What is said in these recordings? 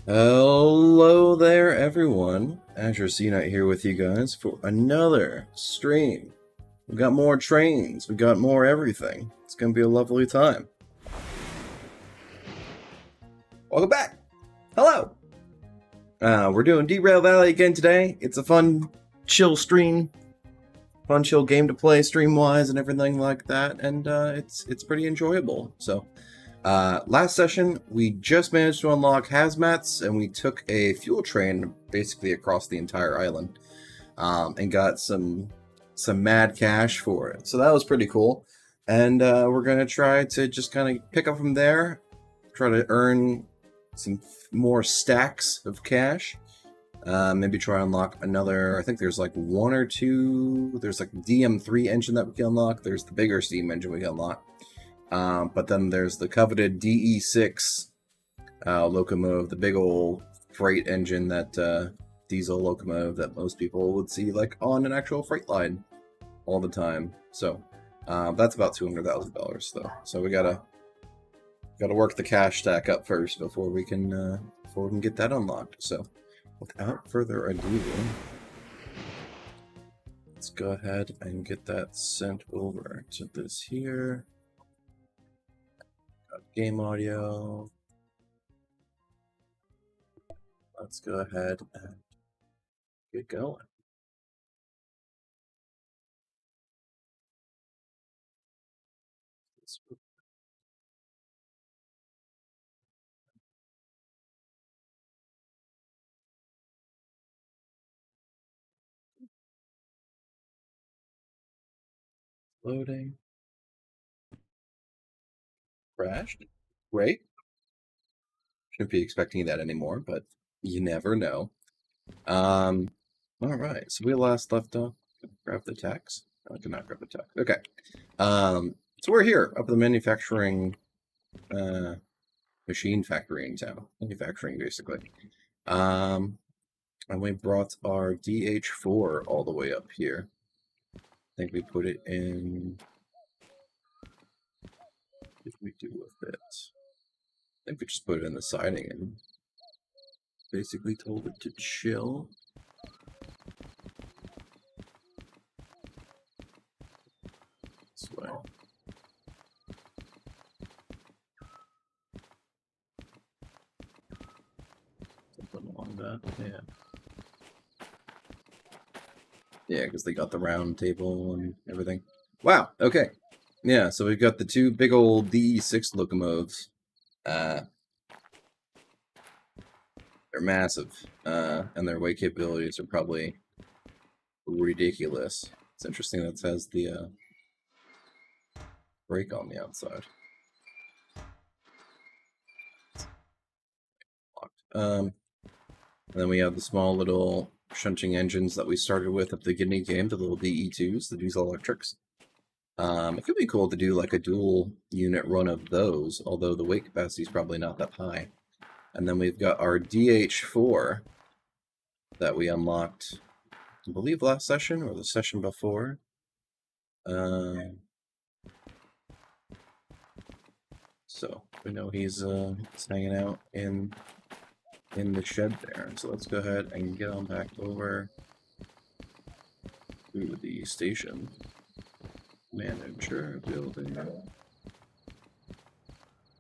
Hello there, everyone. Azure CNET here with you guys for another stream. We've got more trains, we got more everything. It's gonna be a lovely time. Welcome back. Hello. We're doing Derail Valley again today. It's a fun, chill stream, fun, chill game to play stream-wise and everything like that, and it's pretty enjoyable. So. Last session, we just managed to unlock Hazmats, and we took a fuel train basically across the entire island, and got some mad cash for it. So that was pretty cool. And we're gonna try to just kind of pick up from there, try to earn some more stacks of cash. Maybe try to unlock another. I think there's like one or two. There's like DM3 engine that we can unlock. There's the bigger steam engine we can unlock. But then there's the coveted DE6 locomotive, the big old freight engine, that diesel locomotive that most people would see like on an actual freight line all the time. So that's about $200,000 though. So we gotta work the cash stack up first before we can get that unlocked. So without further ado, let's go ahead and get that sent over to this here. Game audio. Let's go ahead and get going. Loading. Crashed. Great. Shouldn't be expecting that anymore, but you never know. All right. So we last left off. Grab the text. No, I did not grab the text. Okay. So we're here up at the manufacturing, machine factory in town. Manufacturing, basically. And we brought our DH4 all the way up here. I think we put it in. What did we do with it? I think we just put it in the siding and basically told it to chill. This way. Something along that, yeah. Yeah, because they got the round table and everything. Wow, okay. Yeah, so we've got the two big old DE6 locomotives. They're massive, and their weight capabilities are probably ridiculous. It's interesting that it has the brake on the outside. And then we have the small little shunting engines that we started with at the beginning of the game, the little DE2s, the diesel electrics. It could be cool to do like a dual unit run of those, although the weight capacity is probably not that high. And then we've got our DH4 that we unlocked, I believe, last session or the session before. So we know he's hanging out in in the shed there. So let's go ahead and get on back over to the station. Manager building.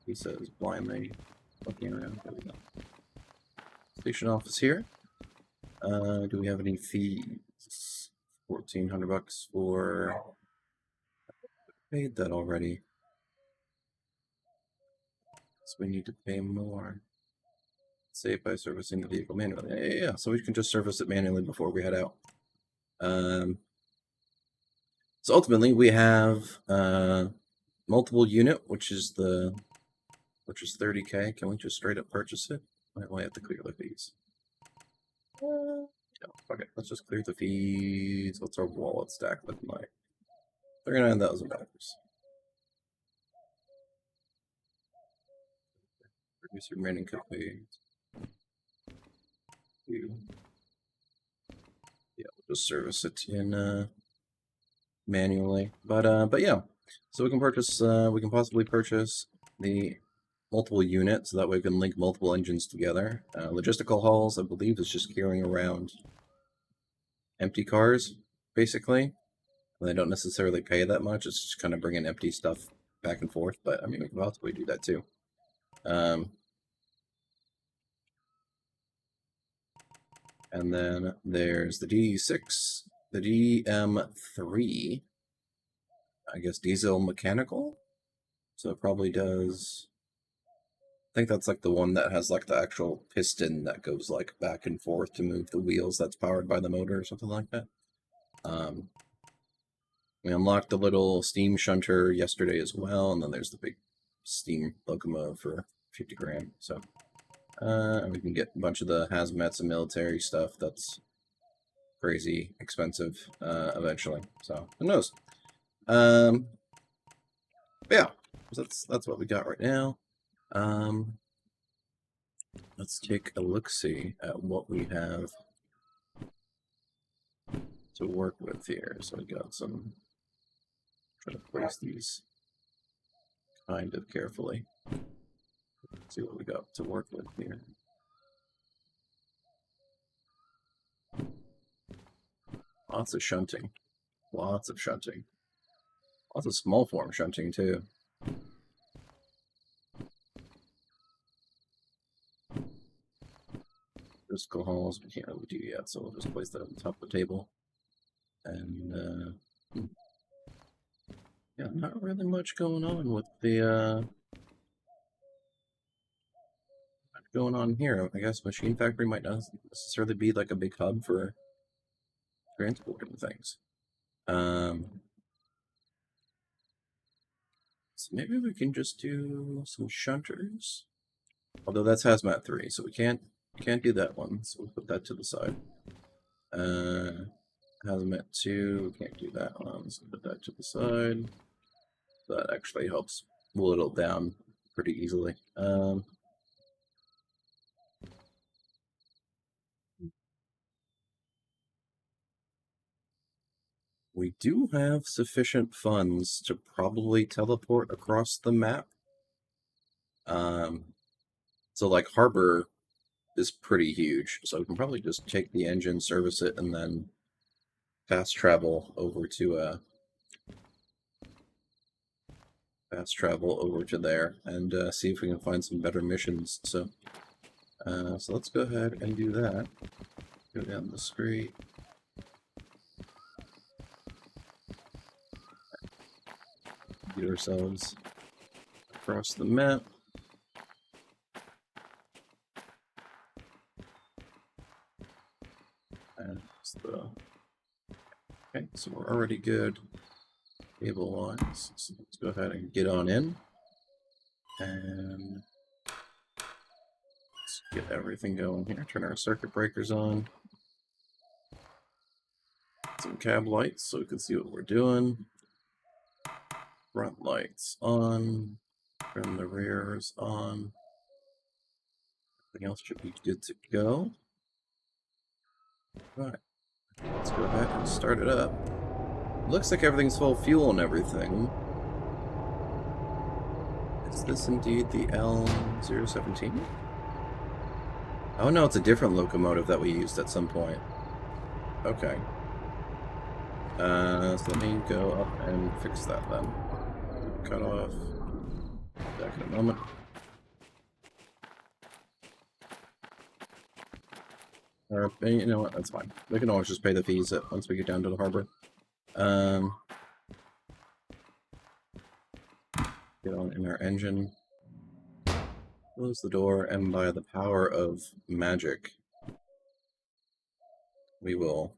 He says blindly looking around. There we go. Station office here. Do we have any fees? $1,400 for. Paid that already. So we need to pay more. Save by servicing the vehicle manually. Yeah. So we can just service it manually before we head out. So ultimately we have multiple unit, which is 30K. Can we just straight up purchase it? We have to clear the fees. Yeah, fuck it. Let's just clear the fees. What's our wallet stack looking like? $39,000. Reduce your remaining copay. Yeah, we'll just service it in manually. But yeah. So we can purchase. We can possibly purchase the multiple units, so that way we can link multiple engines together. Logistical hauls, I believe, is just carrying around empty cars, basically. They don't necessarily pay that much. It's just kind of bringing empty stuff back and forth. But I mean, we can possibly do that too. And then there's the D6, the DM3. I guess diesel mechanical. So it probably does. I think that's like the one that has like the actual piston that goes like back and forth to move the wheels. That's powered by the motor or something like that. We unlocked the little steam shunter yesterday as well, and then there's the big steam locomotive for 50 grand. So we can get a bunch of the hazmats and military stuff that's crazy expensive eventually. So who knows? Yeah, so that's what we got right now. Let's take a look-see at what we have to work with here. So we got some. Try to place these kind of carefully. Let's see what we got to work with here. Lots of shunting. Lots of shunting. Lots of small form shunting too. Physical hauls we can't really do yet, so we'll just place that on the top of the table. And yeah, not really much going on with the going on here. I guess Machine Factory might not necessarily be like a big hub for transporting things. So maybe we can just do some shunters. Although that's Hazmat 3, so we can't do that one, so we'll put that to the side. Hazmat 2, we can't do that one, so put that to the side. That actually helps whittle it down pretty easily. We do have sufficient funds to probably teleport across the map. So like Harbor is pretty huge, so we can probably just take the engine, service it, and then fast travel over to there and see if we can find some better missions. So let's go ahead and do that. Go down the street. Get ourselves across the map. And okay, so we're already good cable-wise. So let's go ahead and get on in. And let's get everything going here. Turn our circuit breakers on. Some cab lights so we can see what we're doing. Front lights on. Turn the rears on. Everything else should be good to go. Right. Let's go ahead and start it up. Looks like everything's full of fuel and everything. Is this indeed the L017? Oh no, it's a different locomotive that we used at some point. Okay. So let me go up and fix that then. Cut off. Back in a moment. Or, you know what, that's fine. We can always just pay the fees once we get down to the harbor. Get on in our engine. Close the door, and by the power of magic, we will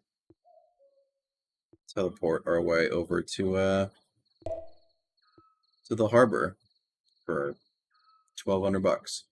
teleport our way over to the harbor for 1,200 bucks.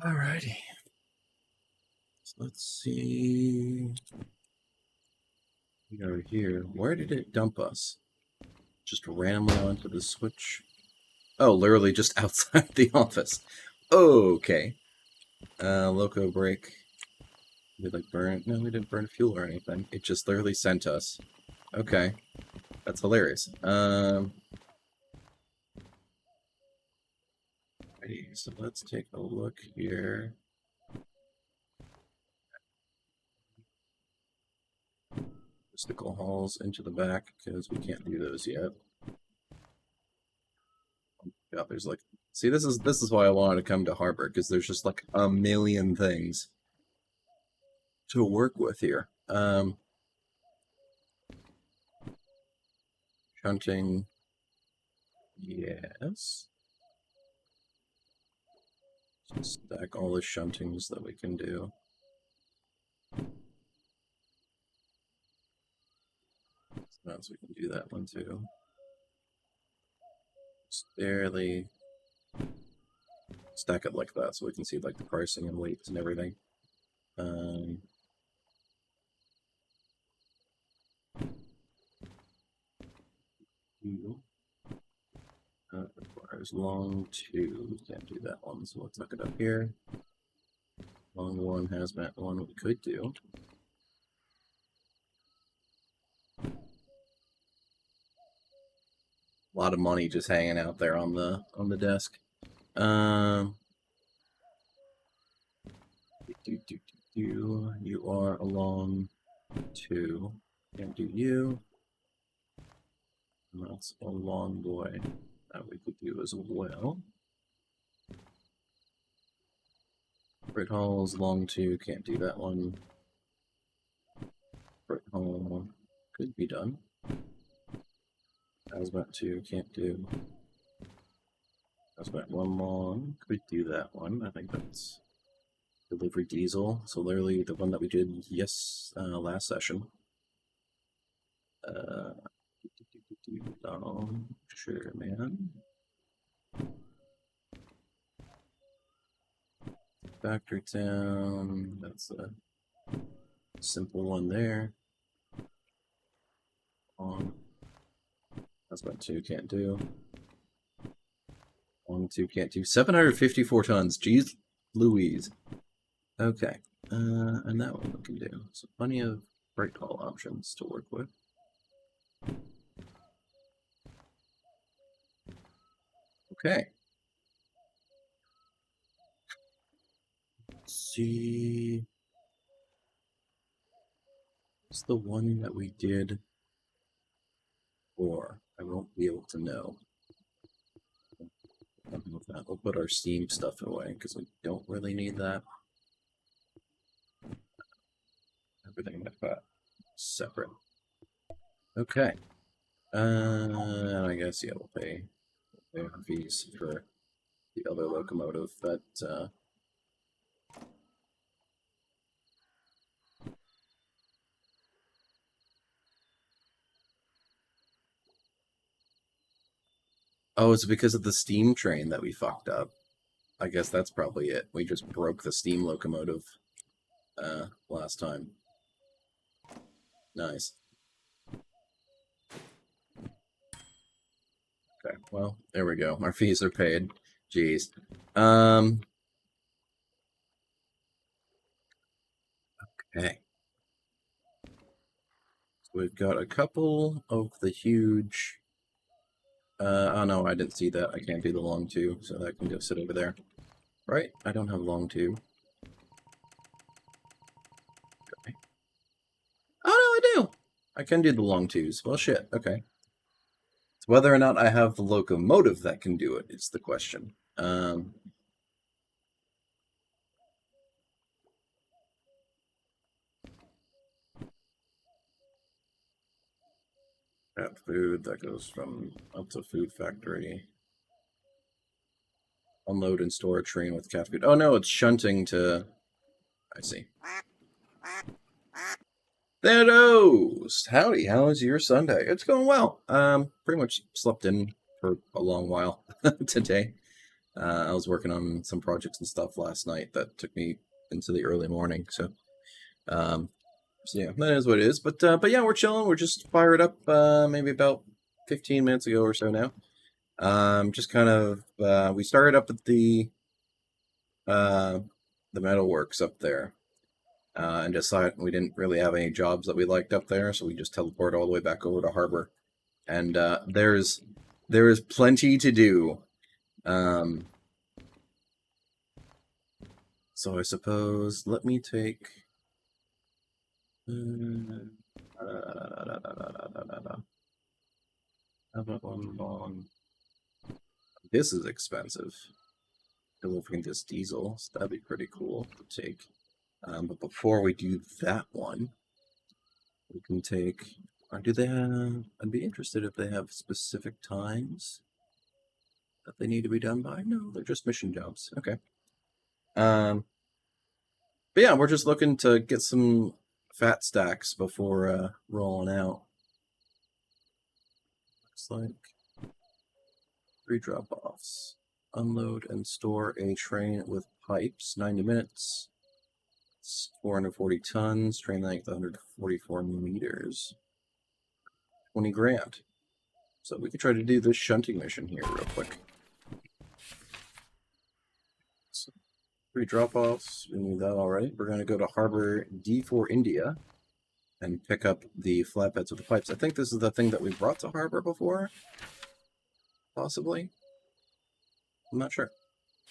Alrighty. So let's see. We are here. Where did it dump us? Just randomly onto the switch? Oh, literally just outside the office. Okay. Loco break. Did like burn? No, we didn't burn fuel or anything. It just literally sent us. Okay. That's hilarious. Alrighty, so let's take a look here. Mystical halls into the back, because we can't do those yet. Yeah, there's like, see, this is why I wanted to come to Harbor, because there's just like a million things to work with here. Shunting, yes. Just stack all the shuntings that we can do. So we can do that one too. Just barely stack it like that so we can see like the pricing and weights and everything. Requires long 2. Can't do that one, so let's look it up here. Long 1, hazmat 1, we could do. A lot of money just hanging out there on the desk. You are along 2. Can't do you. And that's a long boy that we could do as well. Freight Hall's long 2. Can't do that one. Freight Hall could be done. Hazmat 2 can't do. Hazmat 1 long could do that one. I think that's delivery diesel. So literally the one that we did last session. Sure, man. Factory town. That's a simple one there. That's what 2 can't do. 1, 2 can't do. 754 tons. Jeez Louise. Okay, and that one we can do. So plenty of break call options to work with. Okay. Let's see. What's the one that we did for? I won't be able to know. We'll put our Steam stuff away because we don't really need that. Everything like that. Separate. Okay. I guess, yeah, we'll pay fees for the other locomotive that, Oh, it's because of the steam train that we fucked up. I guess that's probably it. We just broke the steam locomotive, last time. Nice. Okay, well, there we go. Our fees are paid. Jeez. Okay. So we've got a couple of the huge... oh no, I didn't see that. I can't do the long two, so that can go sit over there. Right? I don't have long two. Okay. Oh no, I do! I can do the long twos. Well, shit. Okay. It's whether or not I have the locomotive that can do it is the question. Cat food, that goes from up to food factory. Unload and store a train with cat food. Oh no, it's shunting to... I see. There it goes! Howdy, how was your Sunday? It's going well. Pretty much slept in for a long while today. I was working on some projects and stuff last night that took me into the early morning, so yeah, that is what it is. But yeah, we're chilling. We're just fired up maybe about 15 minutes ago or so now. Just kind of we started up at uh, the metalworks up there, and decided we didn't really have any jobs that we liked up there, so we just teleported all the way back over to Harbor. And there is plenty to do. So I suppose let me take. How about one long? This is expensive. Delivering this diesel, so that'd be pretty cool to take. But before we do that one, we can take. Or do they have? I'd be interested if they have specific times that they need to be done by. No, they're just mission jobs. Okay. But yeah, we're just looking to get some fat stacks before rolling out. Looks like 3 drop-offs. Unload and store a train with pipes, 90 minutes. It's 440 tons, train length 144 meters. 20 grand. So we could try to do this shunting mission here real quick. So 3 drop-offs, we need that already. We're going to go to Harbor D4 India and pick up the flatbeds with the pipes. I think this is the thing that we brought to Harbor before. Possibly. I'm not sure.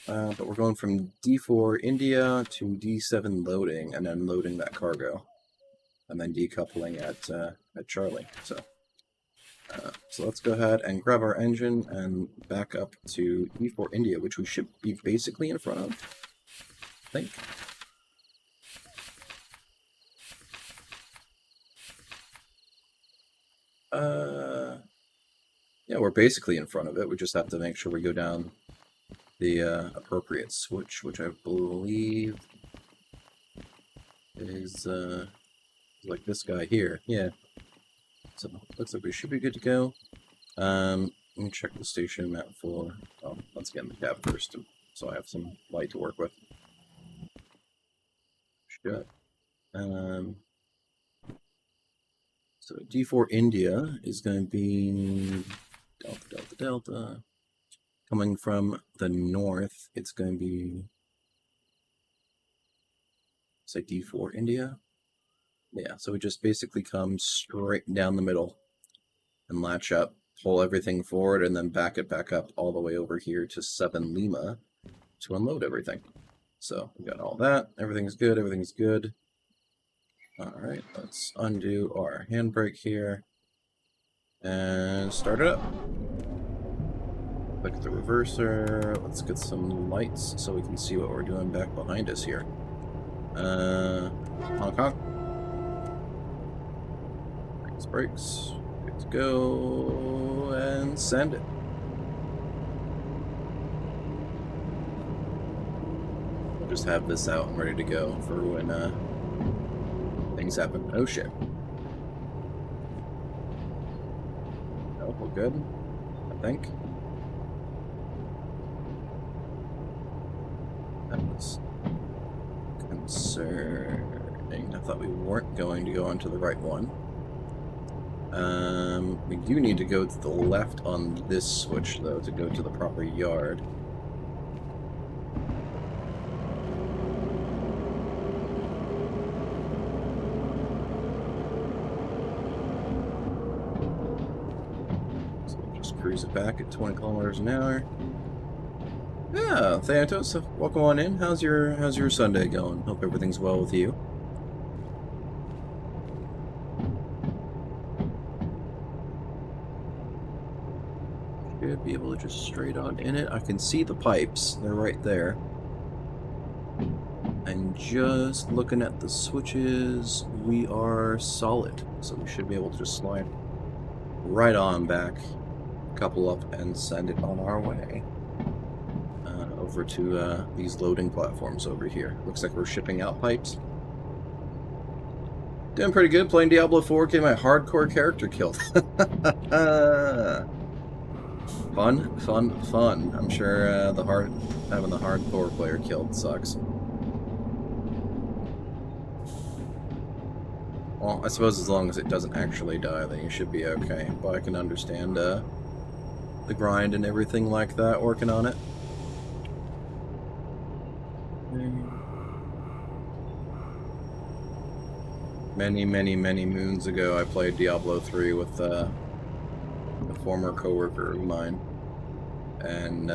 But we're going from D4 India to D7 loading, and then loading that cargo, and then decoupling at Charlie. So let's go ahead and grab our engine and back up to D4 India, which we should be basically in front of, I think. Yeah, we're basically in front of it. We just have to make sure we go down the appropriate switch, which I believe is like this guy here. Yeah. So looks like we should be good to go. Let me check the station map for. Oh, let's get in the cab first, so I have some light to work with. Shut. So D4 India is going to be Delta, Delta, Delta. Coming from the north, it's going to be Say D4 India. Yeah, so we just basically come straight down the middle and latch up, pull everything forward, and then back it back up all the way over here to 7 Lima to unload everything. So we got all that. Everything's good. Everything's good. All right, let's undo our handbrake here and start it up. Click the reverser. Let's get some lights so we can see what we're doing back behind us here. Hong Kong. Brakes. Good to go. And send it. We'll just have this out and ready to go for when things happen. Oh shit. Oh, we're good, I think. That was concerning. I thought we weren't going to go onto the right one. We do need to go to the left on this switch, though, to go to the proper yard. So we'll just cruise it back at 20 kilometers an hour. Yeah, Theatos, welcome on in. How's your Sunday going? Hope everything's well with you. Should be able to just straight on in it. I can see the pipes. They're right there. And just looking at the switches, we are solid. So we should be able to just slide right on back, couple up, and send it on our way. Over to these loading platforms over here. Looks like we're shipping out pipes. Doing pretty good. Playing Diablo 4, getting my hardcore character killed. Fun, fun, fun. I'm sure having the hardcore player killed sucks. Well, I suppose as long as it doesn't actually die, then you should be okay. But I can understand the grind and everything like that, working on it. Many, many, many moons ago, I played Diablo 3 with a former coworker of mine, and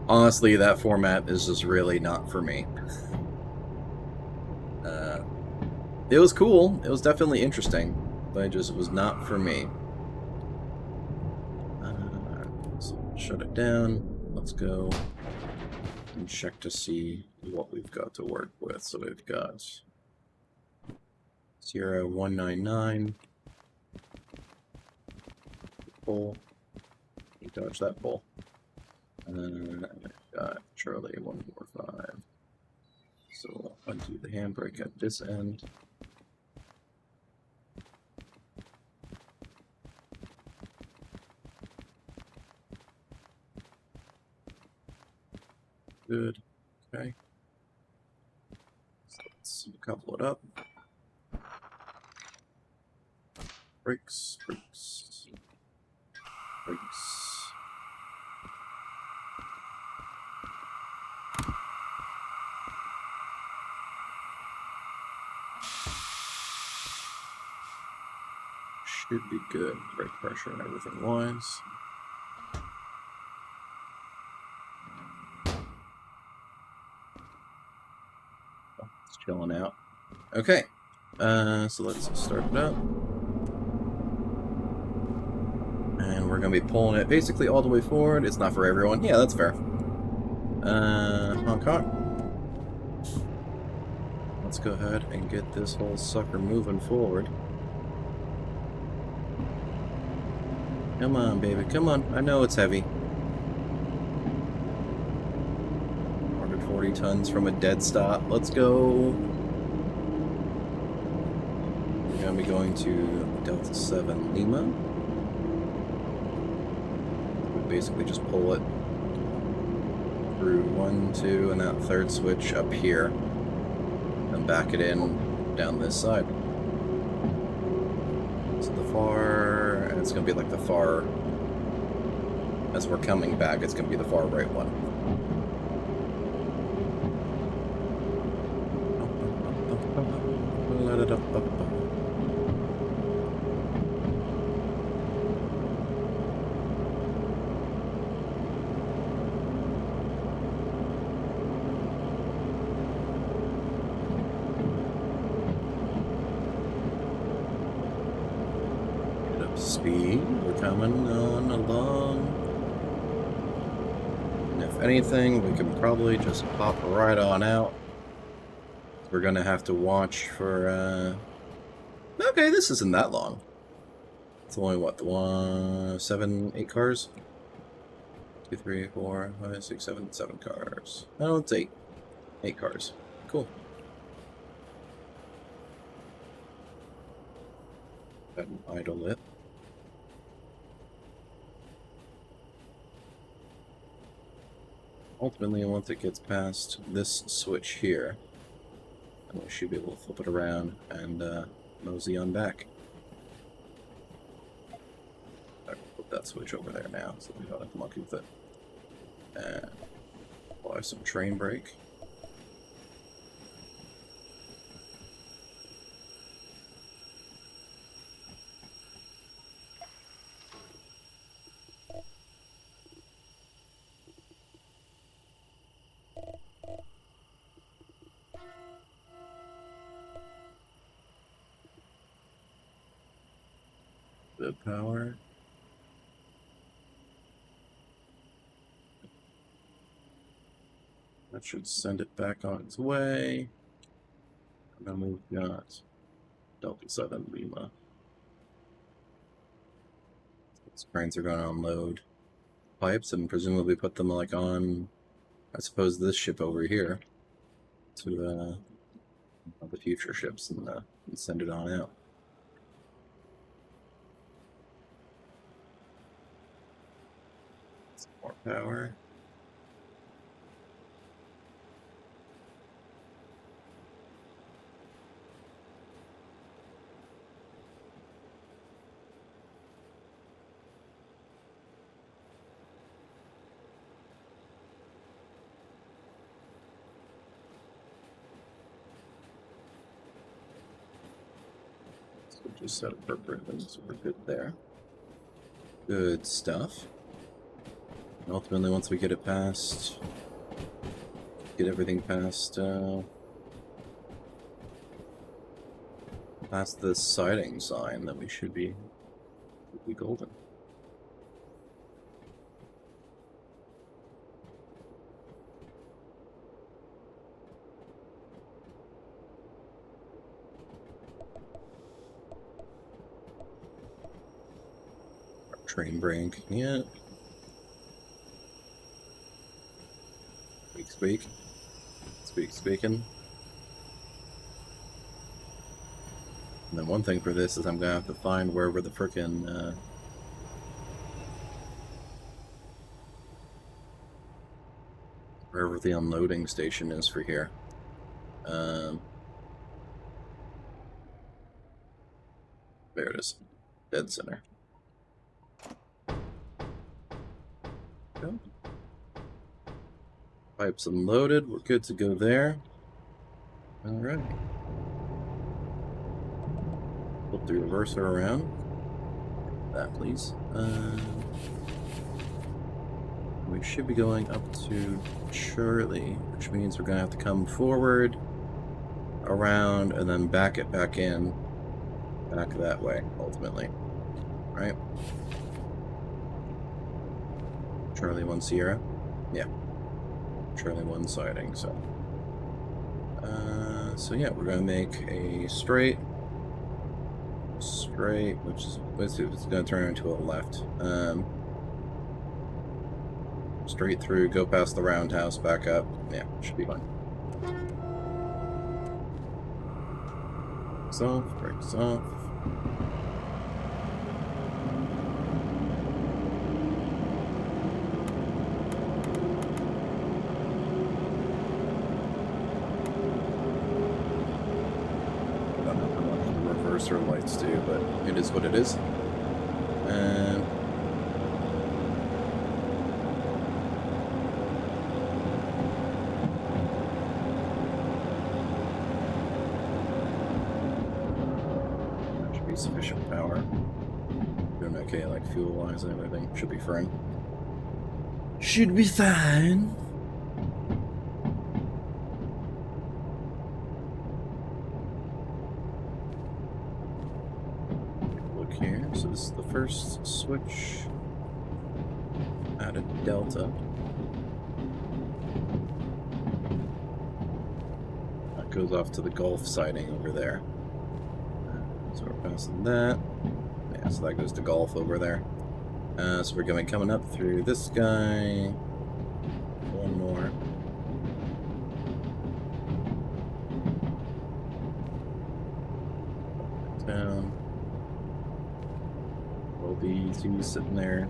honestly, that format is just really not for me. It was cool. It was definitely interesting, but it just was not for me. So shut it down. Let's go and check to see what we've got to work with. So we've got 0199. Bull. Dodge that bull. And I've got Charlie 145. So we'll undo the handbrake at this end. Good. Okay. So let's couple it up. Brakes, brakes, brakes. Should be good. Brake pressure and everything wise. Chilling out. Okay, so let's start it up. And we're going to be pulling it basically all the way forward. It's not for everyone. Yeah, that's fair. Hong Kong. Let's go ahead and get this whole sucker moving forward. Come on, baby. Come on. I know it's heavy. 40 tons from a dead stop. Let's go. We're going to be going to Delta 7 Lima. We basically just pull it through 1, 2, and that third switch up here, and back it in down this side. So the far, and it's going to be like the far, as we're coming back, it's going to be the far right one. Speed, we're coming on along. And if anything, we can probably just pop right on out. We're gonna have to watch for, okay, this isn't that long. It's only, what, 7, 8 cars? 2, 3, 4, 5, 6, 7, 7 cars. Oh, it's 8. 8 cars. Cool. Got an idle lit. Ultimately, once it gets past this switch here, we should be able to flip it around and mosey on back. I can put that switch over there now, so we don't have to monkey with it. And apply some train brake. Good power. That should send it back on its way. And then we've got Delta 7 Lima. These cranes are going to unload pipes and presumably put them like on, I suppose, this ship over here to the future ships and send it on out. Some more power. Just set appropriately, so we're good there. Good stuff. And ultimately, once we get it past, get everything past the siding sign, that we should be golden. Train brake, yeah. Speaking. And then one thing for this is I'm gonna have to find wherever the frickin' wherever the unloading station is for here. There it is. Dead center. Go. Pipes unloaded, we're good to go there. Alright. Flip the reverser around. That, please. We should be going up to Charlie, which means we're going to have to come forward, around, and then back it back in. Back that way, ultimately. Right? Charlie 1 Sierra? Yeah. Charlie 1 siding, so. So yeah, we're going to make a straight, which is, let's see if it's going to turn into a left. Straight through, go past the roundhouse, back up. Yeah, should be fine. Brakes off. Reverser lights do, but it is what it is. And power. Doing okay, like fuel-wise and everything. Should be fine. Should be fine. Look here. So this is the first switch out of Delta. That goes off to the Gulf siding over there. So we're passing that. Yeah, so that goes to Gulf over there. So we're going coming up through this guy. One more. Down. Will be two sitting there,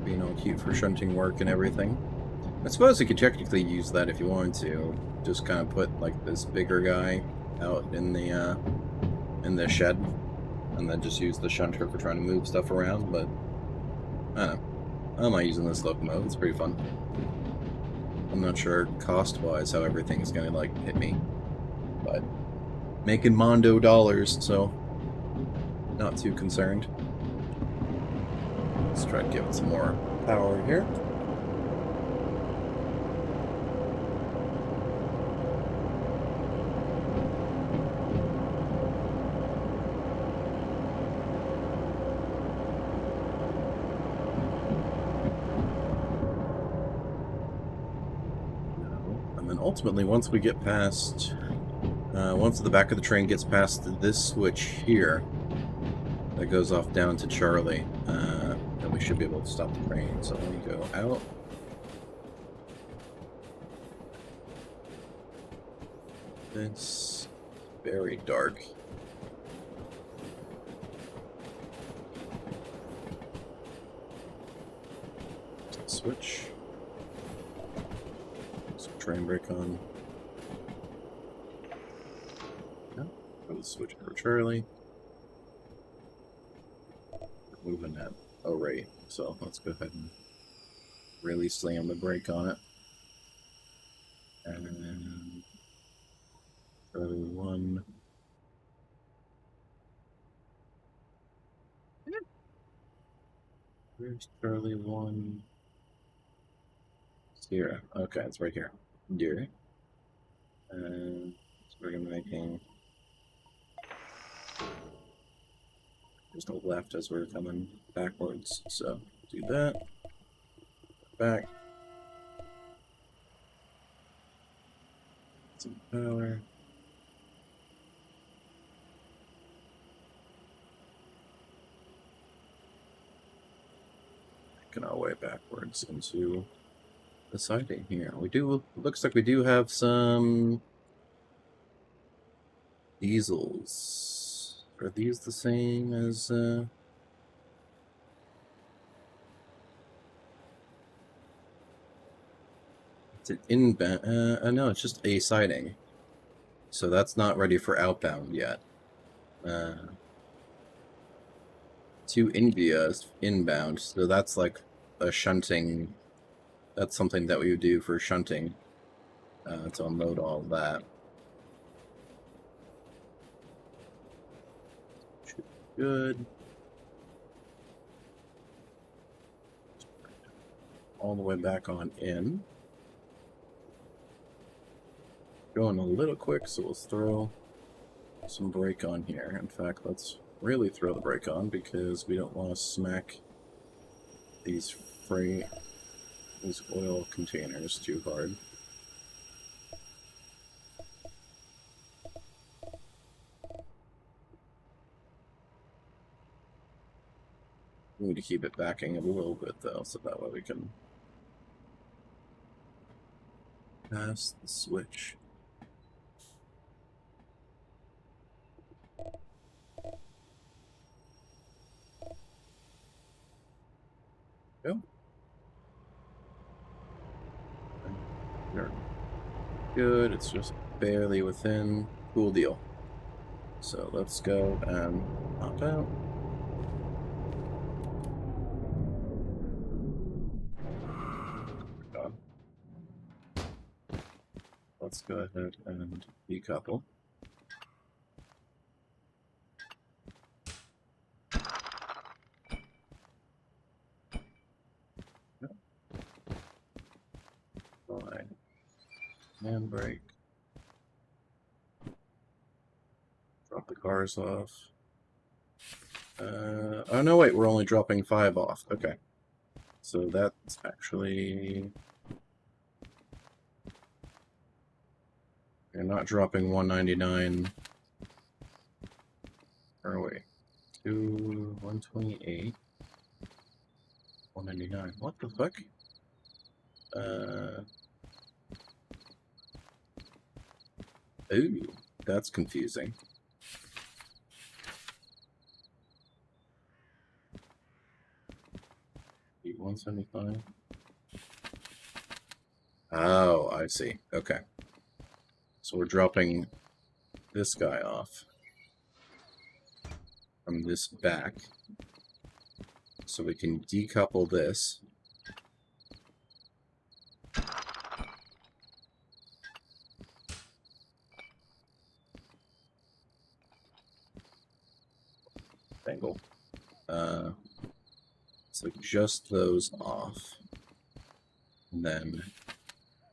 being all cute for shunting work and everything. I suppose you could technically use that if you wanted to. Just kind of put like this bigger guy out in the shed, and then just use the shunter for trying to move stuff around. But I don't know. I'm not using this locomotive. It's pretty fun. I'm not sure cost-wise how everything's gonna like hit me, but making Mondo dollars, so not too concerned. Let's try to give it some more power here. And then ultimately, once we get past, once the back of the train gets past this switch here, that goes off down to Charlie, then we should be able to stop the train. So let me go out. It's very dark. Switch. So train brake on. Yeah. I'll switch for Charlie. We're moving at a rate, so let's go ahead and really slam the brake on it. And Charlie 1. Where's Charlie 1? It's here. Okay, it's right here. Dear. And so we're gonna be making just a left as we're coming backwards. So do that. Back. Some power. Making our way backwards into the siding here. We do, looks like we do have some diesels. Are these the same as it's an inbound, no, it's just a siding. So that's not ready for outbound yet. 2 Invias inbound, so that's like a shunting. That's something that we would do for shunting to unload all of that. Should be good. All the way back on in. Going a little quick, so let's throw some brake on here. In fact, let's really throw the brake on because we don't want to smack these oil containers too hard. We need to keep it backing a little bit though, so that way we can pass the switch. Go. Good, it's just barely within. Cool deal. So let's go and hop out. Let's go ahead and decouple. Handbrake. Drop the cars off. Oh no, wait, we're only dropping 5 off. Okay. So that's actually... You're not dropping 199. Or wait. 128. 199. What the fuck? Ooh, that's confusing. $175. Oh, I see. Okay. So we're dropping this guy off from this back. So we can decouple this. Angle. So just those off. And then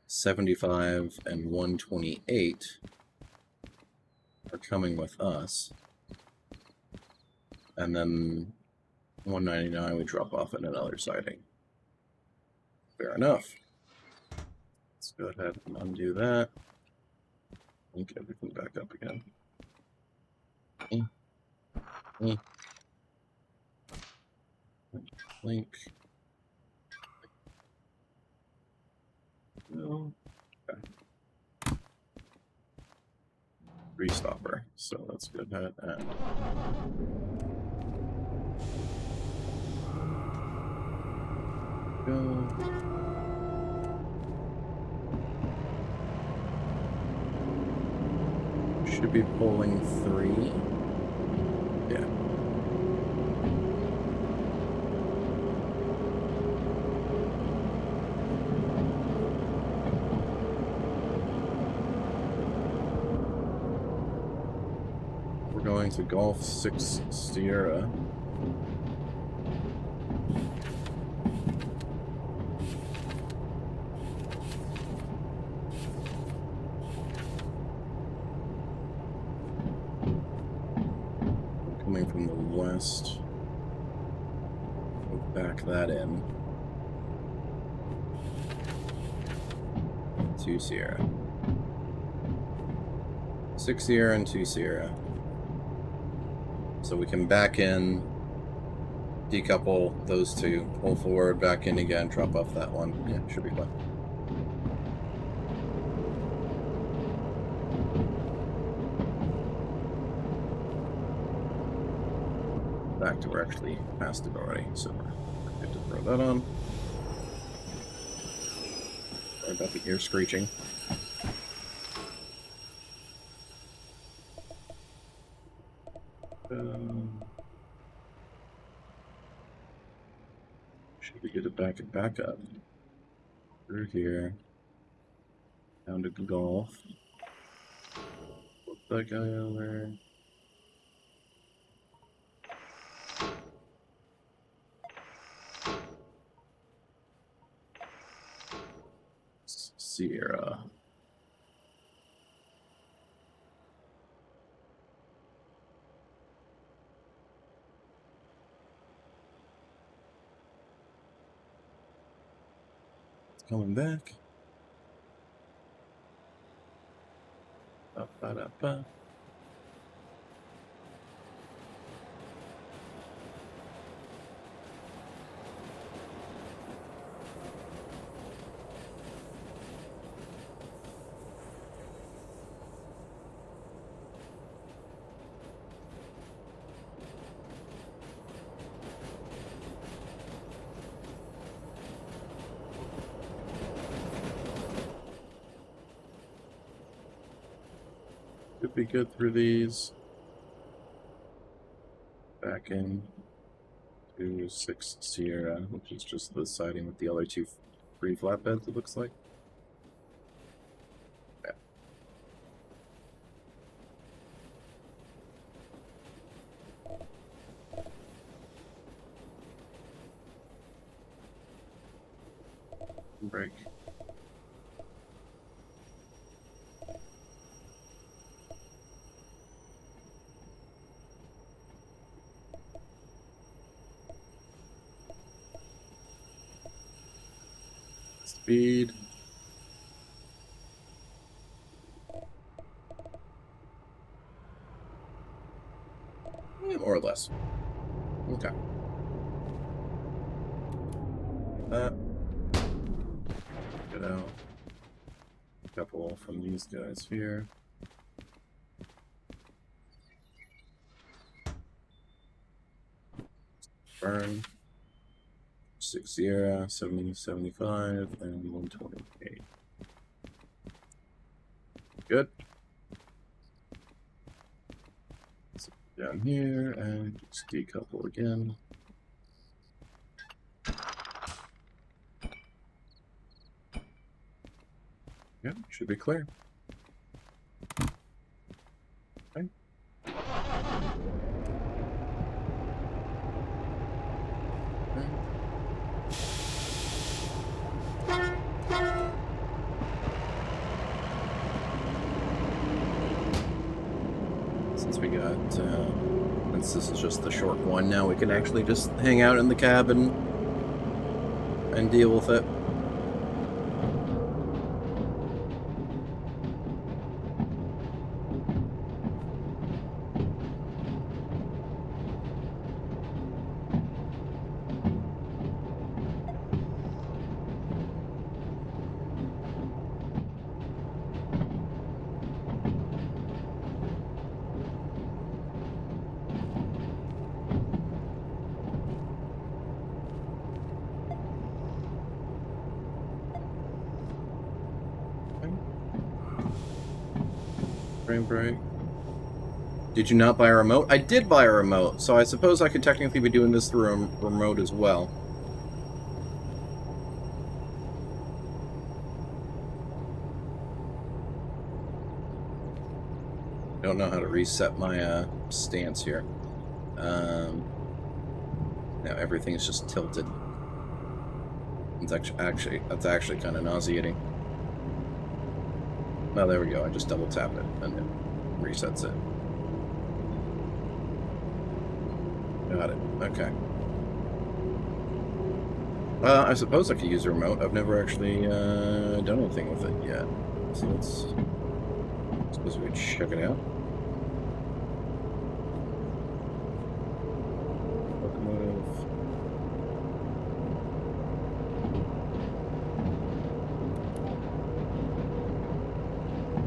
75 and 128 are coming with us. And then 199 we drop off at another siding. Fair enough. Let's go ahead and undo that. Link everything back up again. Link. No. Okay. Restopper. So let's go ahead and go. Should be pulling 3. Yeah. We're going to Golf 6 Sierra. Coming from the west. We'll back that in. 2 Sierra. 6 Sierra and 2 Sierra. So we can back in, decouple those two, pull forward, back in again, drop off that one. Yeah, should be fine. Back to where actually passed it already, so we're good to throw that on. Sorry about the ear screeching. Should we get it back up through here, down to Golf. Flip that guy over. Sierra. It's coming back. Ba-ba-da-ba. Could be good through these. Back in to 6 Sierra, which is just the siding with the other 2 free flatbeds, it looks like. Yeah. Break. Speed. Yeah, more or less. Okay. Get out. A couple from these guys here. Burn. 60, 70, 75, and 128. Good. So down here and just decouple again. Yeah, should be clear. Okay. Since we got, since this is just the short one, now we can actually just hang out in the cabin and deal with it. Frame break. Did you not buy a remote? I did buy a remote, so I suppose I could technically be doing this through a remote as well. Don't know how to reset my stance here. Now everything's just tilted. It's that's actually kind of nauseating. Oh, there we go. I just double tap it and it resets it. Got it. Okay. I suppose I could use a remote. I've never actually done anything with it yet. So I suppose we could check it out. Locomotive.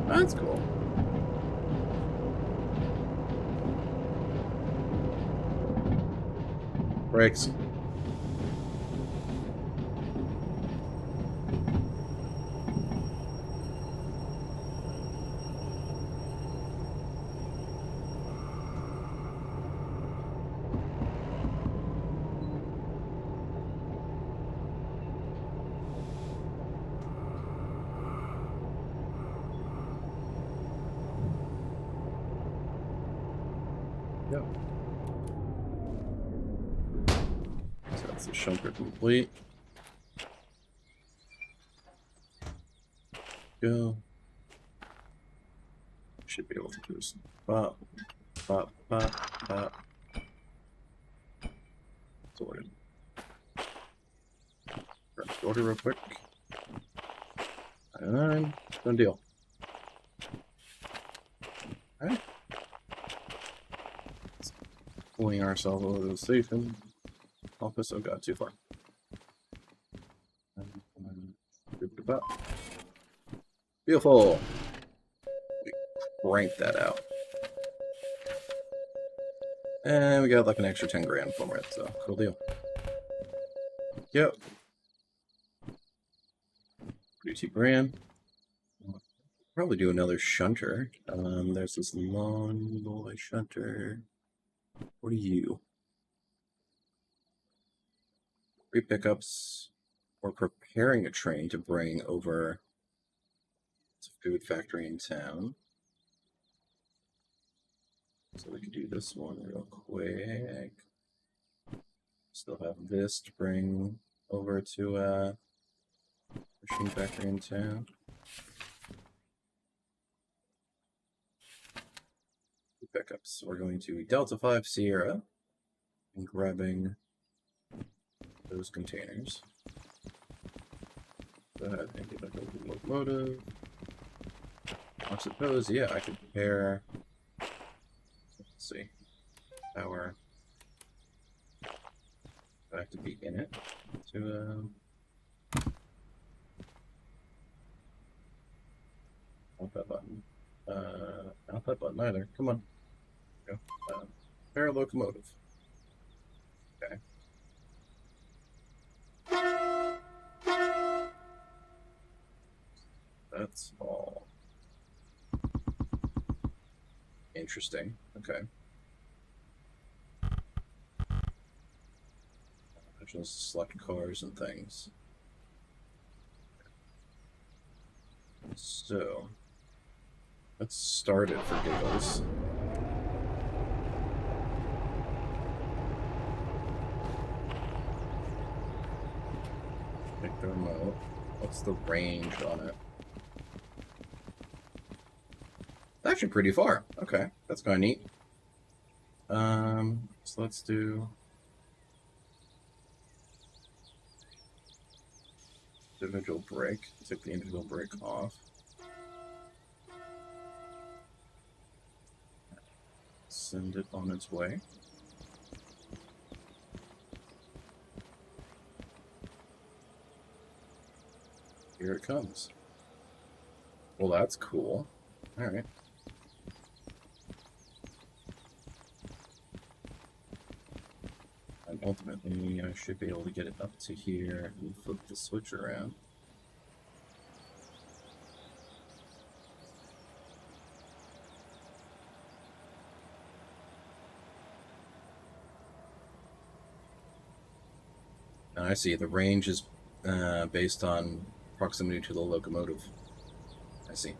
That's cool. Brakes. Yep. So that's the shunter complete. Go. Should be able to do some pop, pop, pop, pop. Sorted. Grab the order real quick. 99. Done deal. Alright. Pulling ourselves over to the station. Office, oh god, too far. Beautiful. We crank that out. And we got like an extra 10 grand for it, so cool deal. Yep. 32 grand. Probably do another shunter. There's this long boy shunter. What are you? 3 pickups. We're preparing a train to bring over to a food factory in town. So we could do this one real quick. Still have this to bring over to a machine factory in town. Pickups. We're going to Delta 5 Sierra and grabbing those containers. Go ahead and get back over the locomotive. I suppose, yeah, I could pair. Let's see. Power. I have to be in it to not that button. Not that button either. Come on. Go. Pair locomotive. Okay. That's all. Interesting. Okay. I just select cars and things. So, let's start it for giggles. Pick the remote. What's the range on it? Actually pretty far. Okay, that's kind of neat. So let's do individual brake. Take the individual brake off. Send it on its way. Here it comes. Well, that's cool. All right. And ultimately, I should be able to get it up to here and flip the switch around. And I see the range is based on proximity to the locomotive. I see.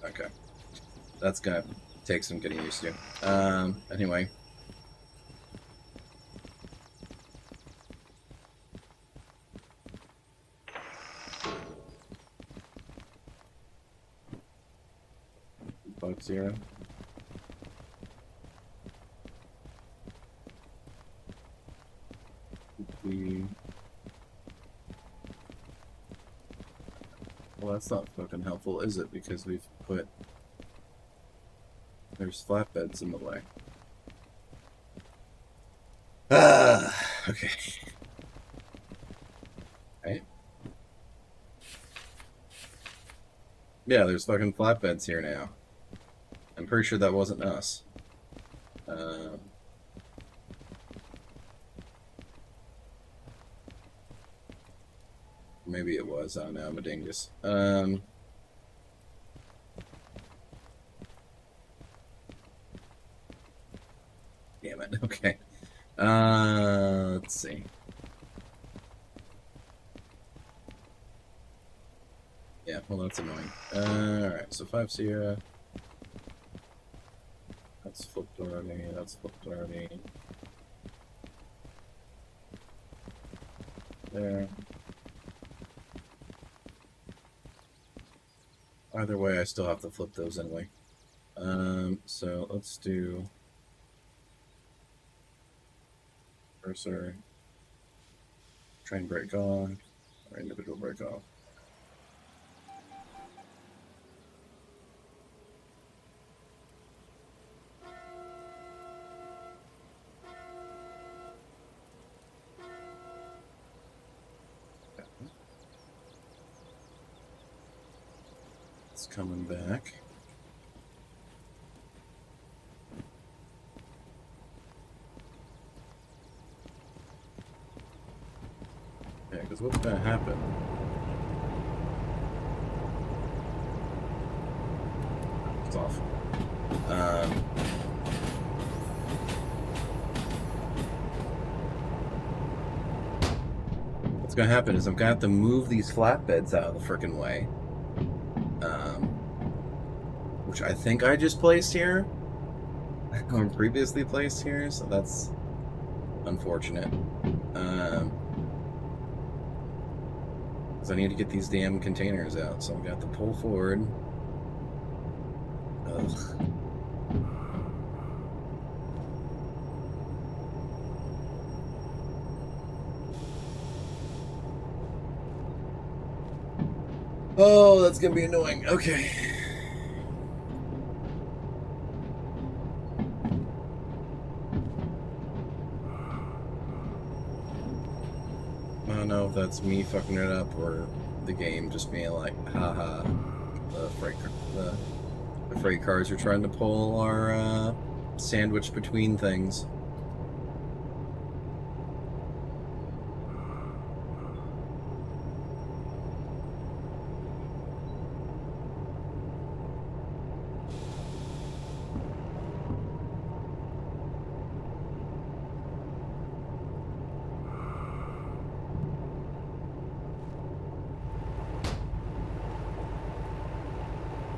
Okay. That's gonna take some getting used to. Anyway. Bug 0. Well, that's not fucking helpful, is it? Because we've put... There's flatbeds in the way. Okay. Right? Yeah, there's fucking flatbeds here now. I'm pretty sure that wasn't us. Maybe it was. I don't know. I'm a dingus. Damn it. Okay. Let's see. Yeah, well, that's annoying. Alright, so 5 Sierra. That's flipped already. That's flipped already. There. Either way, I still have to flip those anyway. So let's do cursor, train brake on, or individual brake off. It's coming back. Yeah, because what's going to happen? It's off. What's going to happen is I'm going to have to move these flatbeds out of the frickin' way. Which I think I just placed here. Or previously placed here, so that's unfortunate. Because I need to get these damn containers out, so I'm going to have to pull forward. Ugh. Oh, that's gonna be annoying. Okay. I don't know if that's me fucking it up or the game just being like, haha, the freight cars are trying to pull our sandwich between things.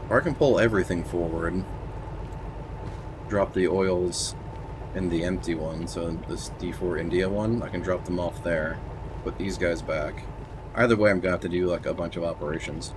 Or I can pull everything forward. Drop the oils in the empty one, so this D4 India one, I can drop them off there. Put these guys back. Either way, I'm gonna have to do like a bunch of operations.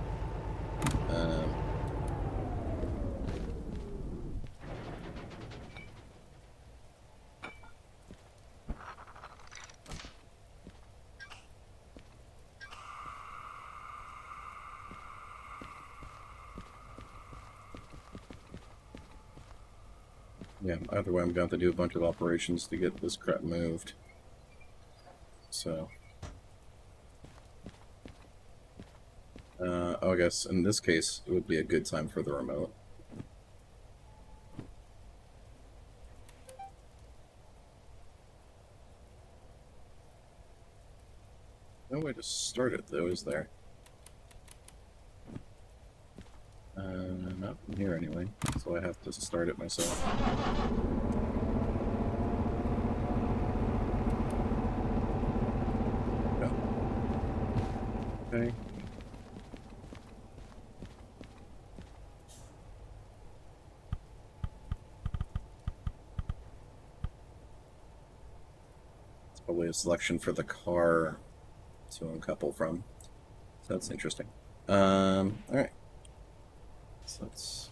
Yeah, either way, I'm going to have to do a bunch of operations to get this crap moved. So, I guess in this case, it would be a good time for the remote. No way to start it, though, is there? Not from here, anyway. So I have to start it myself. Go. Okay. It's probably a selection for the car to uncouple from. So that's interesting. Alright. So let's...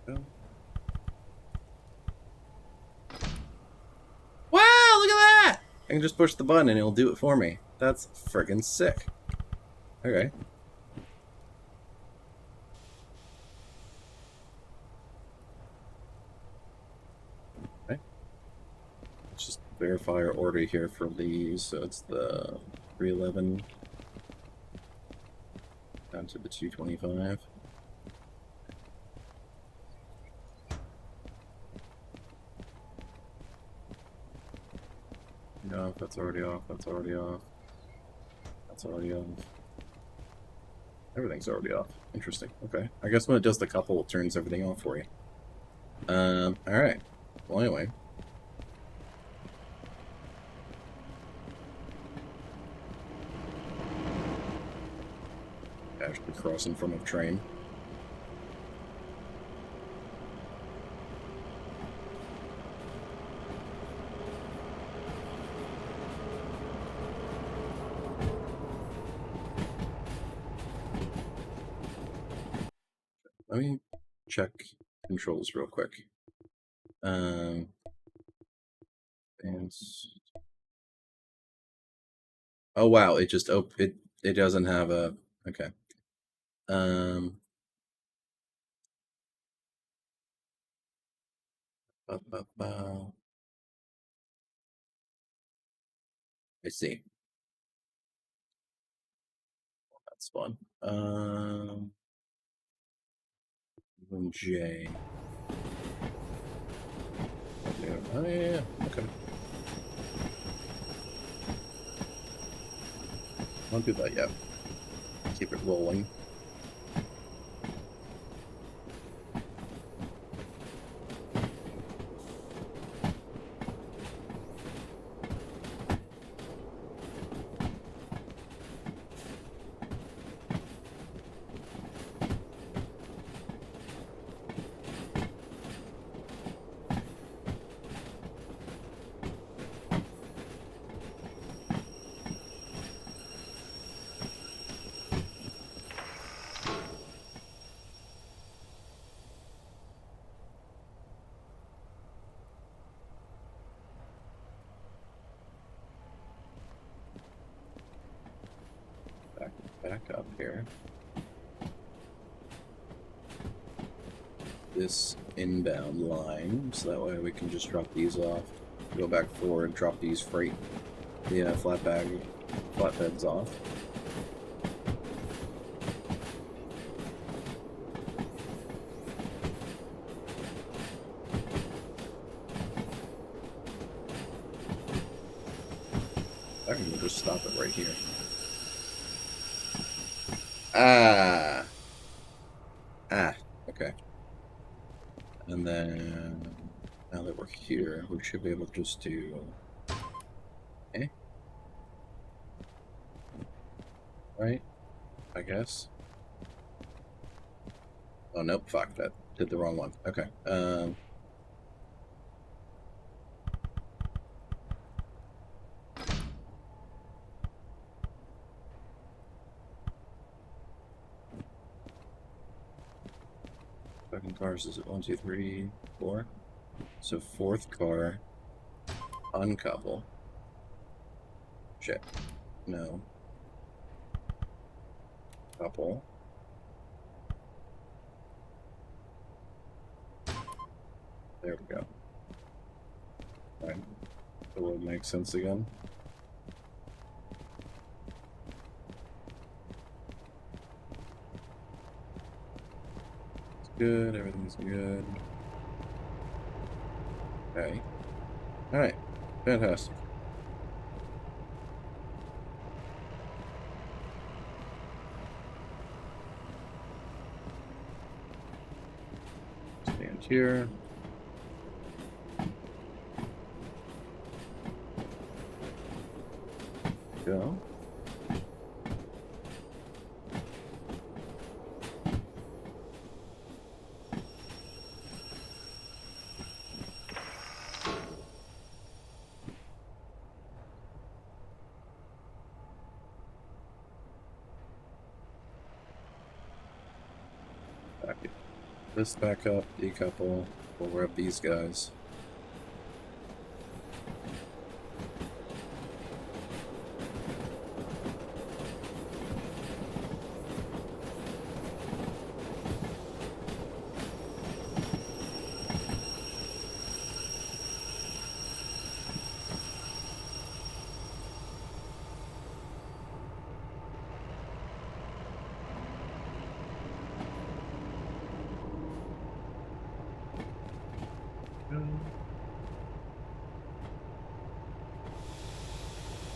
Go. Wow, look at that! I can just push the button and it'll do it for me. That's friggin' sick. Okay. Okay. Let's just verify our order here for these. So it's the 311 down to the 225. No, that's already off. That's already off. That's already off. Everything's already off. Interesting. Okay. I guess when it does the couple, it turns everything off for you. Alright. Well, anyway. Actually cross in front of train. Let me check controls real quick. And oh wow, it just it doesn't have a okay. I see. That's fun. J. Oh yeah, okay. Don't do that yet. Keep it rolling. up here. This inbound line, so that way we can just drop these off, go back forward, drop these flatbeds off. I can just stop it right here. Okay. And then, now that we're here, we should be able to just do... Okay. Right? I guess. Oh, nope, fuck, that did the wrong one. Okay, fucking cars, is it 1, 2, 3, 4? So fourth car, uncouple. Shit. No. Couple. There we go. Right. The world makes sense again. It's good, everything's good. Okay. Alright. Fantastic. Stand here. Go. This back up, decouple, we'll grab these guys.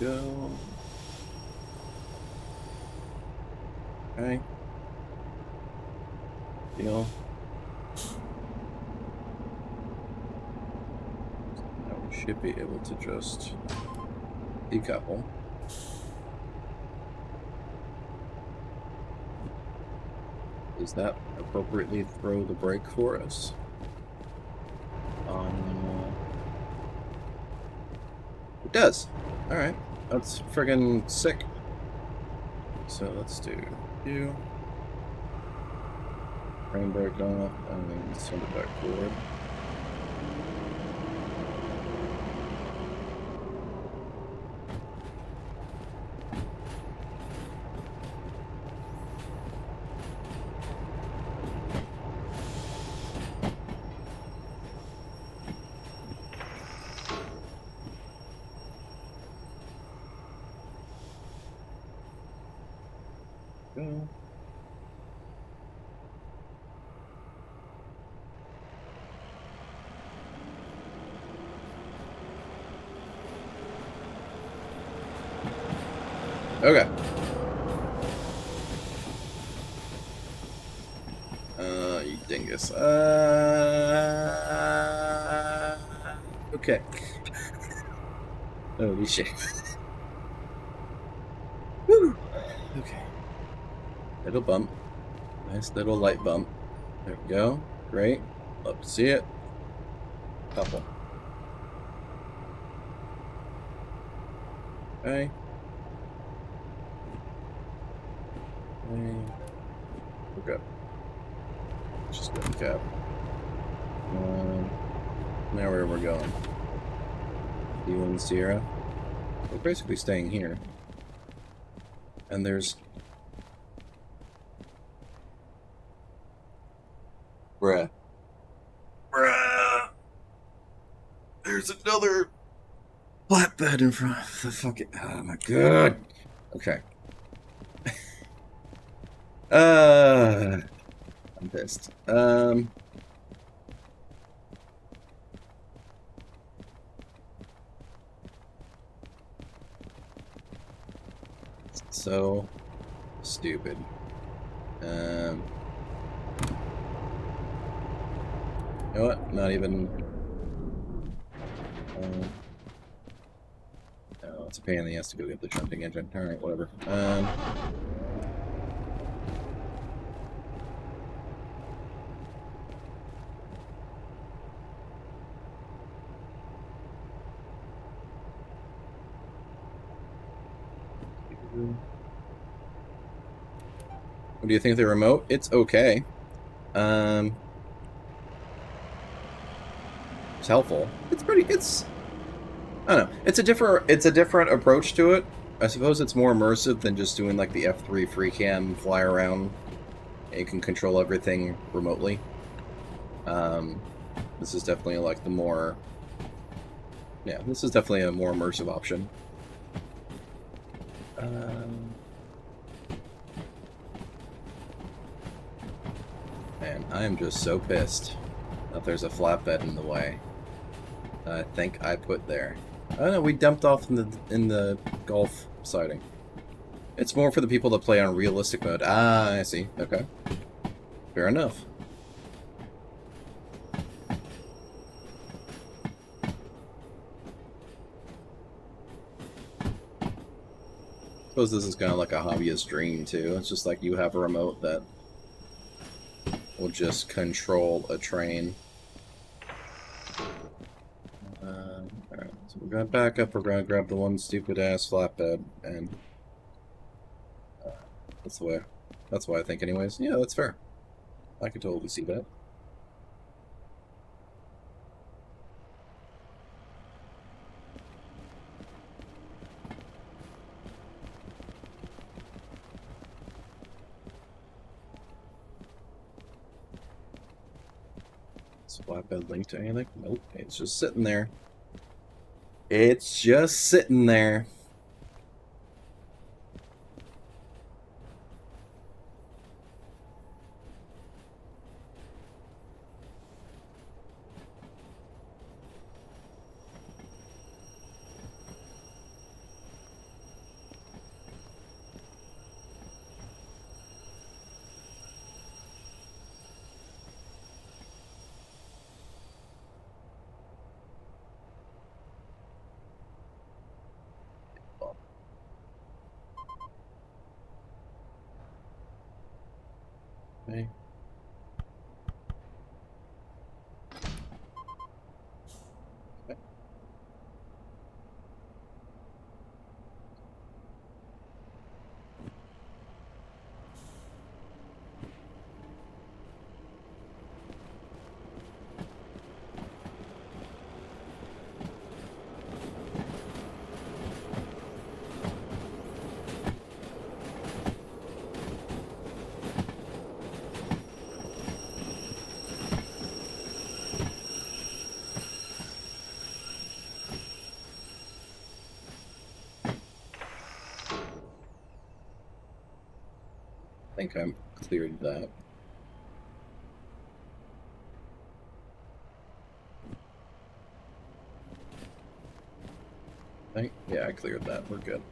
Go. Okay. Deal. Now we should be able to just decouple. Does that appropriately throw the brake for us? It does. Alright. That's friggin' sick. So let's do you. Frame brake off, and then send it back forward. Go. Okay. You dingus. Okay. Holy shit. Woo! Okay. Little bump. Nice little light bump. There we go. Great. Love to see it. Couple. Okay. We're good. Just get the cap. Now where we're going. You and Sierra. We're basically staying here. And there's Bruh. Bruh! There's another flatbed in front of the fucking... Oh my god. Okay. I'm pissed. So stupid. You know what? Not even... no, it's a pain in the ass to go get the shunting engine. Alright, whatever. What do you think of the remote? It's okay. It's helpful. It's pretty... I don't know. It's a different approach to it. I suppose it's more immersive than just doing like the F3 free cam fly around. And you can control everything remotely. This is definitely like the more... Yeah, this is definitely a more immersive option. Man, I am just so pissed that there's a flatbed in the way. I think I put there. Oh no, we dumped off in the golf siding. It's more for the people that play on realistic mode. Ah, I see. Okay. Fair enough. I suppose this is kind of like a hobbyist dream too. It's just like you have a remote that will just control a train. Alright, so we're gonna back up, we're gonna grab the one stupid ass flatbed, and that's why I think anyways. Yeah, that's fair. I could totally see that. Is flatbed linked to anything? Nope, it's just sitting there. It's just sitting there. Okay. I think I'm cleared that. Yeah, I cleared that. We're good.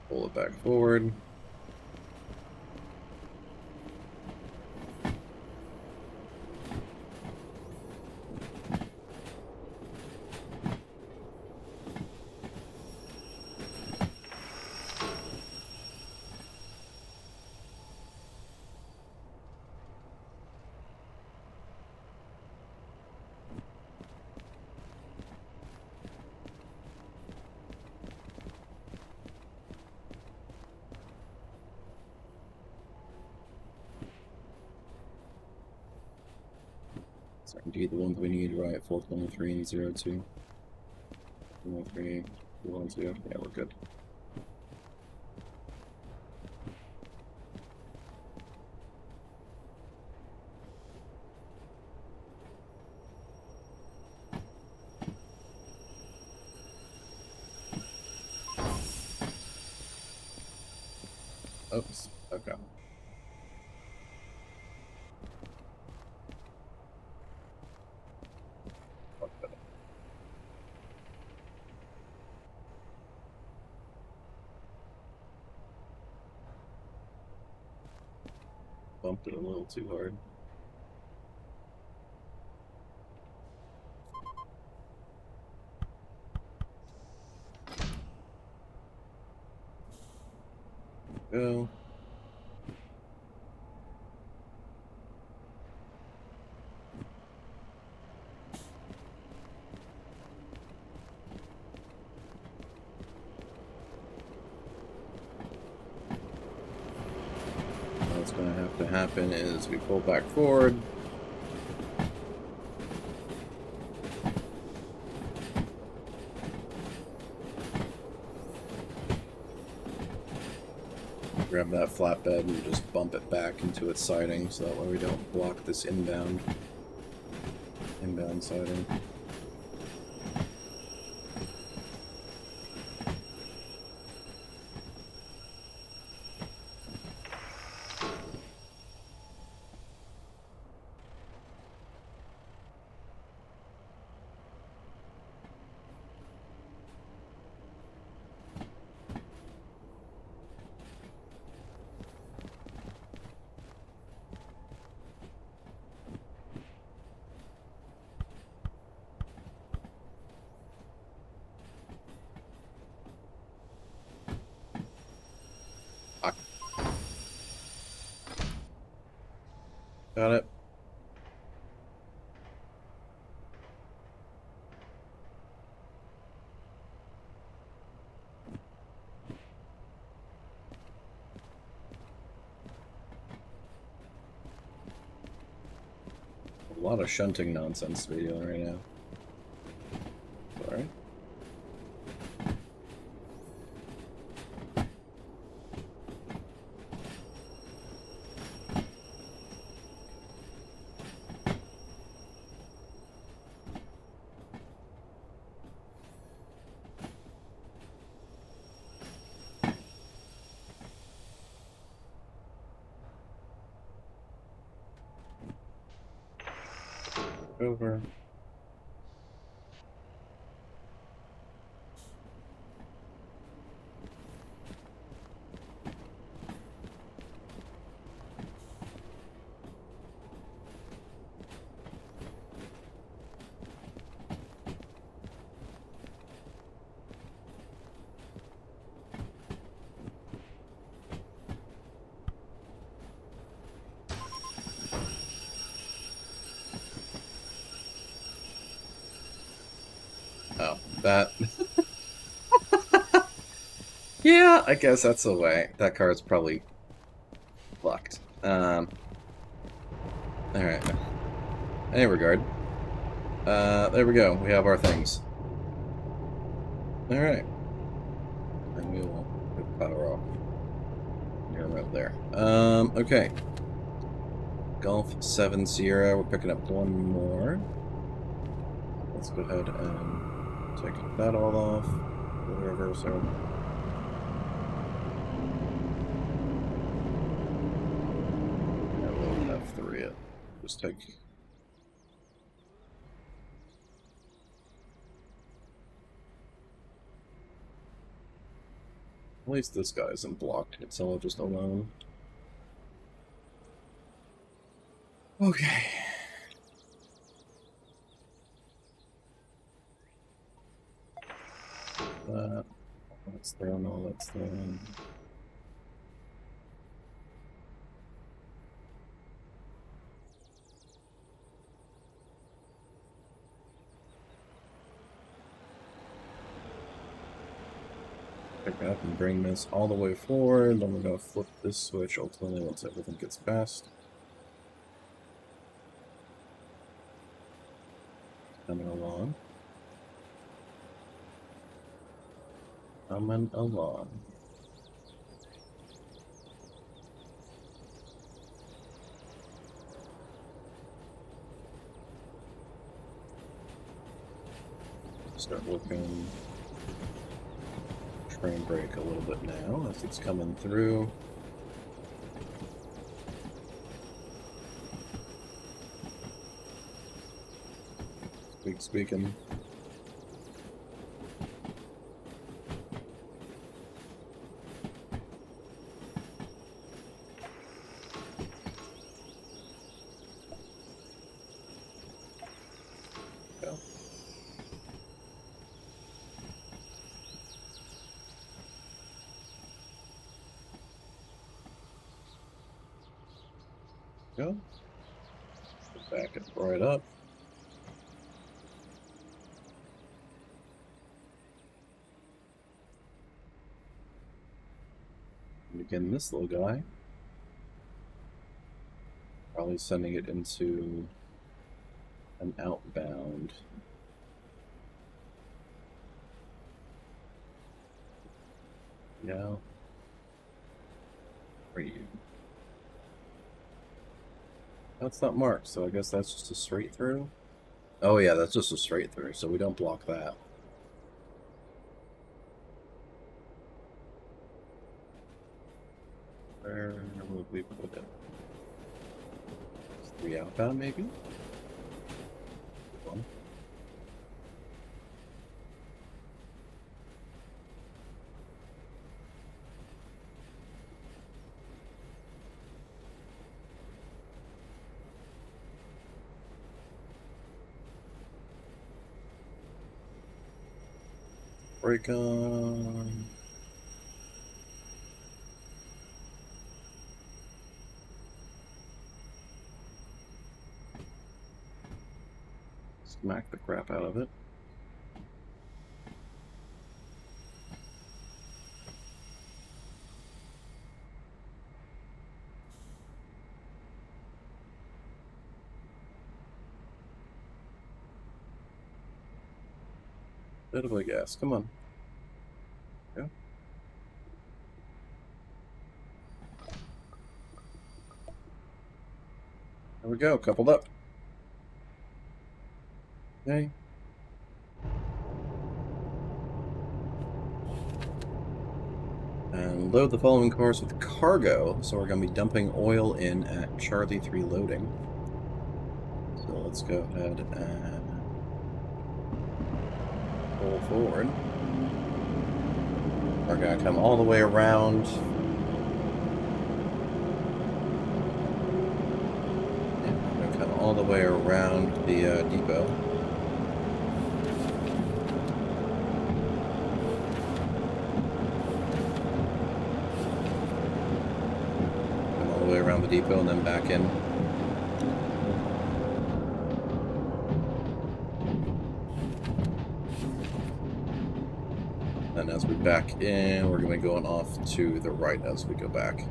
Pull it back forward. So indeed the ones we need, right? 423 and 02. 413, 412. Yeah, we're good. Oops. Okay. Bumped it a little too hard. Go. What's going to have to happen is we pull back forward. Grab that flatbed and just bump it back into its siding so that way we don't block this inbound siding. Got it. A lot of shunting nonsense to be doing right now. Sorry. Over. Oh, that. Yeah, I guess that's the way. That card's probably fucked. Alright. Any regard. There we go. We have our things. Alright. And we will put power off. You're right there. Okay. Golf 7 Sierra. We're picking up one more. Let's go ahead and take that all off. The reverser. And we'll F3 it. Just take. At least this guy isn't blocked. It's all just alone. Okay. That's there and all that's there. Pick up and bring this all the way forward. Then we're going to flip this switch ultimately once everything gets past. Coming along. Coming along. Start working train brake a little bit now as it's coming through. Speaking. Go. Go. Back it right up. And again, this little guy. Probably sending it into an outbound. Yeah. Where are you? That's not marked, so I guess that's just a straight through. Oh yeah, that's just a straight through, so we don't block that. Where would we put it? 3 outbound, maybe? One. Break on. Smack the crap out of it. Bit of a gas. Come on. Go. There we go. Coupled up. Okay. And load the following cars with cargo. So we're going to be dumping oil in at Charlie 3 loading. So let's go ahead and pull forward. We're going to come all the way around. Yeah, we're going to come all the way around the depot. Come all the way around the depot and then back in. And as we back in, we're going to be going off to the right as we go back.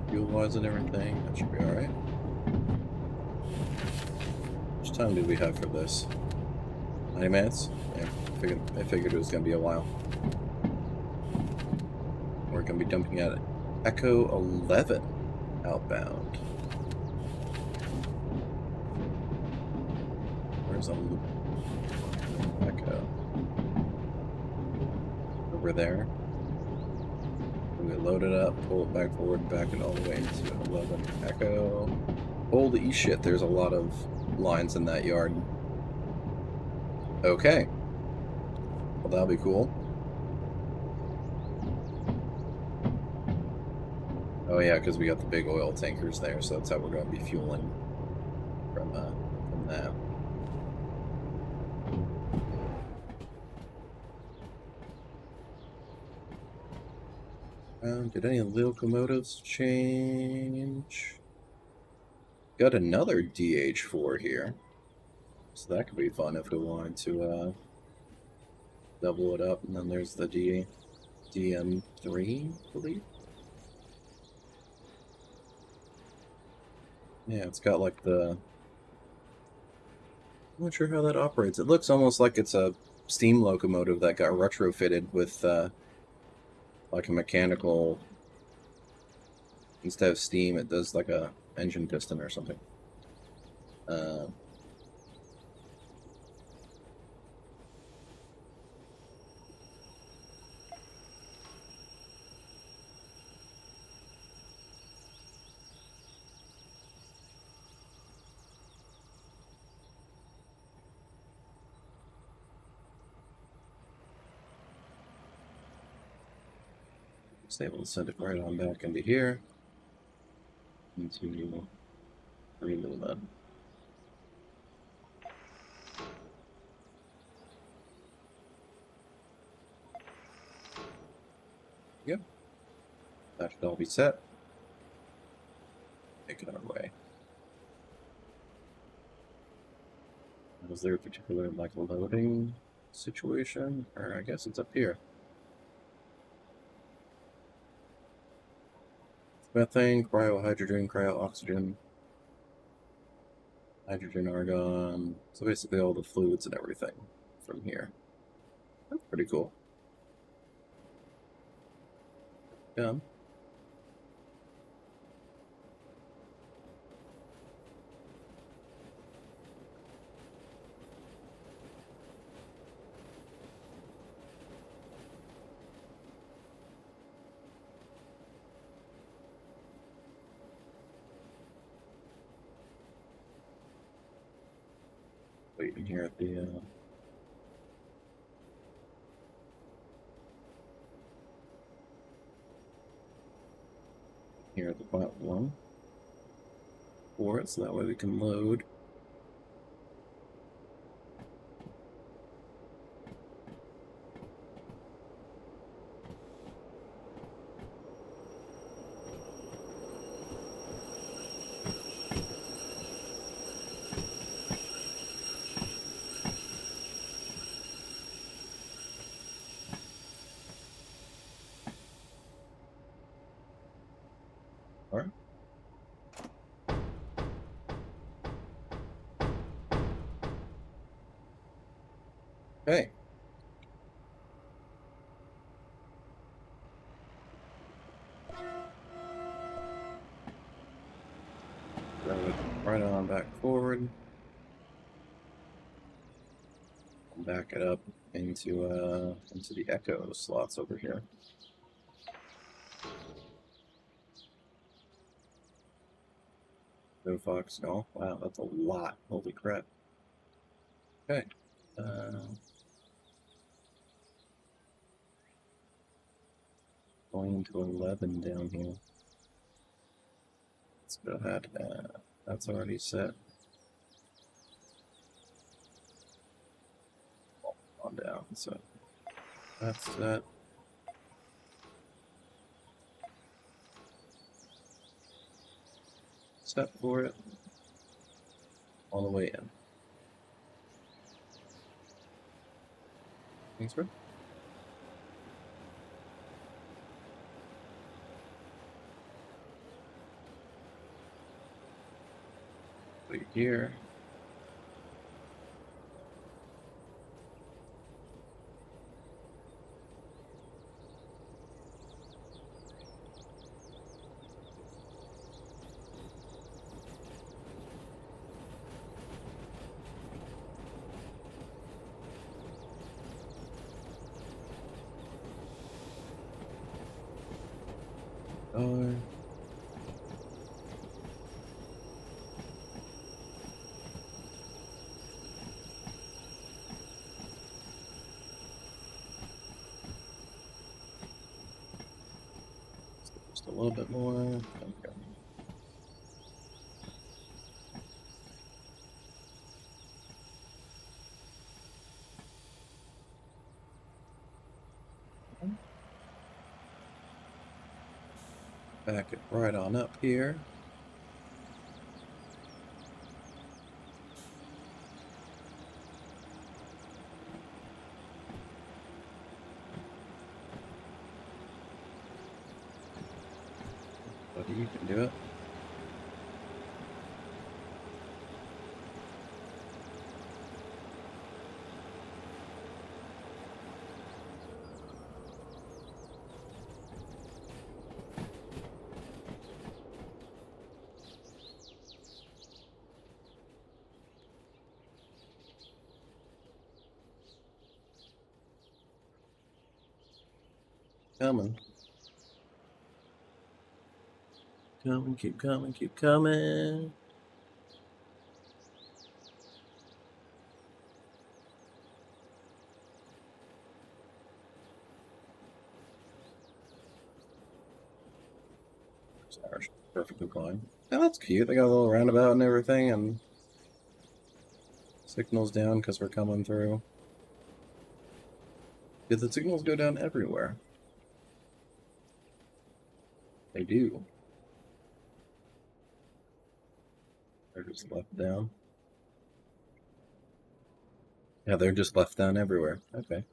Fuel-wise and everything, that should be alright. How much time do we have for this? 90 minutes? Yeah, I figured it was going to be a while. We're going to be dumping at Echo 11 outbound. Where's Echo? Over there. We load it up, pull it back forward, back it all the way into 11 Echo. Holy shit, there's a lot of lines in that yard. Okay. Well, that'll be cool. Oh yeah, because we got the big oil tankers there, so that's how we're going to be fueling from from that. Did any locomotives change? Got another DH4 here. So that could be fun if we wanted to double it up. And then there's the DM3, I believe. Yeah, it's got like the... I'm not sure how that operates. It looks almost like it's a steam locomotive that got retrofitted with like a mechanical... Instead of steam, it does like a engine piston or something. Just able to send it right on back into here. Into remove that. Yep. That should all be set. Take it our way. Was there a particular like loading situation? Or I guess it's up here. Methane, cryohydrogen, cryo-oxygen, hydrogen, argon. So basically all the fluids and everything from here. That's pretty cool. Yeah. Waiting here at the platform for it, so that way we can load. All right. Okay. Drive it right on back forward. Back it up into the echo slots over here. No Fox, no. Wow, that's a lot. Holy crap. Okay. Going into 11 down here. Let's go ahead. That's already set. On down, so that's that. Set for it. All the way in. Thanks, bro. Wait here. Oh. Just a little bit more. Okay. Back it right on up here. Buddy, you can do it. Coming. Coming, keep coming, keep coming. Ours perfectly fine. Yeah, that's cute. They got a little roundabout and everything, and signals down because we're coming through. Did the signals go down everywhere? They do. They're just left down. Yeah, they're just left down everywhere. Okay.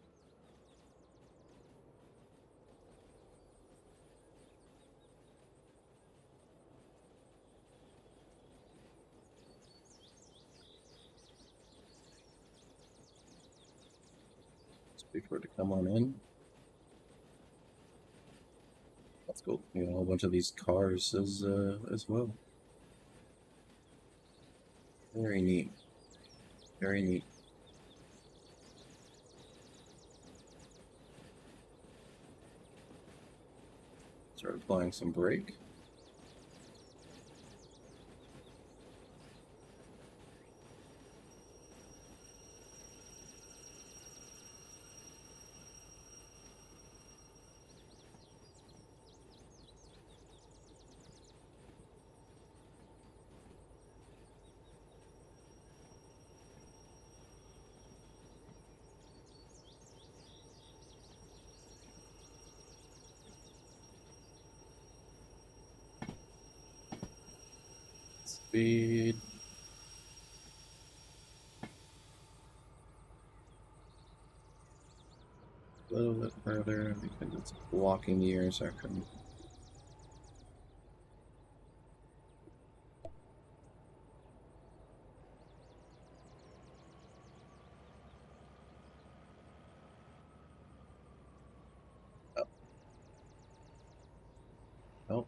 Just wait for it to come on in. That's cool. You know, a whole bunch of these cars as well. Very neat. Very neat. Start applying some brake. Speed. A little bit further because it's blocking the intersection. Oh. Oh.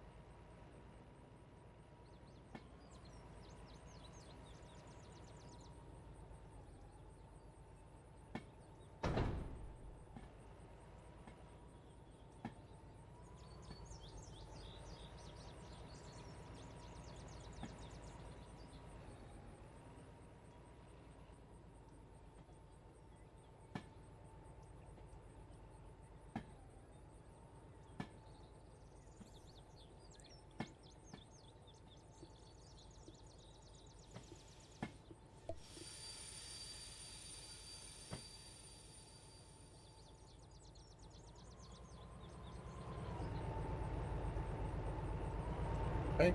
Okay.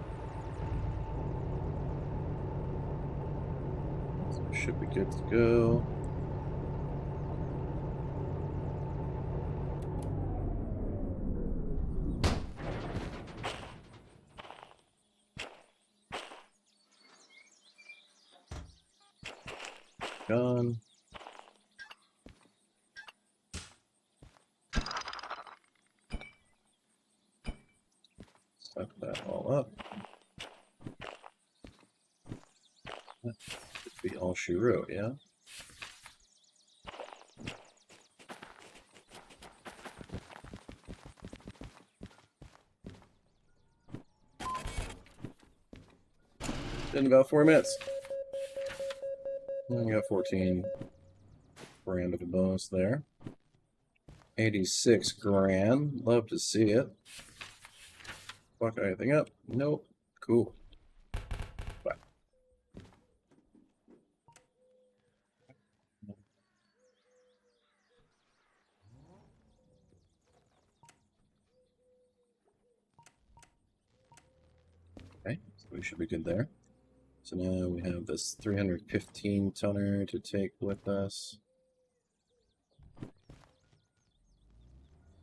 So should be good to go. Done. Suck that all up. That should be all she wrote, yeah? In about 4 minutes. I got 14 grand of a bonus there. 86 grand. Love to see it. Fuck anything up? Nope. Cool. Bye. we should be good there. So now we have this 315 tonner to take with us.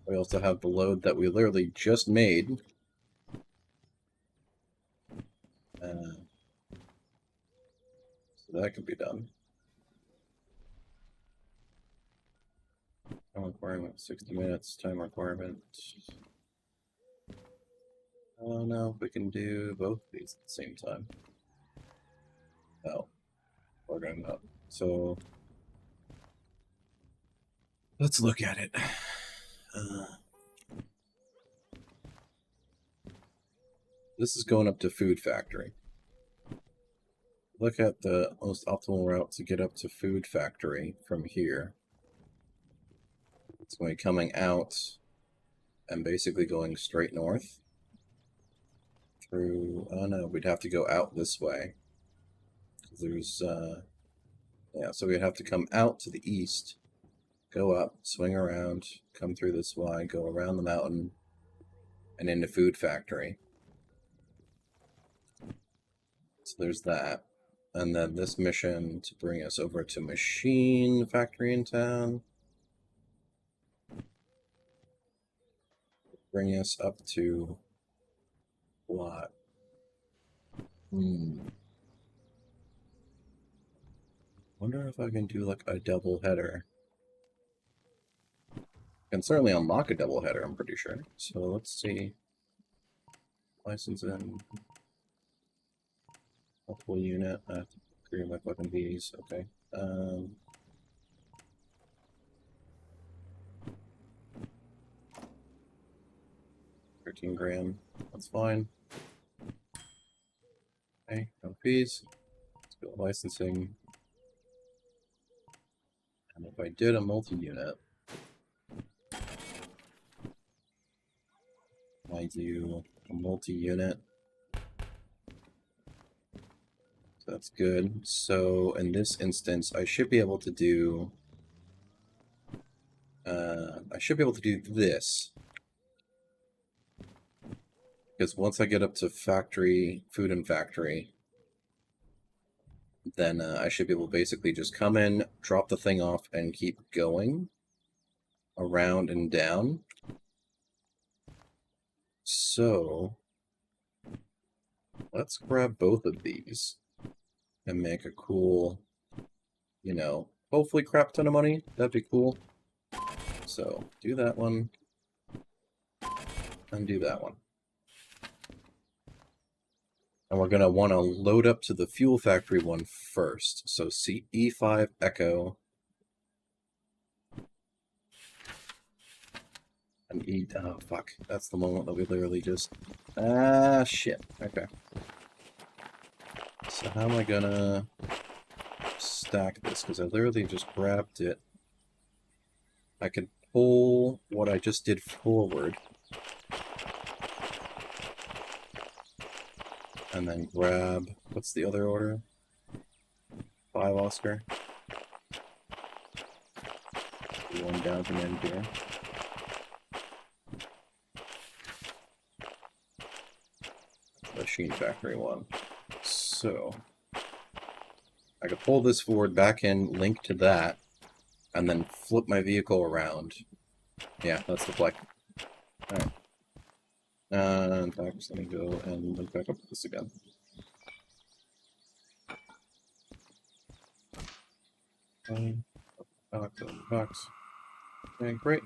We also have the load that we literally just made. So that could be done. Time requirement 60 minutes. Time requirement. Oh no, we can do both of these at the same time. Oh, we're going up. So let's look at it. This is going up to Food Factory. Look at the most optimal route to get up to Food Factory from here. It's going to be coming out and basically going straight north. Through, oh no, we'd have to go out this way. There's, yeah, so we'd have to come out to the east, go up, swing around, come through this way, go around the mountain, and into Food Factory. So there's that. And then this mission to bring us over to Machine Factory in town. Bring us up to what? Wonder if I can do like a double header. Can certainly unlock a double header, I'm pretty sure. So let's see. License in multiple unit. I have to create my fucking B's. Okay. 13 grand. That's fine. Okay, no fees. Let's go licensing. And if I did a multi-unit, I do a multi-unit. So that's good. So in this instance, I should be able to do this. Because once I get up to factory, food and factory, then I should be able to basically just come in, drop the thing off, and keep going around and down. So let's grab both of these and make a cool, you know, hopefully crap ton of money. That'd be cool. So do that one and do that one. And we're going to want to load up to the fuel factory one first. So see E5 Echo. And E... Oh, fuck. That's the moment that we literally just... Ah, shit. Okay. So how am I going to stack this? Because I literally just grabbed it. I could pull what I just did forward. And then grab, what's the other order? 5 Oscar. One down from end here. Machine Factory 1. So, I could pull this forward, back in, link to that, and then flip my vehicle around. Yeah, that's the play. Alright. In fact, let me go and link back up to this again. Box. Okay, great.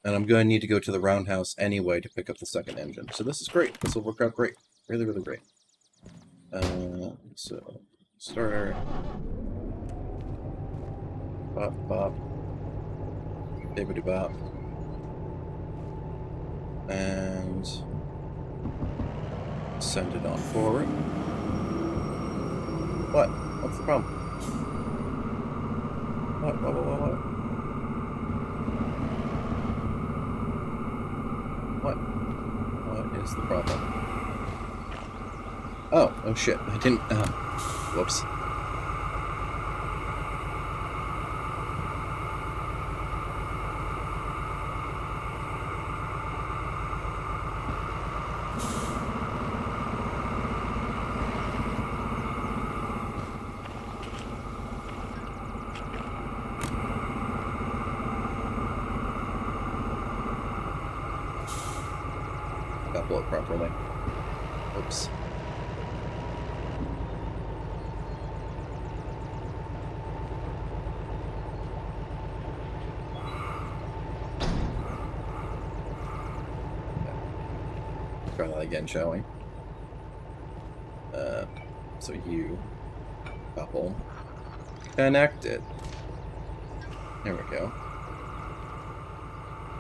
And I'm going to need to go to the roundhouse anyway to pick up the second engine. So this is great. This will work out great. Really, really great. So, starter. Bop, bop. Bibbidi bop. And send it on forward. What? What's the problem? What? What is the problem? Oh shit. I didn't, whoops. pull it properly. Oops. Try that again, shall we? So you couple connect it. There we go.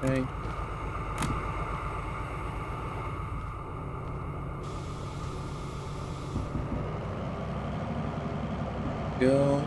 Okay. Go.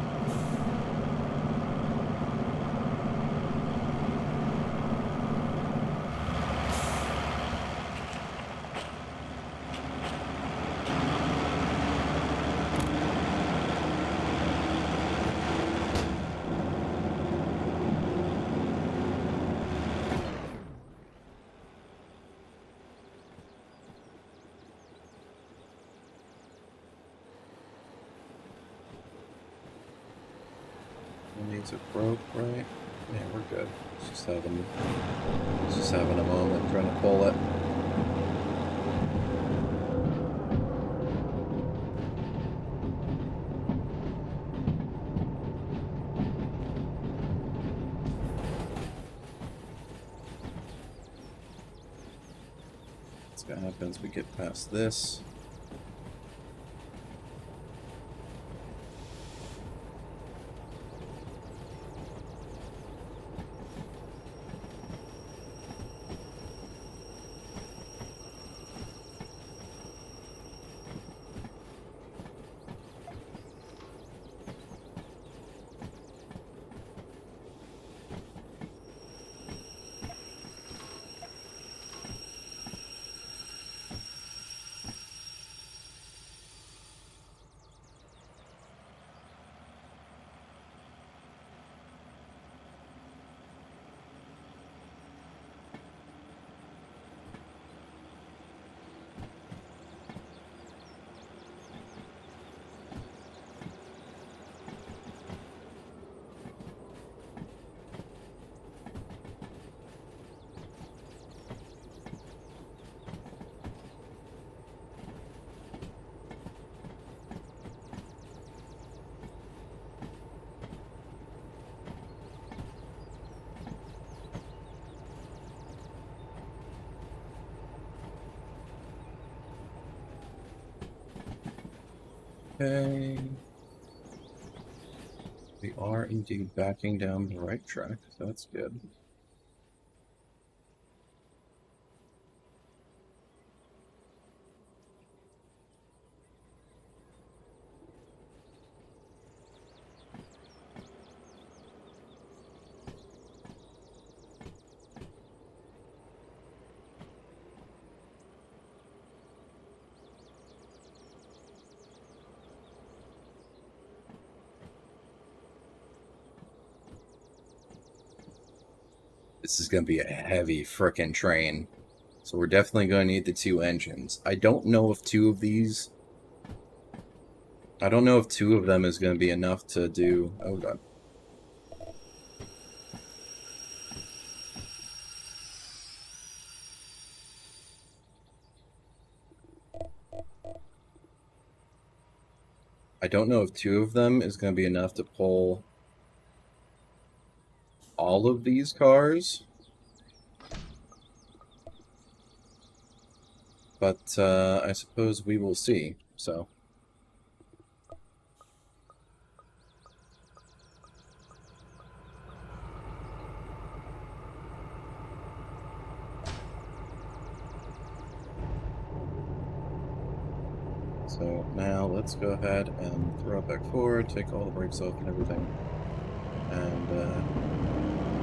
Needs a broke, right? Yeah, we're good. Just having a moment trying to pull it. What's gonna happen as we get past this? Okay. We are indeed backing down the right track, so that's good. This is going to be a heavy frickin' train. So we're definitely going to need the 2 engines. I don't know if 2 of these... I don't know if 2 of them is going to be enough to do... Oh, God. I don't know if 2 of them is going to be enough to pull all of these cars. But I suppose we will see, so... So now let's go ahead and throw it back forward, take all the brakes off and everything, and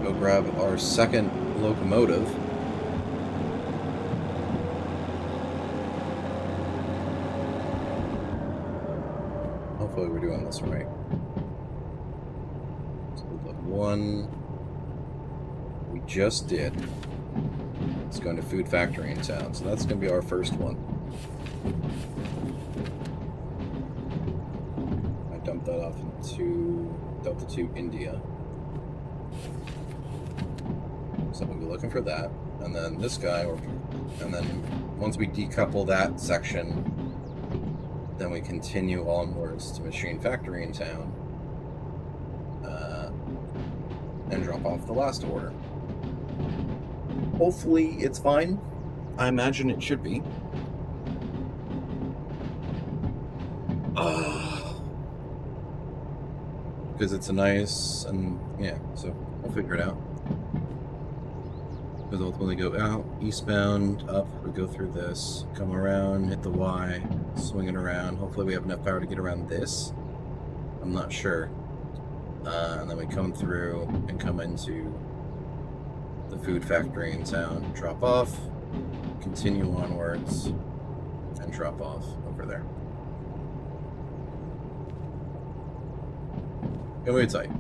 go grab our second locomotive. Hopefully we're doing this right. So the one we just did is going to Food Factory in town, so that's going to be our first one. Dump that off into Delta 2 India. So we'll be looking for that. And then this guy, and then once we decouple that section, then we continue onwards to Machine Factory in town. And drop off the last order. Hopefully it's fine. I imagine it should be. Because it's a nice, and yeah, so we'll figure it out. Because ultimately go out, eastbound, up, we go through this, come around, hit the Y, swing it around. Hopefully we have enough power to get around this. I'm not sure. And then we come through and come into the food factory in town, drop off, continue onwards, and drop off over there. Gonna wait tight.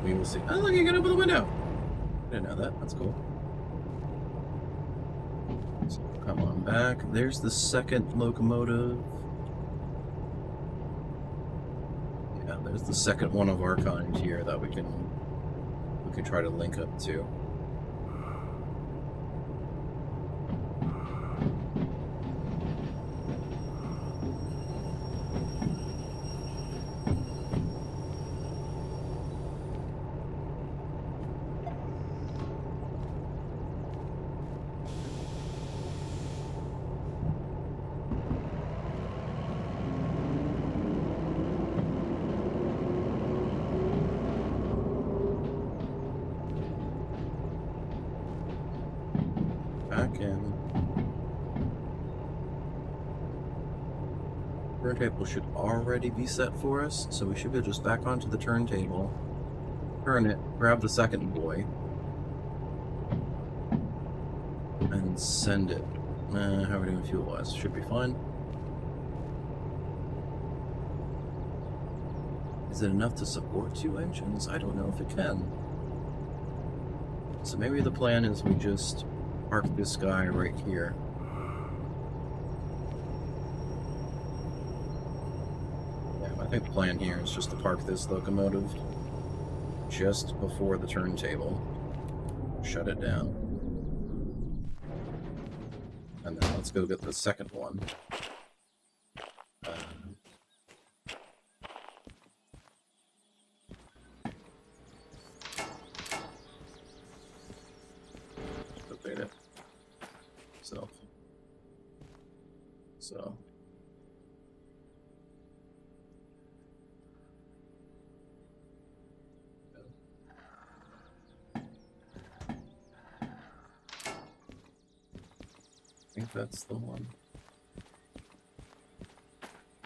We will see. Oh, look, you can open the window. I didn't know that. That's cool. So come on back. There's the second locomotive. Yeah, there's the second one of our kind here that we can try to link up to. Turntable should already be set for us, so we should be just back onto the turntable, turn it, grab the second boy, and send it. How are we doing fuel-wise? Should be fine. Is it enough to support 2 engines? I don't know if it can. So maybe the plan is we just park this guy right here. I think the plan here is just to park this locomotive just before the turntable, shut it down, and then let's go get the second one. Update it. So. I think that's the one.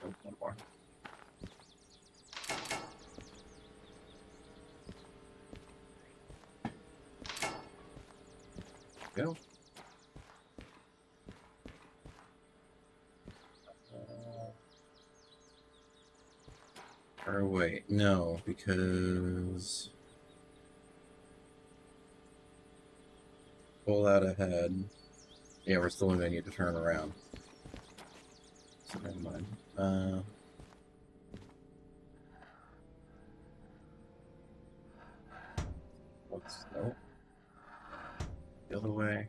Oh, one more. Go. Or wait, no, because pull out ahead. Yeah, we're still gonna need to turn around. So never mind. What's nope. The other way.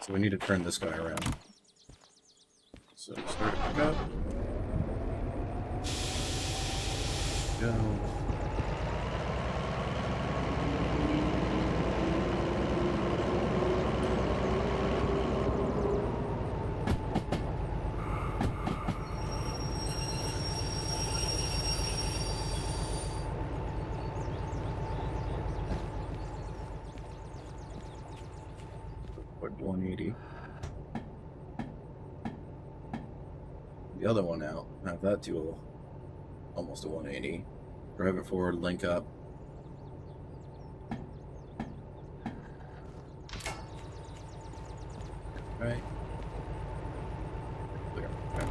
So we need to turn this guy around. So start it back up. Go. Put 180. The other one out. Have that do almost a 180. Drive it forward, link up. Right. Clear. Okay.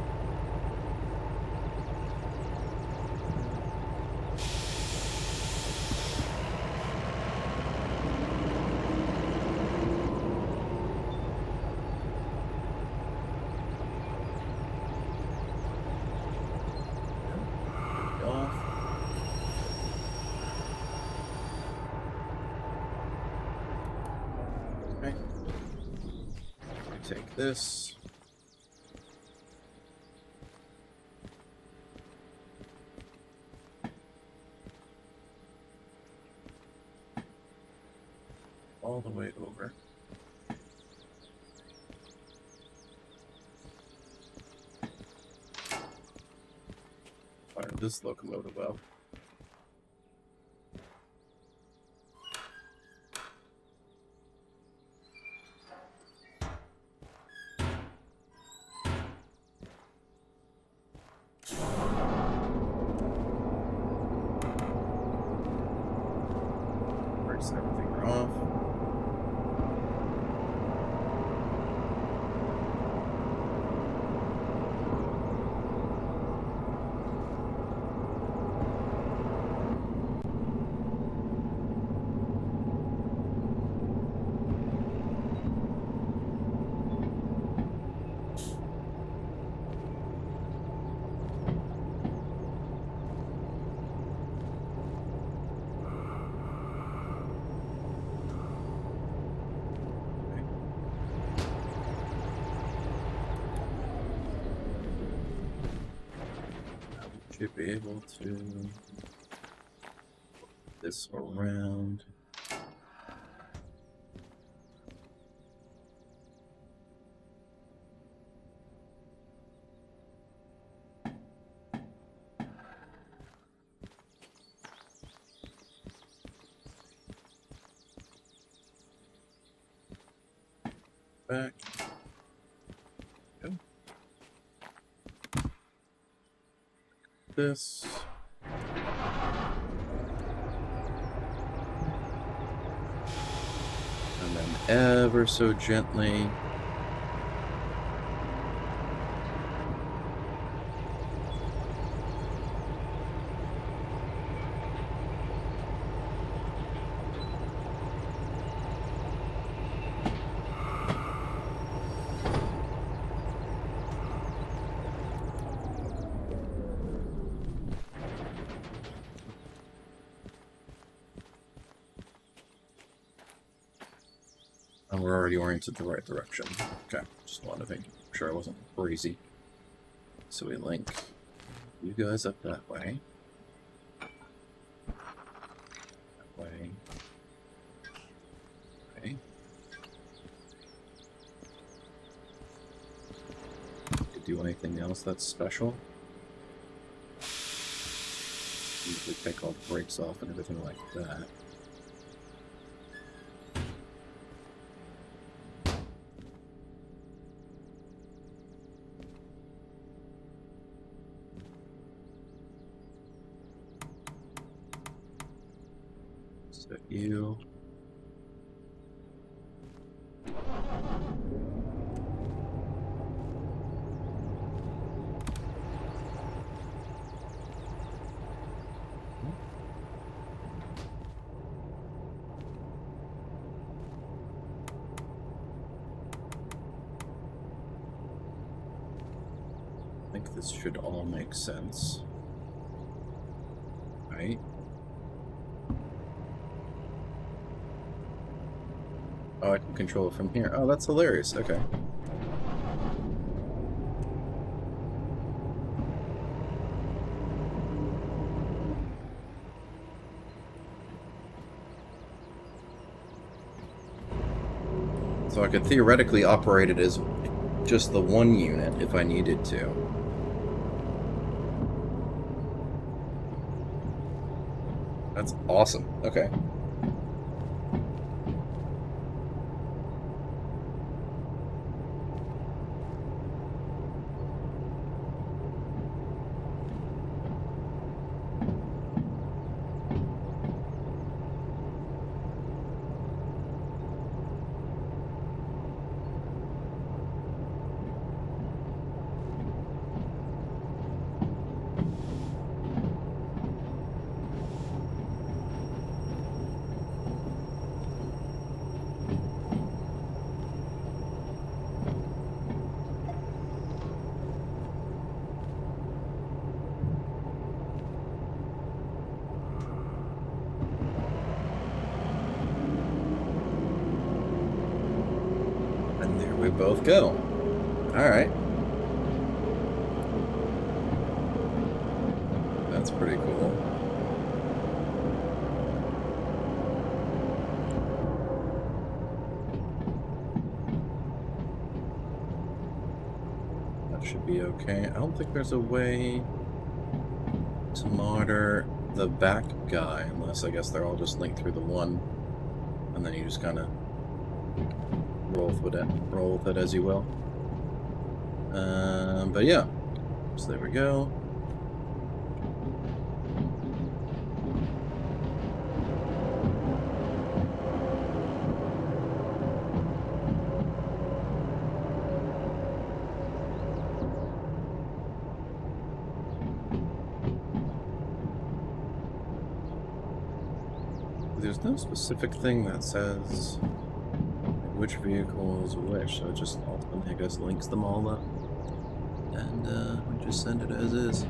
take this. All the way over. Fire this locomotive up. Brakes and everything are off. Should be able to put this around. Back. Go. This. And then ever so gently and we're already oriented the right direction. Okay, just wanted to make sure I wasn't crazy. So we link you guys up that way. That way. Okay. Could do anything else that's special. Usually take all the brakes off and everything like that. Set you. I think this should all make sense. Right? Oh, I can control it from here. Oh, that's hilarious. Okay. So I could theoretically operate it as just the one unit if I needed to. That's awesome. Okay. both go. Alright. That's pretty cool. That should be okay. I don't think there's a way to monitor the back guy, unless I guess they're all just linked through the one, and then you just kind of roll with it as you will. But yeah, so there we go. There's no specific thing that says which vehicle is which, so it just ultimately, I guess, links them all up. And we just send it as is.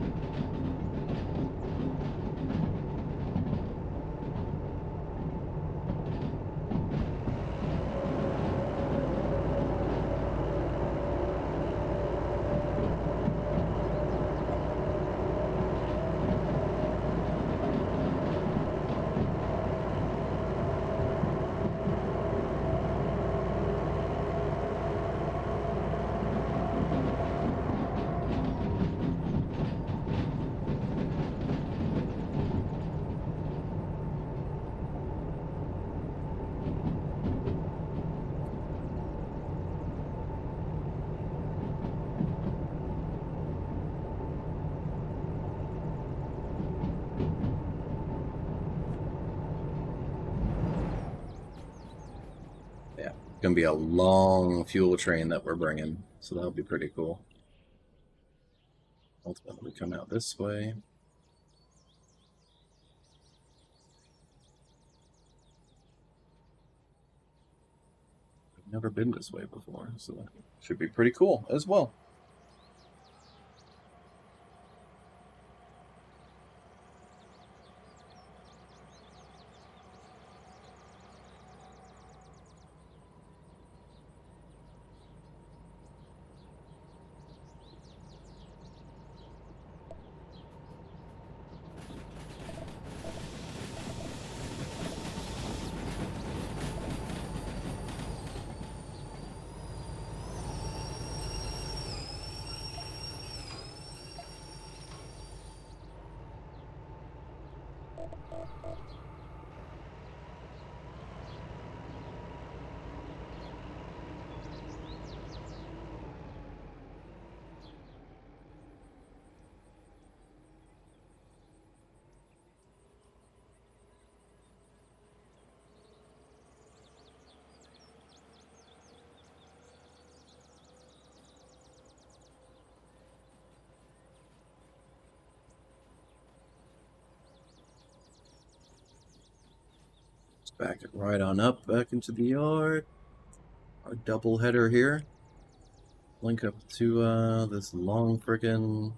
Gonna be a long fuel train that we're bringing, so that'll be pretty cool. Ultimately, come out this way. I've never been this way before, so that should be pretty cool as well. Back it right on up, back into the yard. Our double header here. Link up to this long friggin'...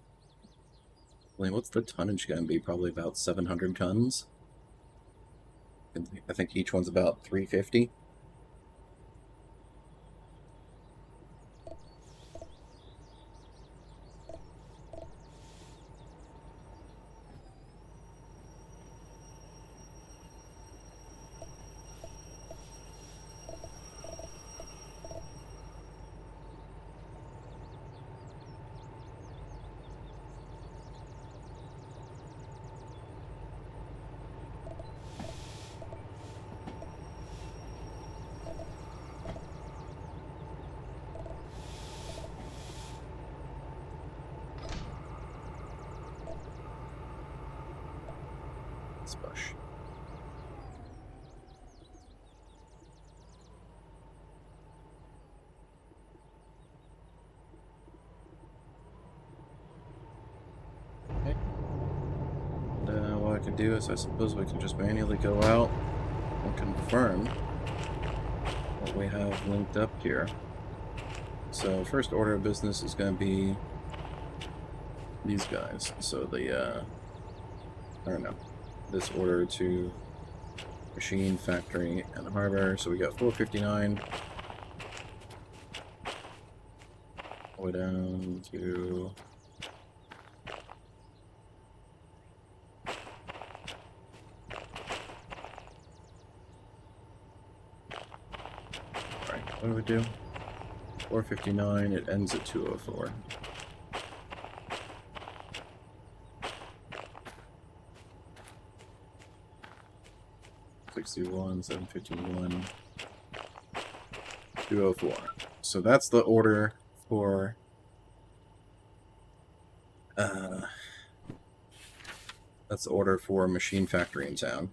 What's the tonnage gonna be? Probably about 700 tons. I think each one's about 350. Spush. Okay. And what I can do is I suppose we can just manually go out and confirm what we have linked up here. So first order of business is going to be these guys. So the I don't know, this order to machine, factory, and harbor. So we got 459. All the way down to... Alright, what do we do? 459, it ends at 204. $61, 751, 204. So that's the order for Machine Factory in town.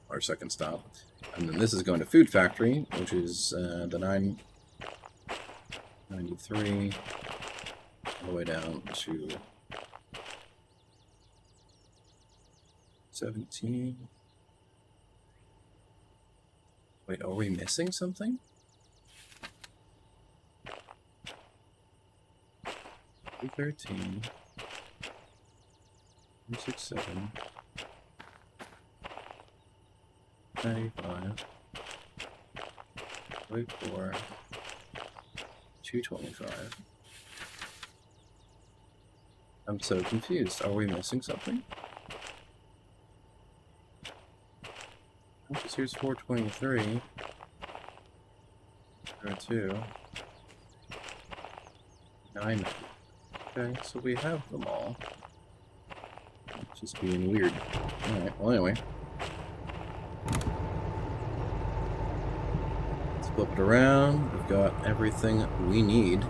Our second stop. And then this is going to Food Factory, which is the 993 all the way down to 17. Wait, are we missing something? 213, 267, 95, 24, 225. I'm so confused. Are we missing something? Because here's 423. 02. 9. Okay, so we have them all. It's just being weird. Alright, well anyway. Let's flip it around. We've got everything we need.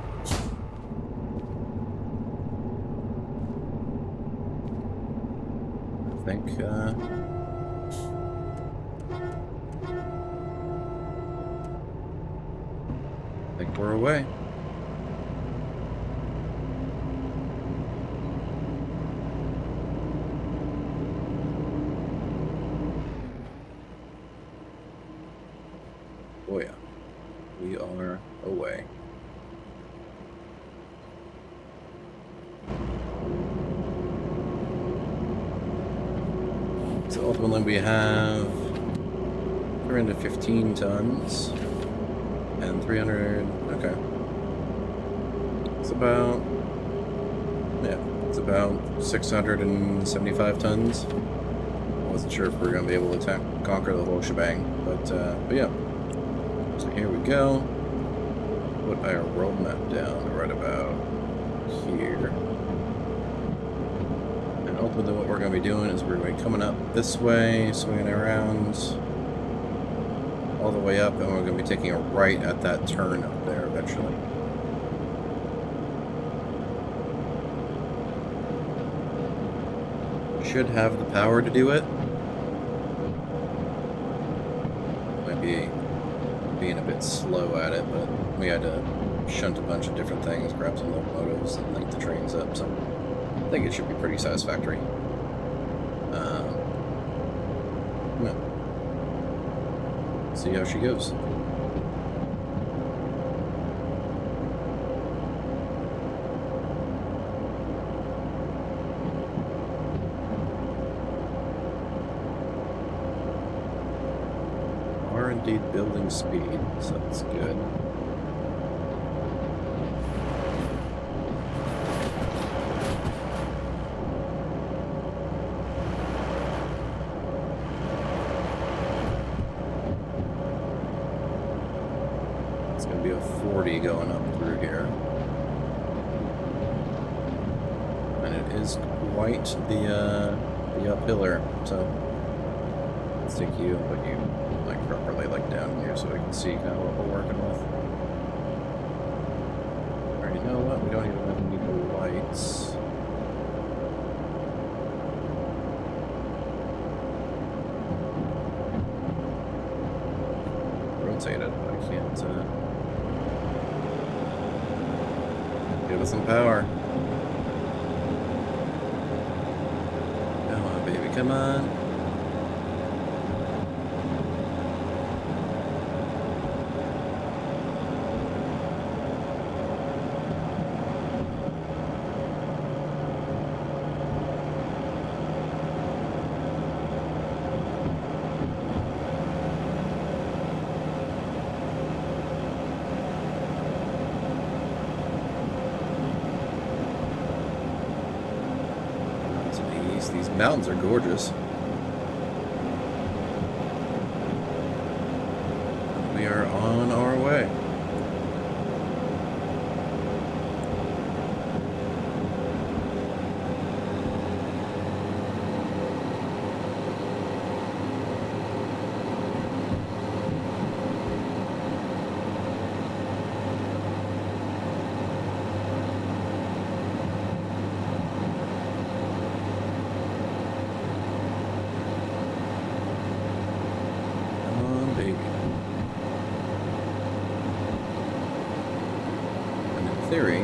I think we're away. Oh yeah, we are away. So ultimately we have 315 tons and 300, okay. It's about, yeah, it's about 675 tons. I wasn't sure if we were going to be able to conquer the whole shebang, but yeah. So here we go. Put our roadmap down right about here. And ultimately what we're going to be doing is we're going to be coming up this way, swinging around all the way up, and we're going to be taking a right at that turn up there eventually. Should have the power to do it. Might be being a bit slow at it, but we had to shunt a bunch of different things, grab some locomotives, and link the trains up, so I think it should be pretty satisfactory. Yeah. See how she goes. Indeed building speed, so that's good. It's going to be a 40 going up through here. And it is quite the uphiller, so let's take you and put you like properly like down here so we can see kind of what we're working with. Alright, you know what? We don't even need the lights. Rotate it, but I can't give us some power. Come on, baby, come on. mountains are gorgeous. We are on our way. Theory,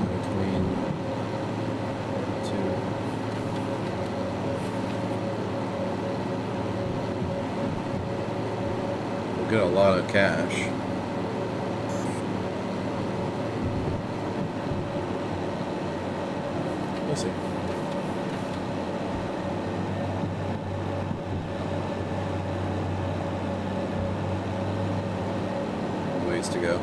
between two. We'll get a lot of cash. We'll see. Ways to go.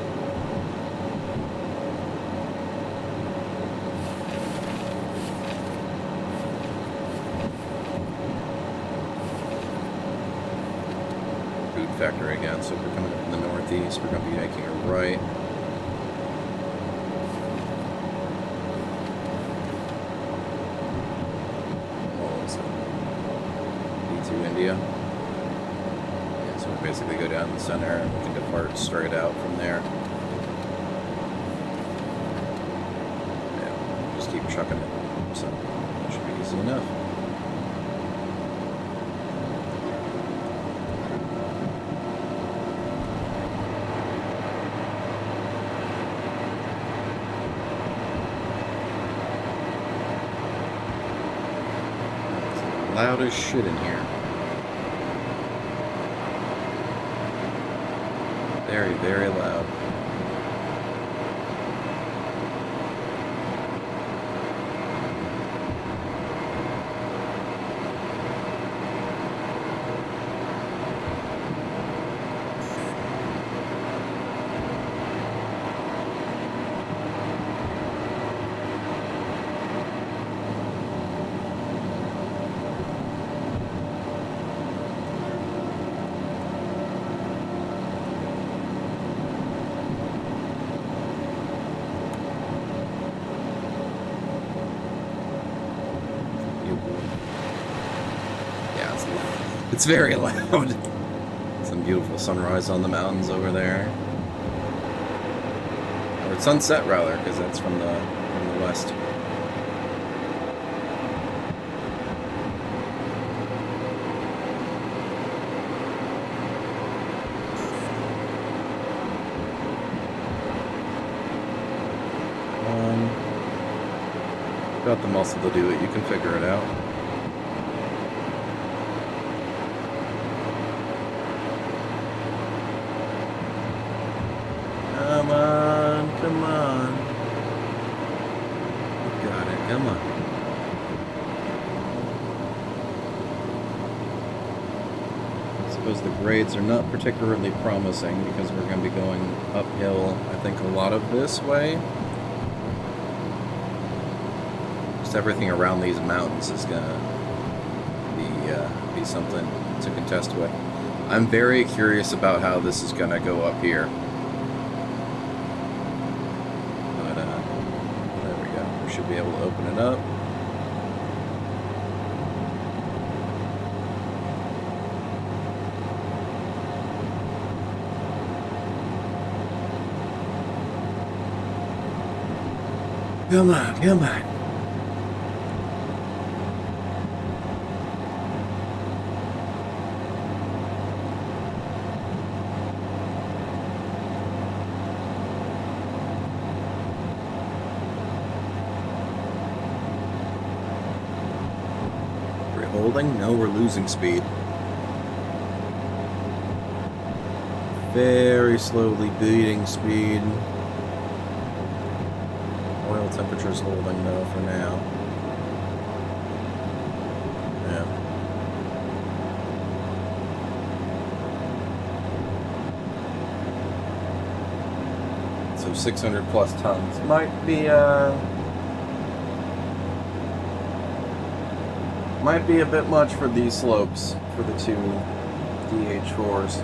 Factor again, so if we're coming from the northeast, we're going to be making a right. What was it? B2 India. Yeah, so we basically go down the center and we can depart straight out from there. Yeah, just keep trucking it, so it should be easy enough. Loud as shit in here. Very, very loud. It's very loud. Some beautiful sunrise on the mountains over there. Or sunset, rather, because that's from the west. Got the muscle to do it. You can figure it out. Come on, come on. You got it, come on. I suppose the grades are not particularly promising because we're going to be going uphill, I think, a lot of this way. Just everything around these mountains is going to be something to contest with. I'm very curious about how this is going to go up here. Be able to open it up. Come on, come on. Holding? No, we're losing speed. Very slowly beating speed. Oil temperature's holding though for now. Yeah. So 600 plus tons might be Might be a bit much for these slopes for the two DH4s.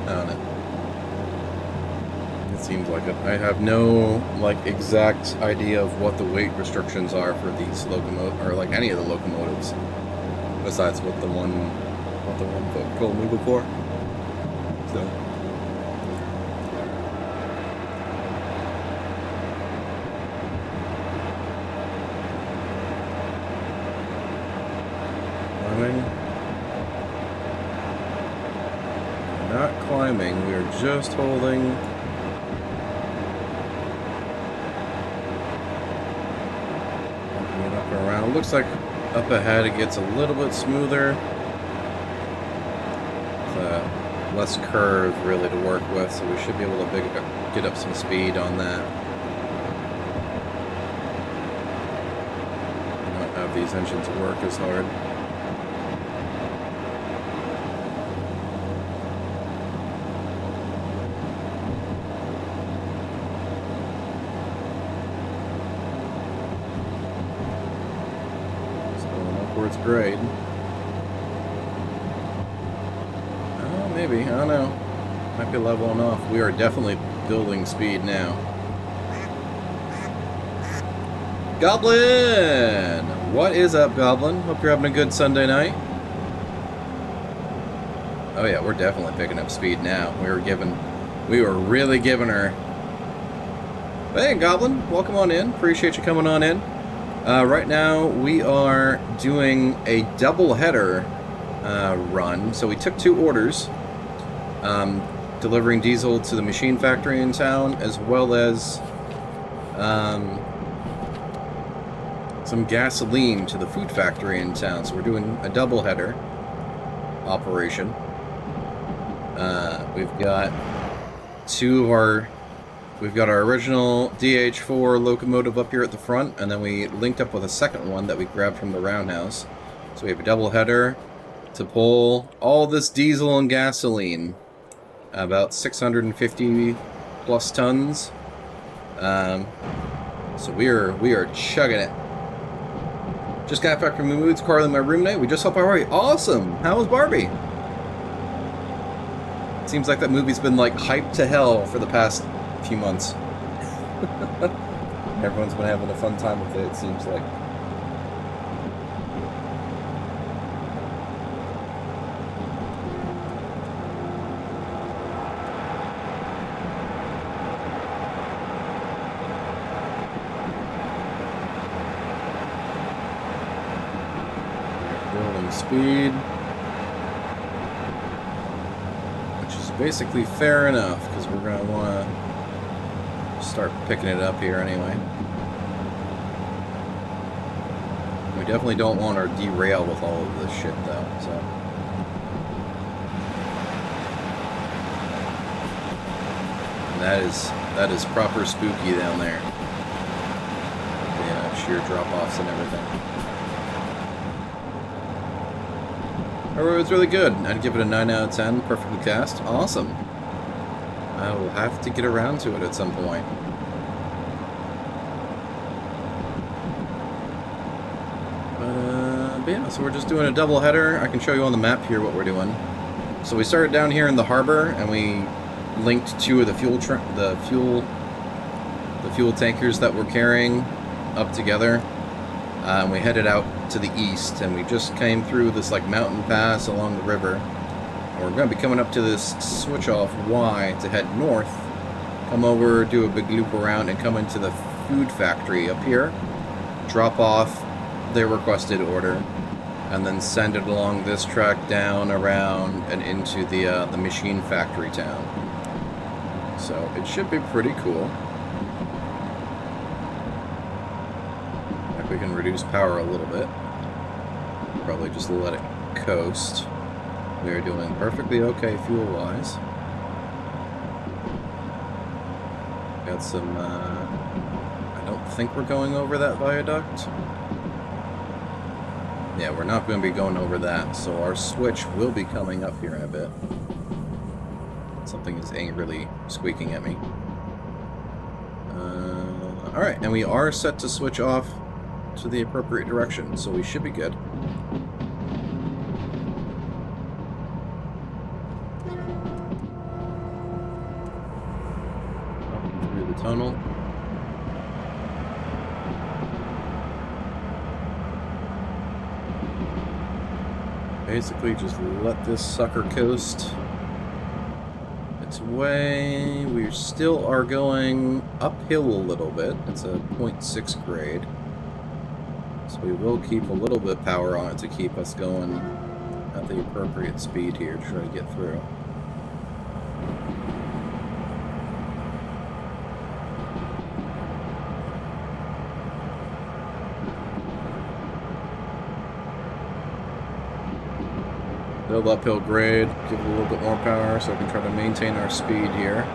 I don't know. It seems like it. I have no exact idea of what the weight restrictions are for these locomotives, or like any of the locomotives, besides what the one folk told me before. So. Not climbing, we are just holding. Walking it up and around. It looks like up ahead it gets a little bit smoother. Less curve really to work with, so we should be able to get up some speed on that. Not have these engines work as hard. Upwards grade. Oh, maybe. I don't know. Might be leveling off. We are definitely building speed now. Goblin! What is up, Goblin? Hope you're having a good Sunday night. Oh yeah, we're definitely picking up speed now. We were really giving her. Hey, Goblin, welcome on in. Appreciate you coming on in. Right now, we are doing a double header run. So we took 2 orders, delivering diesel to the machine factory in town, as well as some gasoline to the food factory in town. So we're doing a double header operation. We've got We've got our original DH4 locomotive up here at the front, and then we linked up with a second one that we grabbed from the roundhouse. So we have a double header to pull all this diesel and gasoline, about 650 plus tons. So we are chugging it. Just got back from the Moods, Carly, my roommate. We just saw Barbie. Awesome! How was Barbie? Seems like that movie's been like hyped to hell for the past few months. Everyone's been having a fun time with it, it seems like. Building speed, which is basically fair enough, because we're going to want to start picking it up here anyway. We definitely don't want our derail with all of this shit though, so. And that is proper spooky down there. Yeah, sheer drop-offs and everything. Oh, it was really good. I'd give it a 9 out of 10, perfectly cast. Awesome. I will have to get around to it at some point. But yeah, so we're just doing a double header. I can show you on the map here what we're doing. So we started down here in the harbor, and we linked 2 of the fuel tankers that we're carrying up together. And we headed out to the east, and we just came through this like mountain pass along the river. We're going to be coming up to this switch off Y to head north, come over, do a big loop around, and come into the food factory up here, drop off their requested order, and then send it along this track down, around, and into the machine factory town. So it should be pretty cool. If we can reduce power a little bit, probably just let it coast. We are doing perfectly okay fuel-wise. Got some, I don't think we're going over that viaduct. Yeah, we're not going to be going over that, so our switch will be coming up here in a bit. Something is angrily squeaking at me. Alright, and we are set to switch off to the appropriate direction, so we should be good. Up through the tunnel. Basically, just let this sucker coast its way. We still are going uphill a little bit. It's a 0.6 grade. So we will keep a little bit of power on it to keep us going at the appropriate speed here to try to get through. Build uphill grade, give it a little bit more power so we can try to maintain our speed here.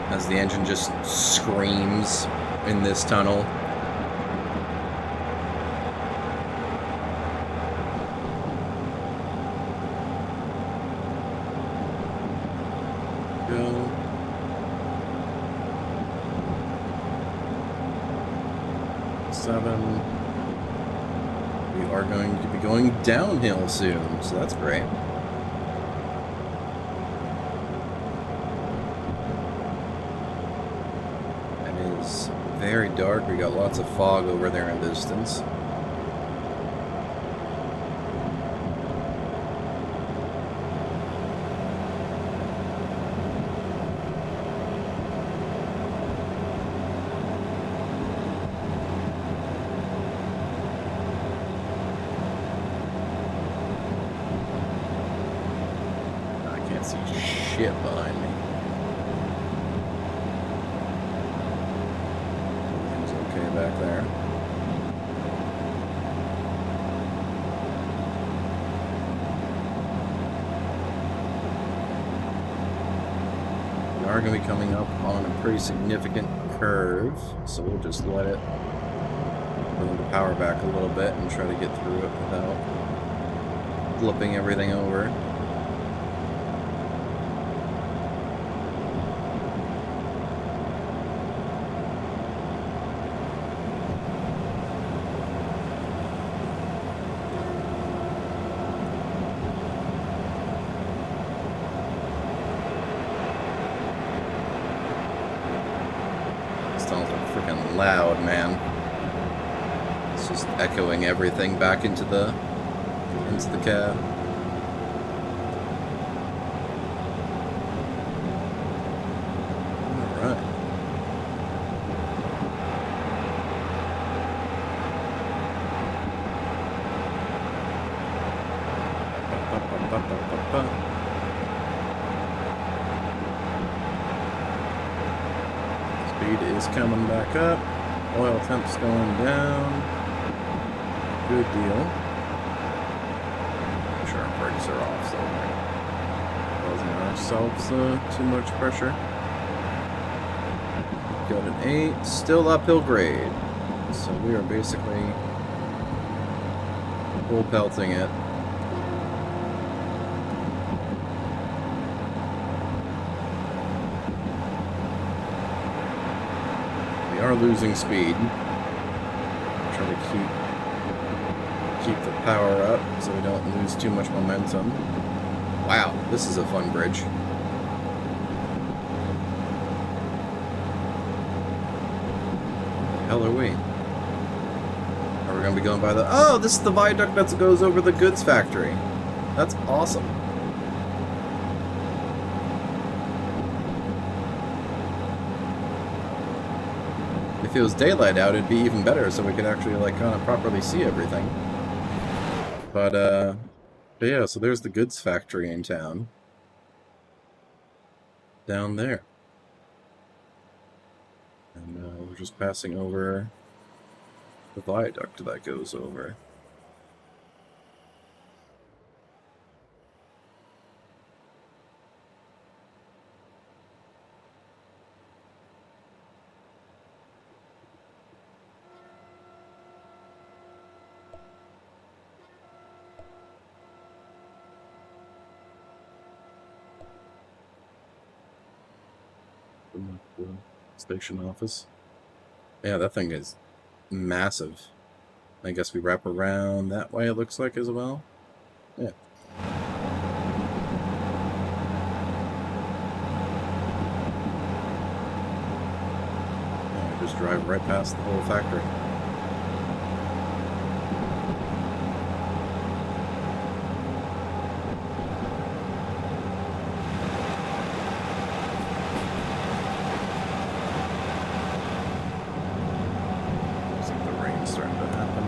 As the engine just screams in this tunnel. Go. Seven. We are going to be going downhill soon, so that's great. It is very dark. We got lots of fog over there in the distance. Shit behind me. Everything's okay back there. We are going to be coming up on a pretty significant curve, so we'll just let it bring the power back a little bit and try to get through it without flipping everything over. Freaking loud, man. It's just echoing everything back into the cab. Alright. Speed is coming back up. Oil temp's going down. Good deal. Make sure our brakes are off so we're causing ourselves too much pressure. Got an 8. Still uphill grade. So we are basically full pelting it. We are losing speed. Try to keep the power up so we don't lose too much momentum. Wow, this is a fun bridge. Where the hell are we? Are we going to be going by the... Oh, this is the viaduct that goes over the goods factory. That's awesome. If it was daylight out, it'd be even better, so we could actually, like, kind of properly see everything. But yeah, so there's the goods factory in town. Down there. And we're just passing over the viaduct that goes over. Open up the station office. Yeah, that thing is massive. I guess we wrap around that way, it looks like, as well. Yeah. Yeah, just drive right past the whole factory. Looks like the rain's starting to happen.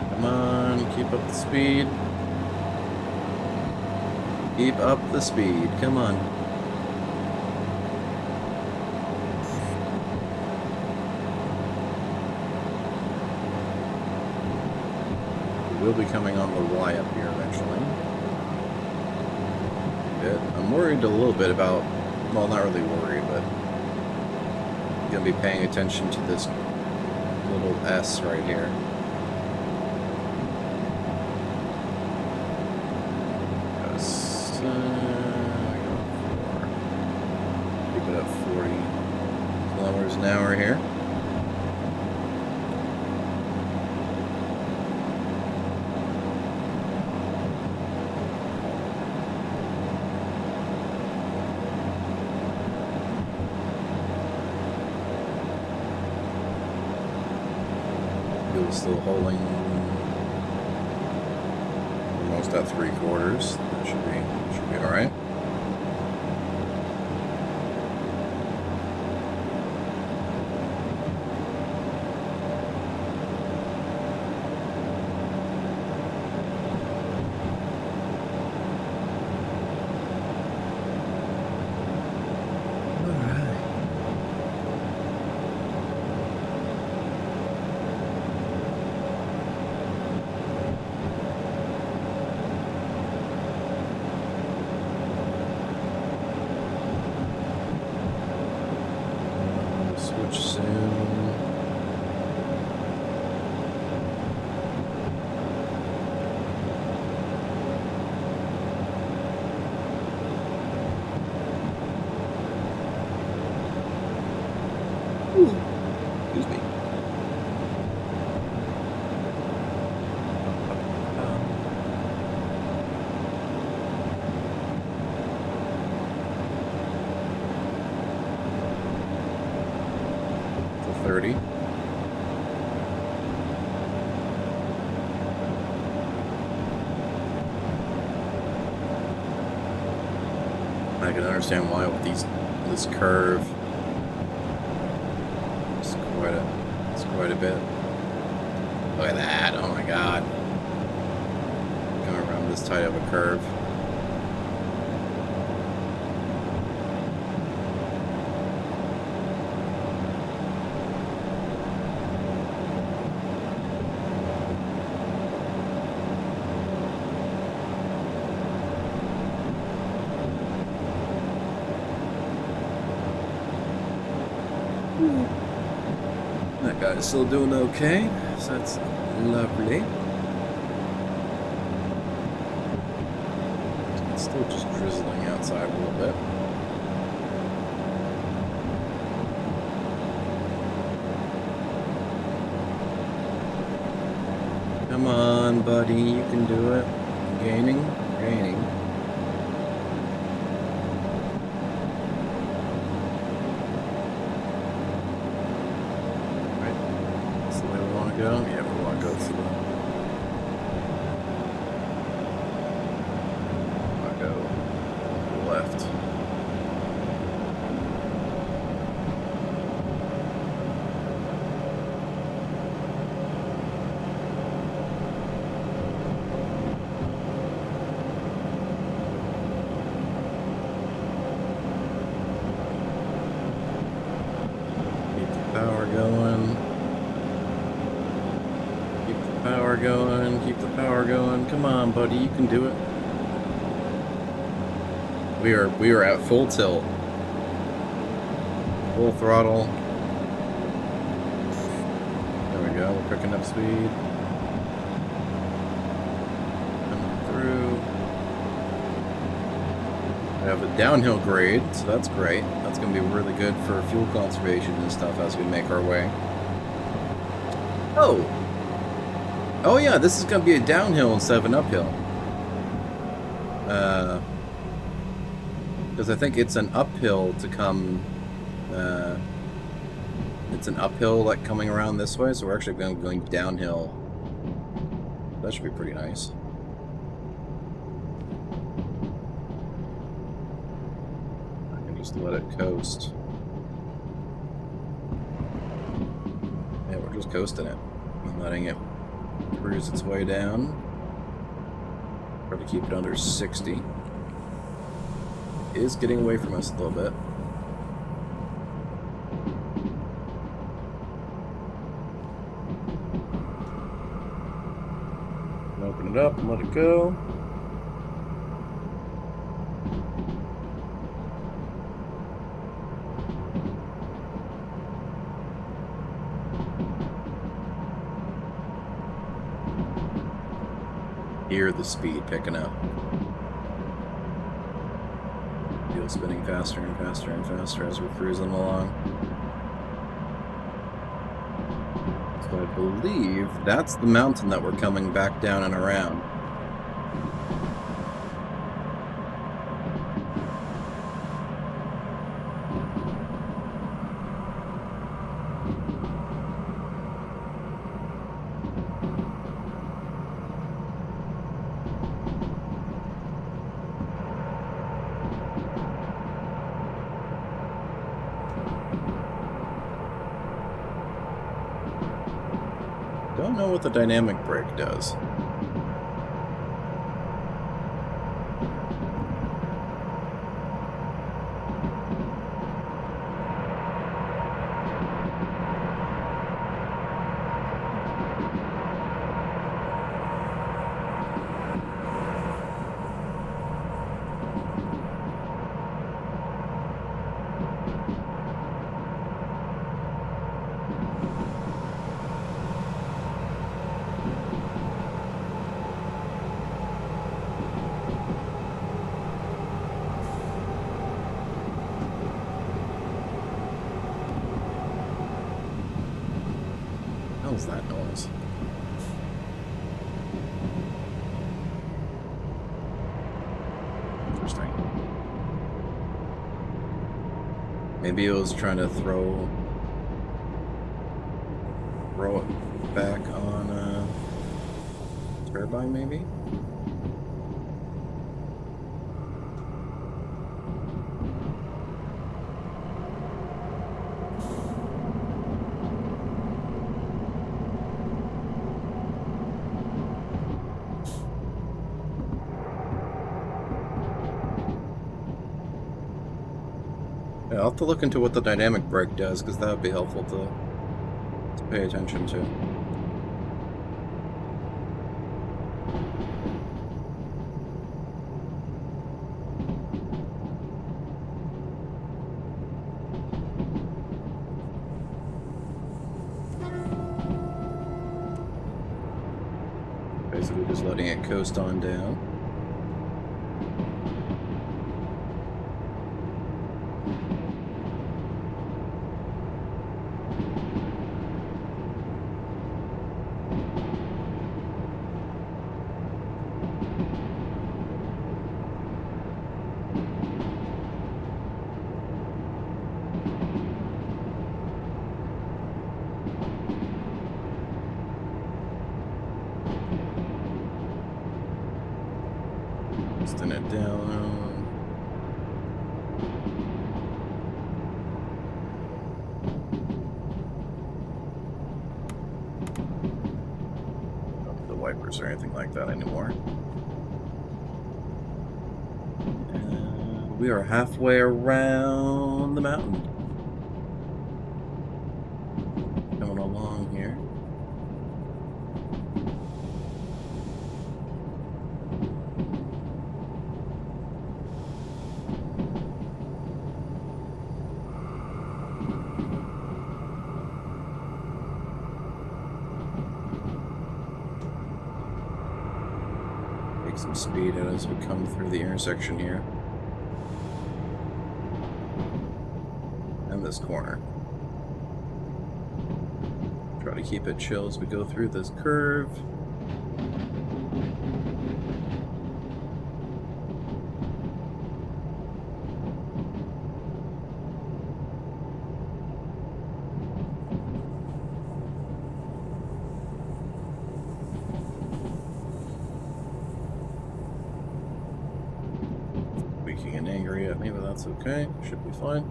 Come on, keep up the speed. Keep up the speed, come on. We'll be coming on the Y up here eventually. I'm worried a little bit about, well, not really worried, but gonna be paying attention to this little S right here. Keep it at 40 kilometers an hour here. Fuel's still holding almost at 3/4. That should be all right. Excuse me. To 30. I can understand why with this curve. It's quite a bit. Look at that! Oh my god! Going around this tight of a curve. That guy's still doing okay, so that's lovely. It's still just drizzling outside a little bit. Come on, buddy, you can do it. Gaining. Go? Yeah, we want to go through. I'll go left. Keep the power going. Keep the power going. Come on, buddy, you can do it. We are at full tilt. Full throttle. There we go, we're picking up speed. Come We have a downhill grade, so that's great. That's going to be really good for fuel conservation and stuff as we make our way. Oh! Oh yeah, this is going to be a downhill instead of an uphill. Because I think it's an uphill to come... it's an uphill, like, coming around this way, so we're actually going downhill. That should be pretty nice. I can just let it coast. Yeah, we're just coasting it. And letting it cruise its way down. Try to keep it under 60. It is getting away from us a little bit. Open it up and let it go. Hear the speed picking up. Wheel spinning faster and faster and faster as we're cruising along. So I believe that's the mountain that we're coming back down and around. Don't know what the dynamic brake does. What is that noise? Interesting. Maybe it was trying to throw it back on a turbine, maybe? Yeah, I'll have to look into what the dynamic brake does, because that would be helpful to pay attention to. Basically just letting it coast on down. Twisting it down. Not the wipers or anything like that anymore. And we are halfway around the mountain. Coming along here. Take some speed as we come through the intersection here. this corner. Try to keep it chill as we go through this curve. Squeaking and angry at me, but that's okay. Should be fine.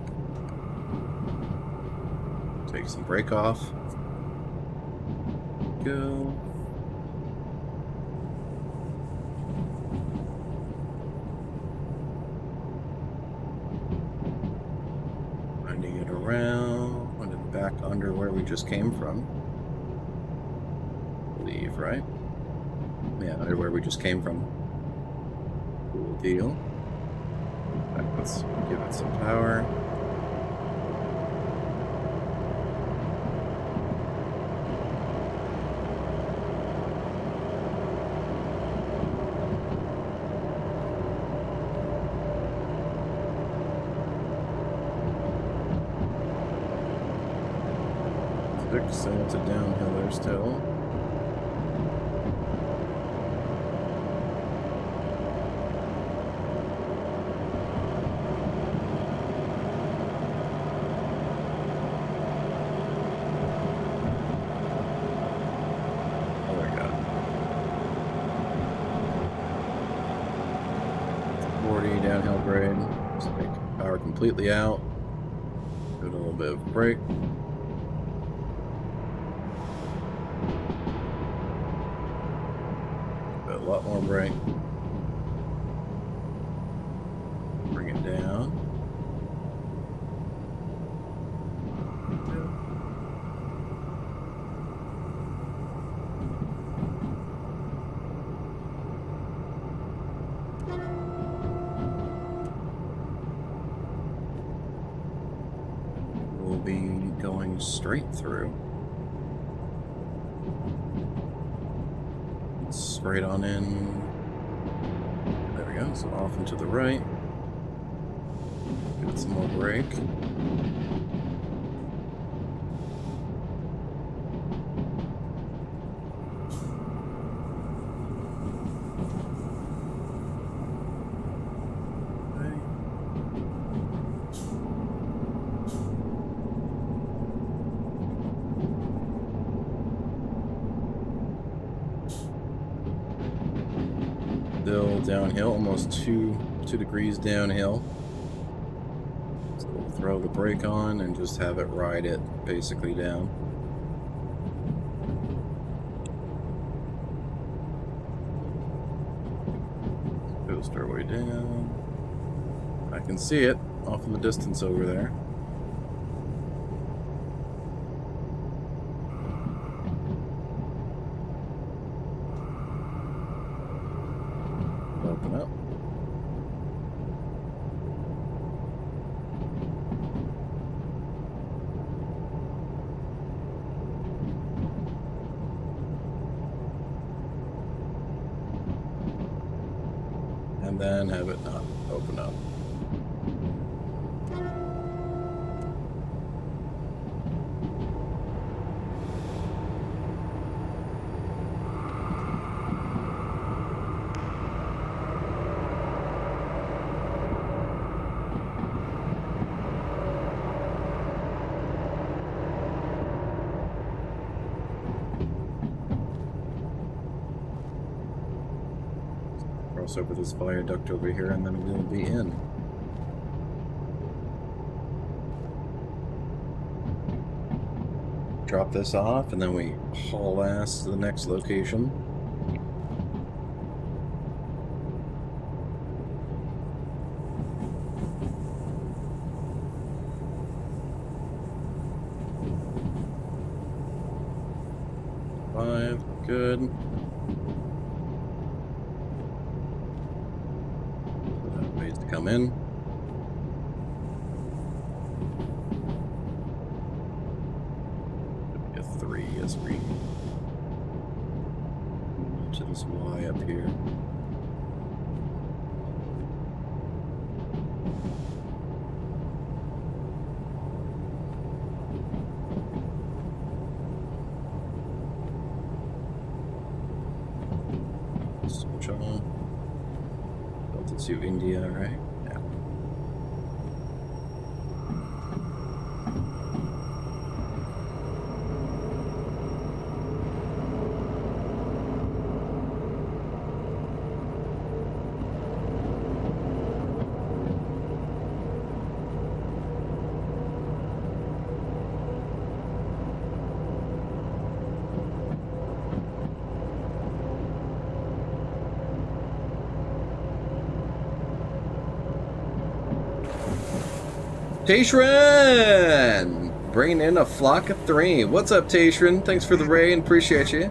Take some brake off. Go. Winding it around, put it back under where we just came from. I believe, right? Yeah, under where we just came from. Cool deal. Right, let's give it some power. So it's a downhill there still. Oh my god. 40 downhill grade. Just take power completely out. Do a little bit of brake. A lot more brake. Bring it down. We'll be going straight through. Straight on in. There we go. So off and to the right. Get some more brake. Still downhill, almost two degrees downhill. So we'll throw the brake on and just have it ride it basically down. Coast our way down. I can see it off in the distance over there. Open up. And then have it not open up. Cross over this viaduct over here and then we'll be in. Drop this off and then we haul ass to the next location. Good. Ways to come in. A 3 as we to this Y up here. Switch on. Delta to India, right? Yeah. Tashrin! Bringing in a flock of 3. What's up, Tashrin? Thanks for the raid, appreciate you.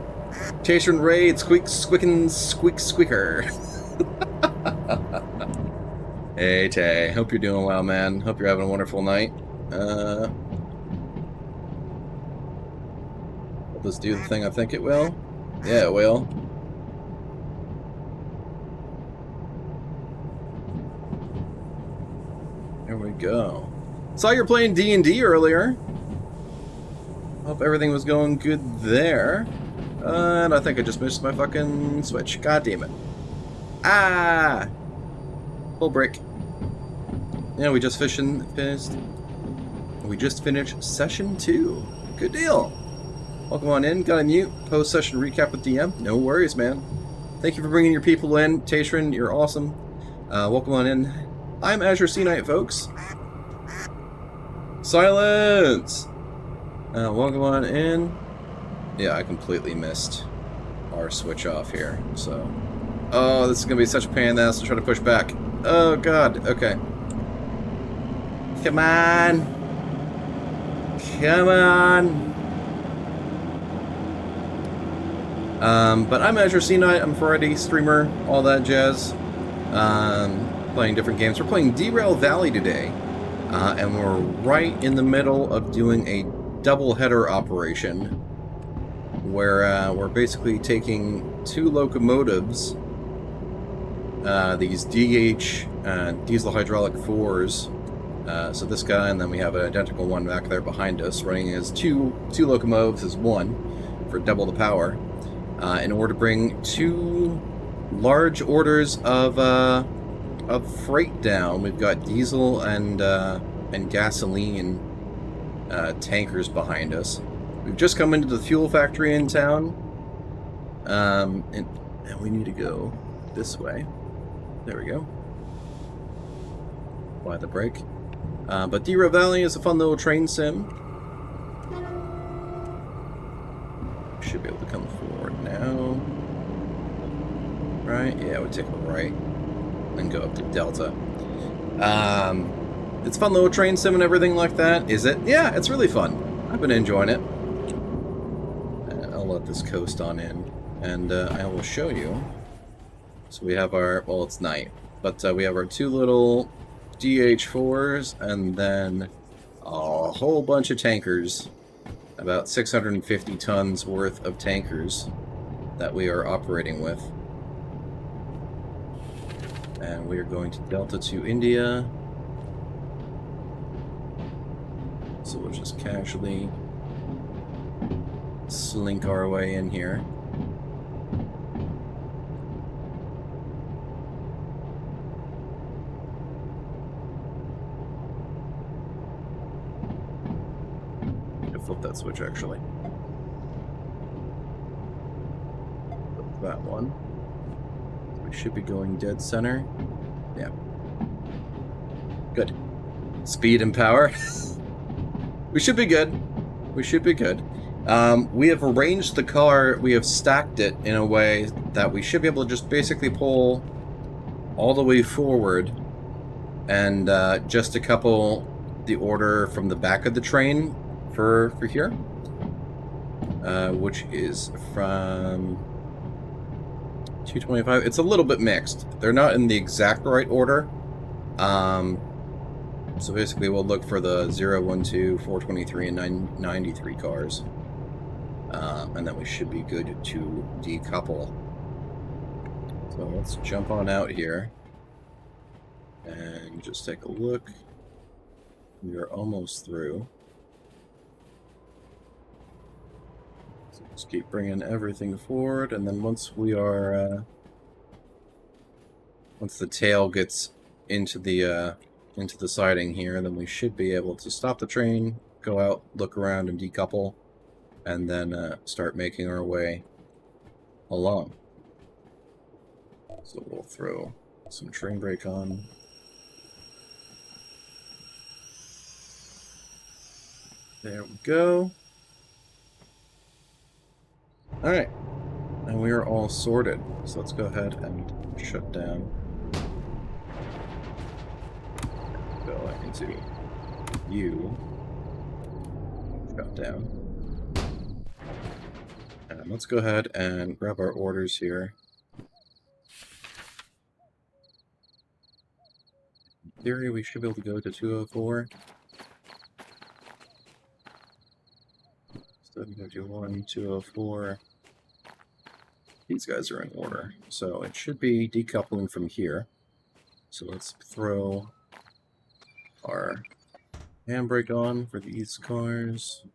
Tashrin raid, squeak, squickin', squeak, squeaker. Hey, Tay. Hope you're doing well, man. Hope you're having a wonderful night. Will this do the thing I think it will? Yeah, it will. There we go. Saw you're playing D&D earlier. Hope everything was going good there. And I think I just missed my fucking switch. God damn it. Ah! Full break. Yeah, we just finished session 2. Good deal. Welcome on in. Got a mute. Post-session recap with DM. No worries, man. Thank you for bringing your people in. Tashrin, you're awesome. Welcome on in. I'm Azure Sea Knight, folks. Silence! Welcome on in. Yeah, I completely missed our switch off here, so... Oh, this is gonna be such a pain in the ass to try to push back. Oh, God. Okay. Come on! Come on! But I'm Azure Sea Knight. I'm a variety streamer, all that jazz. Playing different games. We're playing Derail Valley today. And we're right in the middle of doing a double-header operation where we're basically taking 2 locomotives, these DH diesel hydraulic 4s, so this guy, and then we have an identical one back there behind us, running as two locomotives as one for double the power, in order to bring 2 large orders of freight down. We've got diesel and gasoline tankers behind us. We've just come into the fuel factory in town, and we need to go this way. There we go. Apply the brake. But Derail Valley is a fun little train sim. Should be able to come forward now. Right? Yeah, we take a right. And go up to Delta. It's a fun little train sim and everything like that. Is it? Yeah, it's really fun. I've been enjoying it. I'll let this coast on in, and I will show you. So we have our, well, it's night, but we have our 2 little DH4s, and then a whole bunch of tankers, about 650 tons worth of tankers that we are operating with. And we are going to Delta to India. So we'll just casually slink our way in here. Need to flip that switch, actually. Flip that one. We should be going dead center. Yeah. Good. Speed and power. We should be good. We should be good. We have arranged the car, we have stacked it in a way that we should be able to just basically pull all the way forward and just a couple the order from the back of the train for here, which is from 225. It's a little bit mixed. They're not in the exact right order. So basically we'll look for the 012, 423, and 993 cars. And then we should be good to decouple. So let's jump on out here and just take a look. We are almost through. So just keep bringing everything forward, and then once we are once the tail gets into the siding here, then we should be able to stop the train, go out, look around, and decouple, and then start making our way along. So we'll throw some train brake on. There we go. Alright. And we are all sorted. So let's go ahead and shut down. Go into you. Shut down. And let's go ahead and grab our orders here. In theory, we should be able to go to 204. 751, 204. These guys are in order, so it should be decoupling from here. So let's throw our handbrake on for these cars.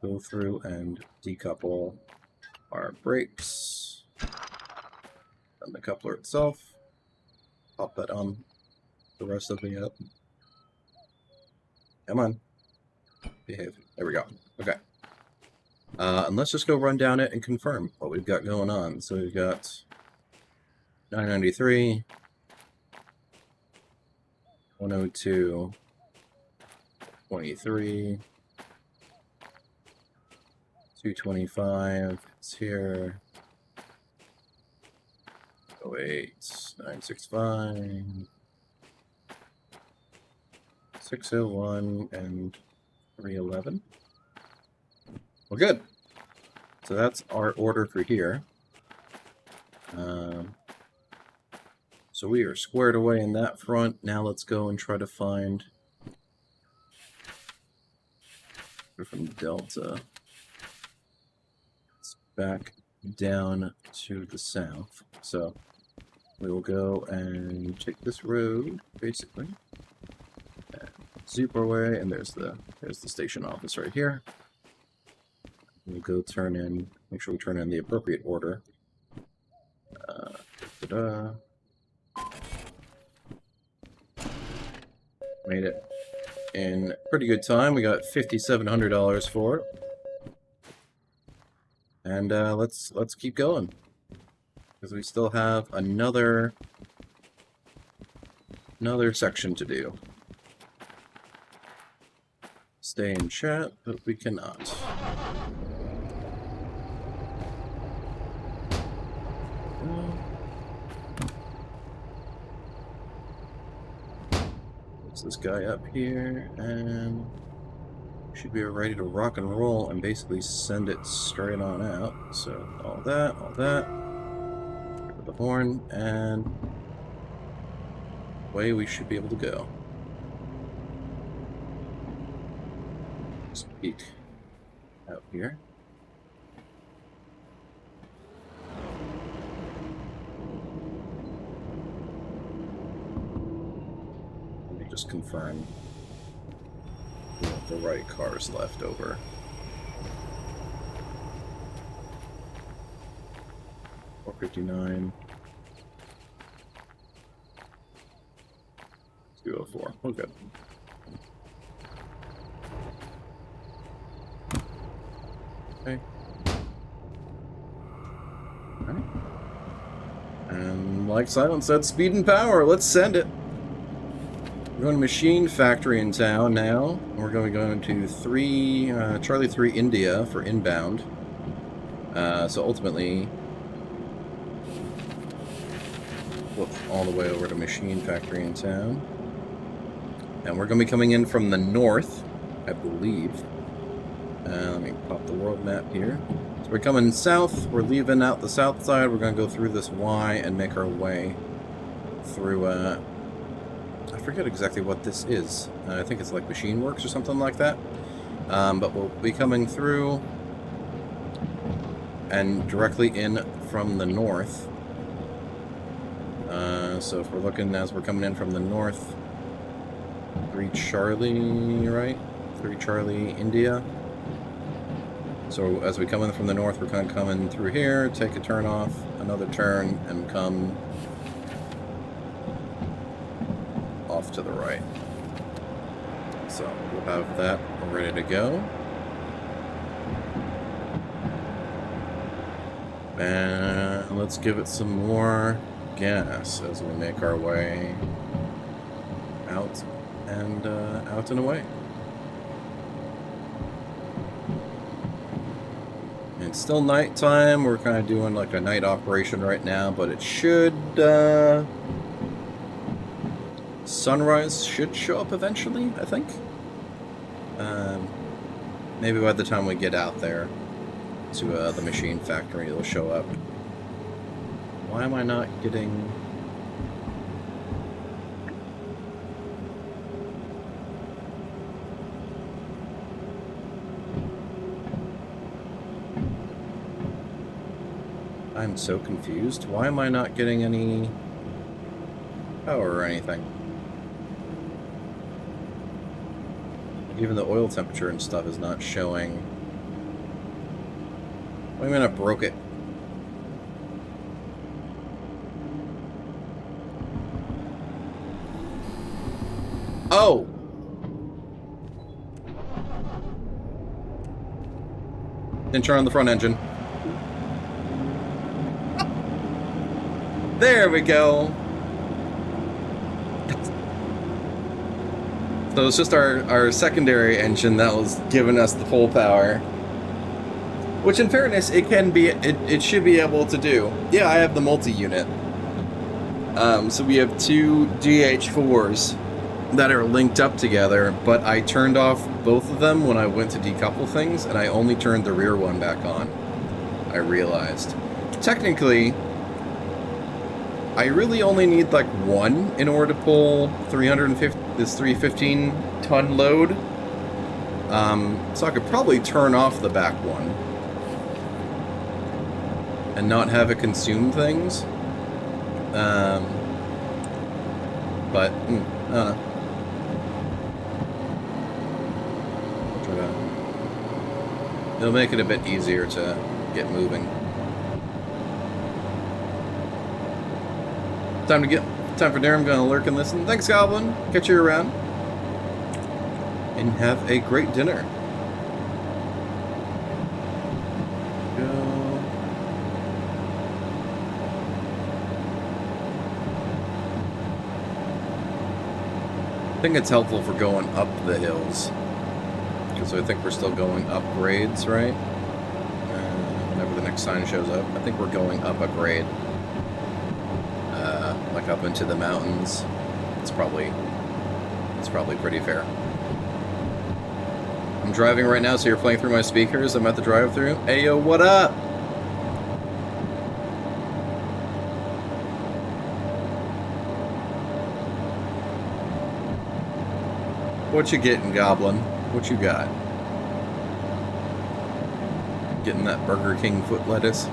Go through and decouple our brakes. And the coupler itself. Pop that on the rest of the up. Come on. Behave. There we go. Okay. And let's just go run down it and confirm what we've got going on. So we've got 993, 102, 23, 225, it's here, 08, 965, 601, and 311. Well, good. So that's our order for here. So we are squared away in that front. Now let's go and try to find from Delta. It's back down to the south. So we will go and take this road, basically. Zoop our way, and there's the station office right here. We'll go turn in, make sure we turn in the appropriate order. Made it in pretty good time. We got $5,700 for it. And let's keep going. Because we still have another section to do. Stay in chat, but we cannot. It's this guy up here, and should be ready to rock and roll and basically send it straight on out. So all that, with the horn, and away we should be able to go. Just peek out here. Just confirm the right cars left over. $459. 204. We're good. Okay. Alright. And like Silent said, speed and power. Let's send it. We're going to Machine Factory in town now. We're going to Charlie 3 India for inbound. So ultimately, flip all the way over to Machine Factory in town. And we're going to be coming in from the north, I believe. Let me pop the world map here. So we're coming south. We're leaving out the south side. We're going to go through this Y and make our way through... I forget exactly what this is. I think it's like Machine Works or something like that. But we'll be coming through and directly in from the north. So if we're looking as we're coming in from the north, 3 Charlie, right? 3 Charlie, India. So as we come in from the north, we're kind of coming through here, take a turn off, another turn, and come off to the right. So we'll have that ready to go. And let's give it some more gas as we make our way out and away. It's still nighttime. We're kind of doing like a night operation right now, but it should sunrise should show up eventually, I think. Maybe by the time we get out there to the machine factory, it'll show up. Why am I not getting... I'm so confused. Why am I not getting any power or anything? Even the oil temperature and stuff is not showing. Wait a minute, I broke it. Oh! Didn't turn on the front engine. There we go. So it's just our secondary engine that was giving us the full power. Which in fairness, it should be able to do. Yeah, I have the multi-unit. So we have two GH4s that are linked up together, but I turned off both of them when I went to decouple things, and I only turned the rear one back on. I realized. Technically, I really only need like one in order to pull 315-ton load. So I could probably turn off the back one and not have it consume things. But it'll make it a bit easier to get moving. Time for dinner. I'm gonna lurk and listen. Thanks, Goblin. Catch you around. And have a great dinner. Go. I think it's helpful for going up the hills. Because I think we're still going up grades, right? Whenever the next sign shows up. I think we're going up a grade. Like up into the mountains. It's probably pretty fair. I'm driving right now, so you're playing through my speakers. I'm at the drive-thru. Hey yo, what up? What you getting, Goblin? What you got? Getting that Burger King foot lettuce?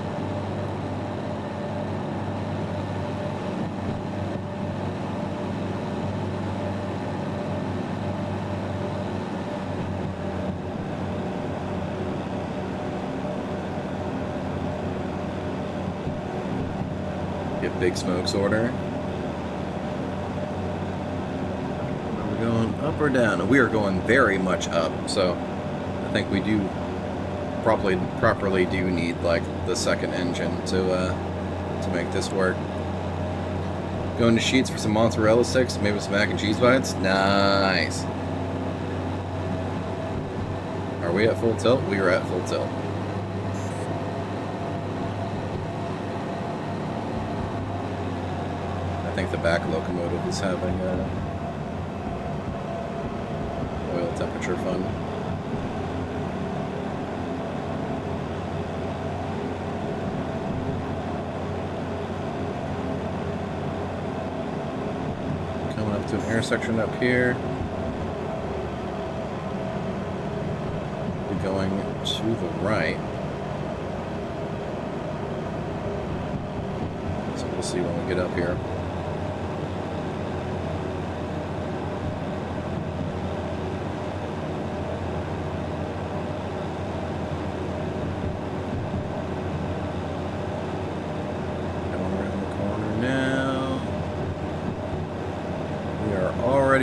Big Smoke's order. Are we going up or down? We are going very much up, so I think we do properly do need like the second engine to make this work. Going to Sheets for some mozzarella sticks, maybe some mac and cheese bites. Nice. Are we at full tilt? We are at full tilt. I think the back locomotive is having oil temperature fun. Coming up to an intersection up here. We're going to the right. So we'll see when we get up here.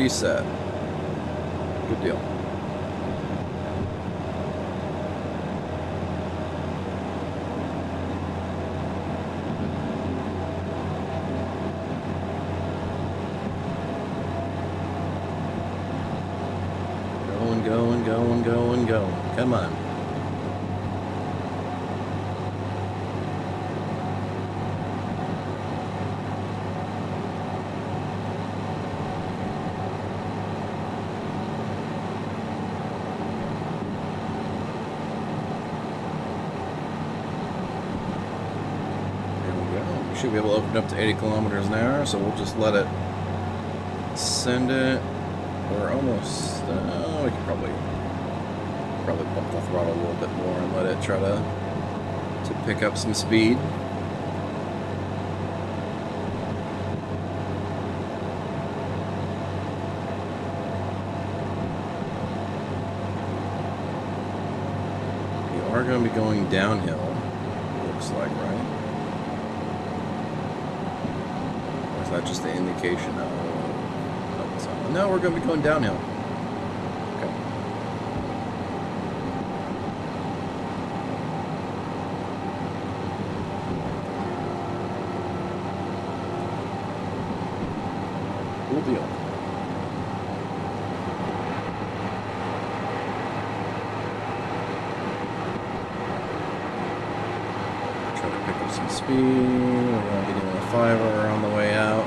reset. Good deal. Going. Come on. We should be able to open up to 80 kilometers an hour, so we'll just let it send it. We're almost. We could probably bump the throttle a little bit more and let it try to pick up some speed. We are going to be going downhill, looks like, right? Or is that just the indication of... No, we're going to be going downhill. Okay. Cool deal. Try to pick up some speed. We're going to be doing a 5er on the way out,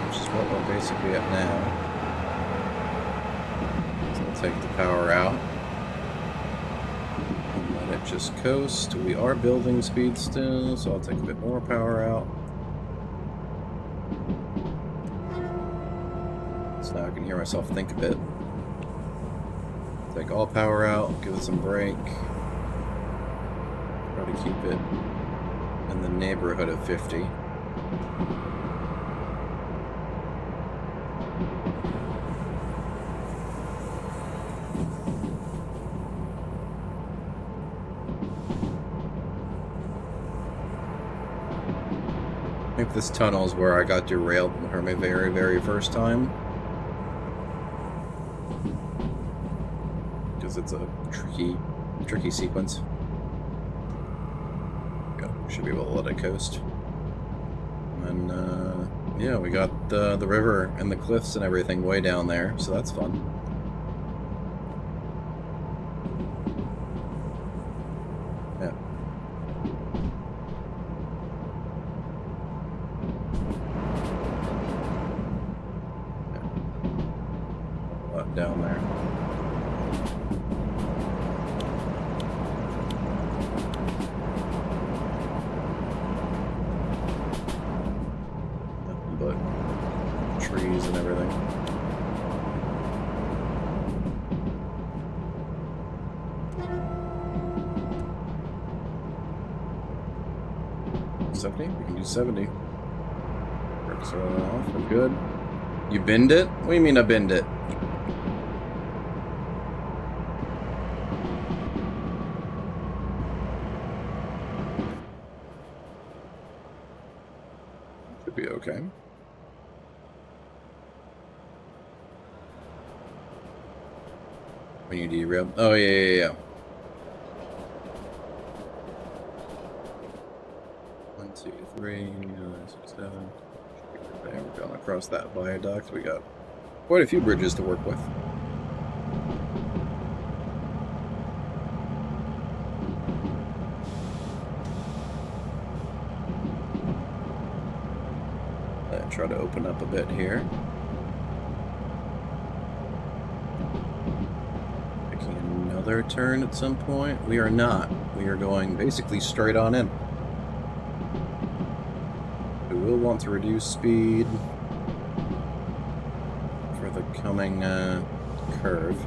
which is what we're basically at now. Take the power out and let it just coast. We are building speed still, so I'll take a bit more power out. So now I can hear myself think a bit. Take all power out, give it some brake. Try to keep it in the neighborhood of 50. I think this tunnel is where I got derailed for my very, very first time. Because it's a tricky sequence. Go. Should be able to let it coast. And, yeah, we got the river and the cliffs and everything way down there, so that's fun. Down there. Nothing but trees and everything. $70? We can do 70. Brakes are off. We're good. You bend it? What do you mean I bend it? Be okay. When you derail. Oh, yeah. 1, 2, 3, 6, 7. There, we're going across that viaduct. We got quite a few bridges to work with. Try to open up a bit here. Making another turn at some point. We are not. We are going basically straight on in. We will want to reduce speed for the coming curve.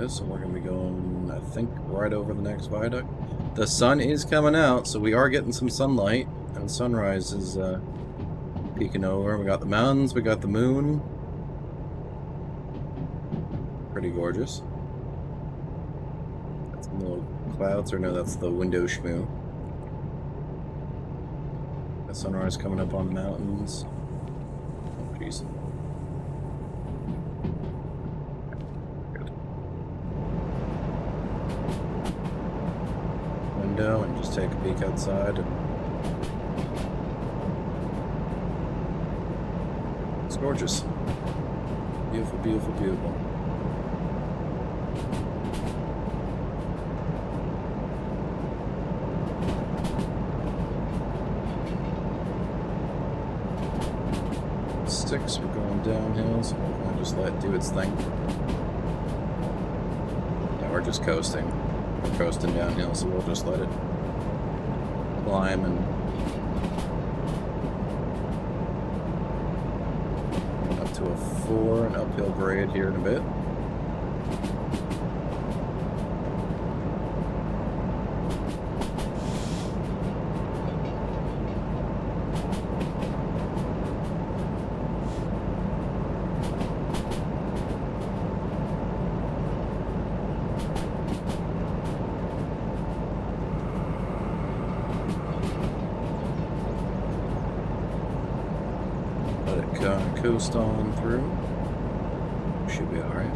So we're going to be going, I think, right over the next viaduct. The sun is coming out, so we are getting some sunlight, and sunrise is peeking over. We got the mountains, we got the moon. Pretty gorgeous. Got some little clouds, or no, that's the window schmoo. The sunrise coming up on the mountains. Oh, jeez. Good. Window and just take a peek outside. It's gorgeous. Beautiful, beautiful, beautiful. Six, we're going downhill, so we're going to just let it do its thing. Yeah, we're just coasting. We're coasting downhill, so we'll just let it climb and up to a 4, an uphill grade here in a bit. Coast on through. Should be alright.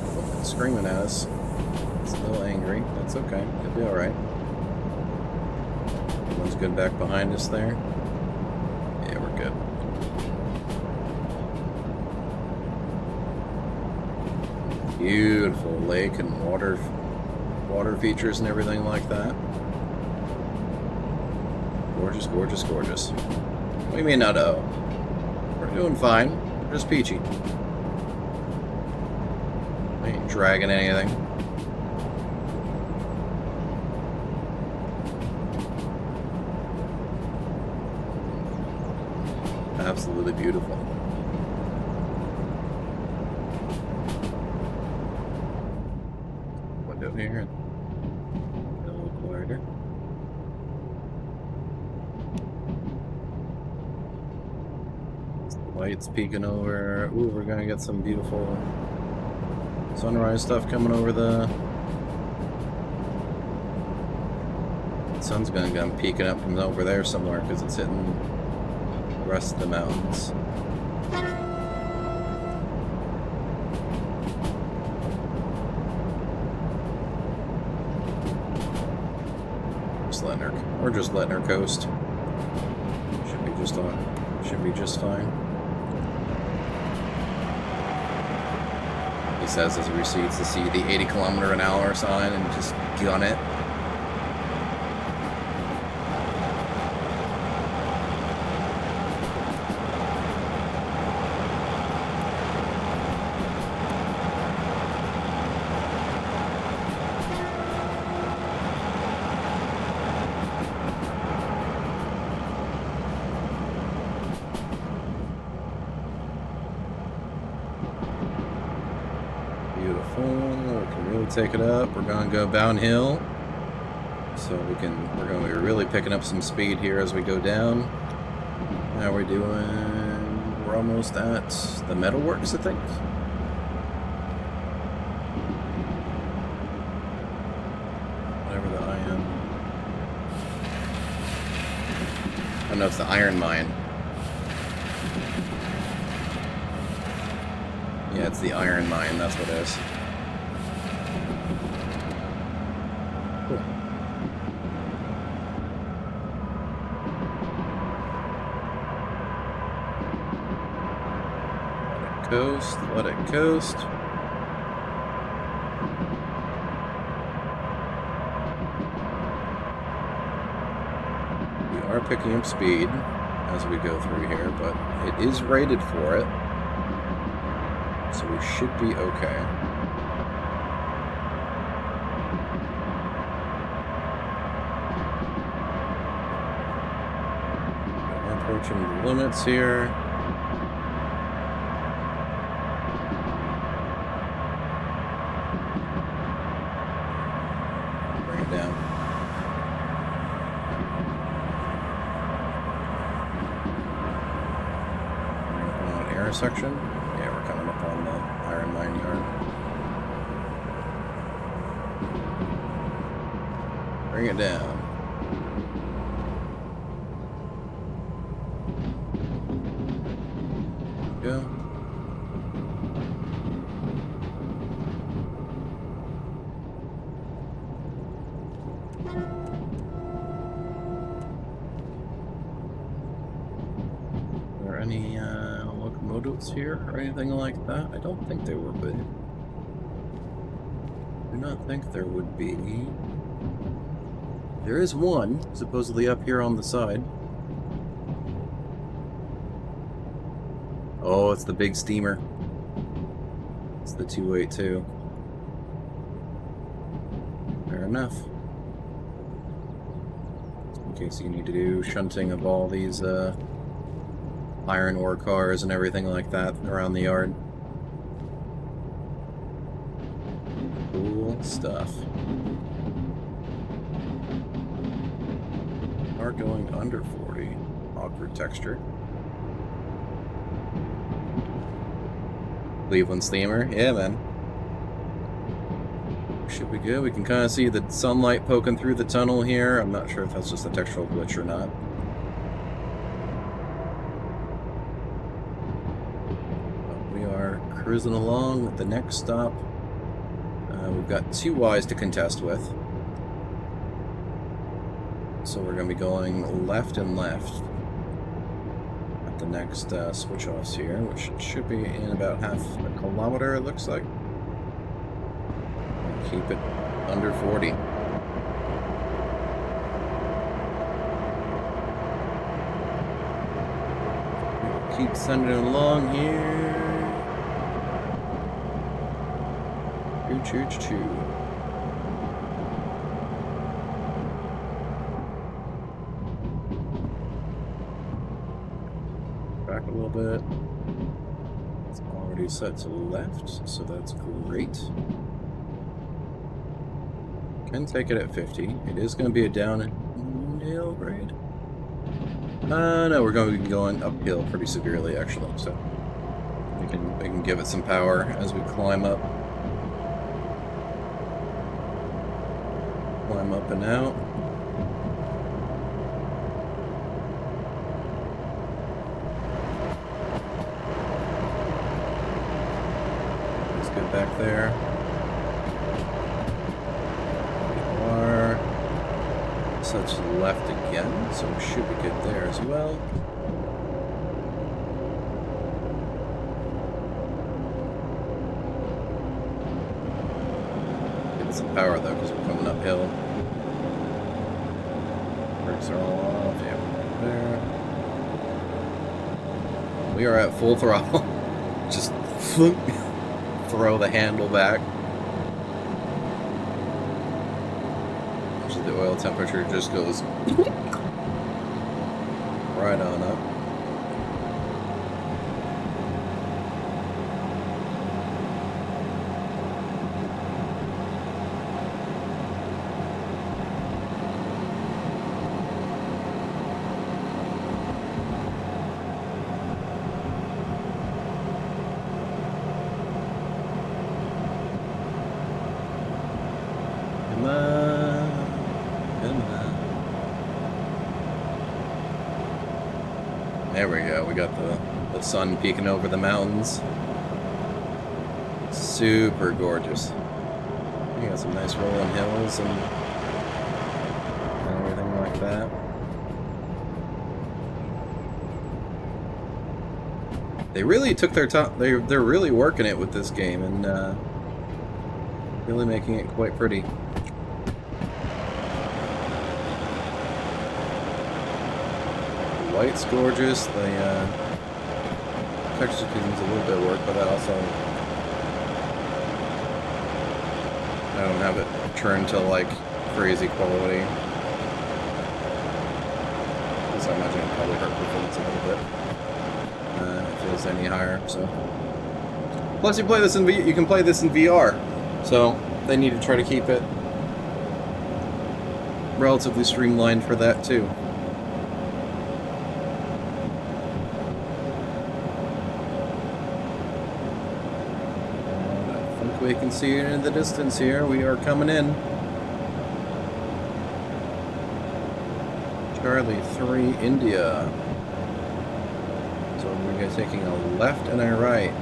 Oh, it's screaming at us. It's a little angry. That's okay. It'll be alright. Everyone's good back behind us there. Yeah, we're good. Beautiful lake and water features and everything like that. Gorgeous, gorgeous, gorgeous. What do you mean not oh? We're doing fine. We're just peachy. I ain't dragging anything. Absolutely beautiful. Here, a little quieter. The lights peeking over. Ooh, we're gonna get some beautiful sunrise stuff coming over the. The sun's gonna come peeking up from over there somewhere because it's hitting the rest of the mountains. We're just letting her coast. Should be just on. Should be just fine. He says as he proceeds to see the 80km/h sign and just gun it. Beautiful. We can really take it up. We're going to go downhill. So we're going to be really picking up some speed here as we go down. How are we doing? We're almost at the metalworks, I think. Whatever the iron. Oh no, it's the iron mine. Yeah, it's the iron mine, that's what it is. Cool. Let it coast, let it coast. We are picking up speed as we go through here, but it is rated for it. So we should be okay. We're approaching the limits here. Bring it down. intersection. Yeah, we're coming up on the iron mine yard. Bring it down. Go. Are there any locomotives here or anything like that? I don't think there would be. I do not think there would be. There is one, supposedly up here on the side. Oh, it's the big steamer. It's the 282. Fair enough. In case you need to do shunting of all these iron ore cars and everything like that around the yard. Cool stuff. Are going under 40. Awkward texture. Cleveland steamer. Yeah, man. Should be good. We can kind of see the sunlight poking through the tunnel here. I'm not sure if that's just a textural glitch or not. But we are cruising along with the next stop. We've got 2 Ys to contest with. So we're going to be going left and left at the next switch-offs here, which should be in about half a kilometer, it looks like. And keep it under 40. Keep sending it along here. Choo-choo-choo. Back a little bit. It's already set to left, so that's great. Can take it at 50. It is going to be a downhill grade. No, we're going to be going uphill pretty severely, actually. So we can give it some power as we climb up. Climb up and out. Let's get back there. We are set to the left again, so we should be good there as well. Get some power though, because we're coming uphill. Brakes are all off. Yeah, right there. We are at full throttle. Just throw the handle back. Actually, the oil temperature just goes right on up. There we go, we got the sun peeking over the mountains. Super gorgeous. You got some nice rolling hills and everything like that. They really took their time. They're really working it with this game and really making it quite pretty. White's gorgeous. The texture needs a little bit of work, but that also I don't have it turned to like crazy quality. So I imagine it'll probably hurt performance a little bit if it is any higher. So plus you play this in you can play this in VR, so they need to try to keep it relatively streamlined for that too. we can see it in the distance here. We are coming in. Charlie 3, India. So we're taking a left and a right.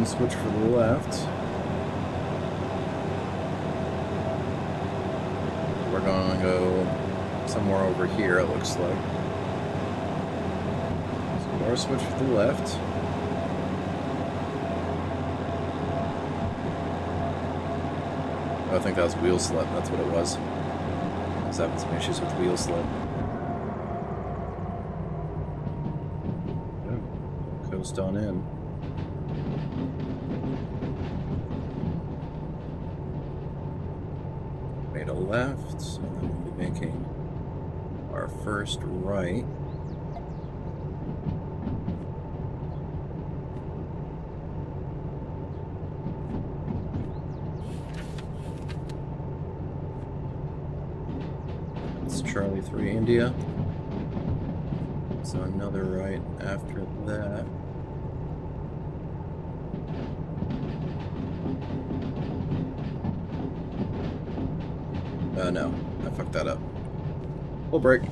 Switch for the left. We're going to go somewhere over here, it looks like. So more switch for the left. Oh, I think that was wheel slip, that's what it was. I was having some issues with wheel slip. Oh, coast on in. Made a left, and then we'll be making our first right. It's Charlie 3 India. So another right after that. No, I fucked that up. Full break.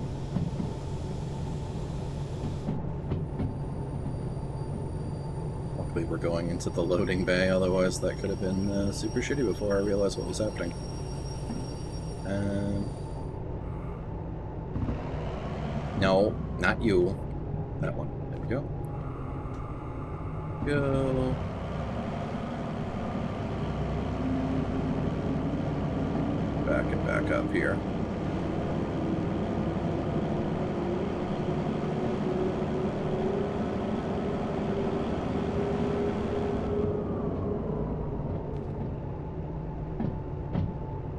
Luckily we're going into the loading bay, otherwise that could have been super shitty before I realized what was happening. No, not you. That one. There we go. Go. Back and back up here.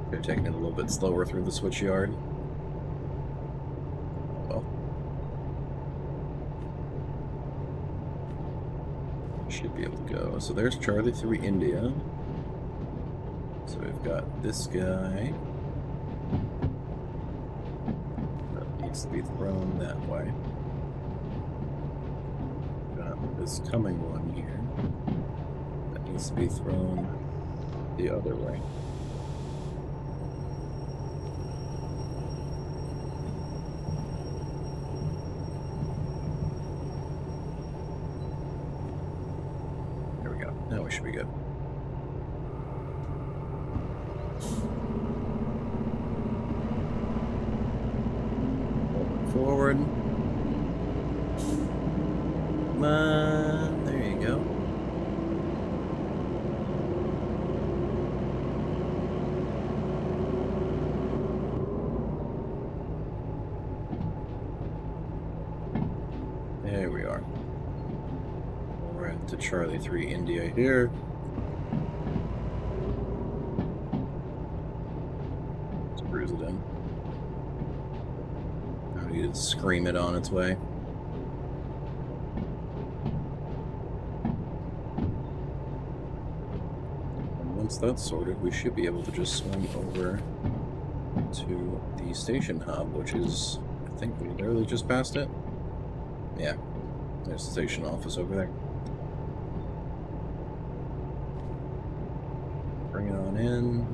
They're taking it a little bit slower through the switch yard. Well, should be able to go. So there's Charlie 3 India. So we've got this guy that needs to be thrown that way. Got this coming one here that needs to be thrown the other way. There we go. Now we should be good. Forward. Come on. There you go. There we are. We're at to Charlie 3 India here. Let's cruise it in. You could scream it on its way. And once that's sorted, we should be able to just swing over to the station hub, which is, I think we literally just passed it. Yeah, there's the station office over there. Bring it on in.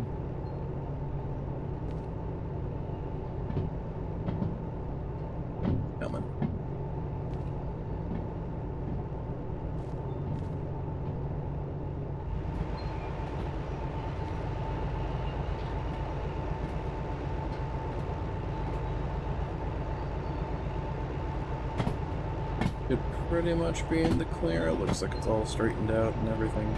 Should pretty much be in the clear. It looks like it's all straightened out and everything.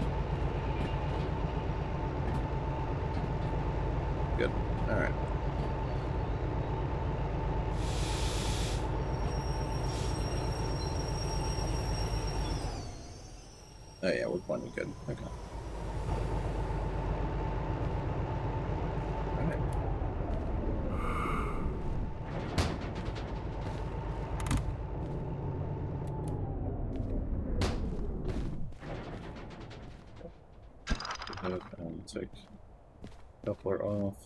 Good. Alright. Oh yeah, we're plenty good. Okay. Alright. Take coupler off.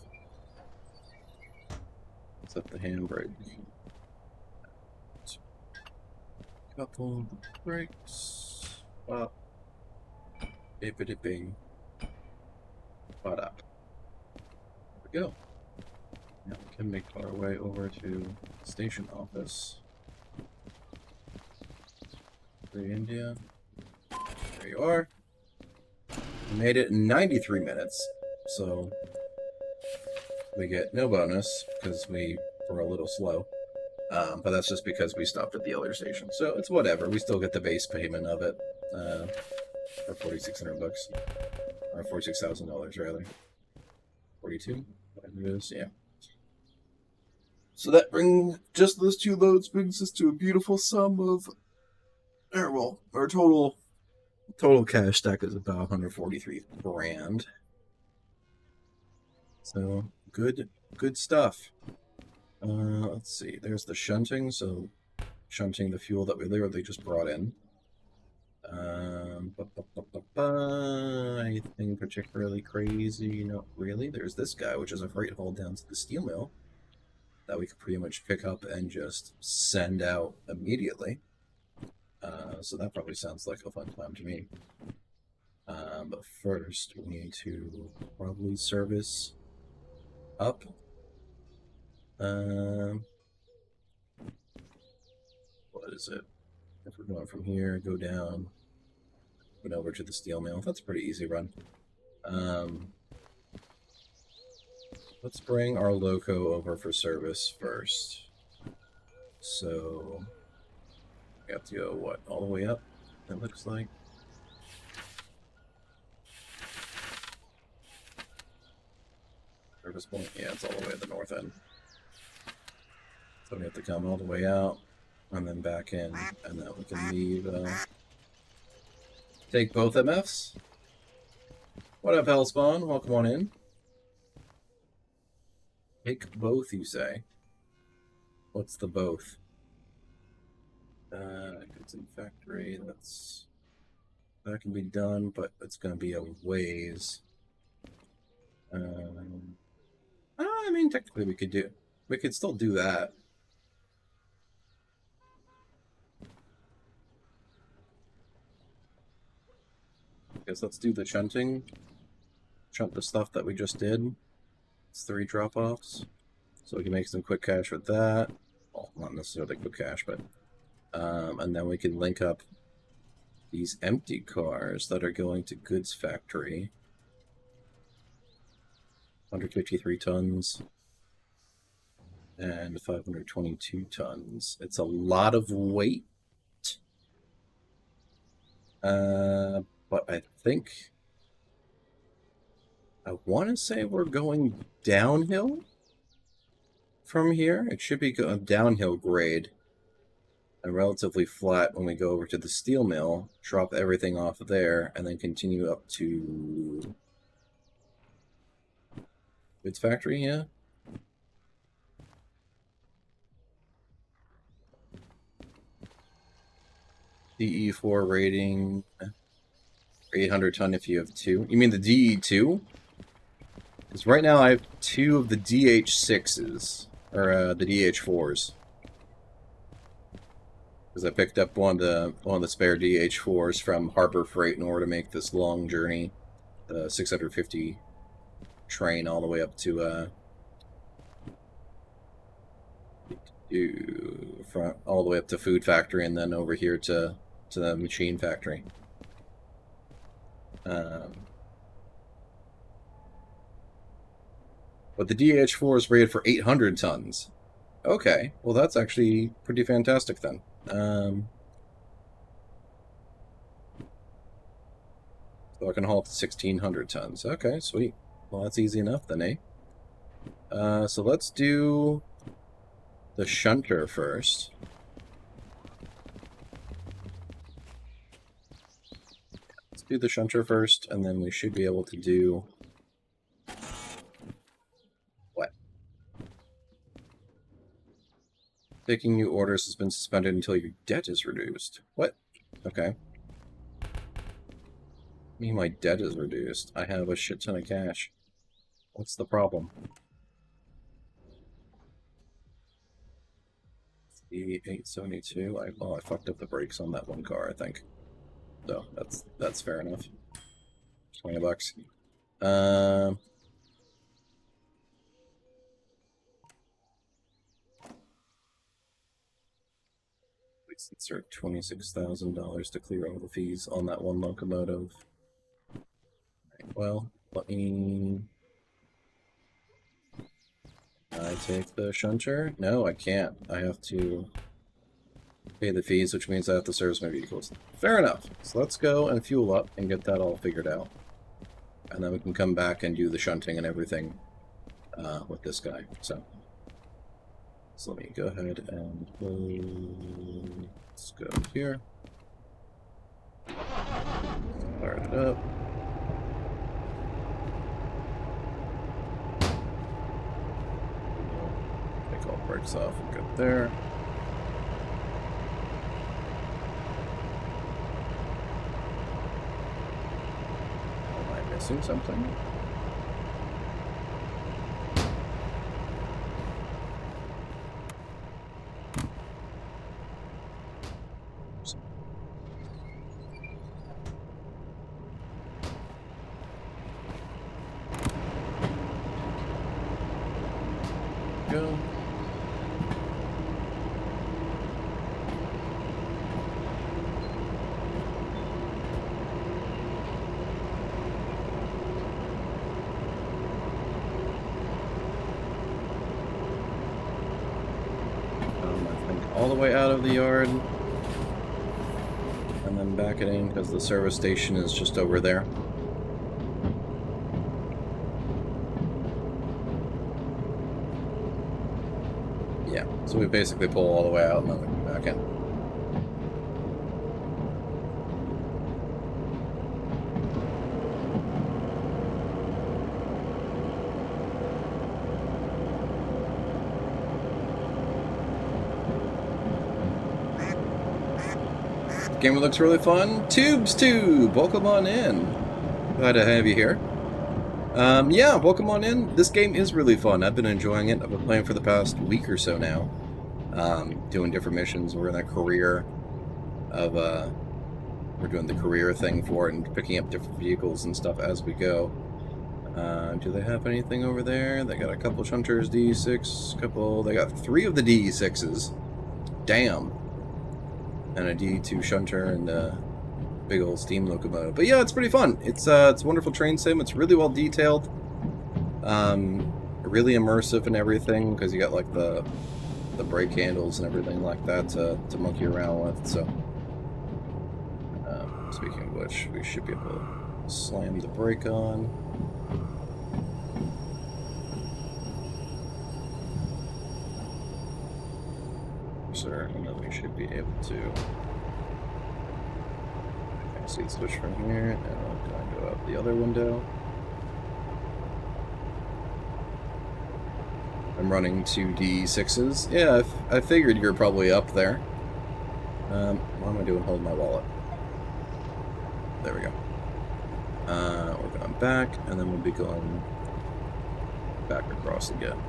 Set the handbrake. Couple brakes. Up. Bippity bing. Butt up. There we go. Now we can make our way over to the station office. Free India. There you are. We made it in 93 minutes. So we get no bonus because we were a little slow. But that's just because we stopped at the other station. So it's whatever. We still get the base payment of it. For $4,600. Or $46,000 rather. 42? Whatever it is, yeah. So that brings, just those two loads brings us to a beautiful sum of, well, our total cash stack is about 143 grand. So good stuff. Let's see, there's the shunting, so shunting the fuel that we literally just brought in. Anything particularly crazy? Not really. There's this guy, which is a freight haul down to the steel mill that we could pretty much pick up and just send out immediately. So that probably sounds like a fun time to me. But first, we need to probably service up. What is it? If we're going from here, go down, and over to the steel mill. That's a pretty easy run. Let's bring our loco over for service first. So we have to go, what, all the way up, it looks like? Service point? Yeah, it's all the way at the north end. So we have to come all the way out, and then back in, and then we can leave, take both MFs. What up, Hellspawn? Welcome on in. Take both, you say? What's the both? Goods in factory, that can be done, but it's gonna be a ways. I mean, technically we could still do that. Guess let's do the shunting. Shunt the stuff that we just did. It's 3 drop-offs. So we can make some quick cash with that. Well, not necessarily quick cash, but... and then we can link up these empty cars that are going to goods factory. 153 tons. And 522 tons. It's a lot of weight. But I think... I want to say we're going downhill from here. It should be a downhill grade and relatively flat when we go over to the steel mill, drop everything off there, and then continue up to goods factory, yeah? DE4 rating, 800 ton if you have 2. You mean the DE2? Because right now I have 2 of the DH6s, or the DH4s. Because I picked up one of the spare DH4s from Harbor Freight in order to make this long journey, the 650 train all the way up to all the way up to Food Factory and then over here to the Machine Factory. But the DH4 is rated for 800 tons. Okay, well that's actually pretty fantastic then. So I can haul to 1,600 tons. Okay, sweet. Well, that's easy enough then, eh? So let's do the shunter first. do the shunter first, and then we should be able to do... What? Taking new orders has been suspended until your debt is reduced. What? Okay. I mean, my debt is reduced. I have a shit ton of cash. What's the problem? The 872. I fucked up the brakes on that one car, I think. So that's fair enough. $20. Please insert $26,000 to clear all the fees on that one locomotive. Right, well, let me... I take the shunter? No, I can't. I have to pay the fees, which means I have to service my vehicles. Fair enough. So let's go and fuel up and get that all figured out. And then we can come back and do the shunting and everything with this guy. So let me go ahead and let's go here. Start it up. Take all brakes off and go there. Am I missing something? Go. I think all the way out of the yard and then back it in because the service station is just over there. Yeah, so we basically pull all the way out and then we come back in. The game looks really fun. Tube, welcome on in. Glad to have you here. Yeah, welcome on in. This game is really fun. I've been enjoying it. I've been playing for the past week or so now. Doing different missions. We're in that career of, we're doing the career thing for it and picking up different vehicles and stuff as we go. Do they have anything over there? They got a couple shunters, DE6, they got 3 of the DE6s. Damn. And a DE2 shunter and a big old steam locomotive. But yeah, it's pretty fun. It's a wonderful train sim. It's really well detailed. Really immersive and everything, because you got like the brake handles and everything like that to monkey around with. So, speaking of which, we should be able to slam the brake on. Sir, and then we should be able to. Okay, seat switch from here, and I'll go out the other window. I'm running 2 D6s. Yeah, I figured you're probably up there. What am I doing holding my wallet? There we go. We're going back, and then we'll be going back across again.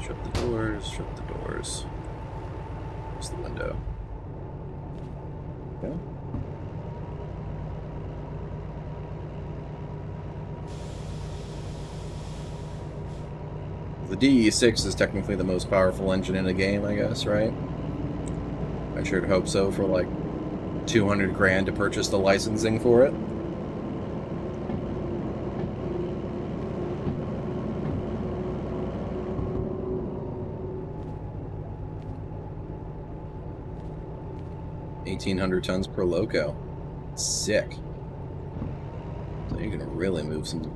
Shut the doors, shut the doors. Close the window. Okay. The DE6 is technically the most powerful engine in the game, I guess, right? I sure hope so for like 200 grand to purchase the licensing for it. $1,800 tons per loco. Sick. So you can really move some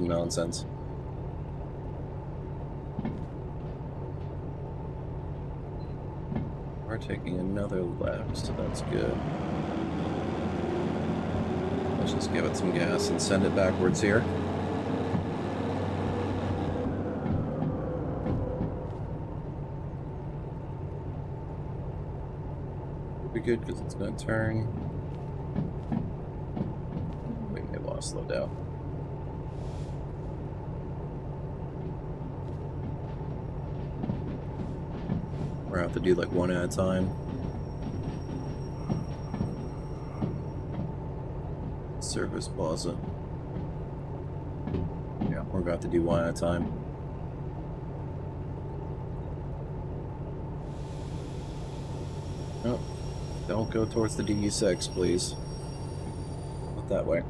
nonsense. We're taking another left, so that's good. Let's just give it some gas and send it backwards here. Be good because it's going to turn. We may want to slow down. We're going to have to do like one at a time. Service plaza. Yeah, we're going to have to do one at a time. Oh. Don't go towards the DE6, please. Not that way.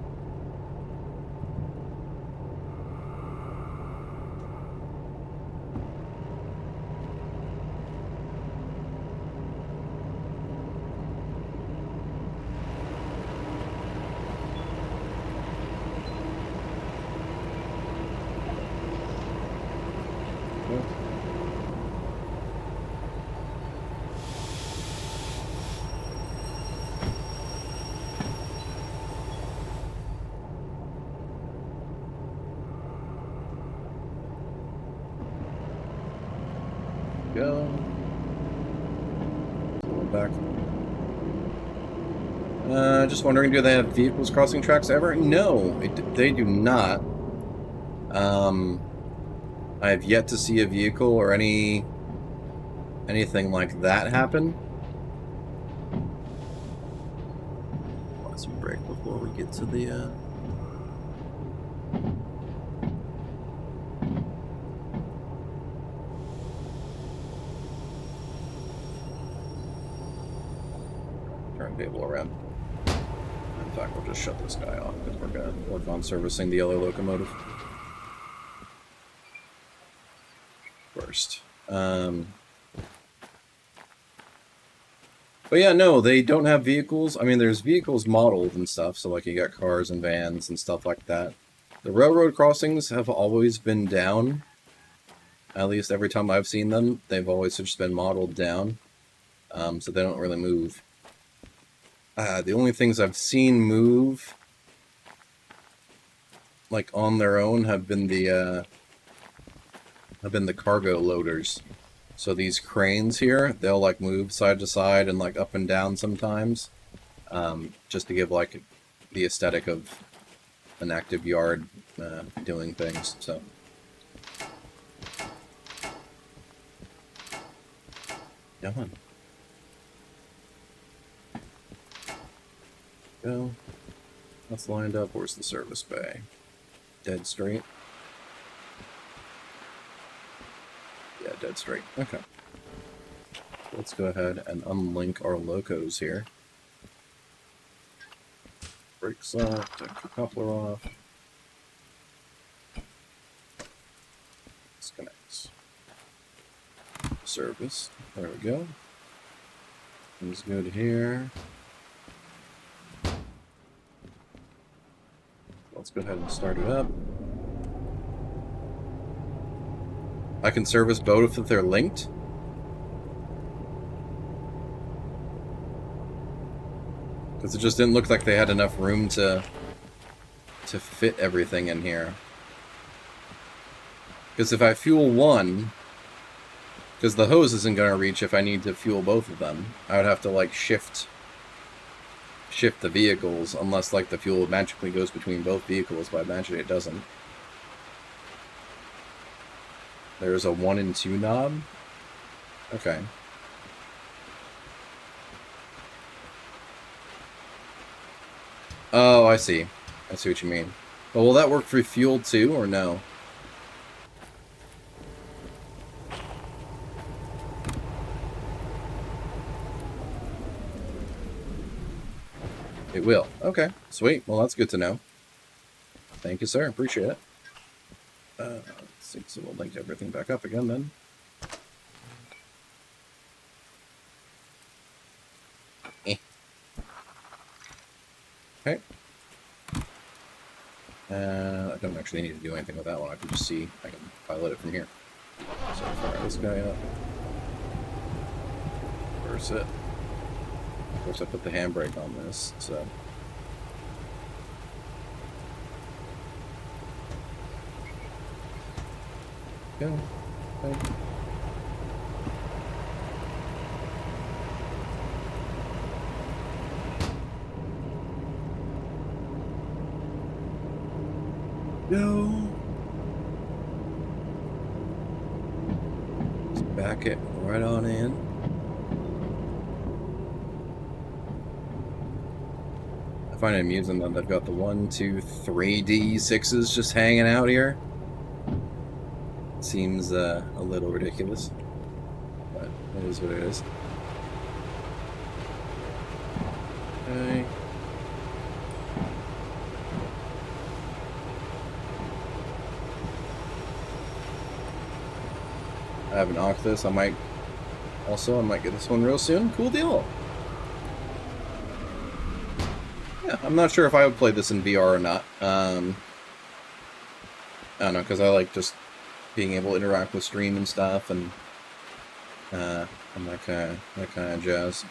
Go. Back. Just wondering, do they have vehicles crossing tracks ever? No, they do not. I have yet to see a vehicle or anything like that happen. Let's break before we get to the turntable around. In fact, we'll just shut this guy off because we're going to work on servicing the other locomotive first. But yeah, no, they don't have vehicles. I mean, there's vehicles modeled and stuff, so like you got cars and vans and stuff like that. The railroad crossings have always been down. At least every time I've seen them, they've always just been modeled down. So they don't really move. The only things I've seen move, like on their own, have been the cargo loaders. So these cranes here, they'll like move side to side and like up and down sometimes, just to give like the aesthetic of an active yard doing things. So. Come on. Go. That's lined up. Where's the service bay? Dead straight. Yeah, dead straight. Okay. Let's go ahead and unlink our locos here. Brakes off, take the coupler off. Disconnects. Service. There we go. Things good here. Let's go ahead and start it up. I can service both if they're linked. Because it just didn't look like they had enough room to fit everything in here. Because if I fuel one, because the hose isn't going to reach if I need to fuel both of them, I would have to like shift the vehicles, unless like the fuel magically goes between both vehicles, but I imagine it doesn't. There's a 1 and 2 knob. Okay. Oh, I see. I see what you mean. But will that work for fuel too, or no? It will. Okay. Sweet. Well, that's good to know. Thank you, sir. Appreciate it. Let's see. So we'll link everything back up again then. Okay. I don't actually need to do anything with that one. I can just see. I can pilot it from here. So fire this guy up. Reverse it. Of course, I put the handbrake on this, so. go. Okay. Go. Let's back it right on in. I find it amusing that they've got the 1, 2, 3 D6s just hanging out here. Seems a little ridiculous, but it is what it is. Okay. I haven't ocked this. I might get this one real soon. Cool deal. Yeah, I'm not sure if I would play this in VR or not. I don't know, because I like just being able to interact with stream and stuff, and that kind of jazz.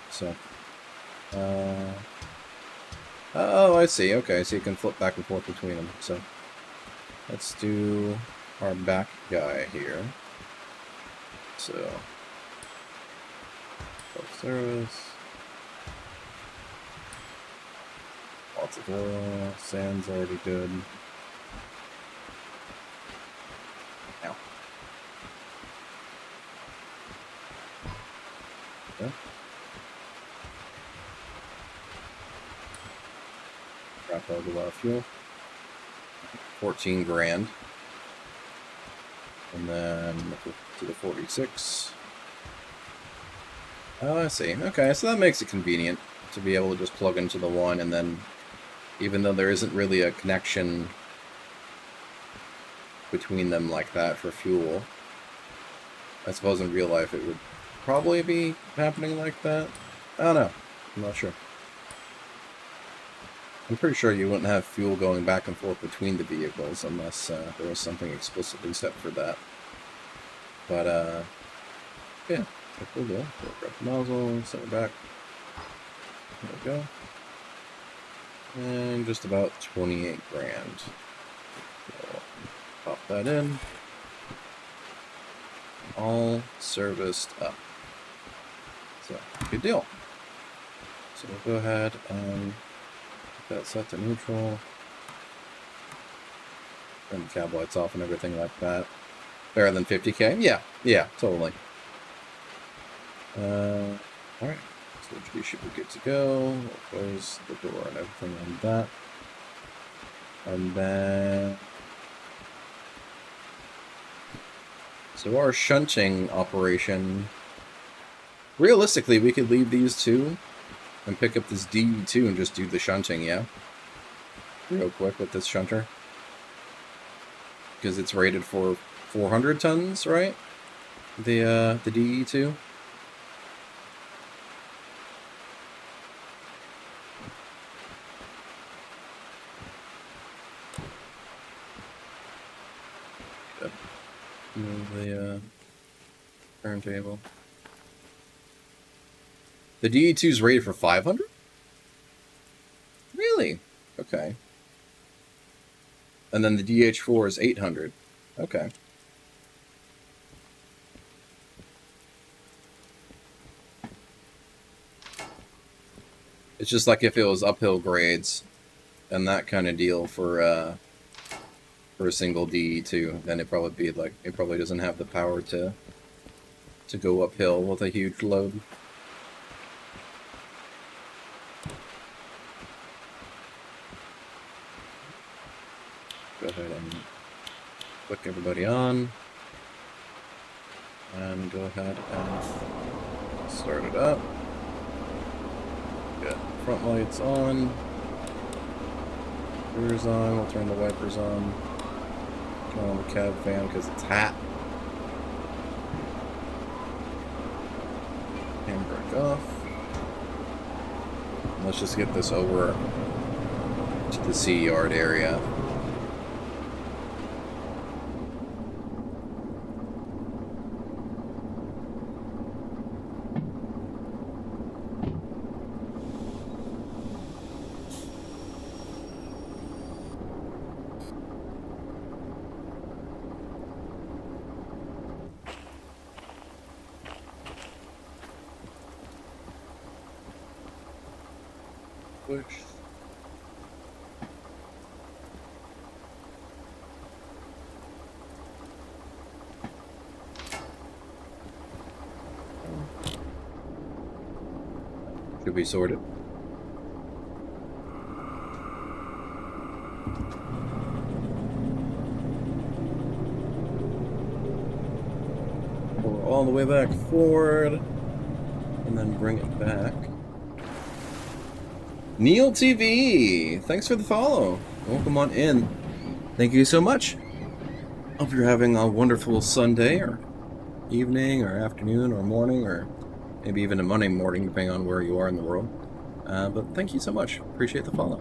So, oh, I see. Okay, so you can flip back and forth between them. So, let's do our back guy here. So, self-service. Lots of oil. Sand's already good. Ow. Okay. Drop out a lot of fuel. 14 grand. And then to the 46. Oh, I see. Okay, so that makes it convenient to be able to just plug into the one, and then even though there isn't really a connection between them like that for fuel, I suppose in real life it would probably be happening like that. I don't know. I'm not sure. I'm pretty sure you wouldn't have fuel going back and forth between the vehicles unless there was something explicitly set for that. But, yeah, cool deal. So grab the nozzle, set it back. There we go. And just about 28 grand. So pop that in. All serviced up. So, good deal. So we'll go ahead and get that set to neutral. Turn the cab lights off and everything like that. Better than 50k? Yeah, totally. Alright. So we should be good to go. We'll close the door and everything like that. And then... So our shunting operation... Realistically, we could leave these two and pick up this DE2 and just do the shunting, yeah? Real quick with this shunter. Because it's rated for 400 tons, right? The DE2. Move the turntable. The DE2 is rated for 500? Really? Okay. And then the DH4 is 800. Okay. It's just like if it was uphill grades and that kind of deal for a single DE2, then it'd probably be like, it probably doesn't have the power to go uphill with a huge load. Go ahead and click everybody on. And go ahead and start it up. Got front lights on. Rear's on. We'll turn the wipers on. Turn on the cab fan because it's hot. Handbrake off. Let's just get this over to the sea yard area. Push. Should be sorted. Pull all the way back forward, and then bring it back. Neil TV, thanks for the follow. Welcome on in. Thank you so much. Hope you're having a wonderful Sunday, or evening, or afternoon, or morning, or maybe even a Monday morning, depending on where you are in the world. But thank you so much. Appreciate the follow.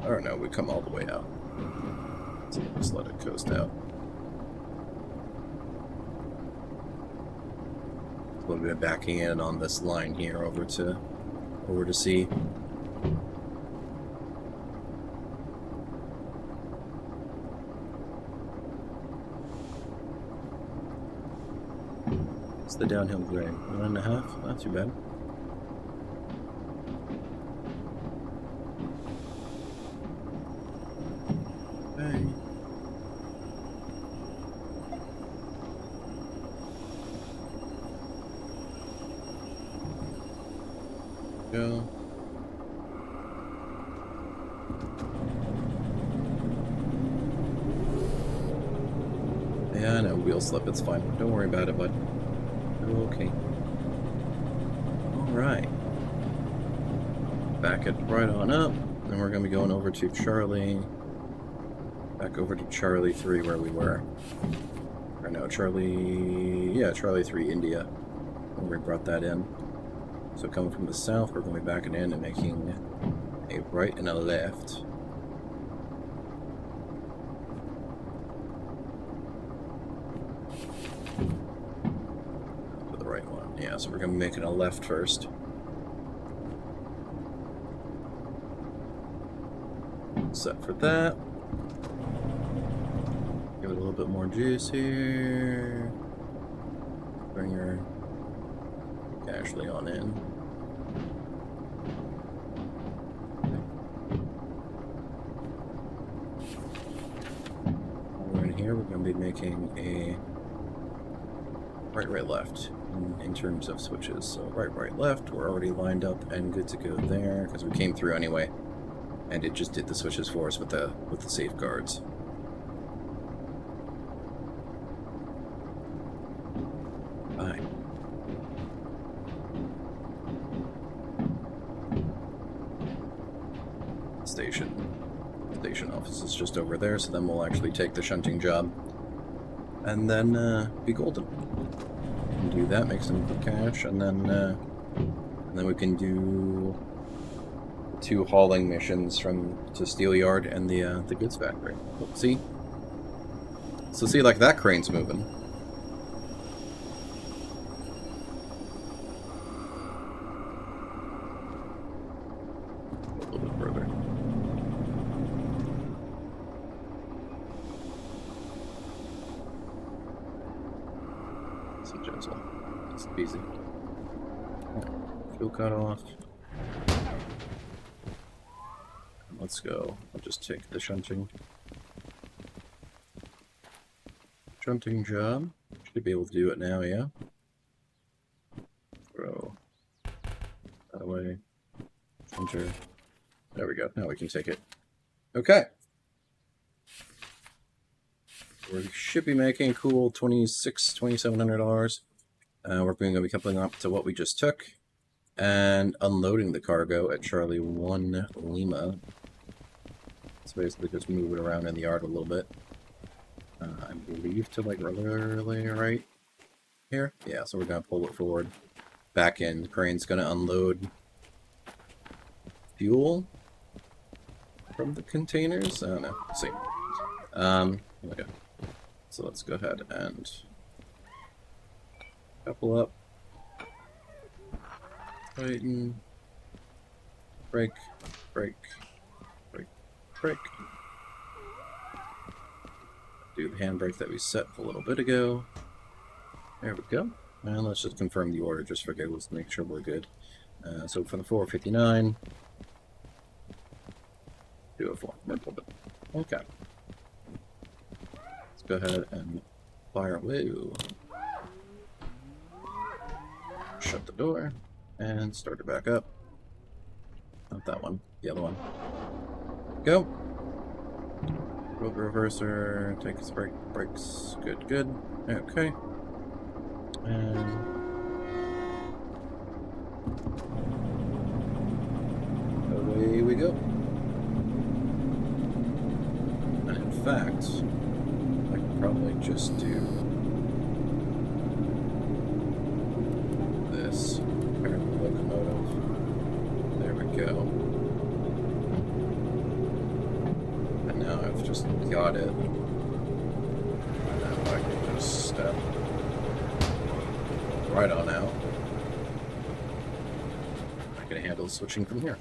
Or no, we come all the way out. So just let it coast out. We'll be backing in on this line here over to sea. It's the downhill grade. 1.5, not too bad. Okay. Go. Yeah, I know, wheel slip, it's fine. Don't worry about it, bud. Okay. Alright. Back it right on up. Then we're going to be going over to Charlie. Back over to Charlie 3 where we were. Or no, Charlie... Yeah, Charlie 3 India. When we brought that in. So coming from the south, we're going to be backing in and making a right and a left. To the right one. Yeah, so we're going to be making a left first. Set for that. Give it a little bit more juice here. Bring her casually on in. We're in here, we're going to be making a right, left in terms of switches. So right, left, we're already lined up and good to go there because we came through anyway. And it just did the switches for us with the safeguards. Fine. Station office is just over there, so then we'll actually take the shunting job. And then be golden. And do that, make some good cash, and then we can do 2 hauling missions to Steel Yard and the goods factory. Oh, see? So see, like, that crane's moving. A little bit further. So gentle. Just easy. Fuel cut off. Let's go. I'll just take the shunting job. Should be able to do it now, yeah? Throw that away. Shunter. There we go. Now we can take it. Okay. We should be making a cool $2,700. We're going to be coupling up to what we just took and unloading the cargo at Charlie 1 Lima. So basically just move it around in the yard a little bit. I believe to like really right here. Yeah, so we're going to pull it forward. Back in. The crane's going to unload fuel from the containers. I don't know. Let's see. Okay. So let's go ahead and couple up. Tighten. Brake. Do the handbrake that we set a little bit ago. There we go. And let's just confirm the order just for giggles to make sure we're good. So for the 459, do a 4. Okay. Let's go ahead and fire away. Shut the door and start it back up. Not that one, the other one. Go. Road reverser, take its brakes. Good, good. Okay. And away we go. And in fact, I can probably just do this. Repair the locomotive. There we go. And now I've just got it. And now I can just step right on out. I can handle switching from here.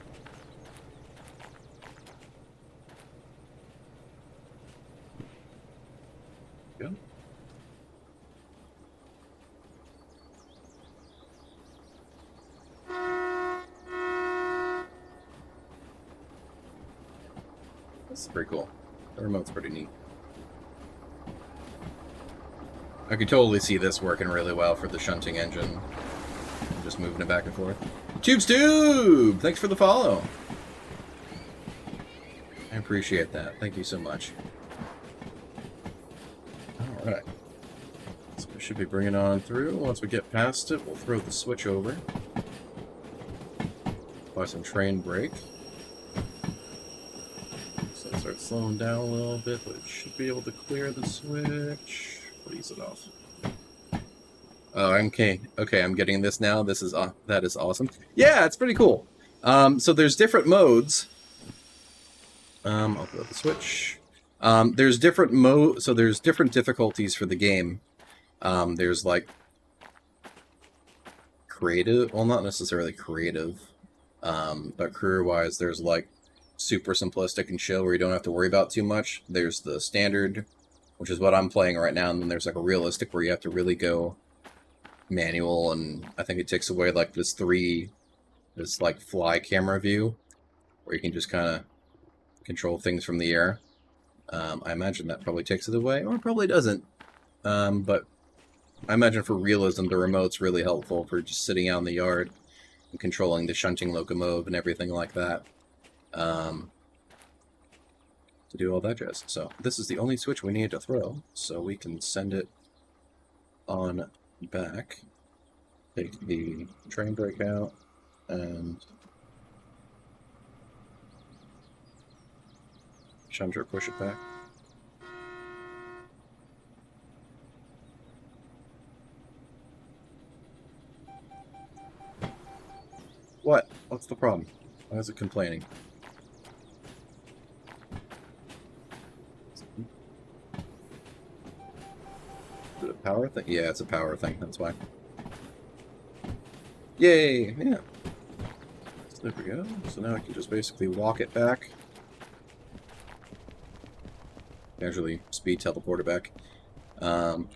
Go. This is pretty cool. The remote's pretty neat. I could totally see this working really well for the shunting engine. Just moving it back and forth. Tube! Thanks for the follow. I appreciate that. Thank you so much. Alright. So we should be bringing on through. Once we get past it, we'll throw the switch over. Apply some train brake. So it starts slowing down a little bit, but it should be able to clear the switch. Please it off. Oh, okay. Okay, I'm getting this now. This is that is awesome. Yeah, it's pretty cool. So there's different modes. I'll throw the switch. There's different so there's different difficulties for the game. There's like creative, well, not necessarily creative, but career-wise, there's like super simplistic and chill where you don't have to worry about too much. There's the standard, which is what I'm playing right now, and then there's like a realistic where you have to really go manual, and I think it takes away like this like fly camera view where you can just kind of control things from the air. I imagine that probably takes it away, or it probably doesn't. But I imagine for realism, the remote's really helpful for just sitting out in the yard and controlling the shunting locomotive and everything like that. To do all that jazz. So this is the only switch we need to throw, so we can send it on back. Take the train brake out and shunt or push it back. What? What's the problem? Why is it complaining? Is it a power thing? Yeah, it's a power thing, that's why. Yay! Yeah. So there we go. So now I can just basically walk it back. Casually speed teleport it back. And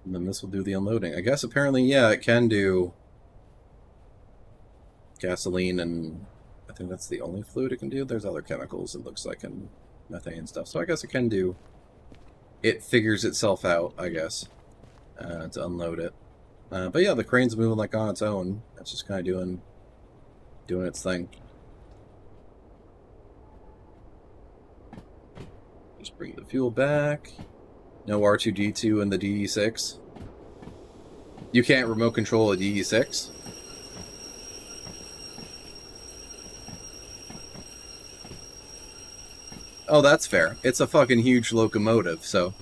then this will do the unloading. I guess apparently, yeah, it can do gasoline, and I think that's the only fluid it can do. There's other chemicals, it looks like, and methane and stuff. So I guess it can do... It figures itself out, I guess, to unload it. But yeah, the crane's moving like on its own. It's just kind of doing its thing. Just bring the fuel back. No R2-D2 in the DE6. You can't remote control a DE6? Oh, that's fair. It's a fucking huge locomotive, so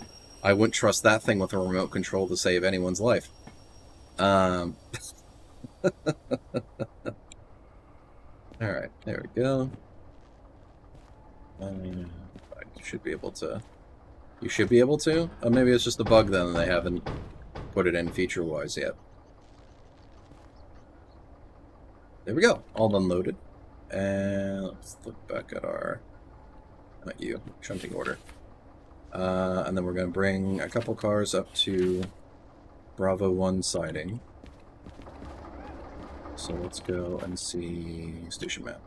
I wouldn't trust that thing with a remote control to save anyone's life. Alright, there we go. I should be able to... You should be able to? Oh, maybe it's just a bug then, and they haven't put it in feature-wise yet. There we go. All unloaded. And let's look back at our... Not you. Shunting order. And then we're going to bring a couple cars up to Bravo 1 siding. So let's go and see station map.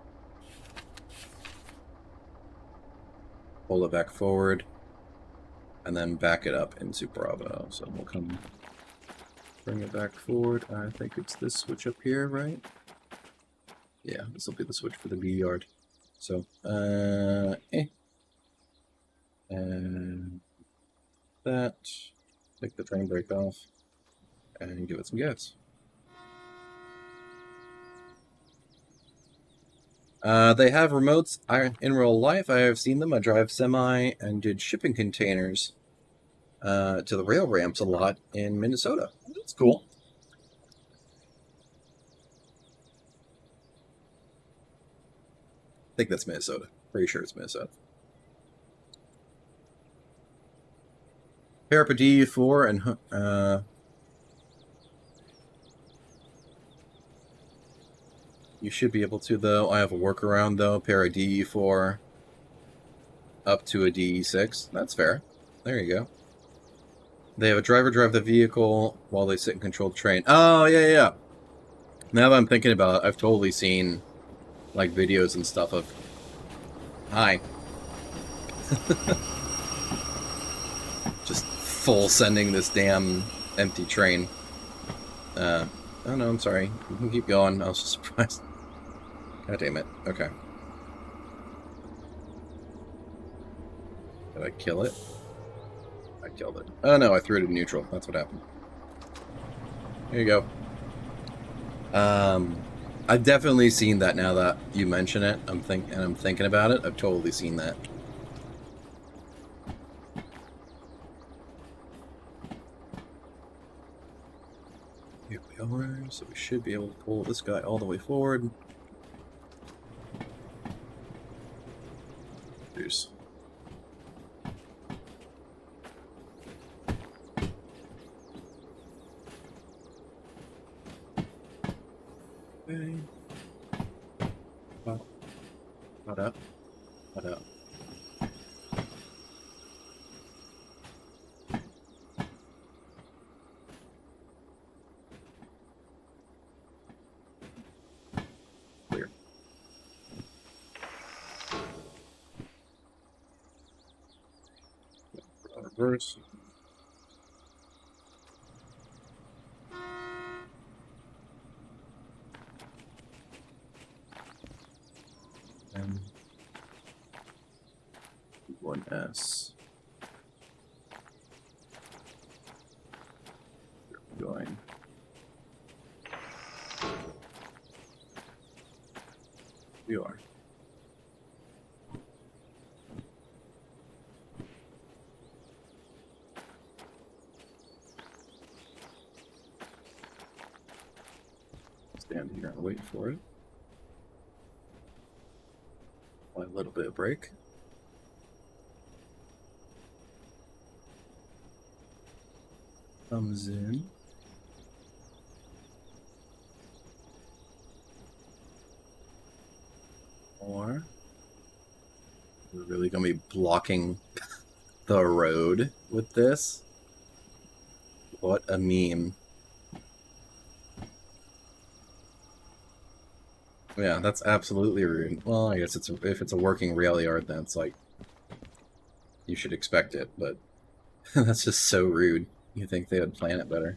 Pull it back forward, and then back it up into Bravo. So we'll come bring it back forward. I think it's this switch up here, right? Yeah, this will be the switch for the B yard. So, and that. Take the train brake off, and give it some gas. They have remotes. In real life, I have seen them. I drive semi and did shipping containers to the rail ramps a lot in Minnesota. That's cool. I think that's Minnesota. Pretty sure it's Minnesota. Pair up a DE4 and you should be able to, though. I have a workaround, though. Pair a DE4 up to a DE6. That's fair. There you go. They have a driver drive the vehicle while they sit and control the train. Oh, yeah. Now that I'm thinking about it, I've totally seen, like, videos and stuff of... Hi. Just full sending this damn empty train. Oh, no, I'm sorry. You can keep going. I was just surprised. God damn it. Okay. Did I kill it? I killed it. Oh, no, I threw it in neutral. That's what happened. Here you go. I've definitely seen that now that you mention it. I'm thinking about it. I've totally seen that. Here we are. So we should be able to pull this guy all the way forward. Cheers. Okay. What up? What up? Clear. Reverse. And 1S. Going. We are. Stand here and wait for it. A little bit of break. Comes in. Or we're really gonna be blocking the road with this. What a meme. Yeah, that's absolutely rude. Well, I guess if it's a working rail yard, then it's like you should expect it, but that's just so rude. You think they would plan it better.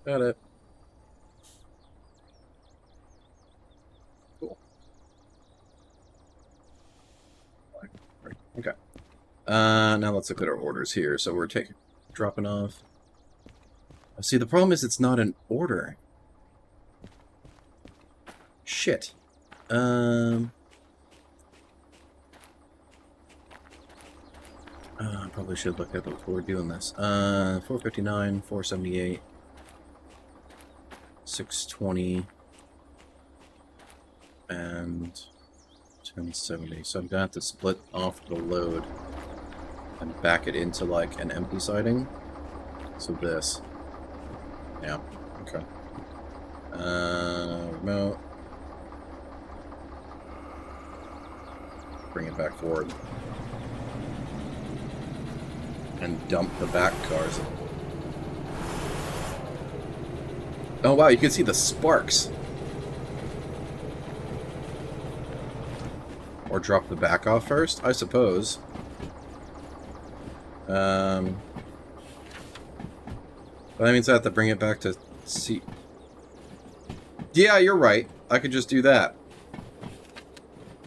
Got it. Cool. Okay. Now let's look at our orders here. So we're dropping off. See, the problem is it's not an order. Shit. I probably should look at it before doing this. 459, 478, 620, and 1070. So I'm gonna have to split off the load and back it into like an empty siding. So this. Yeah. Okay. Remote. Bring it back forward. And dump the back cars. Oh wow, you can see the sparks. Or drop the back off first, I suppose. But that means I have to bring it back to C. Yeah, you're right. I could just do that.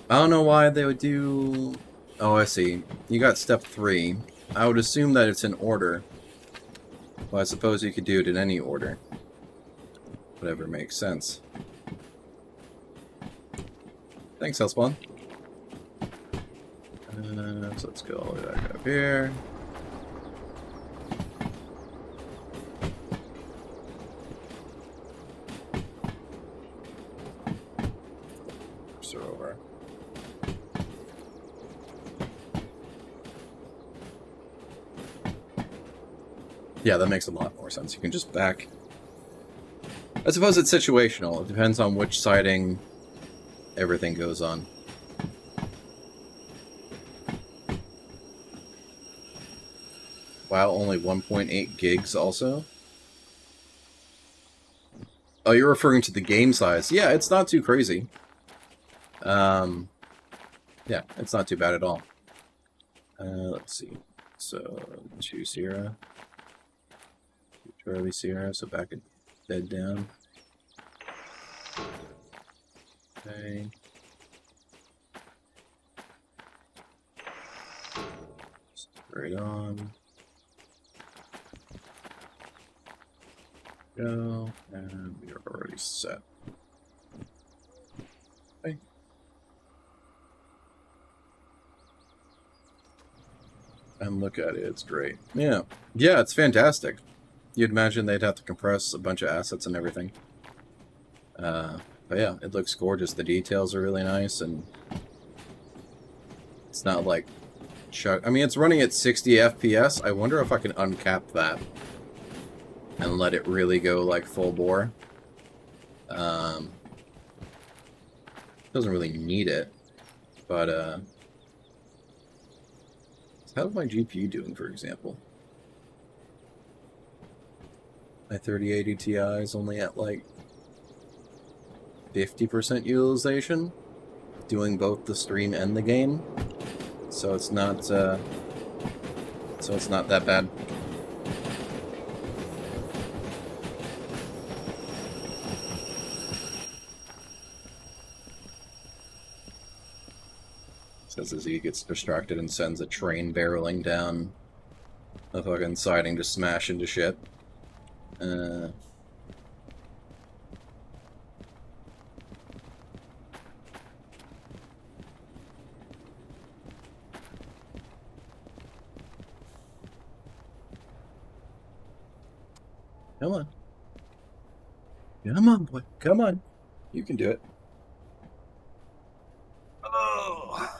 I don't know why they would do... Oh, I see. You got step 3. I would assume that it's in order. Well, I suppose you could do it in any order. Whatever makes sense. Thanks, Hellspawn. So let's go all the way back up here. Over. Yeah, that makes a lot more sense. You can just back. I suppose it's situational. It depends on which siding everything goes on. Wow, only 1.8 gigs also? Oh, you're referring to the game size. Yeah, it's not too crazy. Yeah, it's not too bad at all. Let's see. So, 2 Sierra. Charlie Sierra, so back it dead down. Okay. Straight on. Go, and we are already set. Okay. And look at it, it's great. Yeah. Yeah, it's fantastic. You'd imagine they'd have to compress a bunch of assets and everything. But yeah, it looks gorgeous. The details are really nice, and it's not like... I mean, it's running at 60 FPS. I wonder if I can uncap that and let it really go, like, full bore. Doesn't really need it, but, how's my GPU doing, for example? My 3080 Ti is only at, like, 50% utilization, doing both the stream and the game, so it's not that bad. Says as he gets distracted and sends a train barreling down a fucking siding to smash into shit. Come on. Come on, boy. Come on. You can do it. Oh.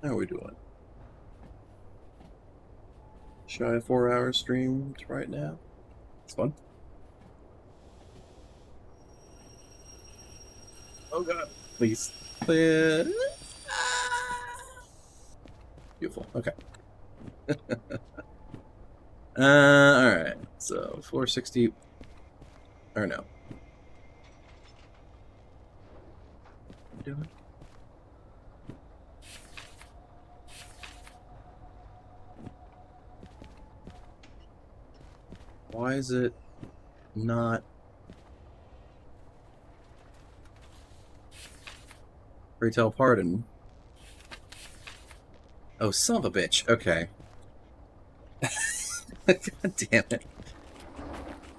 How are we doing? Shy of 4-hour stream right now. It's fun. Oh god. Please. Please. Beautiful. Okay. Alright. So, 460... Or no. What are you doing? Why is it not... Retail pardon? Oh, son of a bitch. Okay. God damn it.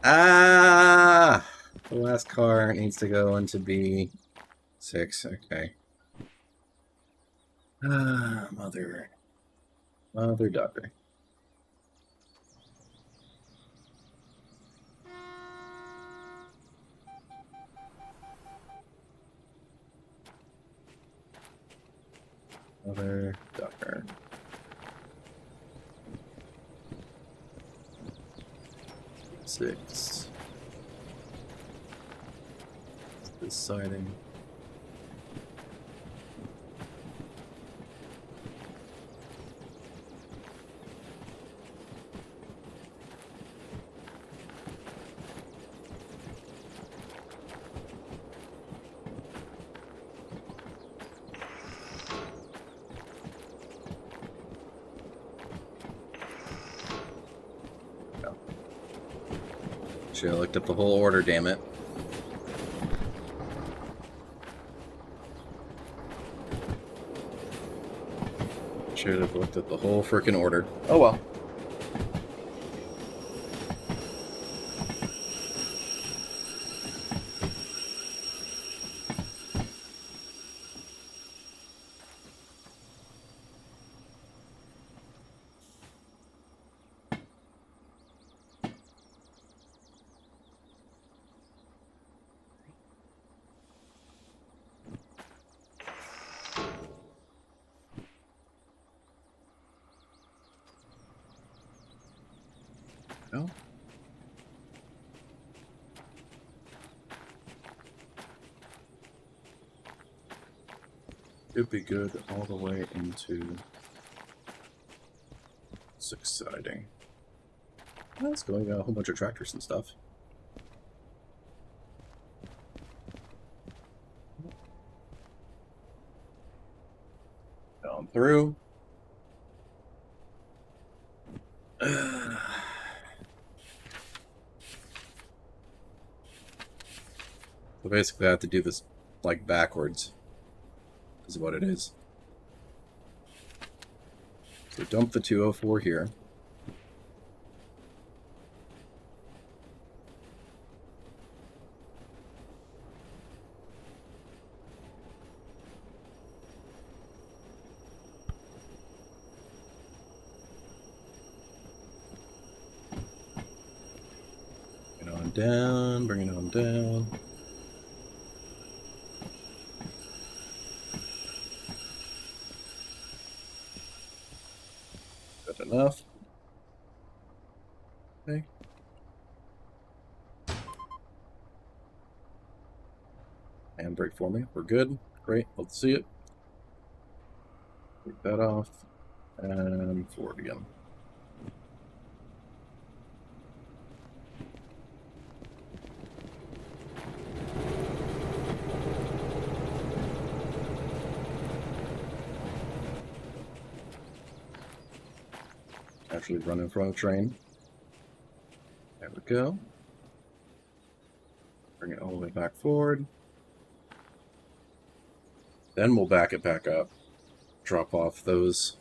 Ah! The last car needs to go into B6. Okay. Ah, mother. Mother daughter. Mother daughter. 6. This siding. Should have looked up the whole order, damn it. Should have looked at the whole frickin' order. Oh well. No. It'd be good all the way into 6 siding. That's going a whole bunch of tractors and stuff. Down through. So basically I have to do this like backwards, is what it is. So dump the 204 here. Bring it on down, bring it on down. Good enough. Okay. Handbrake for me. We're good. Great. Let's see it. Take that off. And forward again. Actually run in front of the train. There we go. Bring it all the way back forward. Then we'll back it back up. Drop off those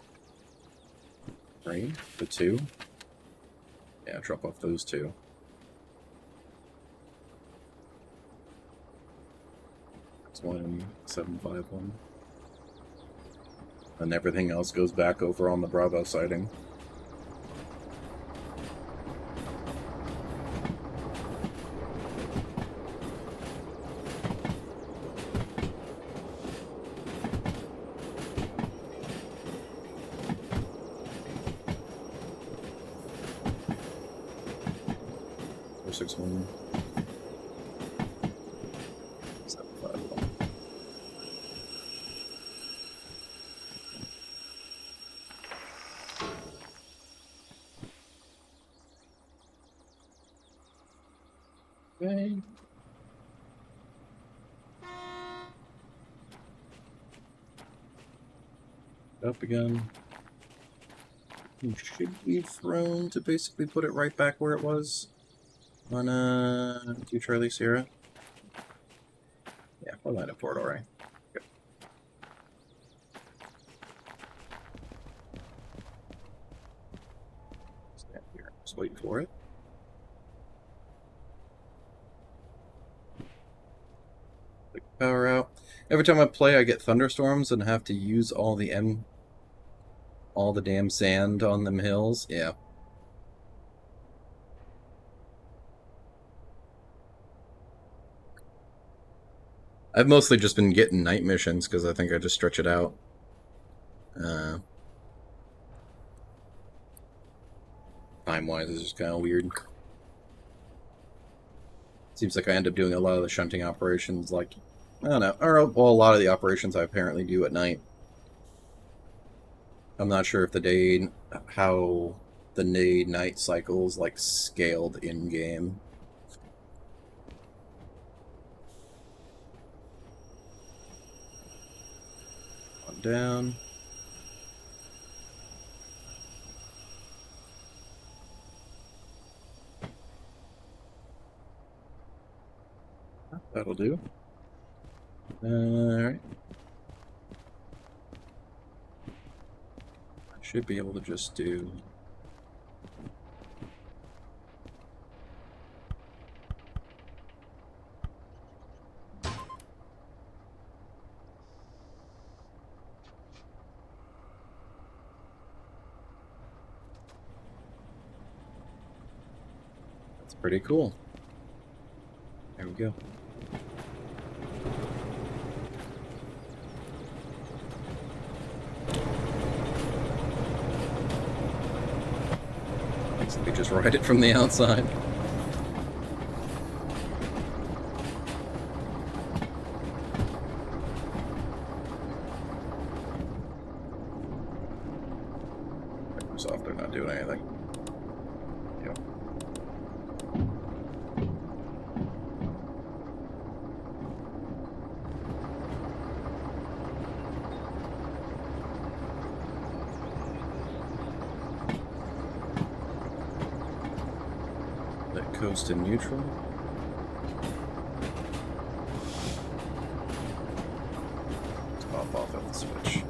3, the 2. Yeah, drop off those 2. That's 1751. And everything else goes back over on the Bravo siding. Six one 751. Okay. Up again. You should be thrown to basically put it right back where it was. On 2 Charlie Sierra. Yeah, we'll line up for it, alright. Good. Stand here. Just wait for it. Click power out. Every time I play, I get thunderstorms and have to use all the damn sand on them hills. Yeah. I've mostly just been getting night missions because I think I just stretch it out. Time-wise is just kind of weird. Seems like I end up doing a lot of the shunting operations, like, I don't know, or well, a lot of the operations I apparently do at night. I'm not sure if how the day-night cycles, like, scaled in-game. On down. That'll do. Alright. I should be able to just do... That's pretty cool. There we go. We just ride it from the outside. Microsoft, they're not doing anything. Yep. Let coast in neutral. Pop off at the switch.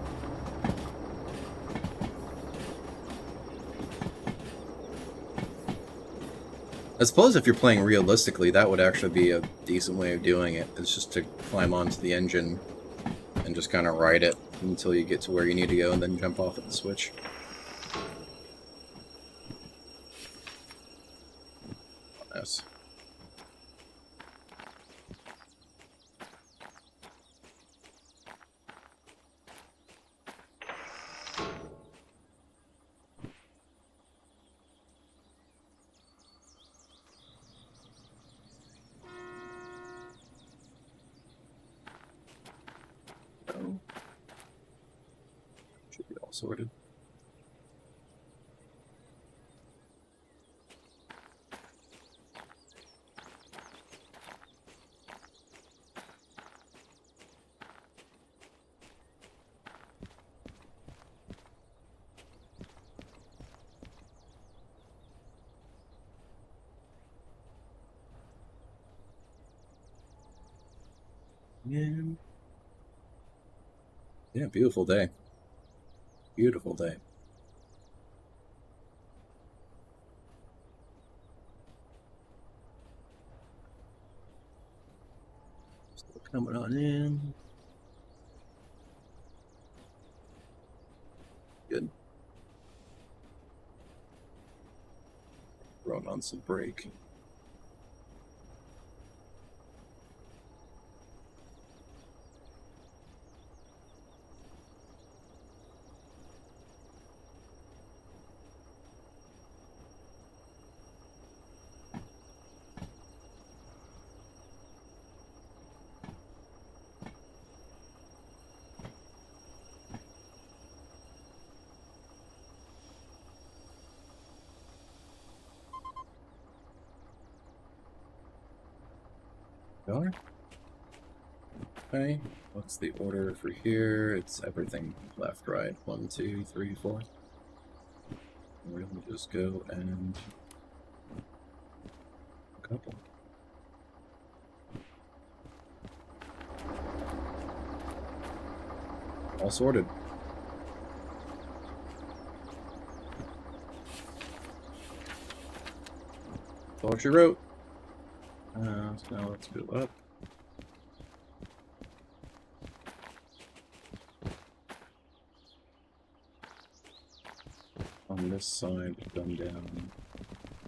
I suppose if you're playing realistically, that would actually be a decent way of doing it. It's just to climb onto the engine and just kind of ride it until you get to where you need to go and then jump off at the switch. Yes. Should be all sorted. Yeah, beautiful day. Beautiful day. Still coming on in. Good. Run on some brake. $1. Okay, what's the order for here? It's everything left, right. 1, 2, 3, 4. We're gonna just go and a couple. All sorted. That's what you wrote. So now let's go up. On this side, come down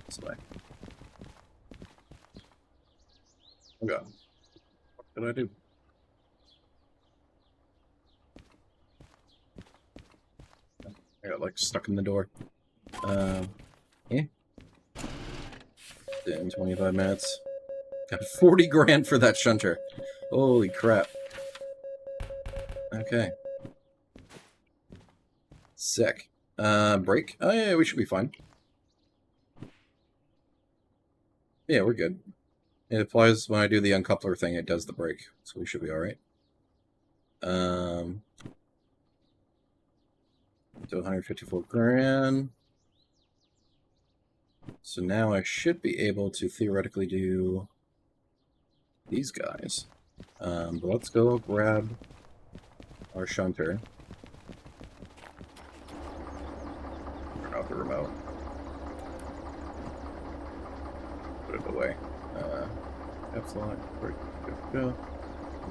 this way. Oh god. What did I do? I got like stuck in the door. Yeah. In 25 minutes. Got 40 grand for that shunter. Holy crap. Okay. Sick. Break? Oh yeah, we should be fine. Yeah, we're good. It applies when I do the uncoupler thing, it does the break, so we should be alright. So 154 grand. So now I should be able to theoretically do these guys. But let's go grab our shunter. Turn off the remote. Put it away. Caps lock. Go.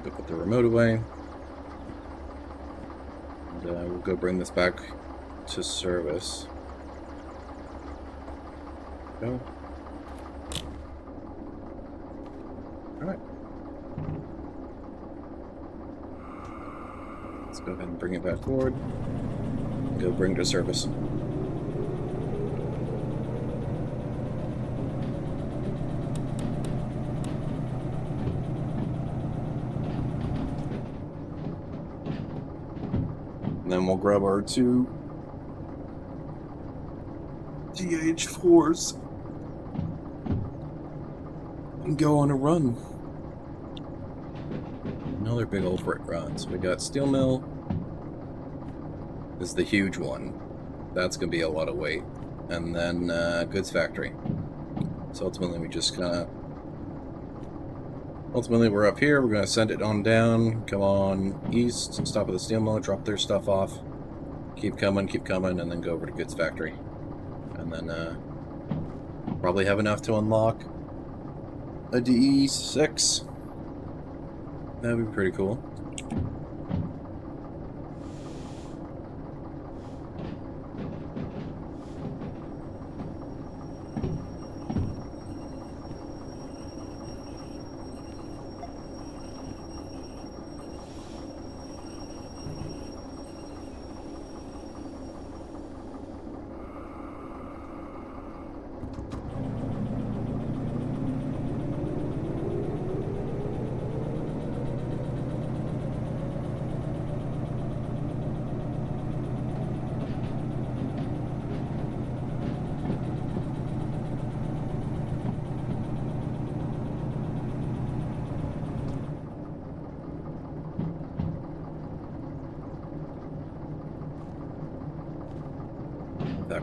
Go put the remote away. And we'll go bring this back to service. Go. Alright. Let's go ahead and bring it back forward. Go bring it to service. And then we'll grab our two DH4s and go on a run. Another big old brick run. So we got Steel Mill. This is the huge one. That's going to be a lot of weight. And then Goods Factory. So ultimately we just kind of... Ultimately we're up here. We're going to send it on down. Come on east. Stop at the Steel Mill. Drop their stuff off. Keep coming. And then go over to Goods Factory. And then probably have enough to unlock a DE6. That would be pretty cool.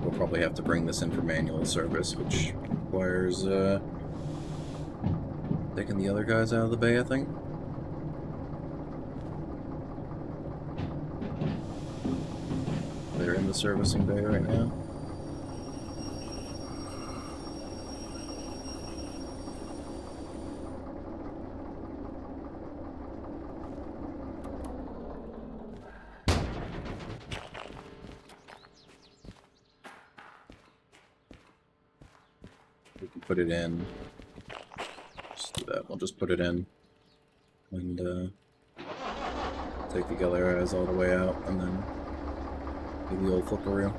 We'll probably have to bring this in for manual service, which requires taking the other guys out of the bay, I think. They're in the servicing bay right now. We can put it in. Just do that. We'll just put it in. And take the other eyes all the way out, and then do the old flickaroo.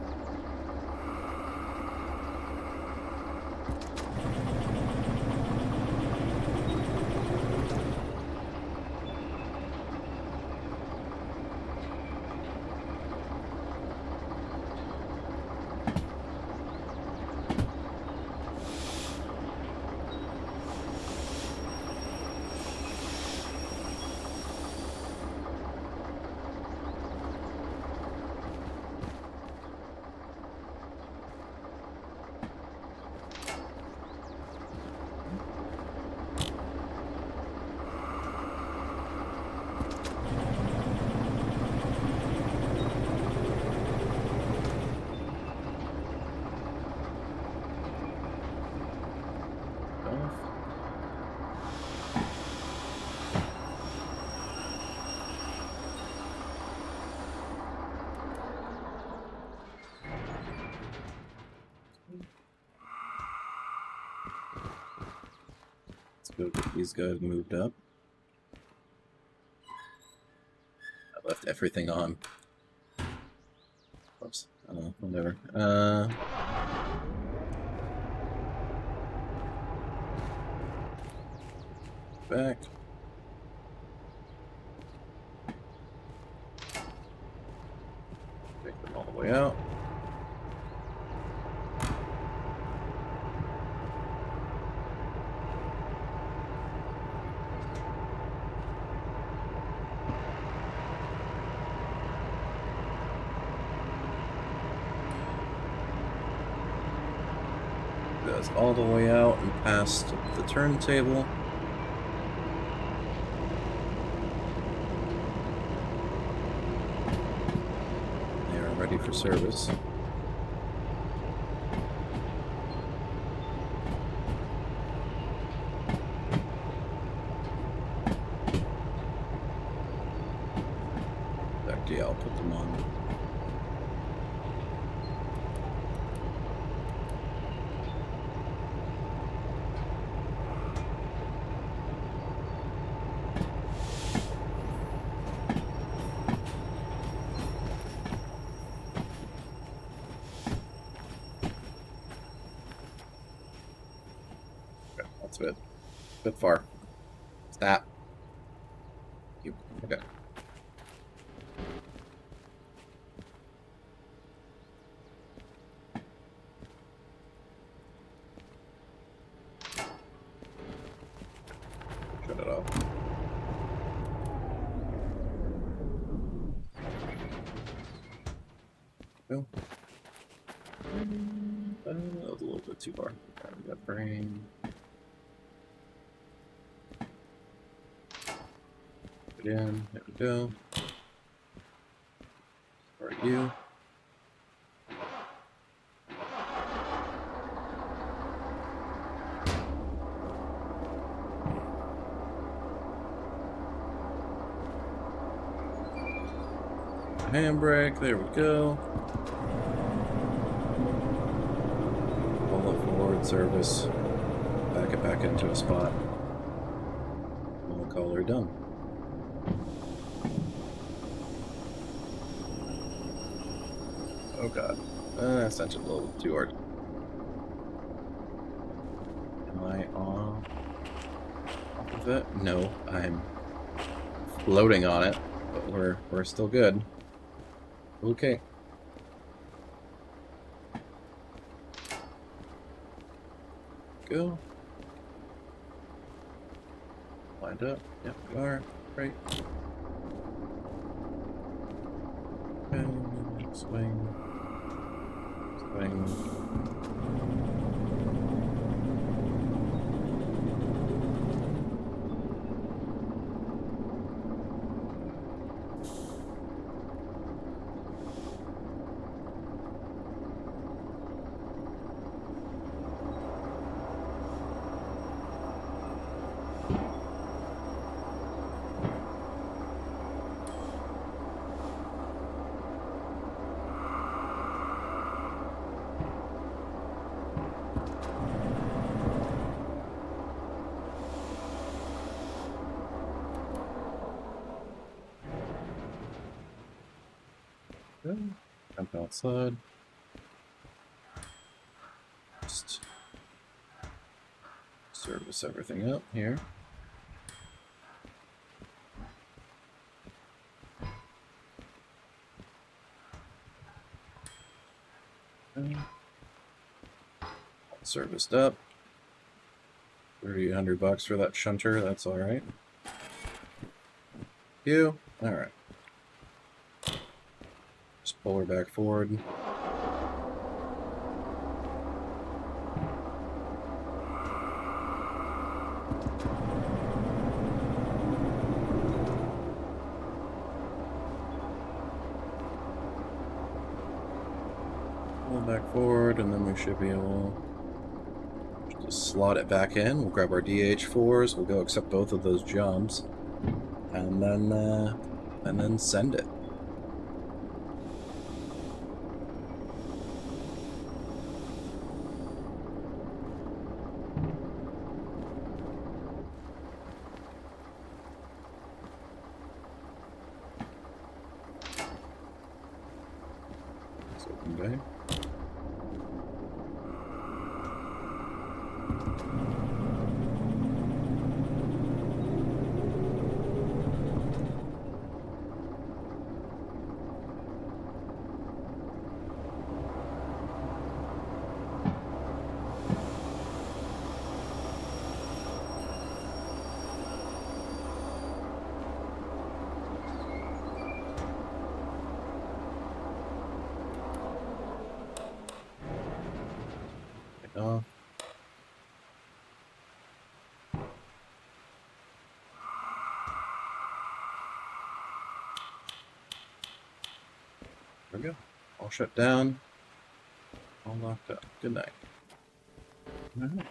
Go get these guys moved up. I left everything on. Oops. Whatever. back. Take them all the way out. Goes all the way out and past the turntable. They are ready for service. Yeah, I'll put them on. Okay, that's a bit far. Stop. Okay. Shut it off. Go. That was a little bit too far. Right, we got brain. Put it in. There we go. Start you. Handbrake, there we go. Pull it forward, service. Back it back into a spot. And we'll call her done. Oh god. That's not just a little too hard. Am I off of it? No, I'm floating on it, but we're still good. Okay. Go. Lined up. Yep, we are. Great. And swing. Swing. Good. Jump outside. Just service everything up here. Okay. Serviced up. $300 for that shunter, that's alright. You? Alright. Just pull her back forward. Pull back forward, and then we should be able to just slot it back in. We'll grab our DH4s, we'll go accept both of those jumps, and then send it. Okay. There we go. All shut down. All locked up. Good night. Alright.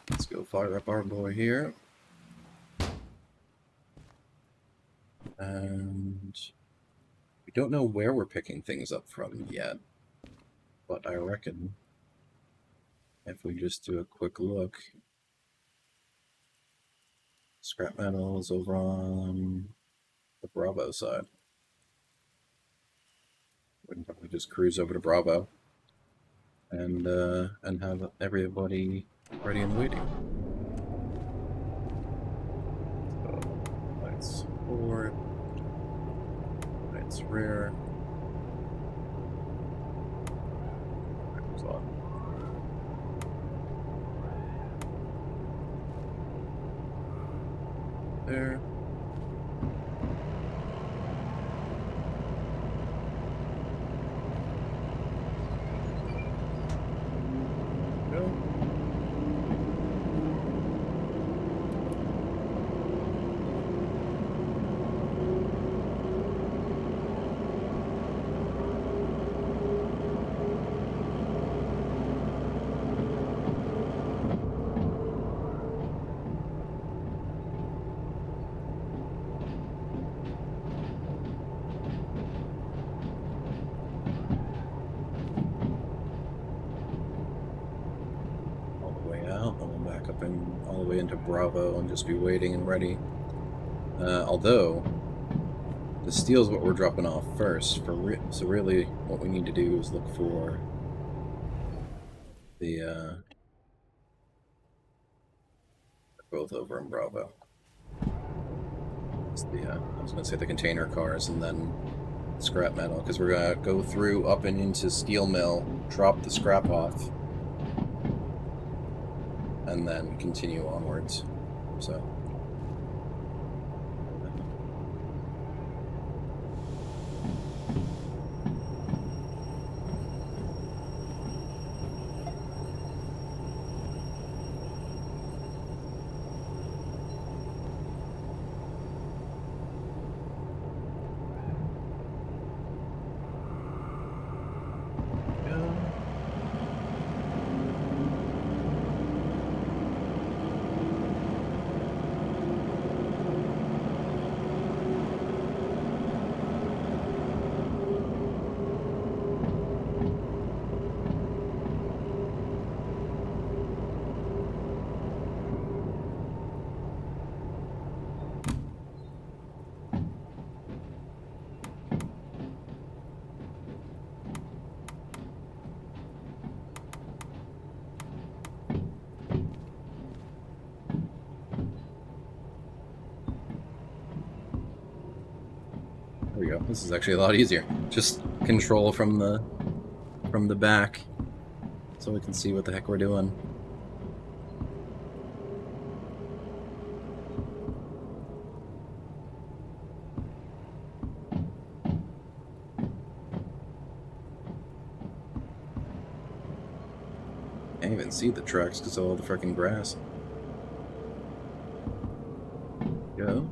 Let's go fire up our boy here. And we don't know where we're picking things up from yet. But I reckon if we just do a quick look, scrap metal is over on the Bravo side. We can probably just cruise over to Bravo and have everybody ready and waiting. So, lights forward, lights rear. Lights on. There. Go. Out, and we'll back up in all the way into Bravo and just be waiting and ready. Although the steel is what we're dropping off first. So really, what we need to do is look for the both over in Bravo. It's the I was gonna say the container cars and then scrap metal, because we're gonna go through up and into steel mill, drop the scrap off, and then continue onwards. So there we go. This is actually a lot easier. Just control from the back, so we can see what the heck we're doing. Can't even see the tracks because of all the freaking grass. Go.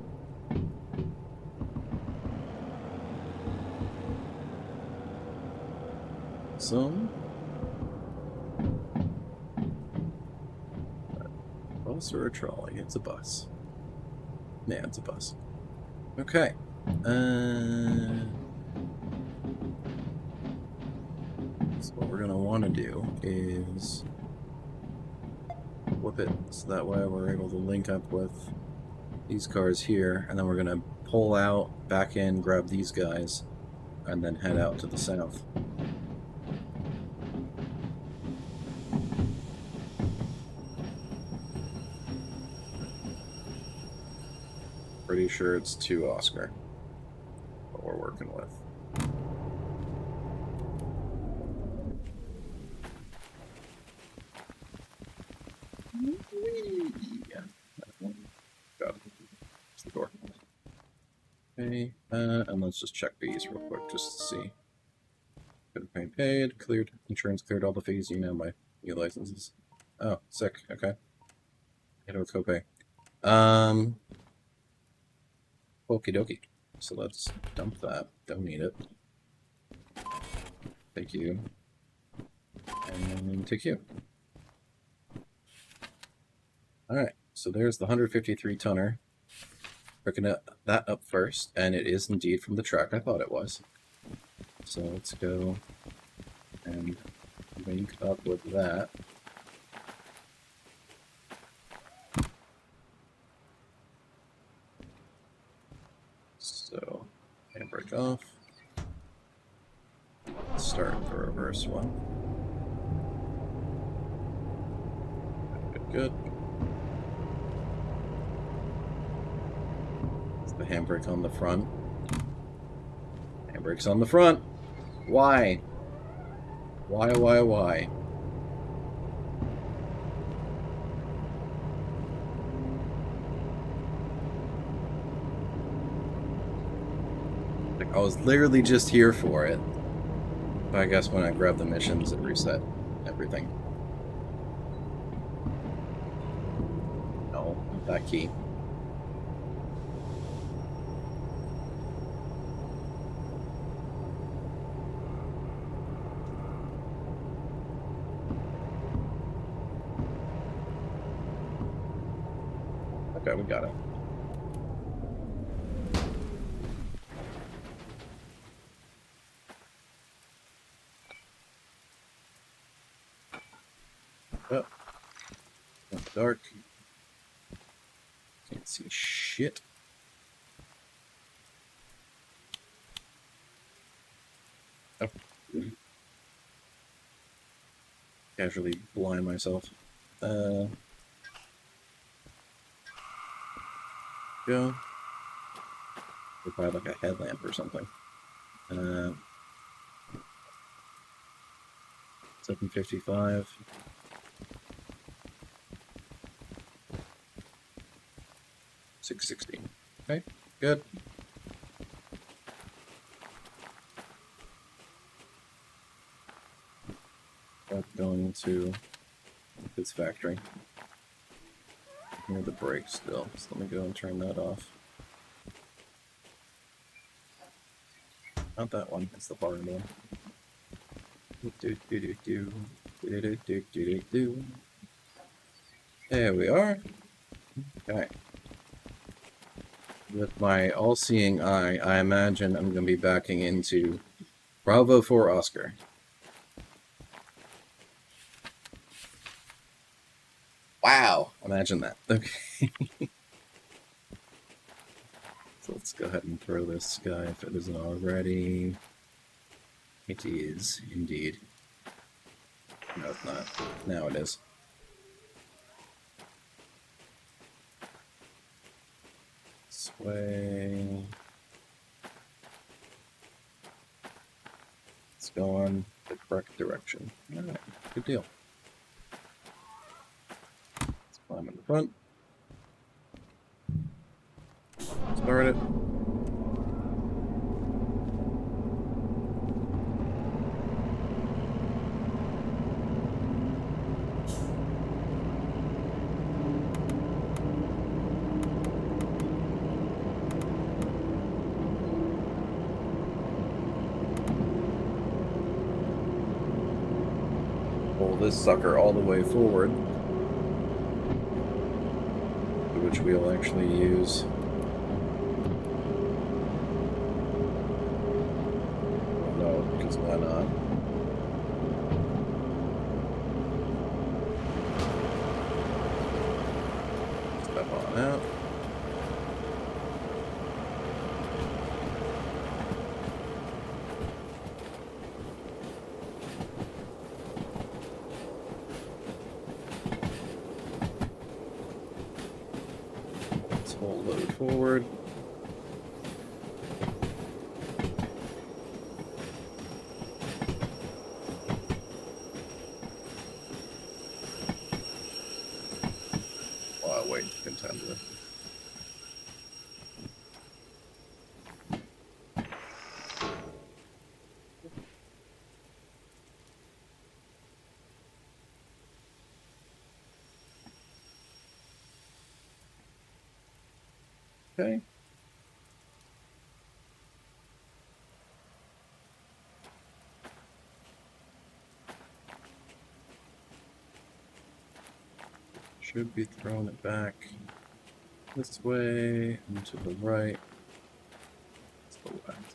Some. Bus or a trolley? It's a bus. Yeah, it's a bus. Okay. So what we're gonna want to do is flip it so that way we're able to link up with these cars here, and then we're gonna pull out, back in, grab these guys, and then head out to the south. Pretty sure it's 2 Oscar, what we're working with. Yeah. Got it. It's the door. Okay, and let's just check these real quick just to see. Good pay paid, cleared, insurance cleared all the fees, you know my new licenses. Oh, sick, okay. Hit a copay. Okie dokie. So let's dump that. Don't need it. Thank you. And take you. Alright, so there's the 153 tonner. Picking that up first, and it is indeed from the truck. I thought it was. So let's go and link up with that. So, handbrake off. Let's start the reverse one. Good, good. It's the handbrake on the front. Handbrake's on the front. Why? Why? Like, I was literally just here for it. But I guess when I grab the missions, it reset everything. No, not that key. Okay, we got it. Oh, in the dark. Can't see shit. Oh. Casually blind myself. Go. Probably like a headlamp or something. 755. $6.16. Okay, good. Going to this factory. Near the brake still, so let me go and turn that off. Not that one, it's the barn one. There we are. Okay. With my all-seeing eye, I imagine I'm going to be backing into Bravo for Oscar. Wow! Imagine that. Okay. So let's go ahead and throw this guy if it isn't already. It is, indeed. No, it's not. Now it is. Sway. Let's go on the correct direction. Alright, good deal. Let's climb in the front. Start it. Pull this sucker all the way forward, which we'll actually use. No, because why not? Step on out. Let's hold load forward. While waiting to contend with. Okay. should be throwing it back this way and to the right. To the left.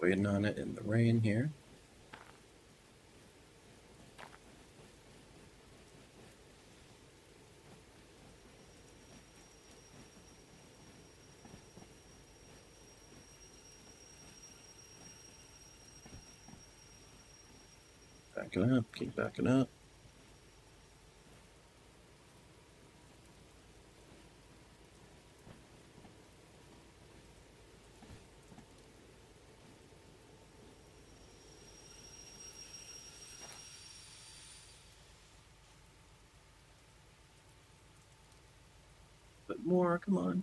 Waiting on it in the rain here. Backing up, keep backing up. Bit more, come on.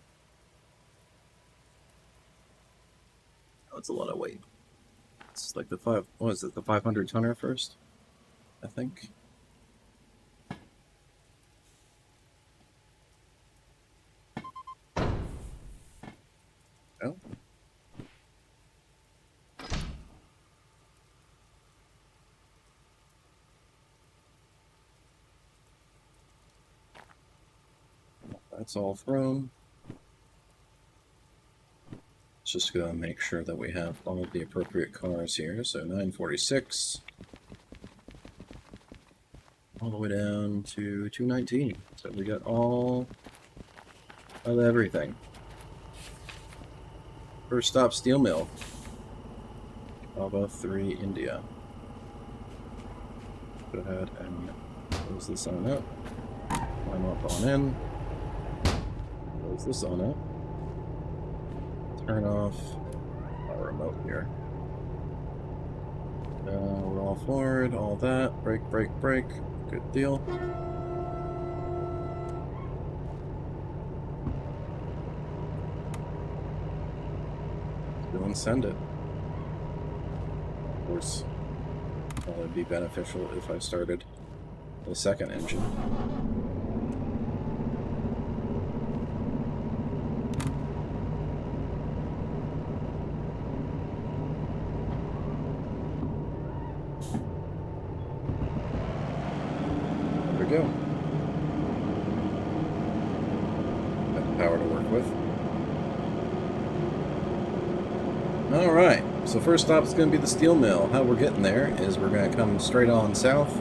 Oh, it's a lot of weight. It's like the what is it, the 500 tonner first? I think. Oh. That's all thrown. Let's just go and make sure that we have all of the appropriate cars here. So 946. All the way down to 219. So we got all of everything. First stop, steel mill. Bravo 3, India. Go ahead and close this on up. Climb up on in. Close this on up. Turn off our remote here. We're all forward, all that. Brake, brake, brake. Good deal. Go and send it. Of course, probably be beneficial if I started the second engine. Go. Got the power to work with. Alright, so first stop is going to be the steel mill. How we're getting there is we're going to come straight on south,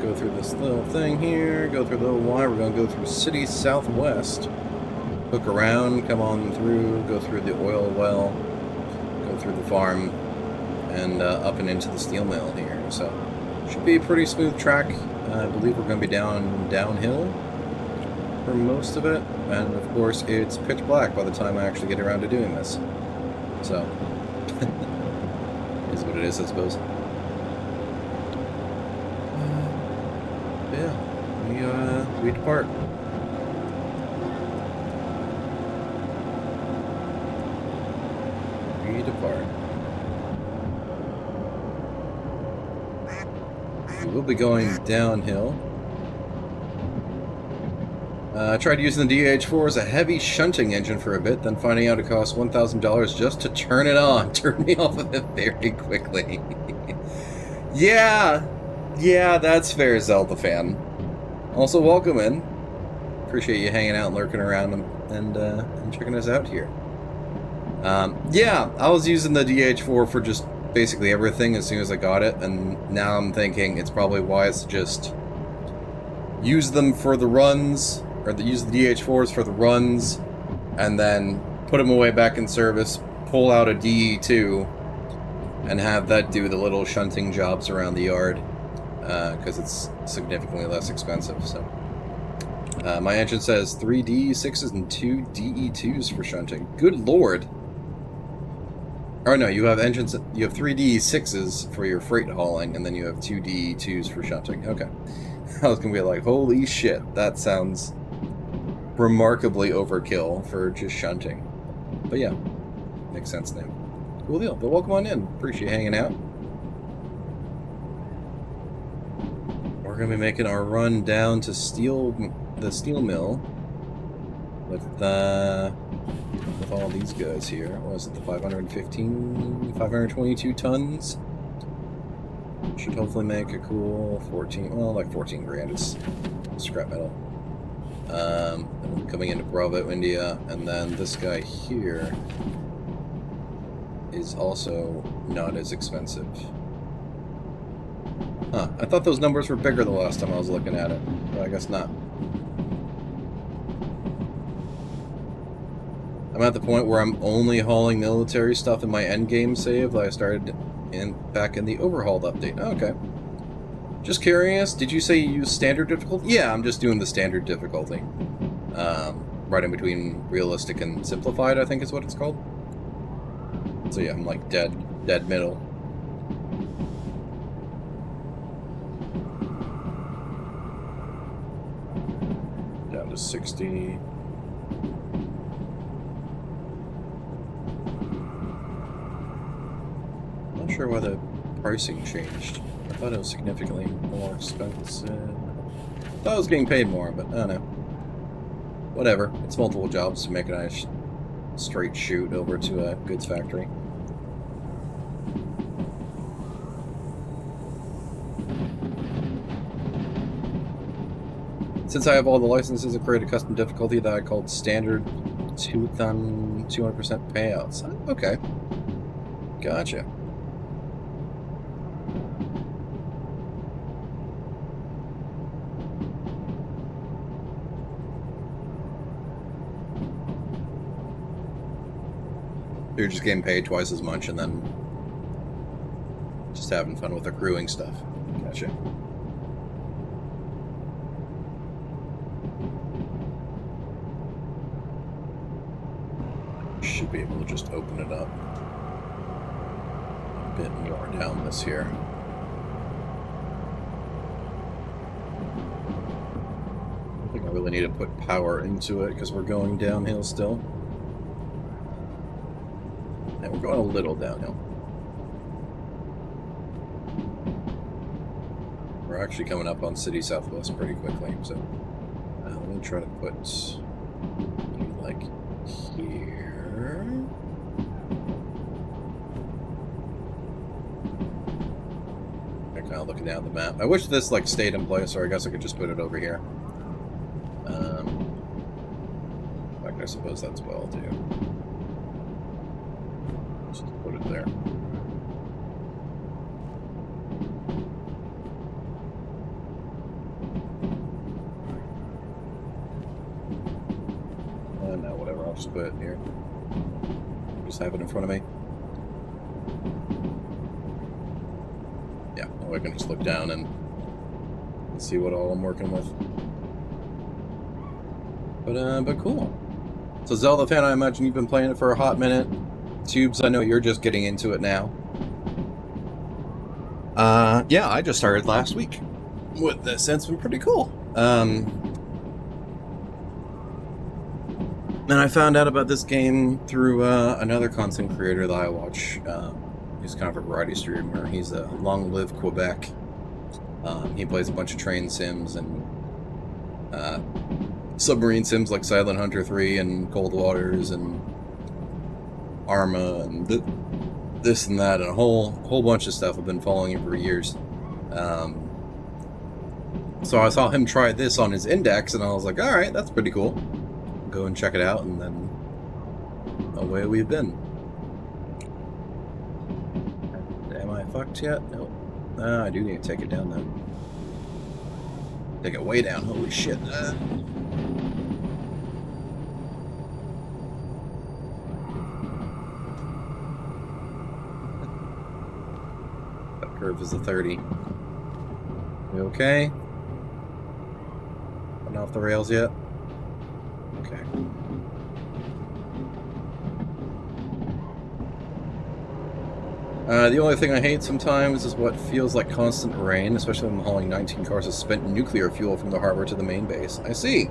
go through this little thing here, go through the little Y, we're going to go through city southwest, hook around, come on through, go through the oil well, go through the farm, and up and into the steel mill here. So, should be a pretty smooth track. I believe we're going to be downhill for most of it, and of course it's pitch black by the time I actually get around to doing this. So, is what it is, I suppose. Yeah, we depart. We depart. We'll be going downhill. I tried using the DH4 as a heavy shunting engine for a bit, then finding out it cost $1,000 just to turn it on. Turned me off of it very quickly. Yeah, that's fair, Zelda fan. Also, welcome in. Appreciate you hanging out and lurking around and checking us out here. Yeah, I was using the DH4 for just basically everything as soon as I got it, and now I'm thinking it's probably wise to just use them for the runs, or use the DH4s for the runs, and then put them away back in service, pull out a DE2, and have that do the little shunting jobs around the yard, because it's significantly less expensive. So my engine says 3 DE6s and 2 DE2s for shunting. Good lord. Oh no, you have engines. You have 3 DE6s for your freight hauling, and then you have 2 DE2s for shunting. Okay, I was gonna be like, holy shit, that sounds remarkably overkill for just shunting. But yeah, makes sense now. Cool deal. But welcome on in. Appreciate you hanging out. We're gonna be making our run down to the steel mill. with all these guys here. What was it, the 522 tons? Should hopefully make a cool 14, well, like 14 grand. It's scrap metal. Coming into Bravo, India, and then this guy here is also not as expensive. Huh, I thought those numbers were bigger the last time I was looking at it, but I guess not. I'm at the point where I'm only hauling military stuff in my endgame save that I started back in the overhauled update. Oh, okay. Just curious, did you say you use standard difficulty? Yeah, I'm just doing the standard difficulty. Right in between realistic and simplified, I think is what it's called. So yeah, I'm like dead middle. Down to 60. Not sure why the pricing changed. I thought it was significantly more expensive. I thought I was getting paid more, but I don't know. Whatever. It's multiple jobs to make a nice straight shoot over to a goods factory. Since I have all the licenses, I created a custom difficulty that I called standard 200% payouts. Okay. Gotcha. You're just getting paid twice as much and then just having fun with accruing stuff. Gotcha. Should be able to just open it up a bit more down this here. I think I really need to put power into it because we're going downhill still. And we're going a little downhill. We're actually coming up on City Southwest pretty quickly, so let me try to put you like here. I'm kind of looking down the map. I wish this like stayed in place, or I guess I could just put it over here. In fact, I suppose that's what I'll do. Just put it there. No, whatever, I'll just put it here. Just have it in front of me. Yeah, I can just look down and see what all I'm working with. But cool. So Zelda fan, I imagine you've been playing it for a hot minute. Tubes, I know you're just getting into it now. Yeah, I just started last week with this, and it's been pretty cool. And I found out about this game through another content creator that I watch. He's kind of a variety streamer. He's a Long Live Quebec. He plays a bunch of train sims and submarine sims like Silent Hunter 3 and Cold Waters and Arma and this and that and a whole bunch of stuff. I've been following him for years. So I saw him try this on his index and I was like, alright, that's pretty cool. Go and check it out, and then away we've been. Am I fucked yet? Nope. I do need to take it down then. Take it way down, holy shit. Curve is a 30. We okay? Not off the rails yet? Okay. The only thing I hate sometimes is what feels like constant rain, especially when I'm hauling 19 cars of spent nuclear fuel from the harbor to the main base. I see.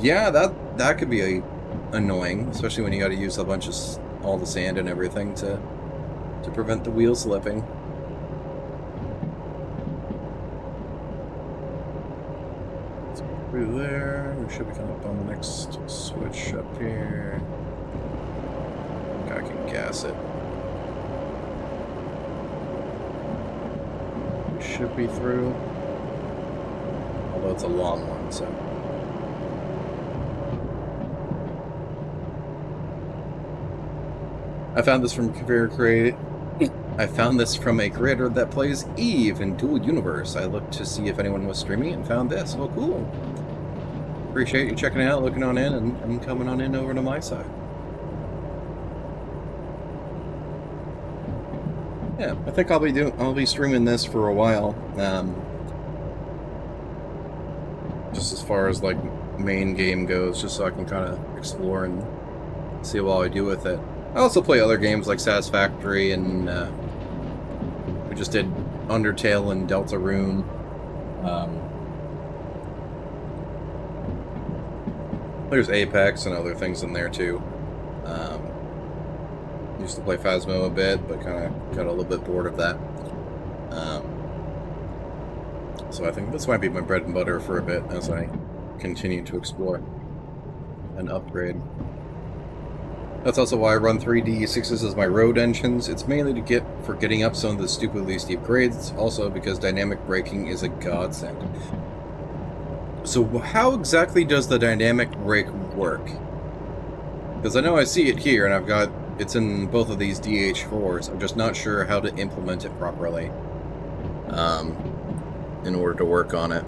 Yeah, that could be annoying, especially when you got to use a bunch of all the sand and everything to prevent the wheel slipping. Through there. We should be coming up on the next switch up here. I can gas it. We should be through. Although it's a long one, so. I found this from I found this from a creator that plays Eve in Dual Universe. I looked to see if anyone was streaming and found this. Oh, cool. Appreciate you checking it out, looking on in, and coming on in over to my side. Yeah, I think I'll be streaming this for a while. Just as far as like main game goes, just so I can kind of explore and see what I do with it. I also play other games like Satisfactory, and we just did Undertale and Deltarune. There's Apex and other things in there too. Used to play Phasmo a bit, but kind of got a little bit bored of that. So I think this might be my bread and butter for a bit as I continue to explore and upgrade. That's also why I run 3D6s as my road engines. It's mainly for getting up some of the stupidly steep grades, also because dynamic braking is a godsend. So how exactly does the dynamic brake work? Because I know I see it here, and it's in both of these DH4s. I'm just not sure how to implement it properly in order to work on it.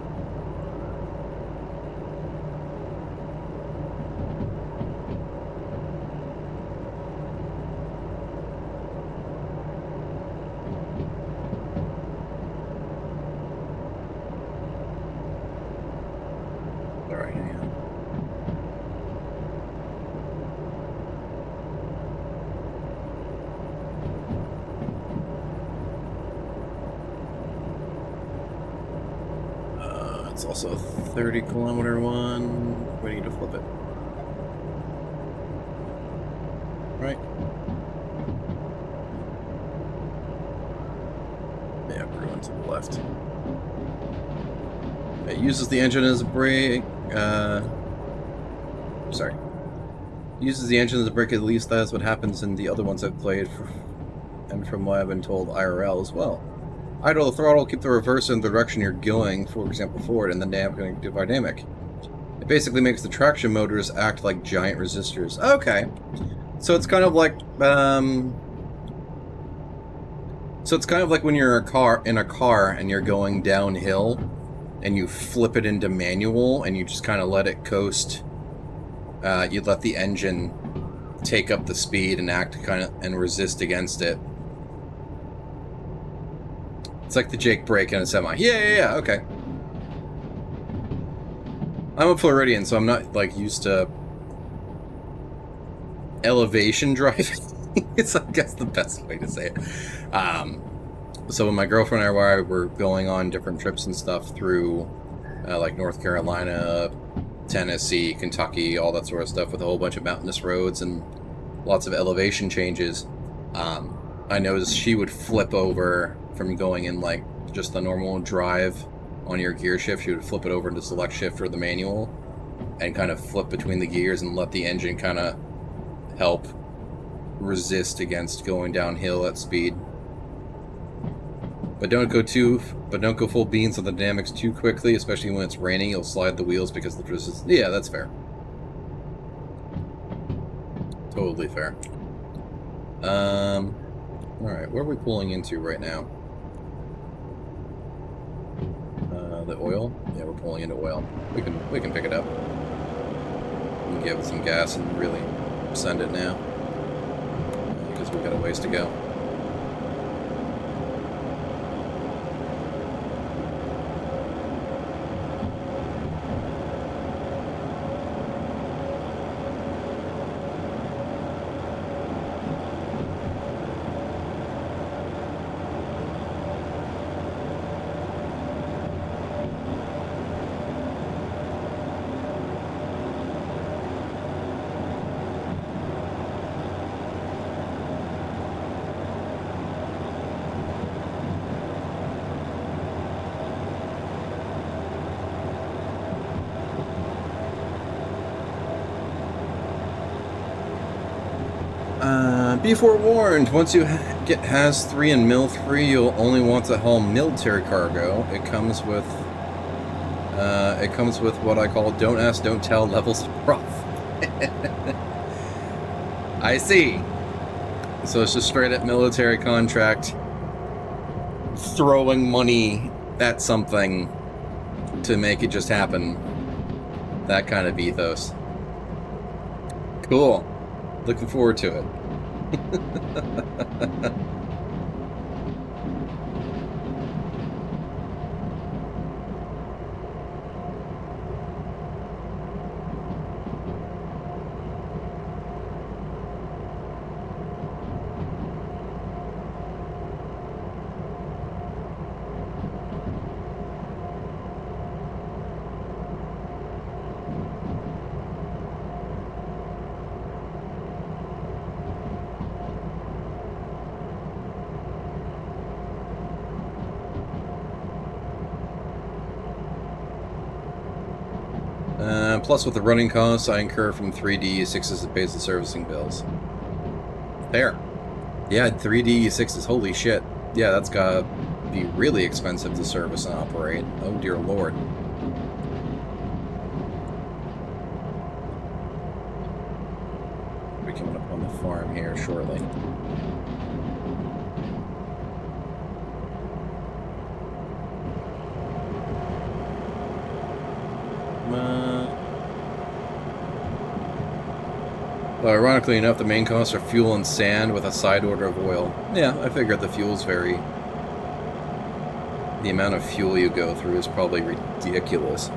It's also a 30-kilometer one. We need to flip it. Right? Yeah, we're going to the left. It uses the engine as a brake. Sorry. Uses the engine as a brake, at least that's what happens in the other ones I've played, and from what I've been told, IRL as well. Idle the throttle, keep the reverse in the direction you're going, for example forward, and then dynamic. It basically makes the traction motors act like giant resistors. Okay. So it's kind of like, when you're in a car and you're going downhill, and you flip it into manual, and you just kind of let it coast. You let the engine take up the speed and act and resist against it. It's like the Jake brake in a semi. Yeah, okay. I'm a Floridian, so I'm not, like, used to elevation driving. It's, I guess, the best way to say it. So when my girlfriend and I were going on different trips and stuff through, like, North Carolina, Tennessee, Kentucky, all that sort of stuff with a whole bunch of mountainous roads and lots of elevation changes, I noticed she would flip over from going in like just the normal drive on your gear shift. She would flip it over into select shift or the manual and kind of flip between the gears and let the engine kind of help resist against going downhill at speed. But don't go full beans on the dynamics too quickly, especially when it's raining. You'll slide the wheels because the resistance. Yeah, that's fair. Totally fair. Alright, where are we pulling into right now? The oil? Yeah, we're pulling into oil. We can pick it up. We can give it some gas and really send it now. Because we've got a ways to go. Be forewarned, once you get Haz 3 and Mill 3, you'll only want to haul military cargo. It comes with what I call don't ask, don't tell levels of prof. I see. So it's just straight up military contract, throwing money at something to make it just happen. That kind of ethos. Cool. Looking forward to it. Plus, with the running costs I incur from 3D6s that pays the servicing bills. Fair. Yeah, 3D6s, holy shit. Yeah, that's gotta be really expensive to service and operate. Oh dear lord. We're coming up on the farm here shortly. Ironically enough, the main costs are fuel and sand with a side order of oil. Yeah, I figured the fuel's very... The amount of fuel you go through is probably ridiculous.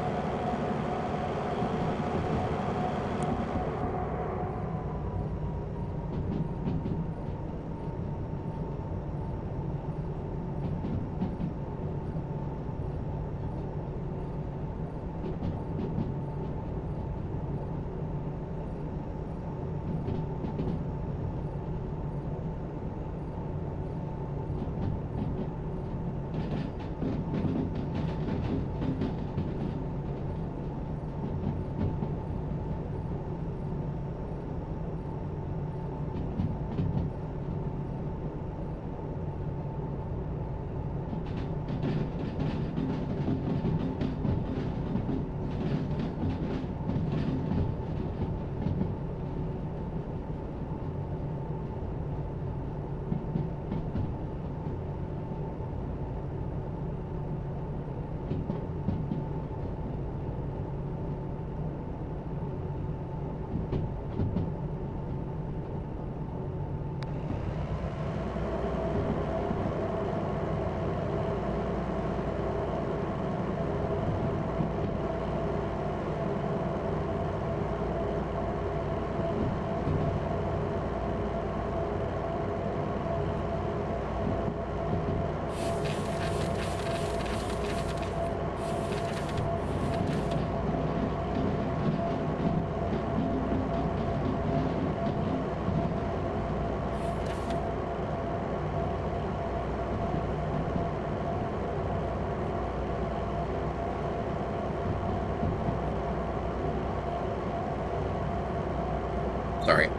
Sorry.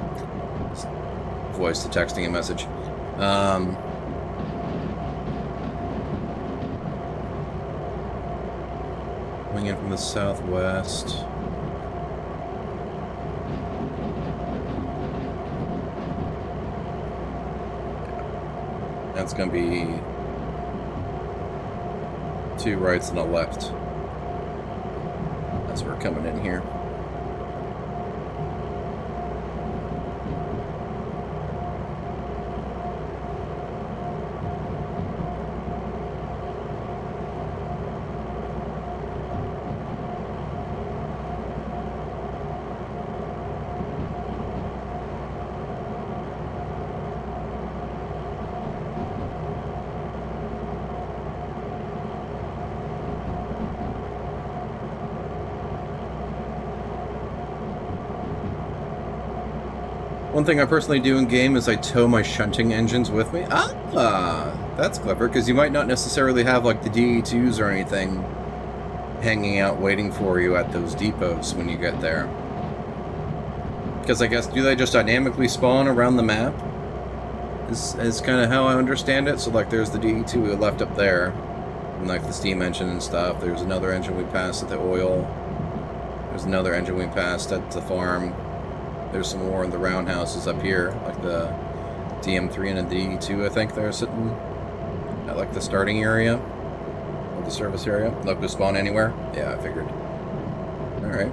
Voice to texting a message. Coming in from the southwest. That's going to be 2 rights and a left. As we're coming in here. One thing I personally do in game is I tow my shunting engines with me. Ah, that's clever, because you might not necessarily have like the DE2s or anything hanging out waiting for you at those depots when you get there. Because I guess, do they just dynamically spawn around the map? is kind of how I understand it. So like there's the DE2 we left up there, and like the steam engine and stuff. There's another engine we passed at the oil. There's another engine we passed at the farm. There's some more in the roundhouses up here, like the DM3 and the DE2, I think they're sitting at like the starting area of the service area. Look to spawn anywhere? Yeah, I figured. Alright.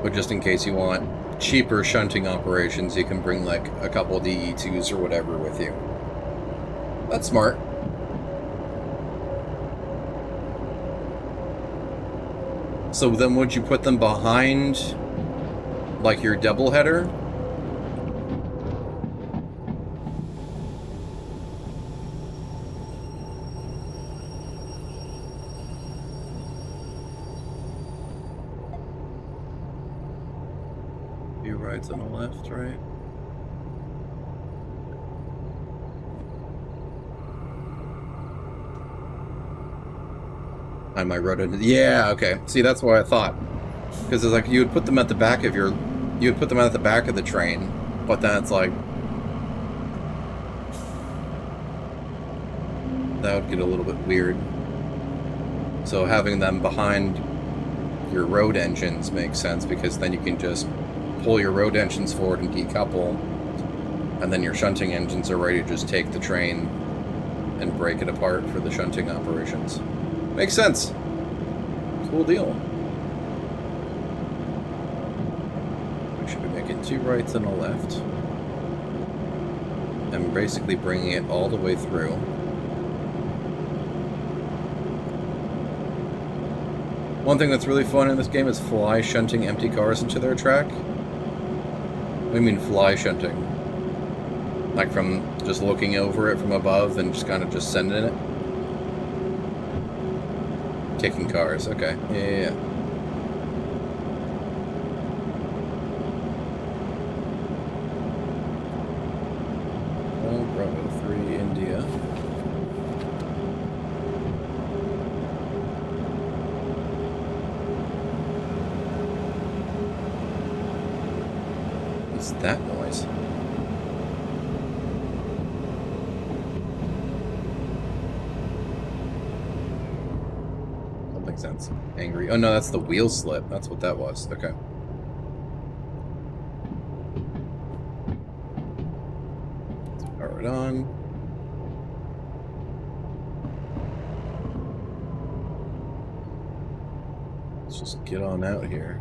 But just in case you want cheaper shunting operations, you can bring like a couple DE2s or whatever with you. That's smart. So then would you put them behind like your doubleheader? Few rights on the left, right? I might wrote it. Yeah, okay. See, that's what I thought. Because it's like you would put them at the back of your, you would put them at the back of the train, but then it's like that would get a little bit weird. So having them behind your road engines makes sense, because then you can just pull your road engines forward and decouple, and then your shunting engines are ready to just take the train and break it apart for the shunting operations. Makes sense. Cool deal. We should be making 2 rights and a left, and basically bringing it all the way through. One thing that's really fun in this game is fly shunting empty cars into their track. What do you mean fly shunting? Like from just looking over it from above and just kind of just sending it? Kicking cars, okay. Yeah. Well, Bravo 3, India. What's that noise? Sense. Angry. Oh no, that's the wheel slip. That's what that was. Okay. Let's power it on. Let's just get on out here.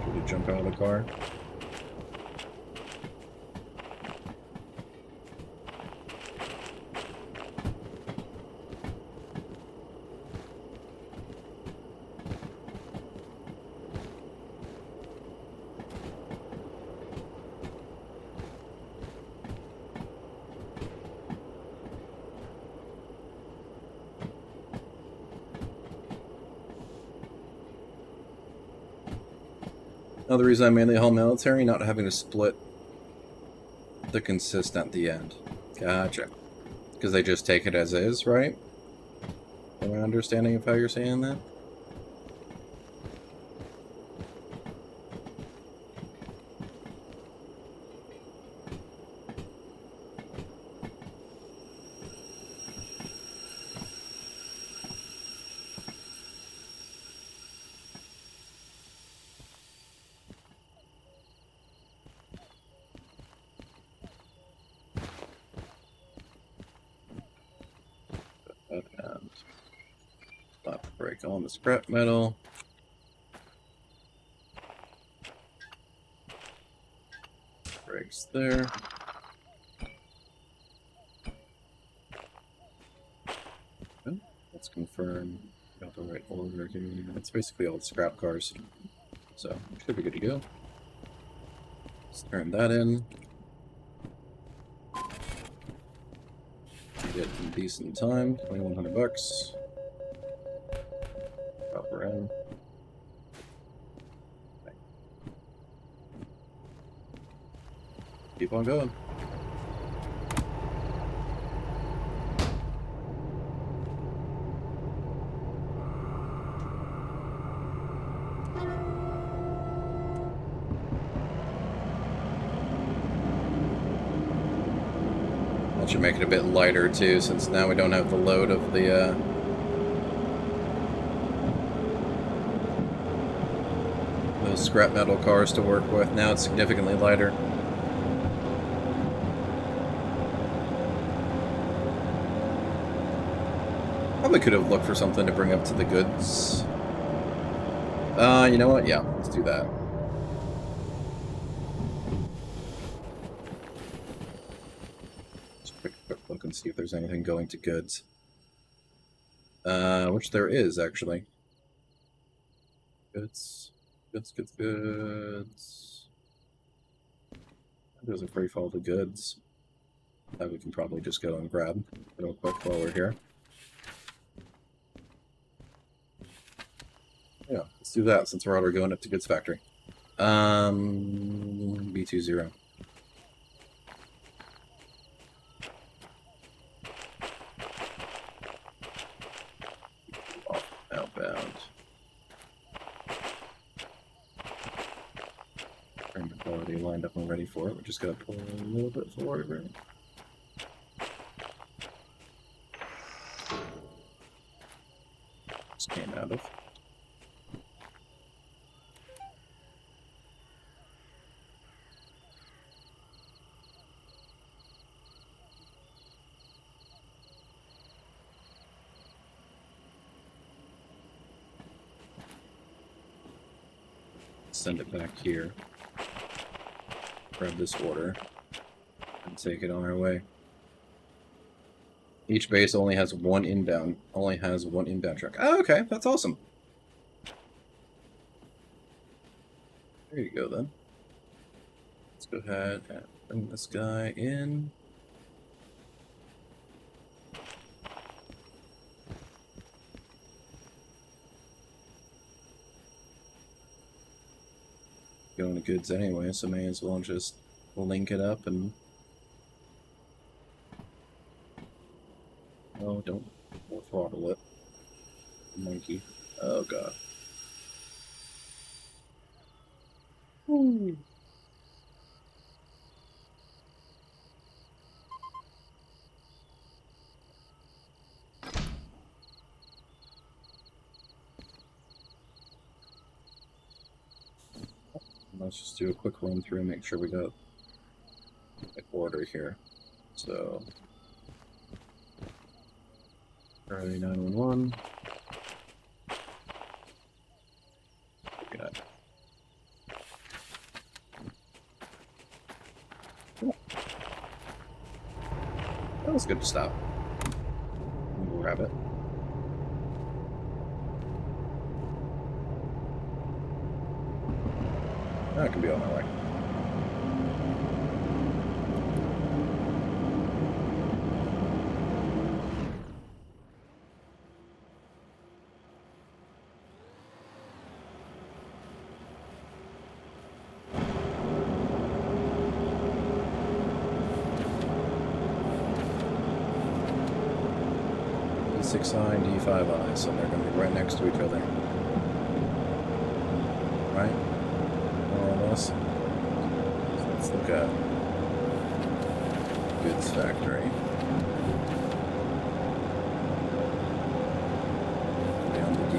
Should we jump out of the car? Another reason I mainly haul military, not having to split the consist at the end. Gotcha. Because they just take it as is, right? Am I understanding of how you're saying that? And stop brake on the scrap metal. Brakes there. Okay, let's confirm got the right order here. It's basically all the scrap cars, so should be good to go. Let's turn that in. Get some decent time, 2,100 bucks. Pop around. Keep on going. Should make it a bit lighter too, since now we don't have the load of the those scrap metal cars to work with. Now it's significantly lighter. Probably could have looked for something to bring up to the goods. You know what? Yeah, let's do that. Just quick look and see if there's anything going to goods. Which there is, actually. Goods. There's a free fall to goods that we can probably just go and grab real quick while we're here. Yeah, let's do that since we're already going up to goods factory. B20. Outbound. Frame quality lined up and ready for it. We just gotta pull a little bit forward, right? Just came out of. Send it back here. Grab this order and take it on our way. Each base only has one inbound truck. Oh, okay, that's awesome. There you go then. Let's go ahead and bring this guy in. Going to goods anyway, so may as well just link it up and... Oh, don't throttle it. Monkey. Oh god. Ooh. Let's just do a quick run through and make sure we got the order here. So, early 911. Got. Cool. That was good to stop. We'll grab it. I can be on my way. D6I and D5I, so they're going to be right next to each other. Right? More or less. So let's look at goods factory. Down to D.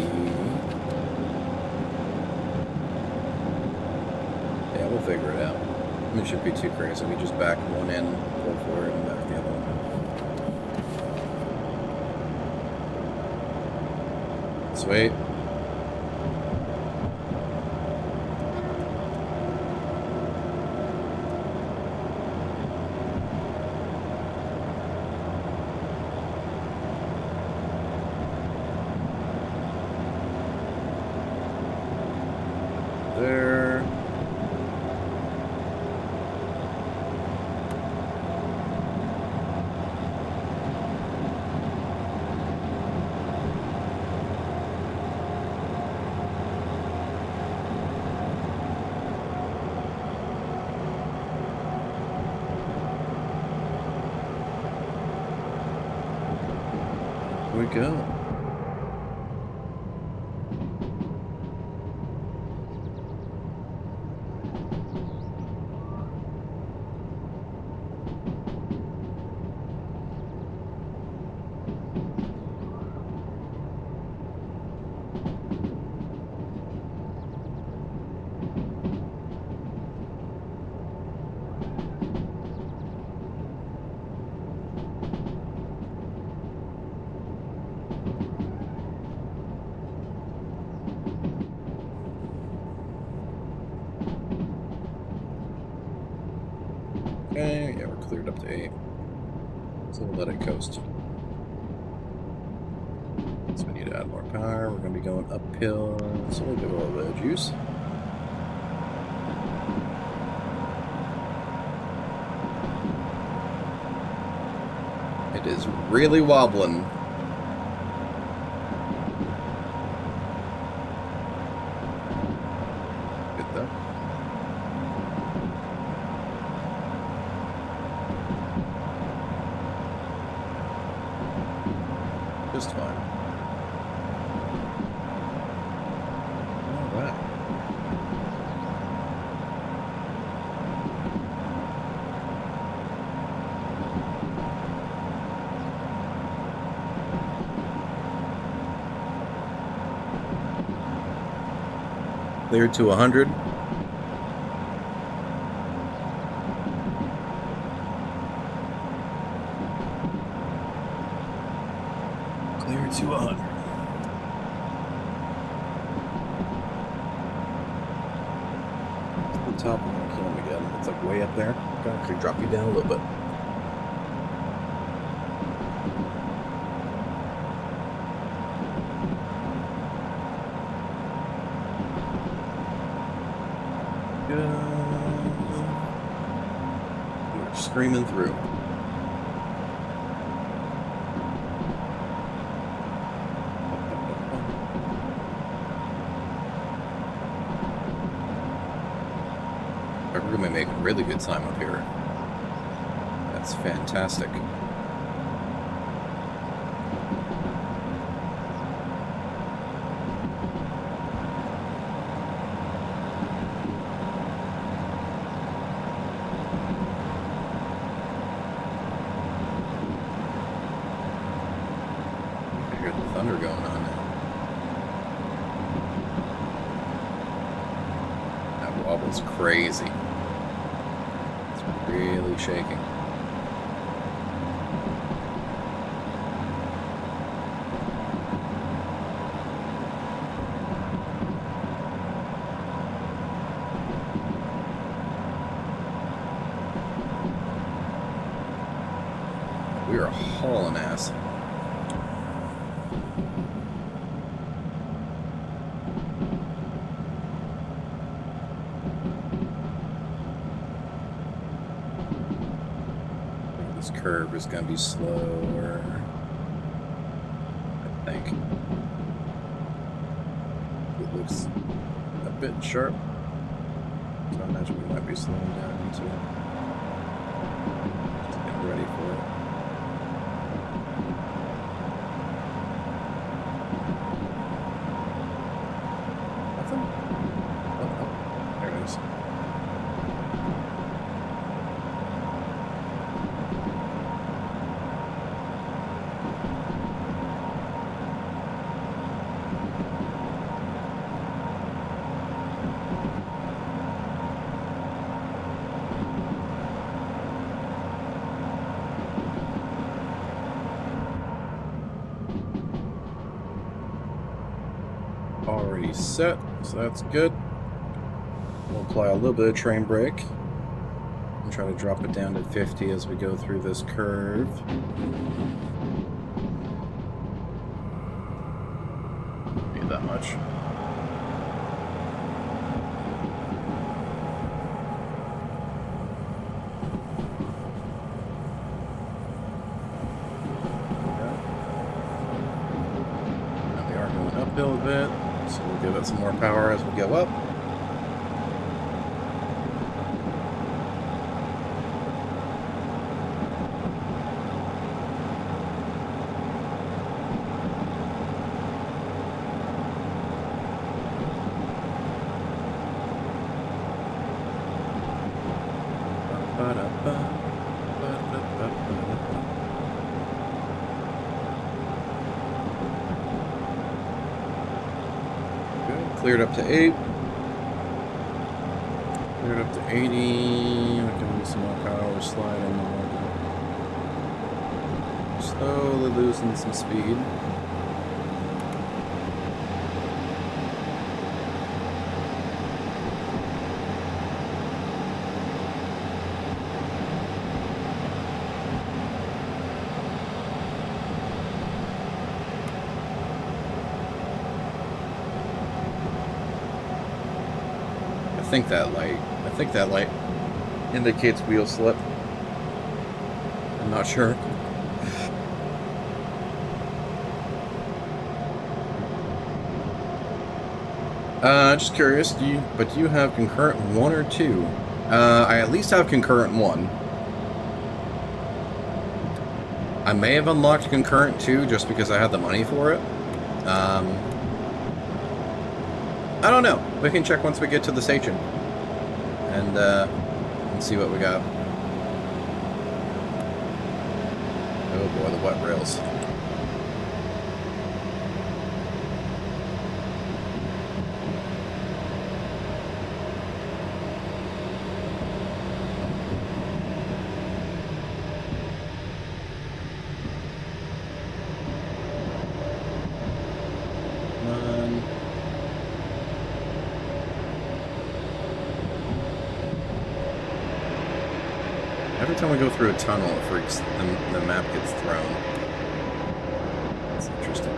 Yeah, we'll figure it out. It shouldn't be too crazy. We just back one in, pull forward, and back the other one. Sweet. There. Here we go. Okay, yeah, we're cleared up to 8. So we'll let it coast. So we need to add more power. We're going to be going uphill, so we'll do a little bit of juice. It is really wobbling. Good though. Just fine. All right. Cleared to 100. Cleared to 100. The top, I'm gonna kill him again. It's like way up there. Gonna actually drop you down a little bit. We're screaming through. We're going to make really good time up here. That's fantastic. I hear the thunder going on now. That wobble's crazy. It's really shaking. We are hauling ass. This curve is going to be slower, I think. It looks a bit sharp, so I imagine we might be slowing down into it. Just get ready for it. Nothing? Oh, there it is. Already set, so that's good. We'll apply a little bit of train brake and try to drop it down to 50 as we go through this curve. Need that much. Now we are going uphill a bit, so we'll give it some more power as we go up. Good. Cleared up to 8. Cleared up to 80. We can use some more power sliding. Slowly losing some speed. think that light indicates wheel slip. I'm not sure. Just curious, do you have concurrent 1 or 2? I at least have concurrent 1. I may have unlocked concurrent 2 just because I had the money for it. I don't know. We can check once we get to the station. And see what we got. Oh boy, the wet rails. Every time we go through a tunnel, it freaks, the map gets thrown. That's interesting.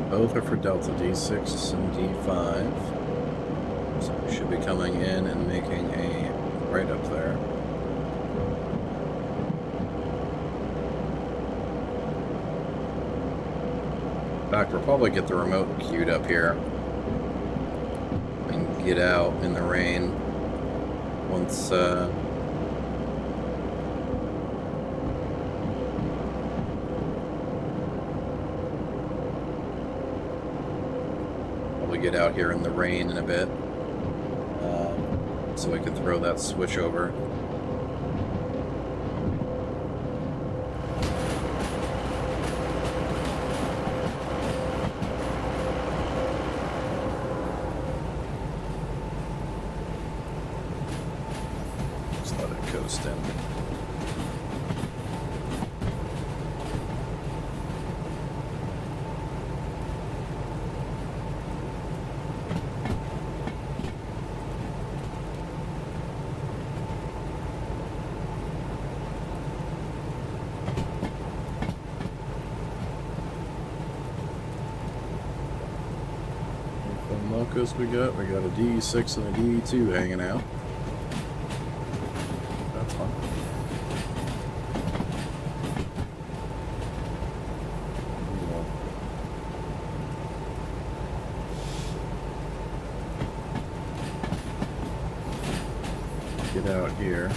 Both are for Delta D6 and D5. So we should be coming in and making a right up there. In fact, we'll probably get the remote queued up here and get out in the rain once get out here in the rain in a bit, so we can throw that switch over. Just let it coast in. Locos we got a D6 and a D2 hanging out. That's fun. Get out here.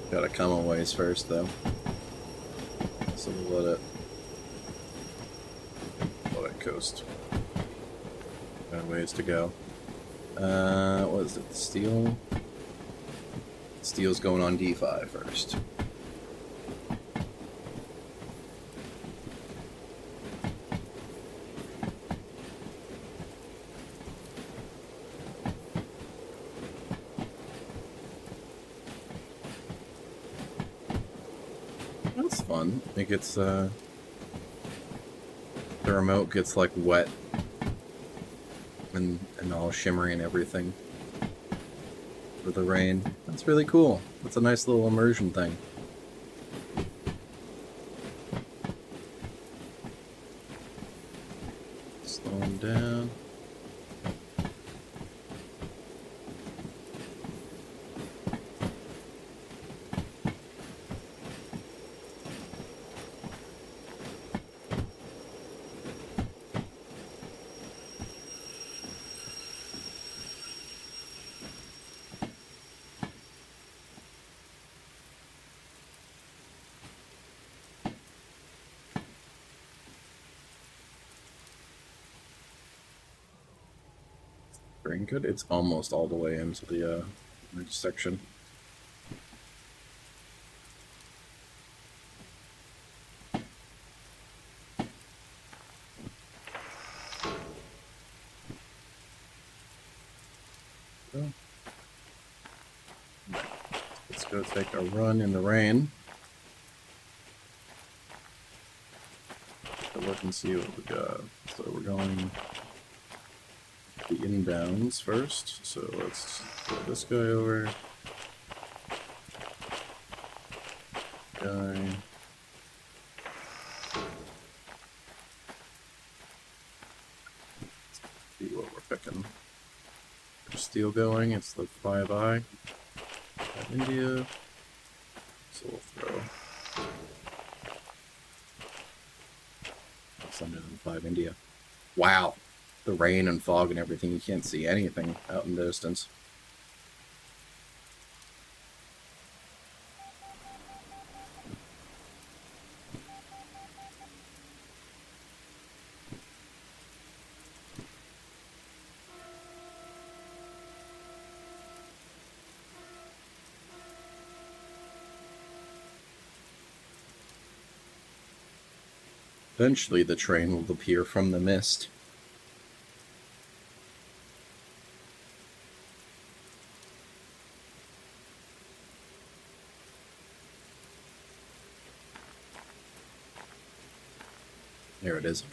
Gotta come a ways first, though. So we'll let it coast. Got a ways to go. What is it? Steel? Steel's going on D5 first. That's fun. It gets, the remote gets, like, wet and all shimmery and everything with the rain. That's really cool. That's a nice little immersion thing. Slowing down. Very good. It's almost all the way into the ridge section. go. Let's go take a run in the rain. Look and see what we got. So we're going the inbounds first. So let's throw this guy over. Guy. See what we're picking. Steel going. It's the 5i. India. So we'll throw. That's under than 5 India. Wow. The rain and fog and everything. You can't see anything out in the distance. Eventually the train will appear from the mist. There it is.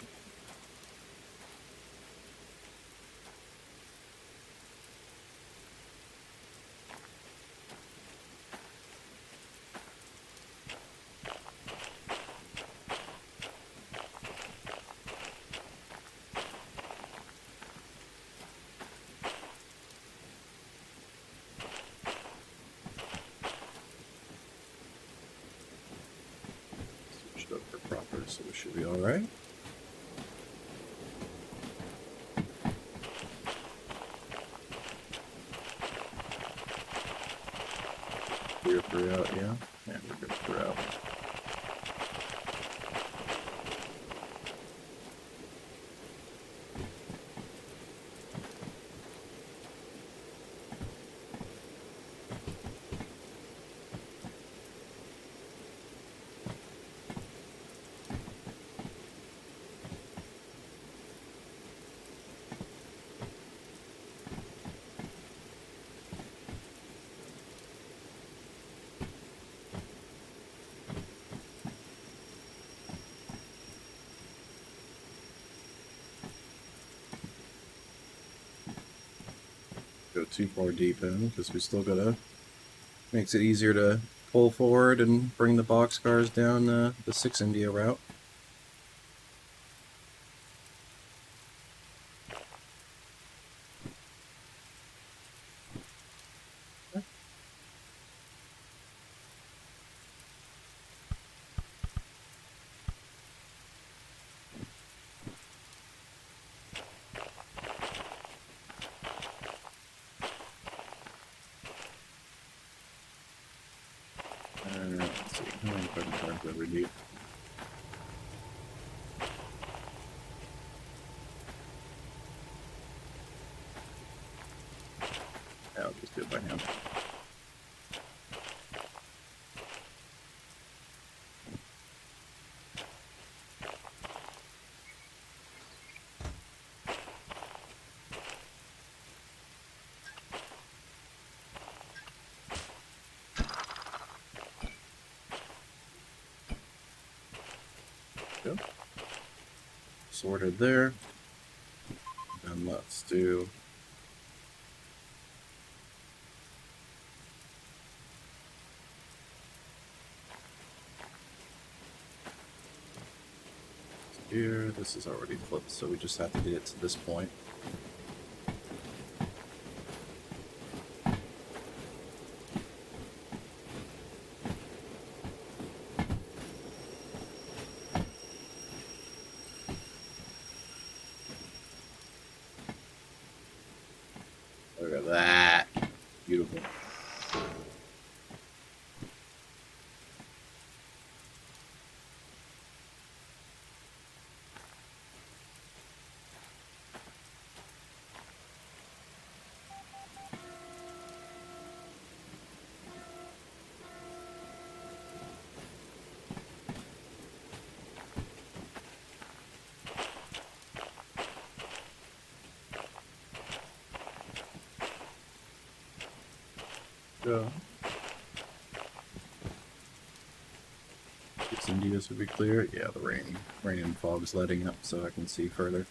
Switched over proper, so we should be alright. Clear throughout, yeah? Yeah, we're good throughout. Go too far deep in because we still gotta makes it easier to pull forward and bring the boxcars down the 6 India route. Let's see, how many fucking cars do we need? Yeah, I'll just do it by hand. Go. Sorted there. And let's do here. This is already flipped, so we just have to get it to this point. Look at that. Beautiful. go. This India's would be clear. Yeah, the rain and fog is letting up so I can see further.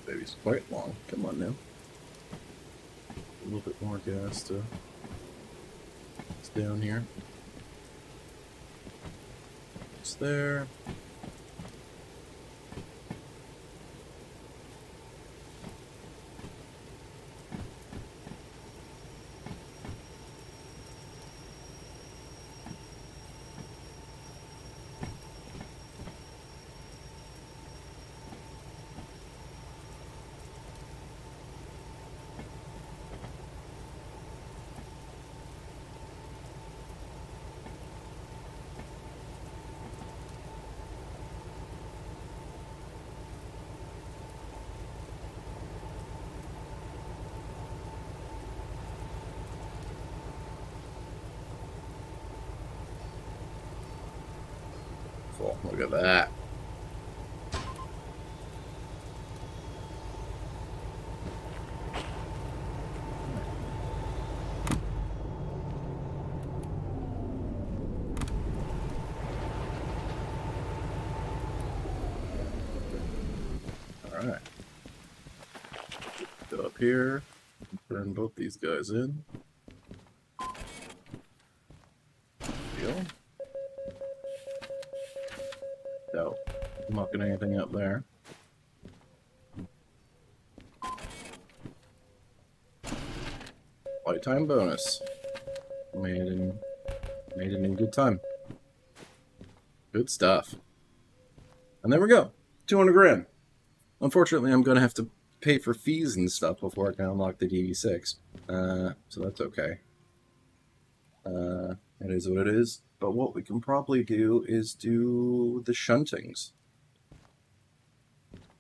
Baby's quite long. Come on now. A little bit more gas to it's down here. It's there. Cool. Look at that. Alright. Go up here. Turn both these guys in. Deal. No. I'm not getting anything up there. Lifetime bonus. Made it in good time. Good stuff. And there we go. 200 grand. Unfortunately, I'm going to have to pay for fees and stuff before I can unlock the DV6. So that's okay. It is what it is. But what we can probably do is do the shuntings.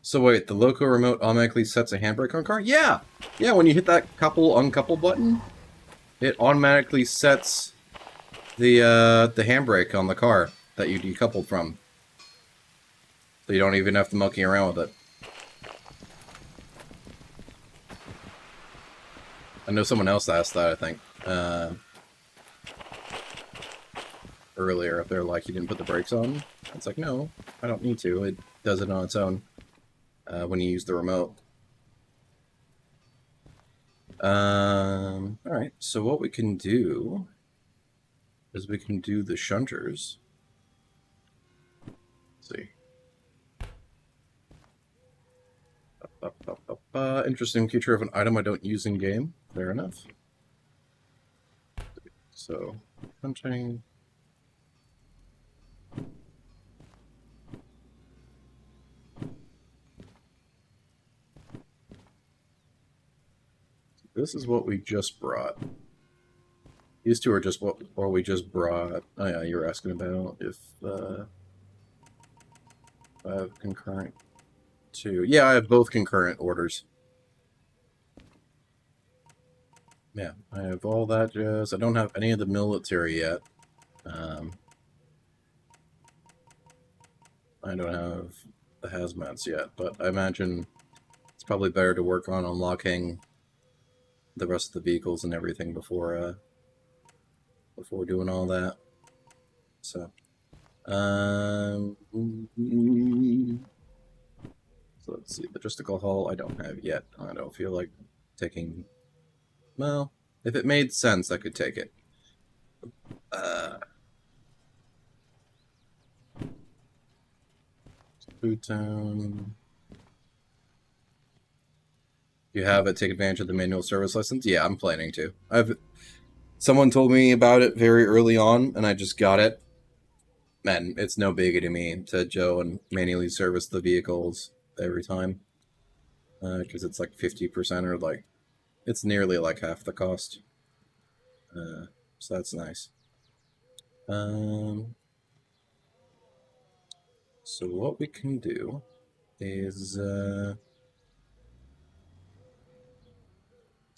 So wait, the loco remote automatically sets a handbrake on car? Yeah! Yeah, when you hit that uncouple button, it automatically sets the handbrake on the car that you decoupled from. So you don't even have to monkey around with it. I know someone else asked that, I think, earlier. If they're like, you didn't put the brakes on? It's like, no, I don't need to. It does it on its own when you use the remote. Alright, so what we can do is we can do the shunters. Let's see. Interesting feature of an item I don't use in game. Fair enough. So, punching. This is what we just brought. These two are just what we just brought. Oh yeah, you were asking about if I have concurrent too. Yeah, I have both concurrent orders. Yeah, I have all that jazz. I don't have any of the military yet. I don't have the hazmats yet, but I imagine it's probably better to work on unlocking the rest of the vehicles and everything before doing all that. So, so let's see. Logistical hull I don't have yet. I don't feel like taking. Well, if it made sense, I could take it. Food Town. You have it. Take advantage of the manual service license. Yeah, I'm planning to. Someone told me about it very early on, and I just got it. Man, it's no biggie to me, said Joe, and manually service the vehicles every time. Because it's like 50% or like, it's nearly like half the cost. So that's nice. So what we can do is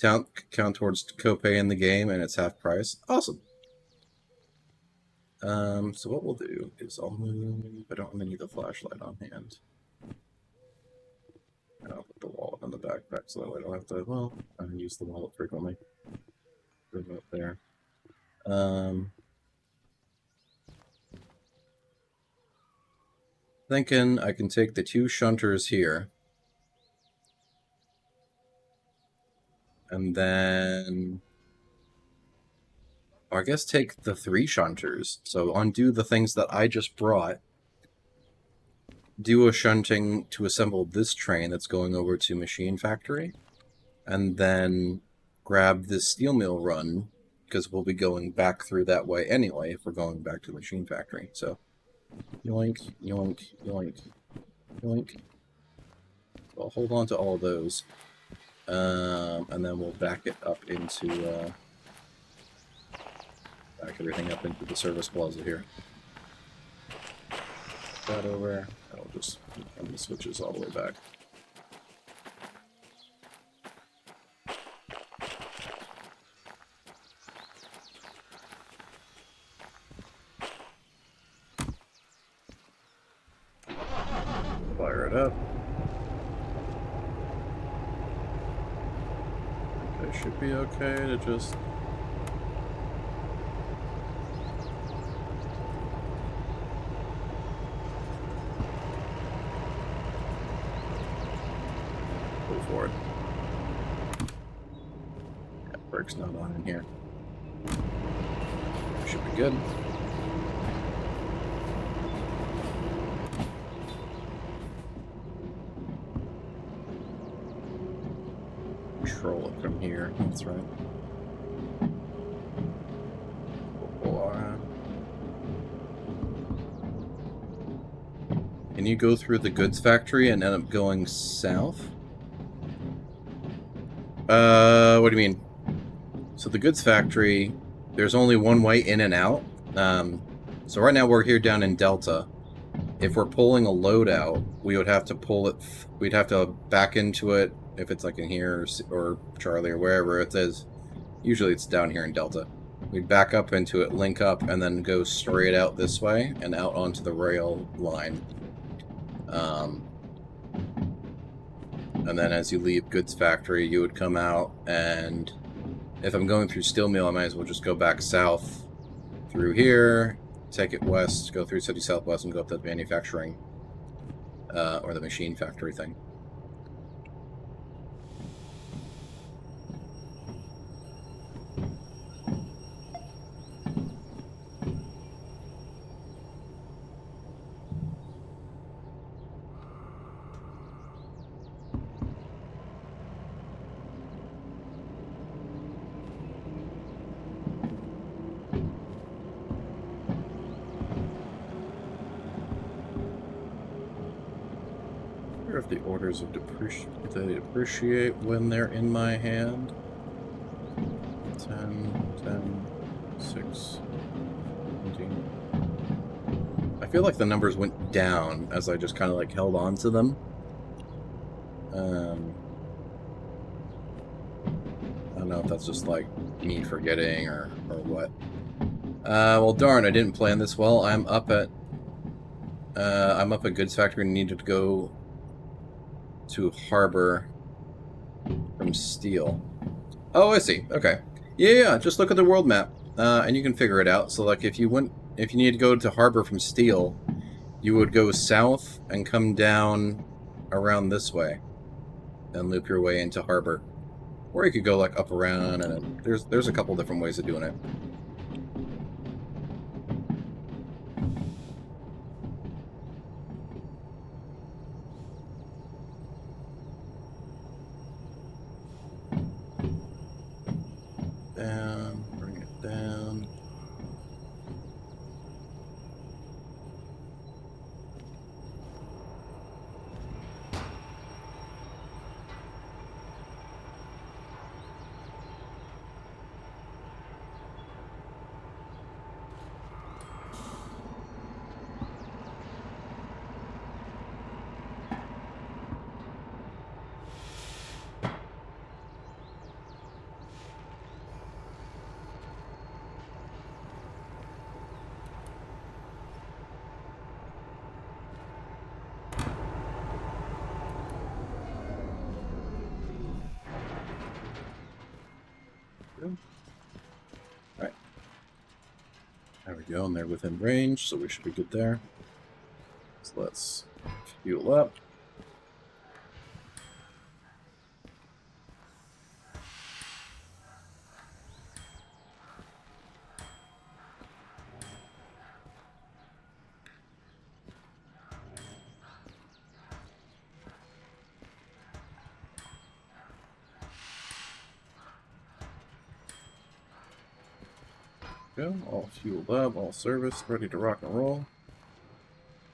count towards copay in the game, and it's half price. Awesome. So what we'll do is I'll move. I don't really need the flashlight on hand. And I'll put the wallet on the backpack so that way I don't have to. Well, I use the wallet frequently. Put it up there. Thinking I can take the 2 shunters here. And then, or I guess take the 3 shunters. So undo the things that I just brought. Do a shunting to assemble this train that's going over to Machine Factory. And then grab this steel mill run, because we'll be going back through that way anyway if we're going back to the Machine Factory. So, yoink, yoink, yoink, yoink. So I'll hold on to all of those. And then we'll back it up into, back everything up into the service plaza here. That over. I'll just run the switches all the way back. Fire it up. I should be okay to just... go for it. Yeah, brake's not on in here. Should be good. Control it from here. That's right. Can you go through the goods factory and end up going south? What do you mean? So the goods factory, there's only one way in and out. So right now we're here down in Delta. If we're pulling a load out, we would have to pull it, we'd have to back into it, if it's like in here, or Charlie, or wherever it is. Usually it's down here in Delta. We'd back up into it, link up, and then go straight out this way, and out onto the rail line. And then as you leave goods factory, you would come out, and if I'm going through steel mill, I might as well just go back south through here, take it west, go through City Southwest, and go up to the manufacturing, or the machine factory thing. If the orders of depreciate when they're in my hand. 10, 10, 6, 17. I feel like the numbers went down as I just kind of like held on to them. I don't know if that's just like me forgetting or what. Well, darn, I didn't plan this well. I'm up at goods factory and needed to go to harbor from steel. Oh, I see. Okay. Yeah, just look at the world map, and you can figure it out. So, like, if you need to go to harbor from steel, you would go south and come down around this way, and loop your way into harbor. Or you could go like up around, and there's a couple different ways of doing it. Down, bring it down. go, and they're within range, so we should be good there. So let's fuel up. Go, all fueled up, all serviced, ready to rock and roll.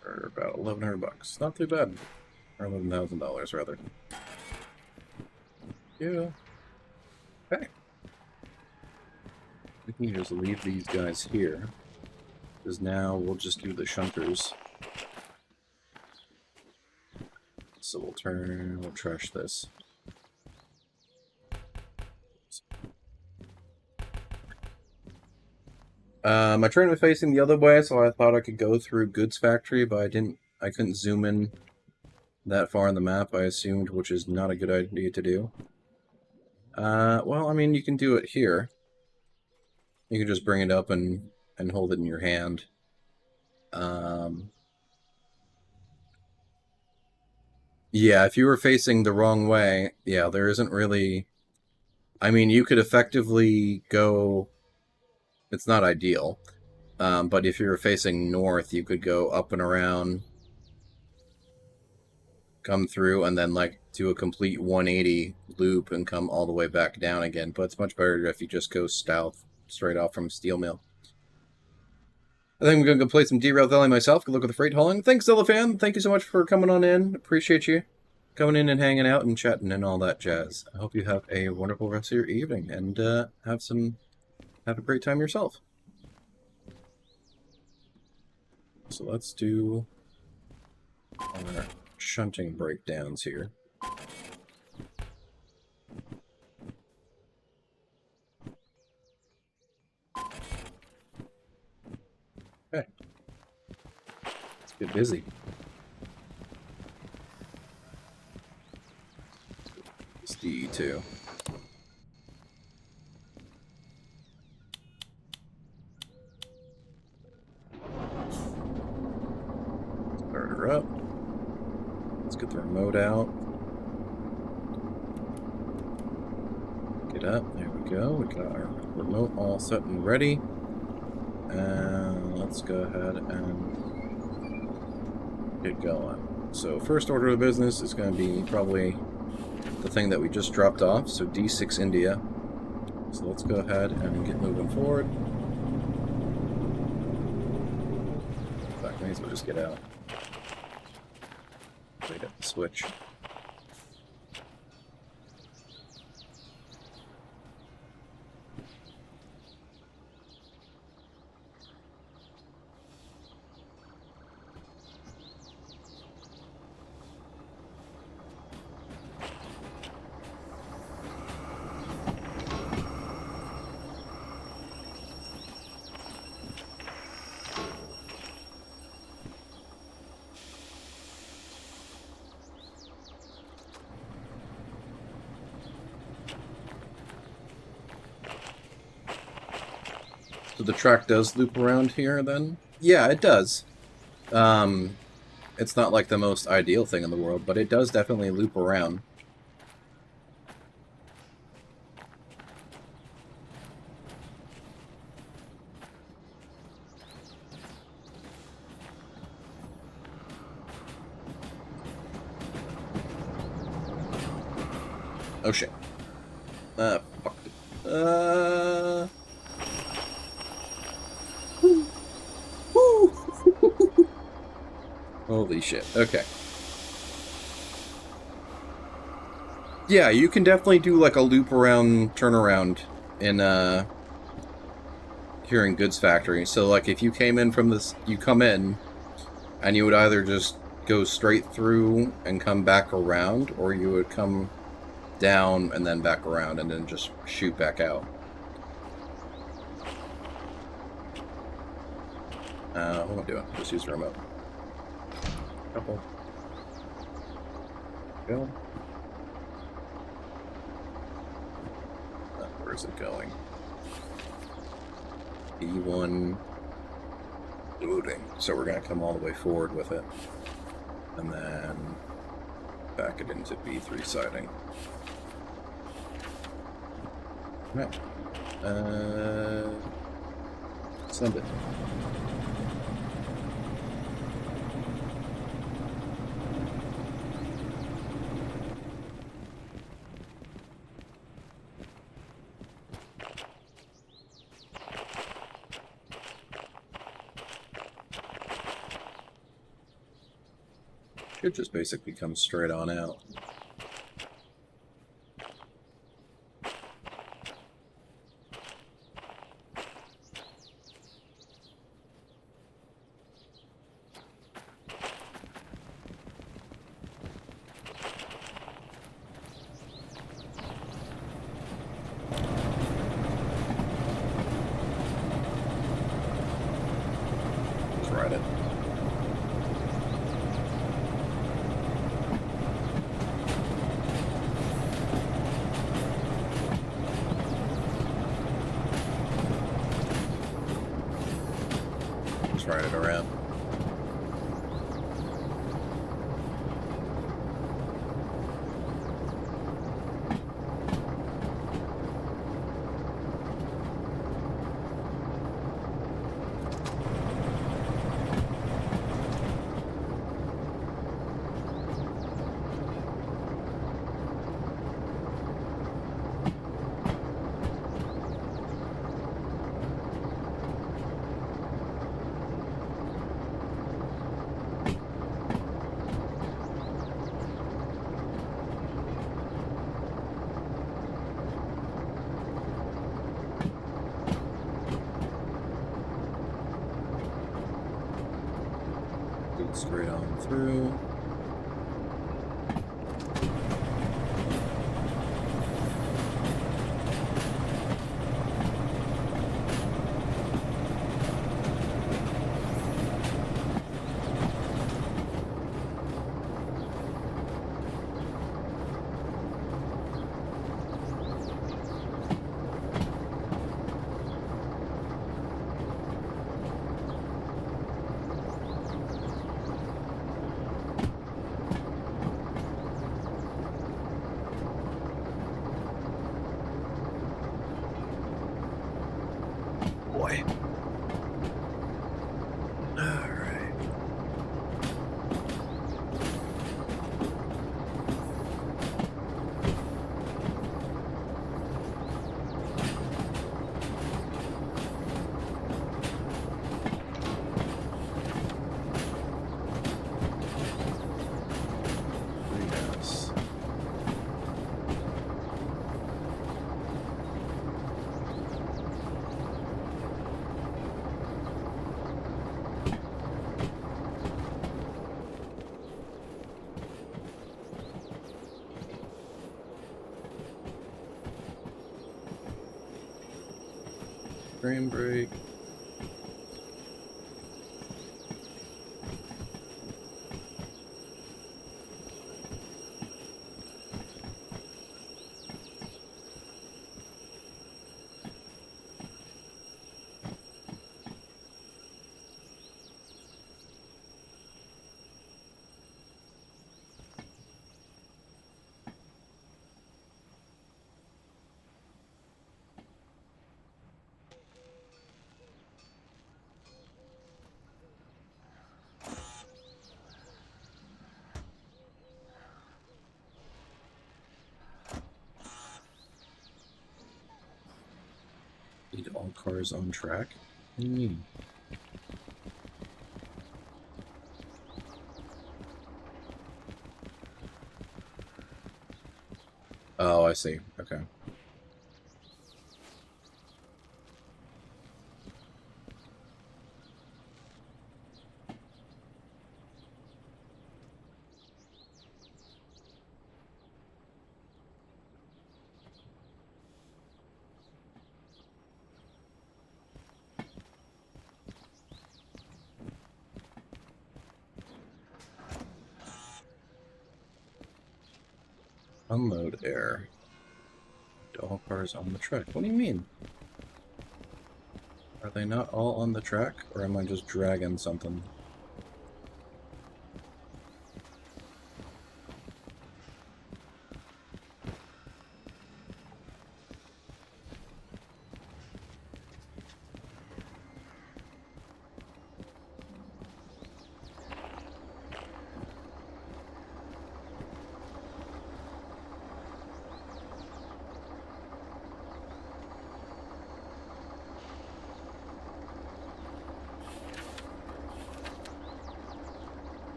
For about $1,100. Not too bad. Or $11,000 rather. Yeah. Okay. We can just leave these guys here. Because now we'll just do the shunters. So we'll trash this. My train was facing the other way, so I thought I could go through Goods Factory, but I couldn't zoom in that far on the map, I assumed, which is not a good idea to do. Well, I mean, you can do it here. You can just bring it up and hold it in your hand. Yeah, if you were facing the wrong way, yeah, there isn't really... I mean, you could effectively go... It's not ideal, but if you were facing north, you could go up and around, come through, and then, like, do a complete 180 loop and come all the way back down again. But it's much better if you just go south, straight off from Steel Mill. I think I'm going to go play some Derail Valley myself. Good luck with the freight hauling. Thanks, Zillafan. Thank you so much for coming on in. Appreciate you coming in and hanging out and chatting and all that jazz. I hope you have a wonderful rest of your evening and have a great time yourself. So let's do our shunting breakdowns here. Okay. Let's get busy. It's D2. Start her up. Let's get the remote out. Get up. There we go. We got our remote all set and ready. And let's go ahead and get going. So first order of business is going to be probably the thing that we just dropped off. So D6 India. So let's go ahead and get moving forward. In fact, may as well just get out. Wait at the switch. So the track does loop around here, then? Yeah, it does. It's not like the most ideal thing in the world, but it does definitely loop around. Oh shit. Fuck. Holy shit. Okay. Yeah, you can definitely do like a loop around turnaround in here in Goods Factory. So like if you came in from this, you come in and you would either just go straight through and come back around, or you would come down and then back around and then just shoot back out. What am I doing? Just use the remote. Couple. Go. Where is it going? E1. Loading. So we're going to come all the way forward with it. And then back it into B3 siding. Alright. Send it. Should just basically come straight on out. Let's ride it. Ride it around. Straight on through. Boy. Alright. Yes. Frame break. Need all cars on track. What do you mean? Oh, I see. Okay. Unload air. All cars on the track. What do you mean? Are they not all on the track, or am I just dragging something?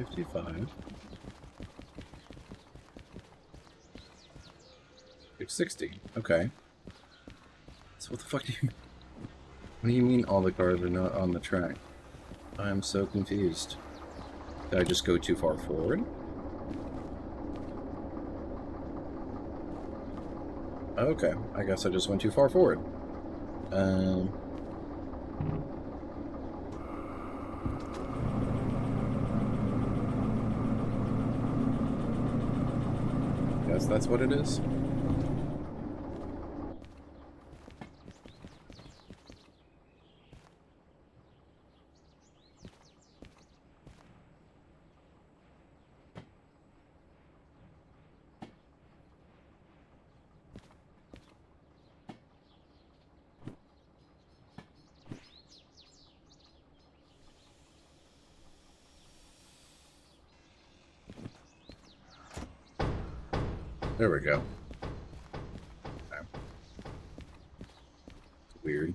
$55. 660. Okay. So what the fuck do you mean? What do you mean all the cars are not on the track? I am so confused. Did I just go too far forward? Okay, I guess I just went too far forward. Guess that's what it is. There we go. Okay. It's weird.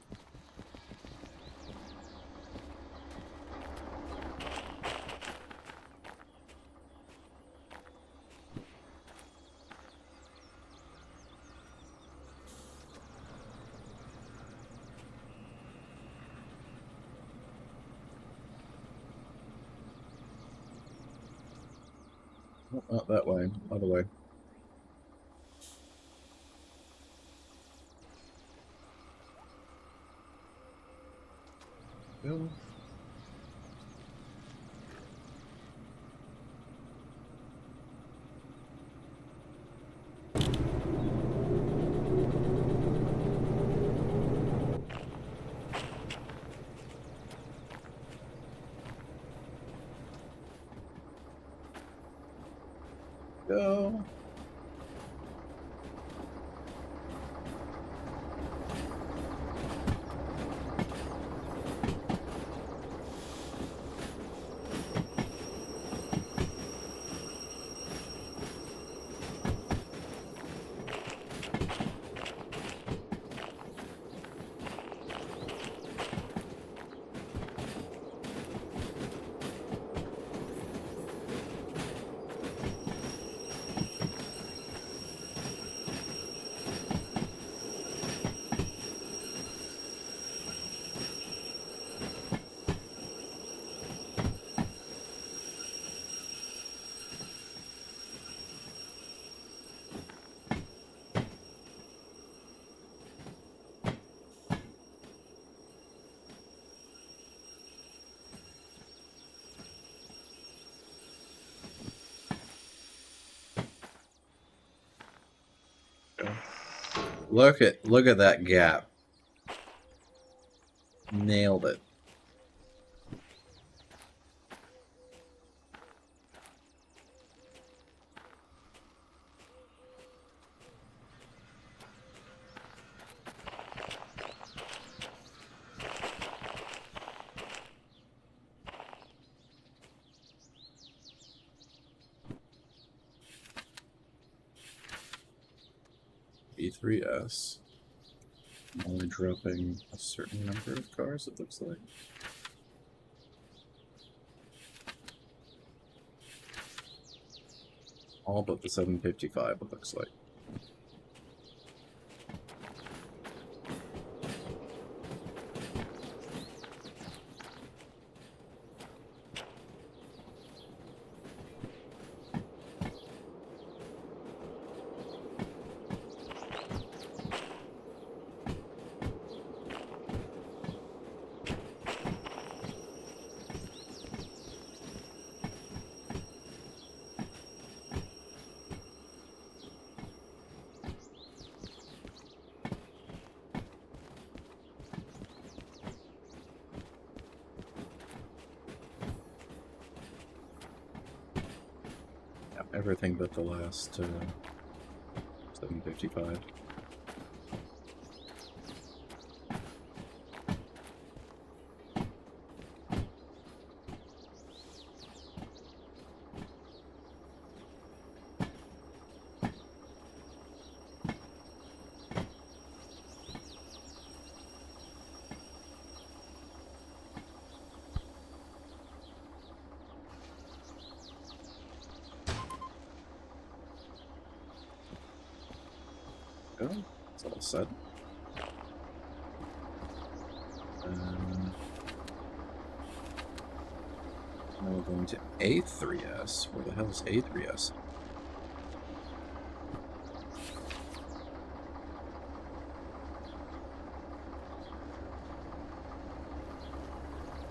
Oh, not that way. Other way. Go. Go. Look at that gap. Nailed it. B3S. Only dropping a certain number of cars, it looks like. All but the 755, it looks like. everything but the last 755. Go. It's all set. Now we're going to A3S. Where the hell is A3S?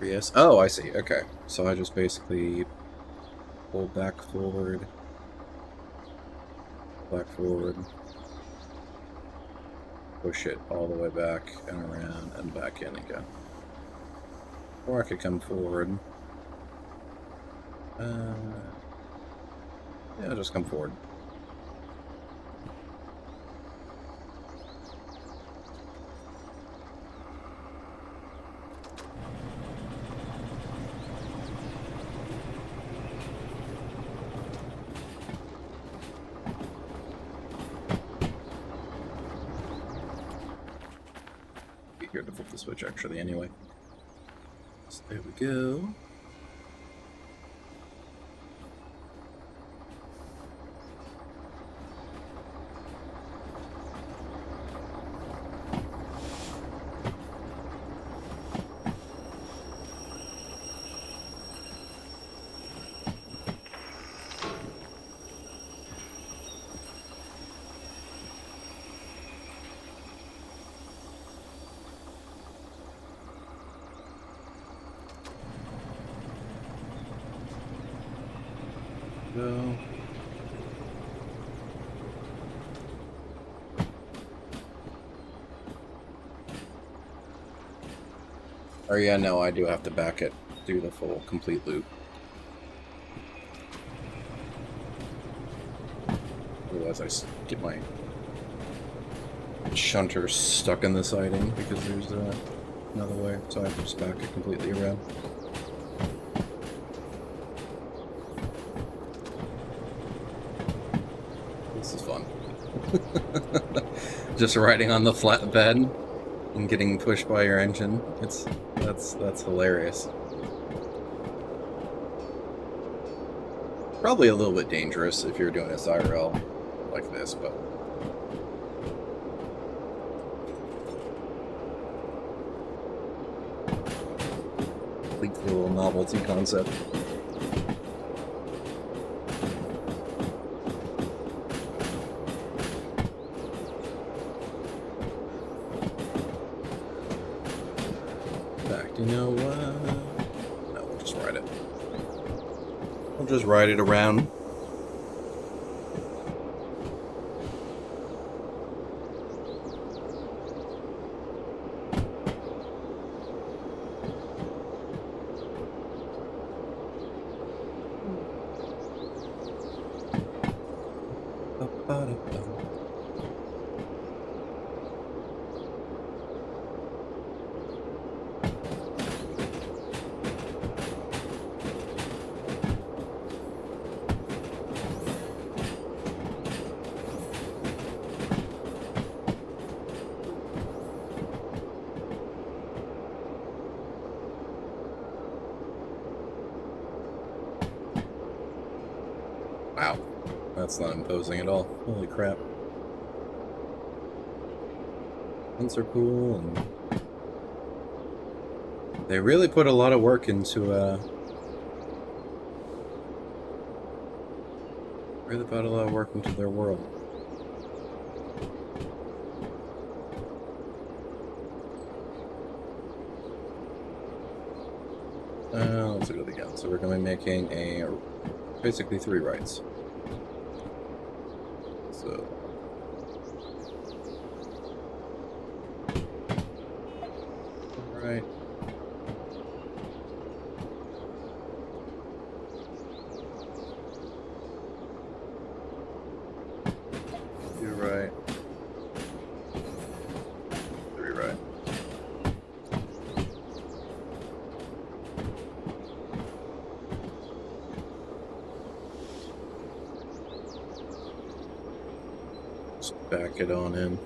Yes. Oh, I see. Okay. So I just basically pull back forward, push it all the way back and around and back in again. Or I could come forward. Yeah, just come forward. Be here to flip the switch actually anyway. So there we go. Go. Oh yeah, no, I do have to back it, do the full complete loop. Otherwise I get my shunter stuck in the siding because there's another way, so I have to just back it completely around. This is fun. Just riding on the flatbed and getting pushed by your engine. That's hilarious. Probably a little bit dangerous if you're doing a IRL like this, but complete little novelty concept. You know what? No, we'll just ride it. We'll just ride it around. Wow, that's not imposing at all. Holy crap. Things are cool, and they really put a lot of work into their world. Let's do it again. So we're going to be making basically 3 rides. So right. back it on in.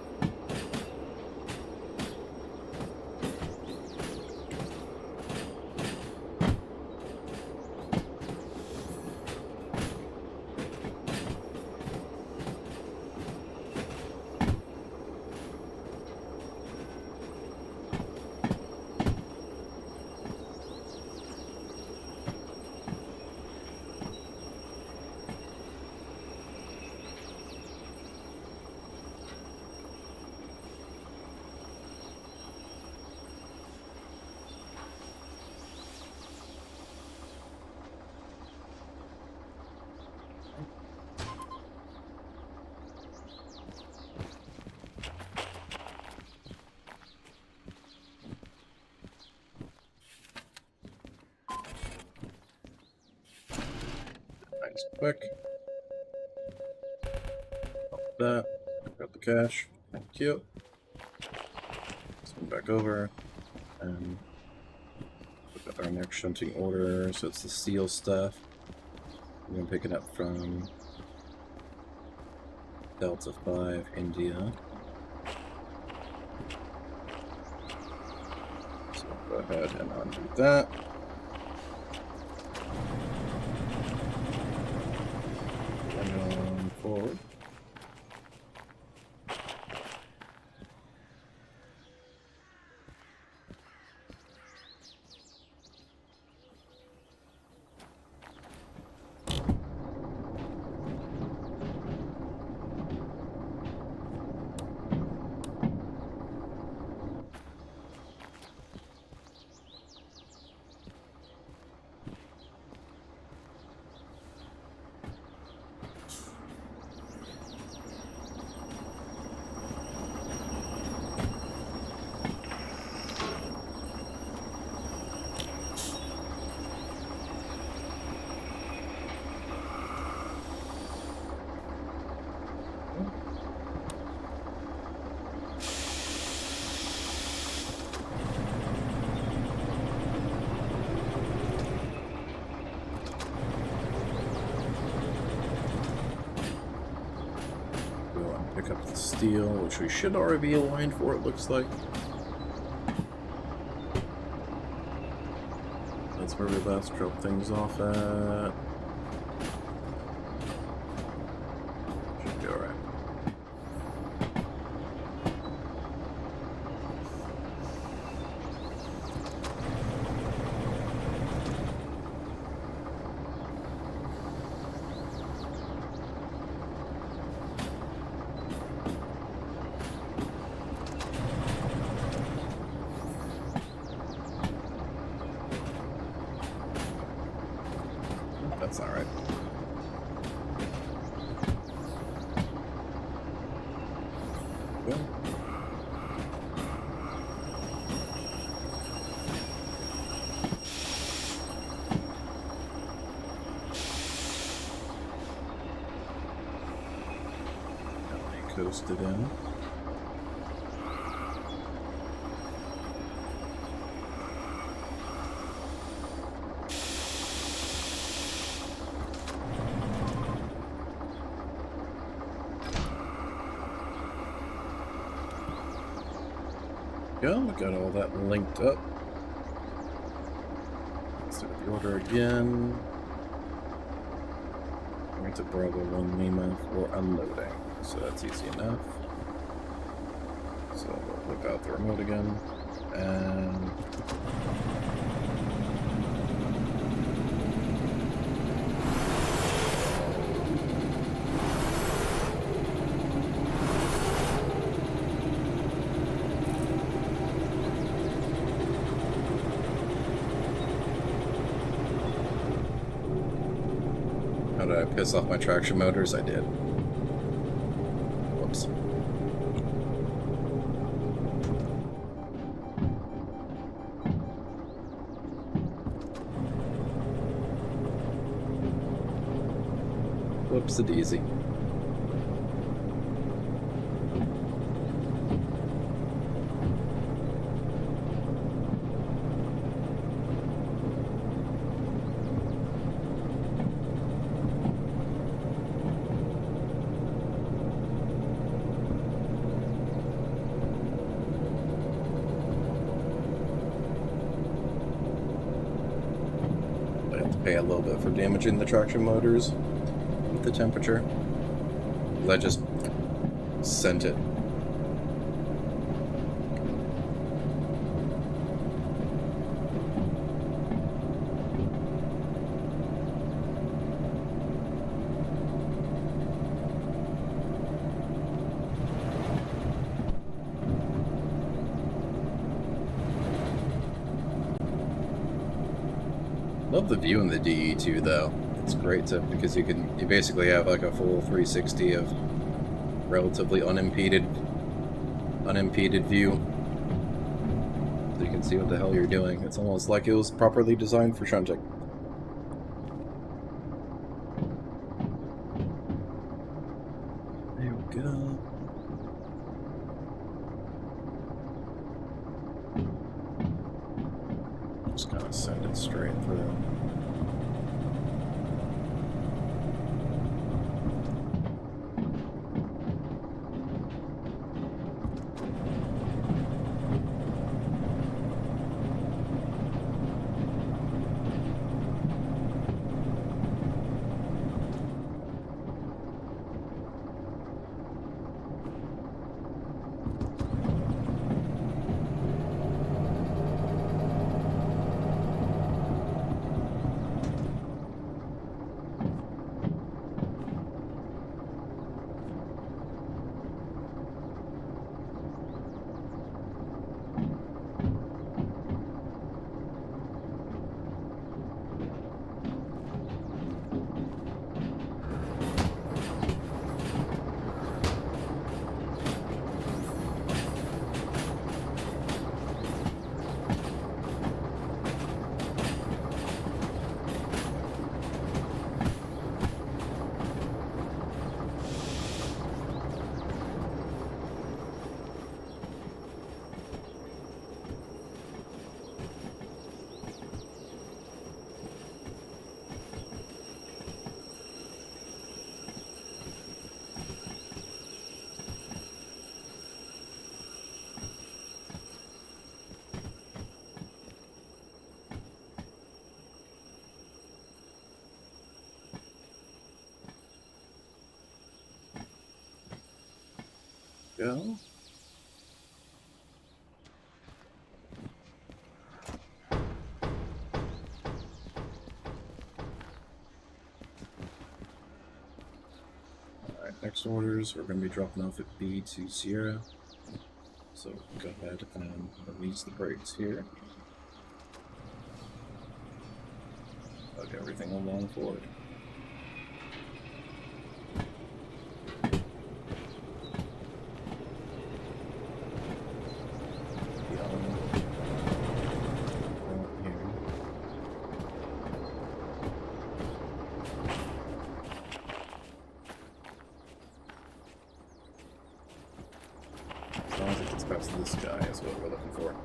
Nice, quick. That. Got the cash. Thank you. Swing back over and look at our next shunting order. So it's the steel stuff. We're gonna pick it up from Delta 5, India. So go ahead and undo that. And on forward. Pick up the steel, which we should already be aligned for, it looks like. That's where we last dropped things off at. Should be alright. That's alright. Well. Coasted in. Go, we got all that linked up. Let's start the order again. We're into Bravo 1 Lima for unloading, so that's easy enough. So we'll whip out the remote again, and how did I piss off my traction motors? I did. Whoops. Whoops-a-daisy. pay a little bit for damaging the traction motors with the temperature. I just sent it. Love the view in the DE2 though. It's great because you basically have like a full 360 of relatively unimpeded view. So you can see what the hell you're doing. It's almost like it was properly designed for shunting. There we go. Just gotta send it straight through. Go. Alright, next orders, we're going to be dropping off at B to Sierra. So go ahead and release the brakes here. Plug everything along forward. This guy is what we're looking for.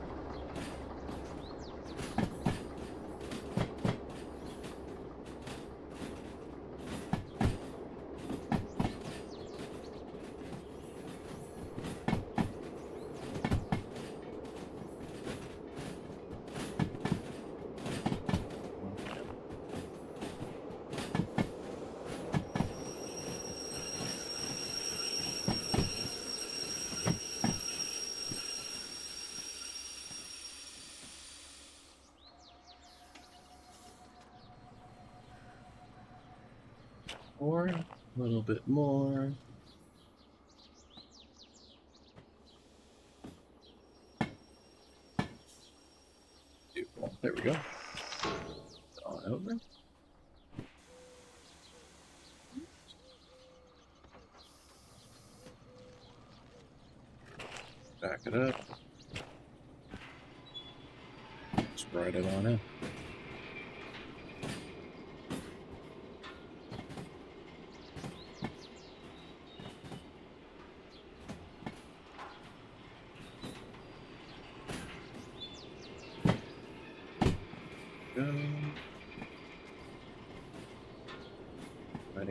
Or a little bit more. There we go. On over. Back it up. Just ride it on in.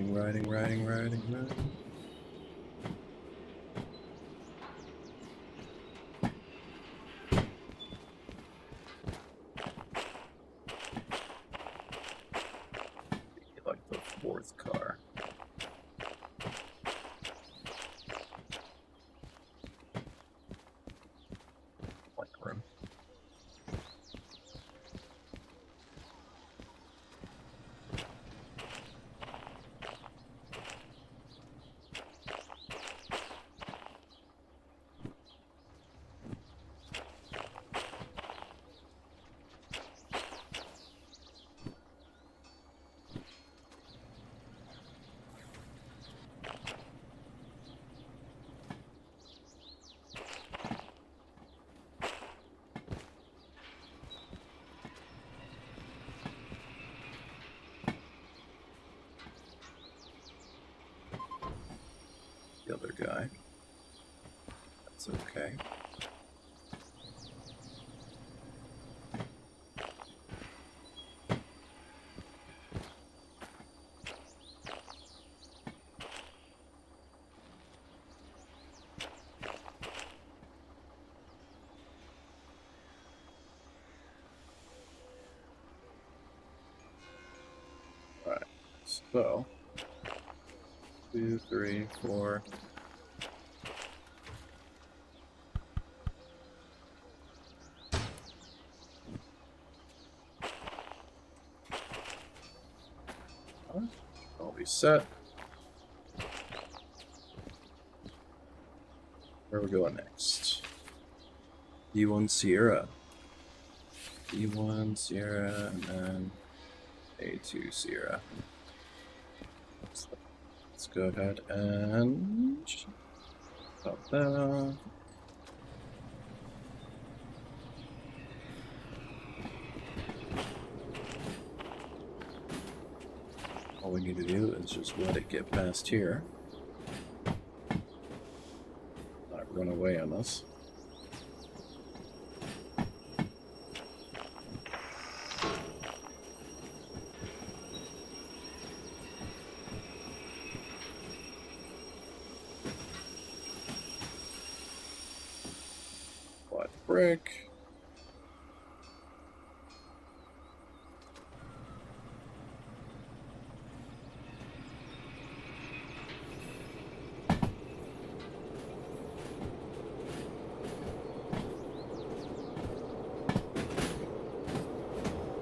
Riding. other guy. That's okay. Alright, so 2, 3, 4. I'll be set. Where are we going next? E1 Sierra. E1 Sierra, and then A2 Sierra. Let's go ahead and pop that on. All we need to do is just let it get past here. Not run away on us. Apply the brake.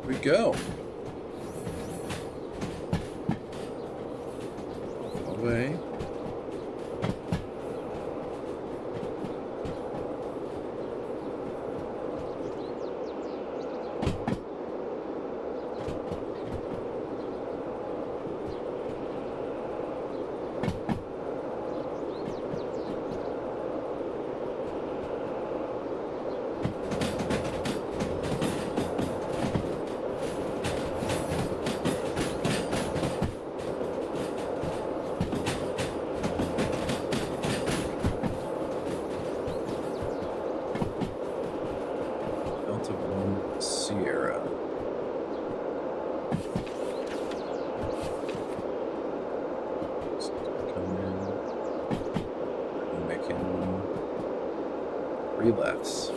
We go. Away. Delta 1 Sierra. So come in. We're making 3 lefts.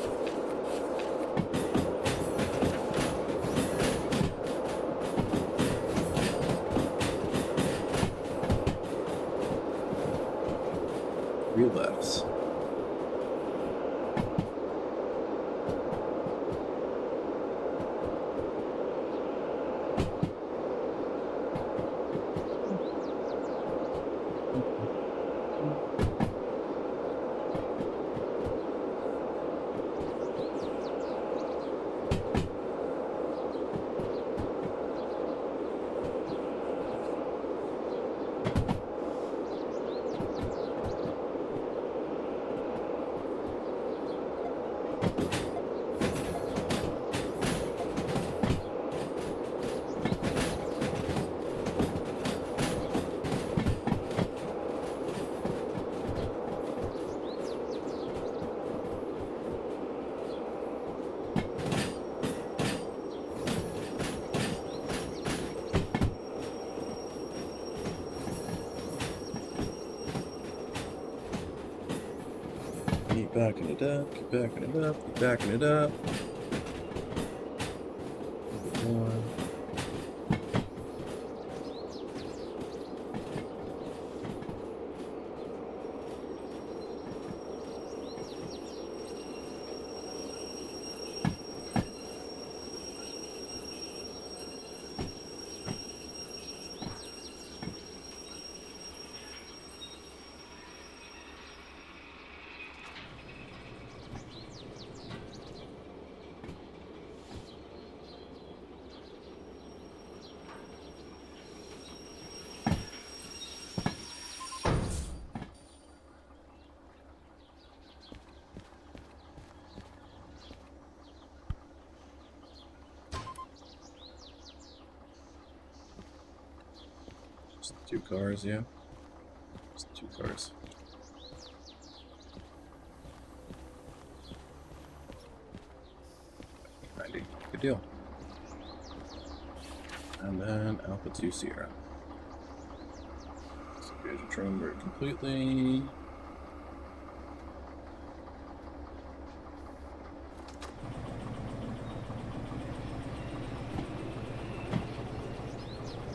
Three lefts. Keep backing it up, keep backing it up, keep backing it up. One. Just 2 cars, yeah. Just 2 cars. Good deal. And then Alpha 2 Sierra. So here's a drone very completely.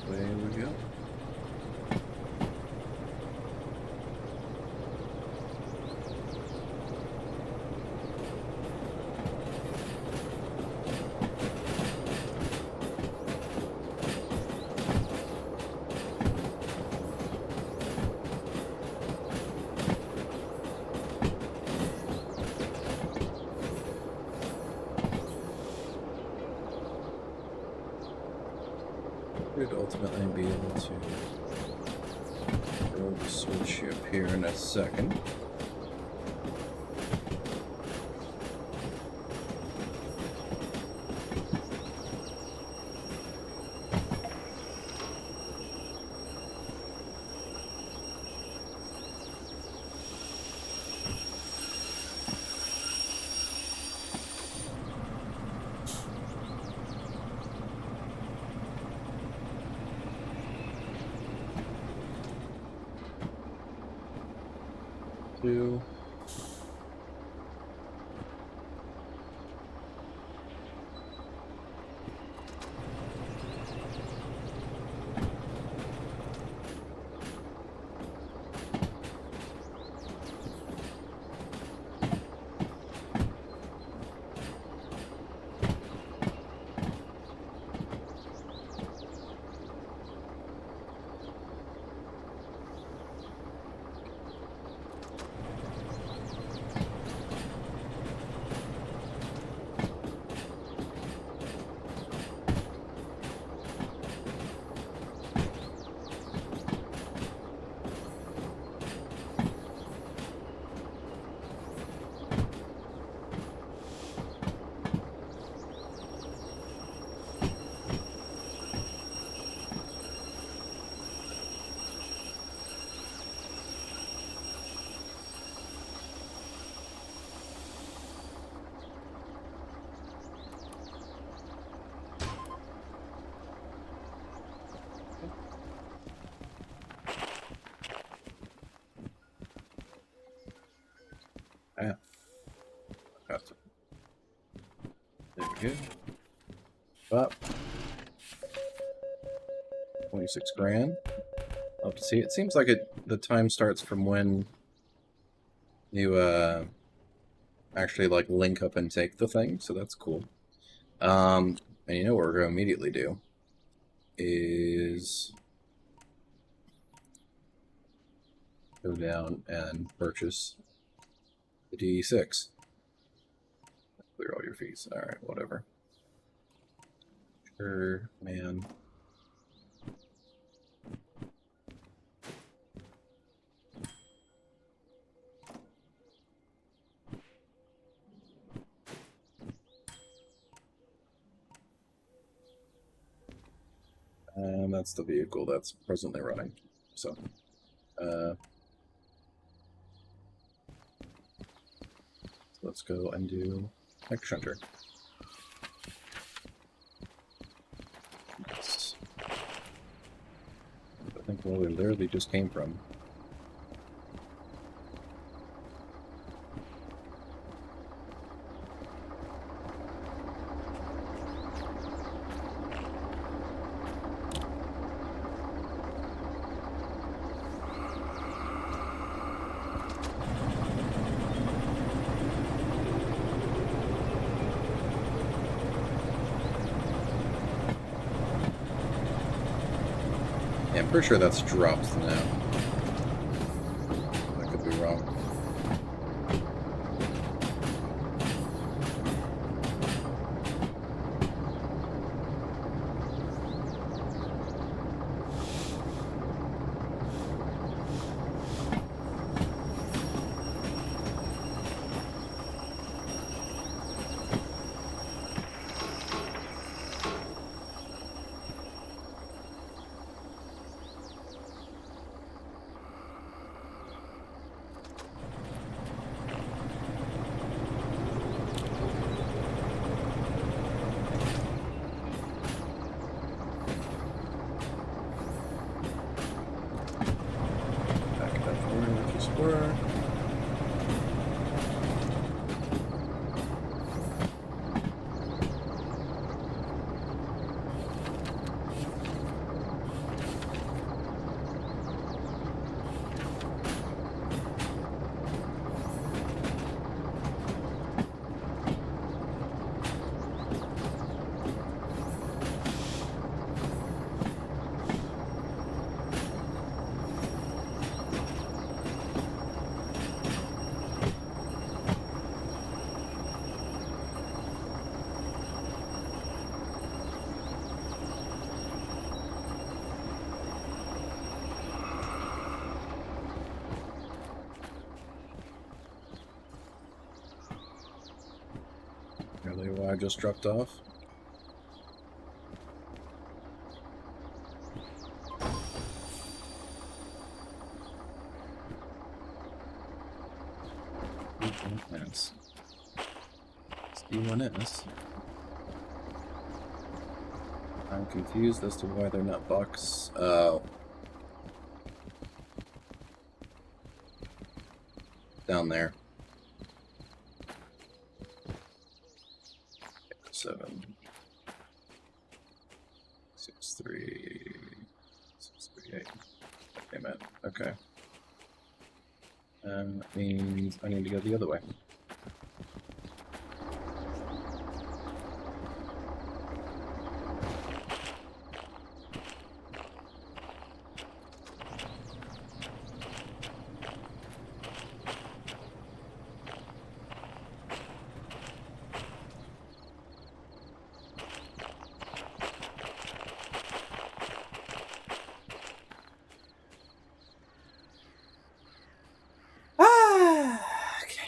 Away we go. Should ultimately be able to throw the switch up here in a second. Two. Yeah. Got to. There we go. Up. 26 grand. I'll have to see. It seems like the time starts from when you actually like link up and take the thing, so that's cool. And you know what we're gonna immediately do is go down and purchase the D6. Clear all your fees. Alright, whatever. Sure, man. And that's the vehicle that's presently running. So, let's go and do Next Hunter. Yes. I think where we literally just came from. I'm pretty sure that's dropped now. I could be wrong. why I just dropped off. Yes. C1 is. I'm confused as to why they're not bucks. Oh. Down there. 7. 6, 3. 6, 3, 8. Damn it. Okay. That means I need to go the other way. Okay.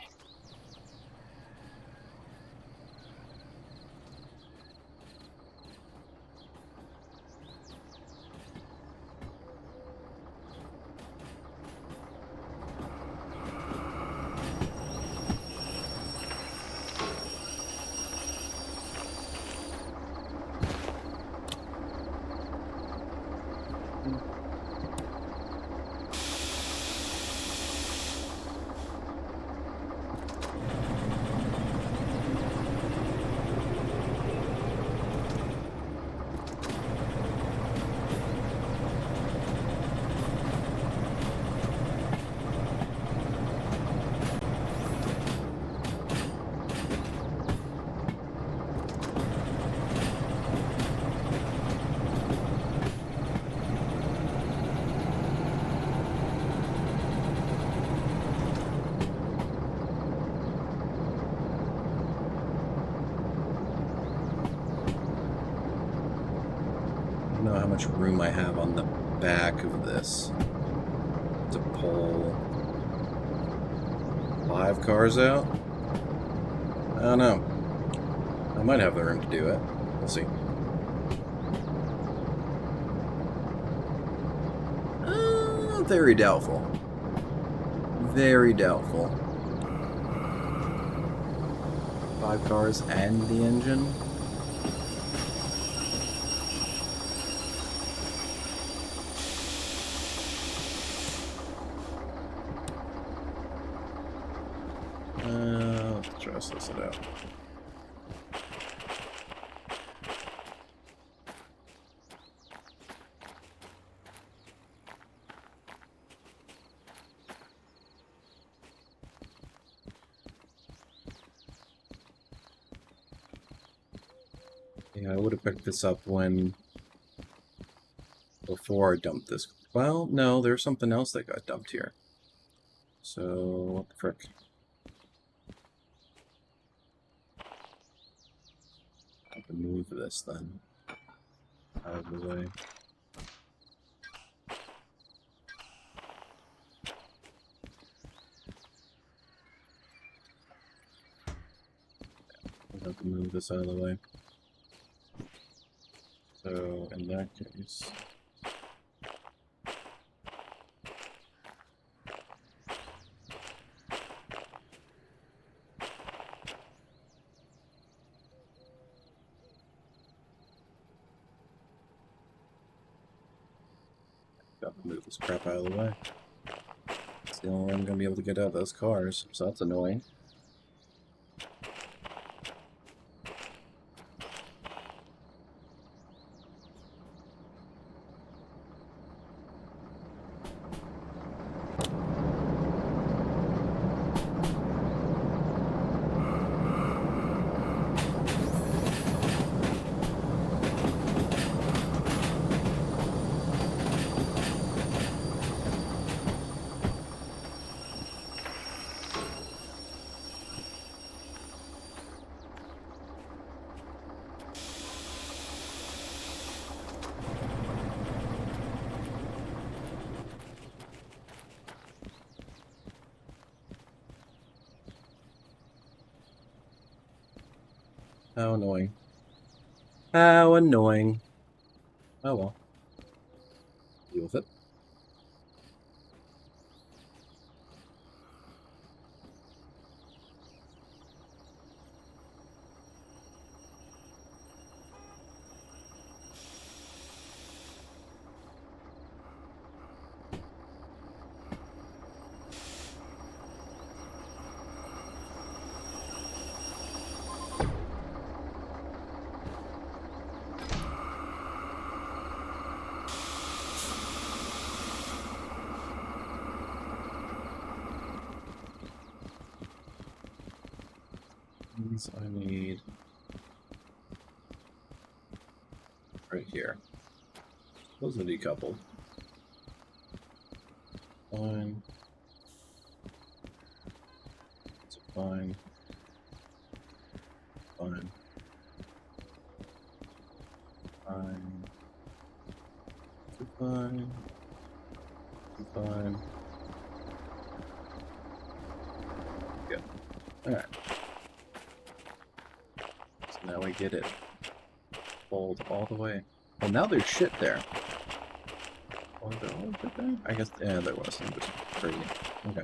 I don't know how much room I have on the back of this to pull 5 cars out. I don't know. I might have the room to do it. We'll see. Very doubtful. Very doubtful. 5 cars and the engine. Let's try to suss it out. Yeah, I would have picked this up before I dumped this. Well, no, there's something else that got dumped here. So, what the frick? I have to move this then out of the way. I have to move this out of the way. So, in that case... got to move this crap out of the way. It's the only way I'm going to be able to get out of those cars, so that's annoying. How annoying. How annoying. Oh well. Deal with it. I need right here. Those are decoupled. Fine. It's fine. Fine. Fine. It's fine. It's fine. Good. Alright. So now we get it fold all the way. Well, now there's shit there. Was there always shit there? I guess, yeah, there was. I'm just crazy. Okay.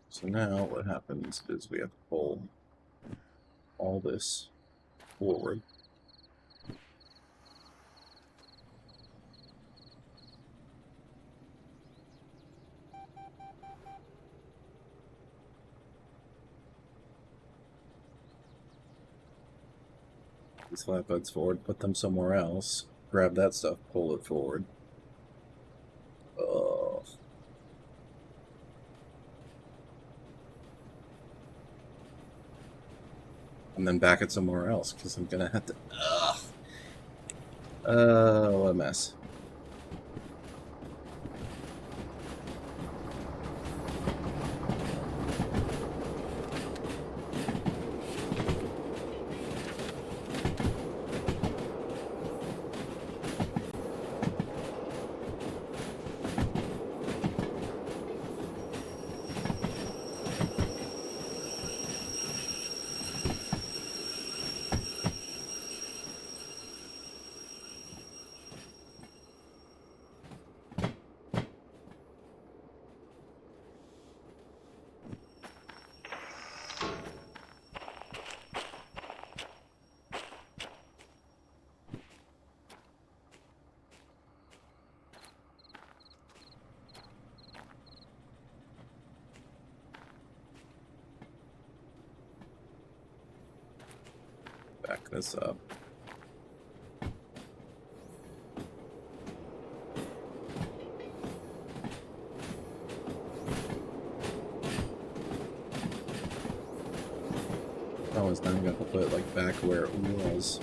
So now what happens is we have to pull all this forward. These flatbeds forward, put them somewhere else, grab that stuff, pull it forward. Ugh. And then back it somewhere else, because I'm gonna have to. Ugh. What a mess. Back this up. Oh, it's now I'm gonna put it like back where it was.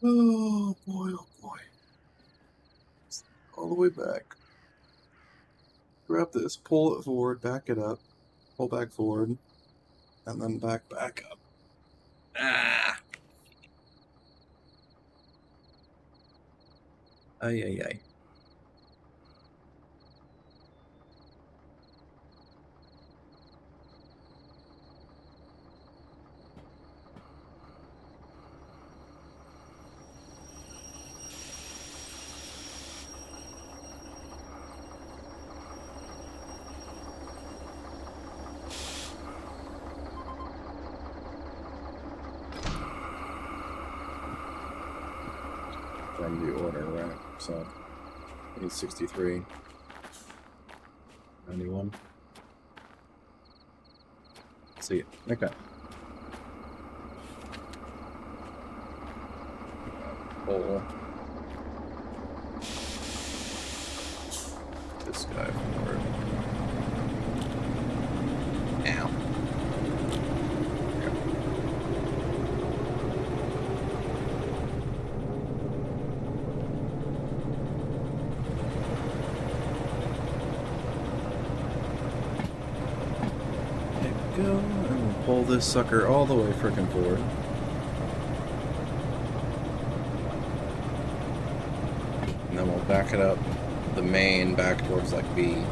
Oh boy, oh boy. All the way back. Grab this, pull it forward, back it up. pull back forward, and then back up. Ah! Ay, ay, ay. From the order, right? So, 863. 91. See it. Okay. Pull this guy forward. Ow. Go and we'll pull this sucker all the way frickin' forward. And then we'll back it up the main back towards like B.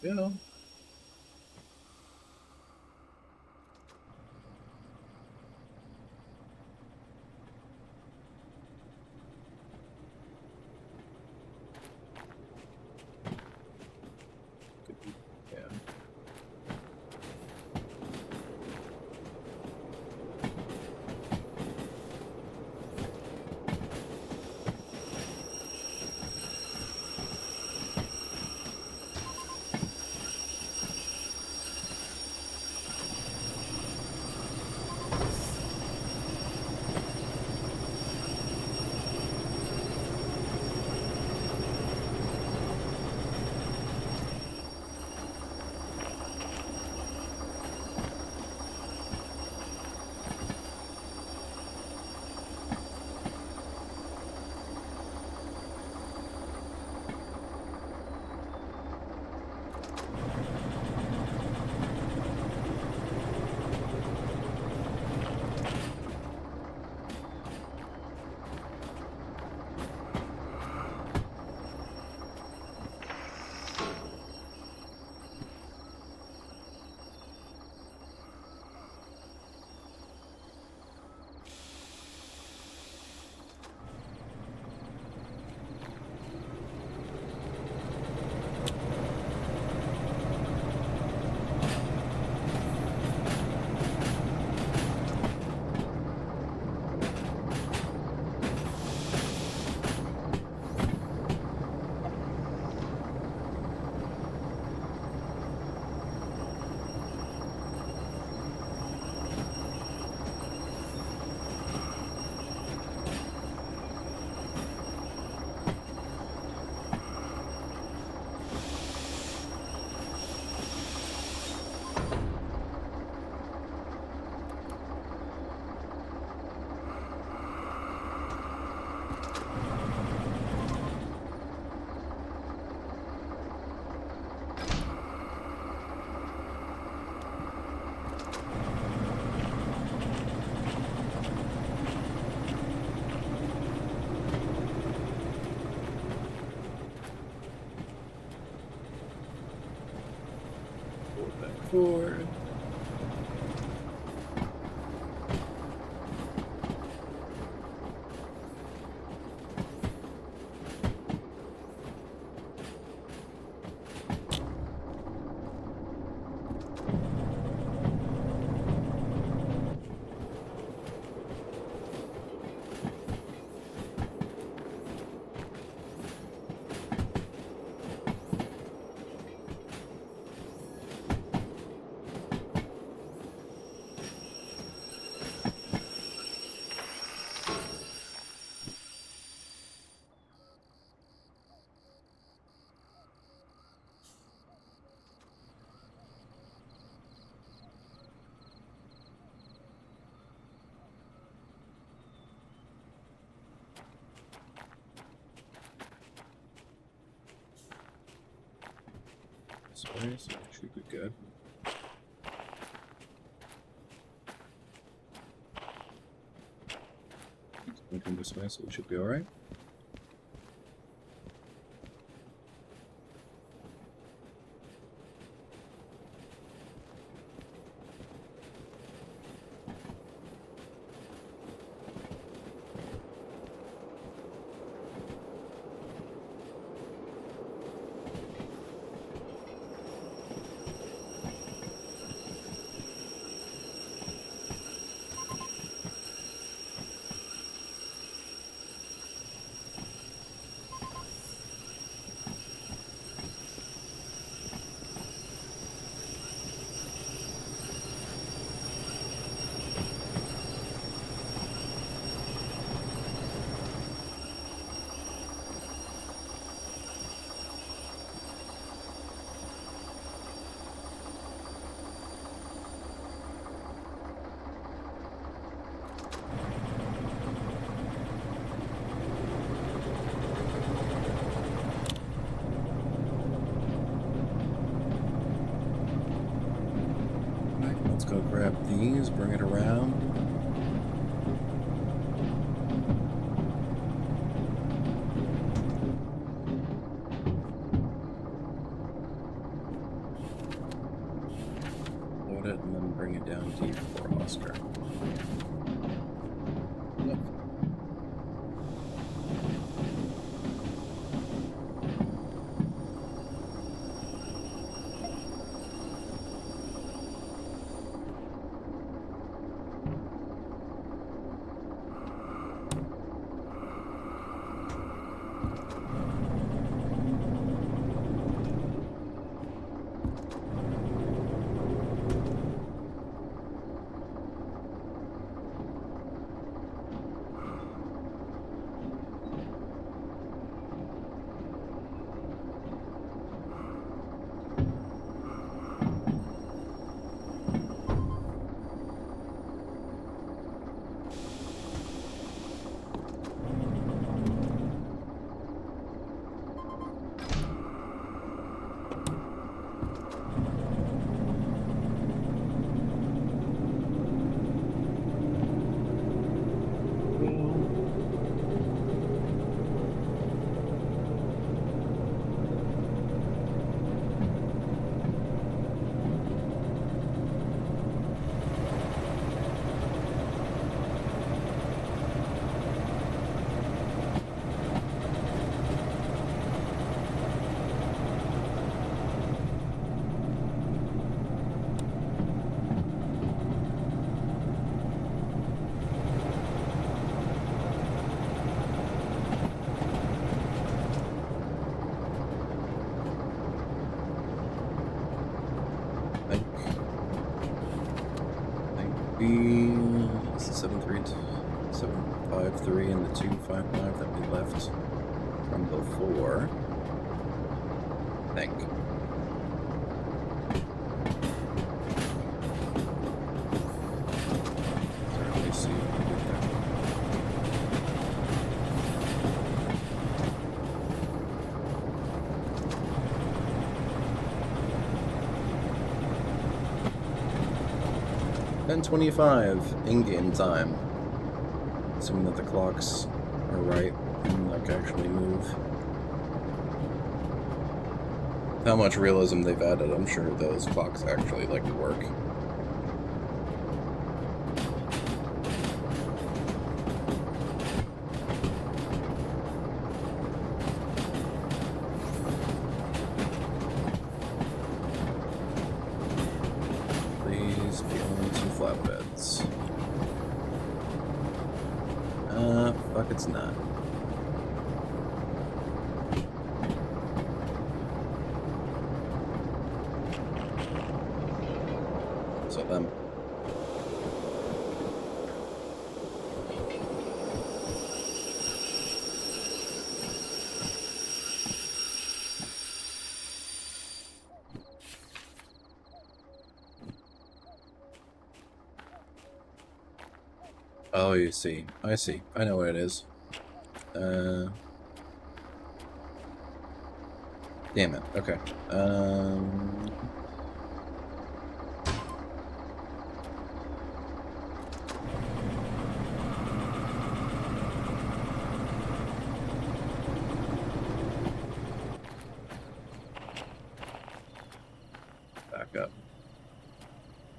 Yeah. Yeah. forward. Sorry, so it should be good. We can this way, so it should be alright. Let's go grab these, bring it around. Load it and then bring it down deep for Oscar. Yep. It's the 753 and the 255 that we left from before. I think. Certainly see what we did there. $10:25 in-game time. Assuming that the clocks are right and like actually move. how much realism they've added, I'm sure those clocks actually like work. Please be on some flatbeds. Fuck, it's not. So them. Oh, you see. I see. I know what it is. Damn it. Okay. Back up.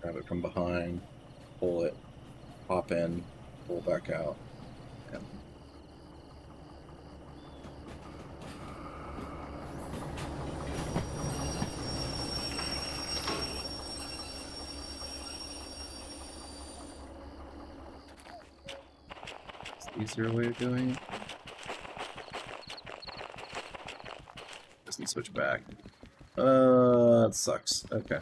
Grab it from behind. Pull it. Hop in. Pull back out. Yeah. Easier way of doing it. Just need to switch back. That sucks. Okay.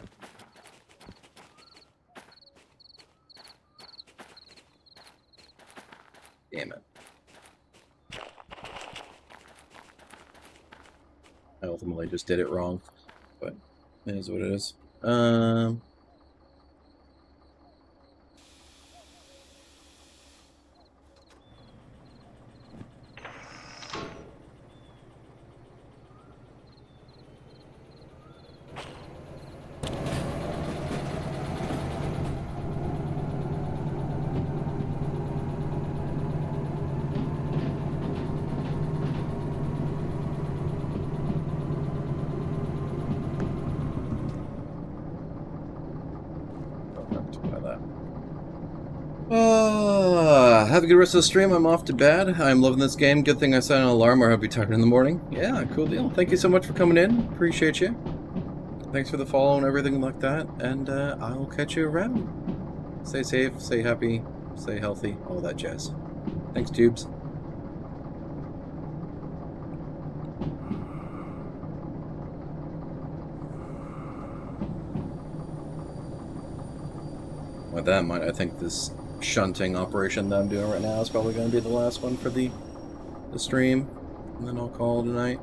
Damn it. I ultimately just did it wrong, but it is what it is. Have a good rest of the stream. I'm off to bed. I'm loving this game. Good thing I set an alarm or I'll be tired in the morning. Yeah, cool deal. Thank you so much for coming in. Appreciate you. Thanks for the follow and everything like that. And I'll catch you around. Stay safe, stay happy, stay healthy, all that jazz. Thanks, Tubes. With that in mind, I think this shunting operation that I'm doing right now is probably going to be the last one for the stream, and then I'll call it a night.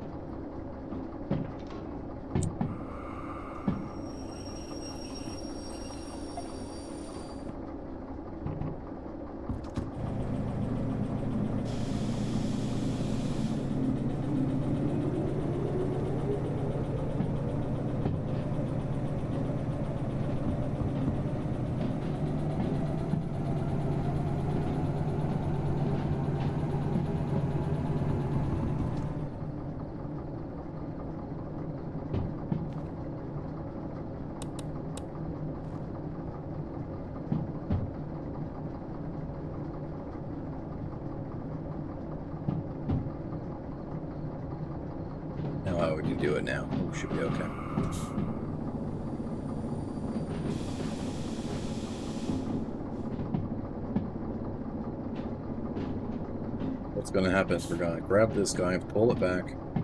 We can do it now. We should be okay. What's going to happen is we're going to grab this guy, pull it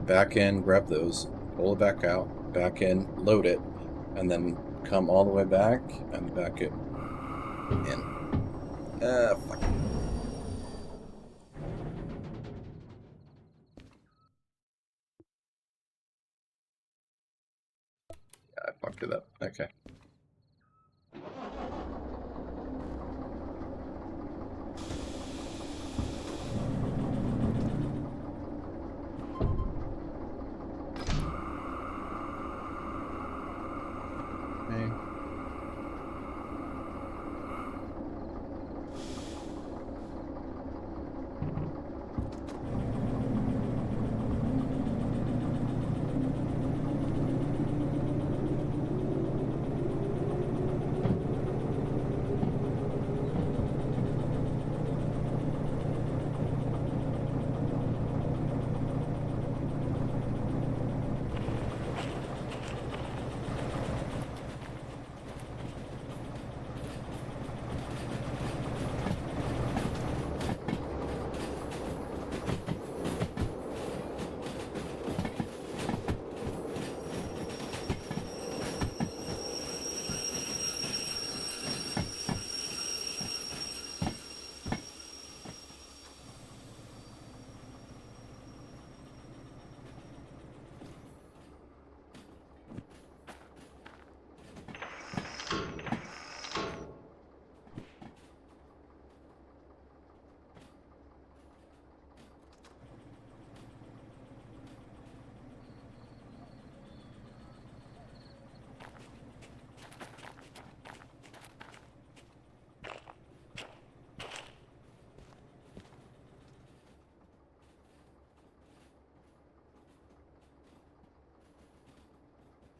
back in, grab those, pull it back out, back in, load it, and then come all the way back and back it in. Fuck. I fucked it up. Okay.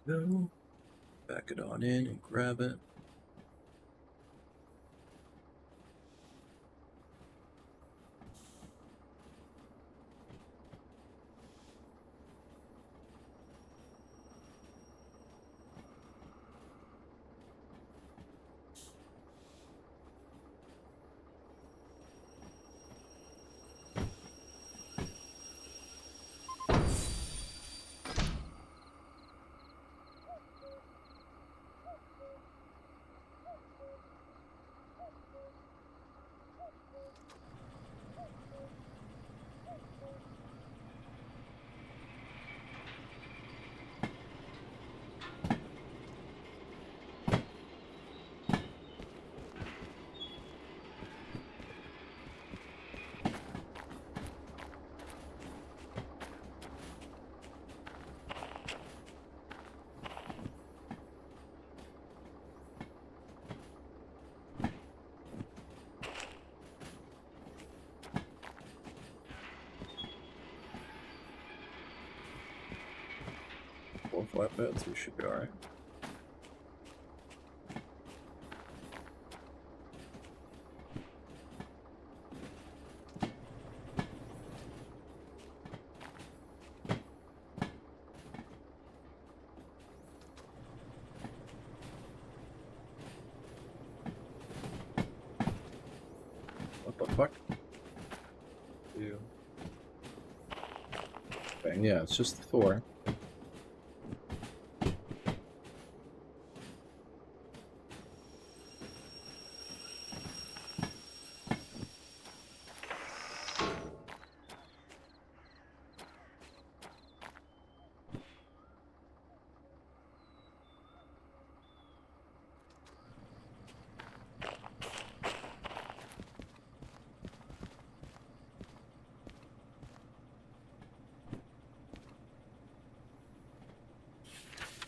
Go. Back it on in and grab it. Four flatbeds, we should be alright. What the fuck? Ew. Okay, yeah, it's just the Thor.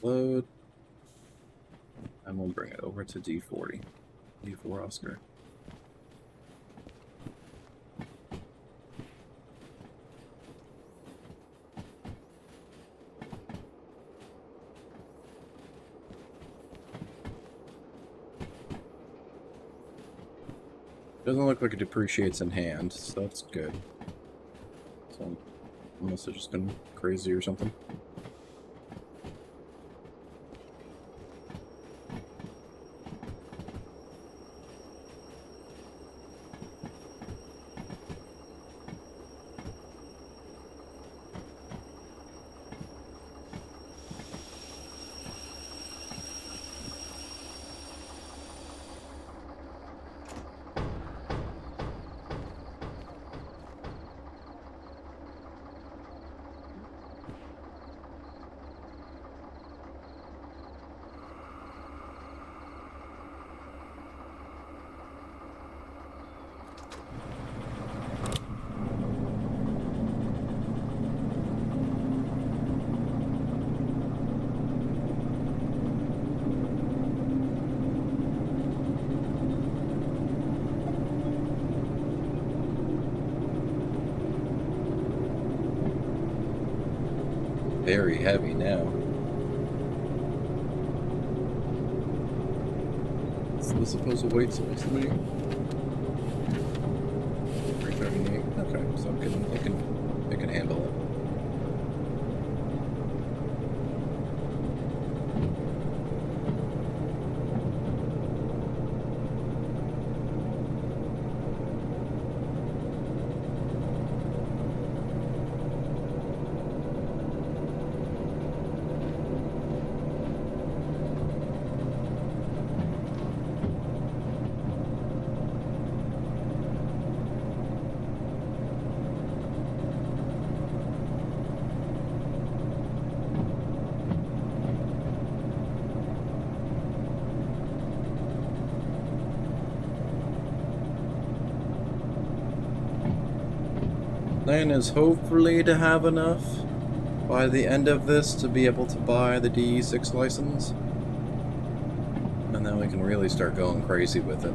Load. And we'll bring it over to D40. D4 Oscar. Doesn't look like it depreciates in hand, so that's good. So, unless it's just been crazy or something. Very heavy now. What's the supposed weight supposed to be? 338. Okay, so it can handle it. Plan is hopefully to have enough by the end of this to be able to buy the DE6 license. And then we can really start going crazy with it.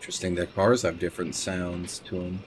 Interesting that cars have different sounds to them.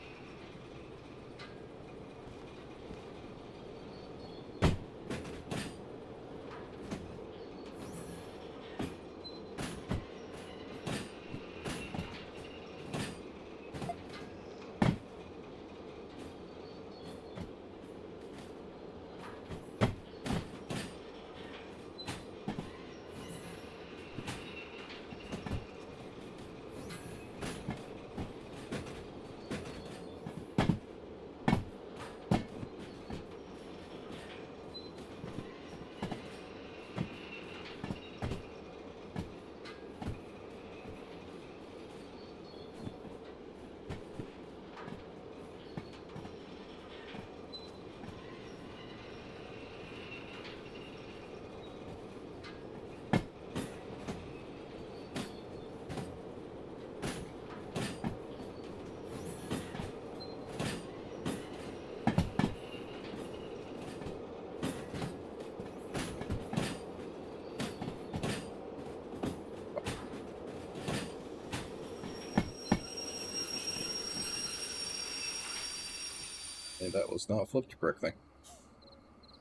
Yeah, that was not flipped correctly.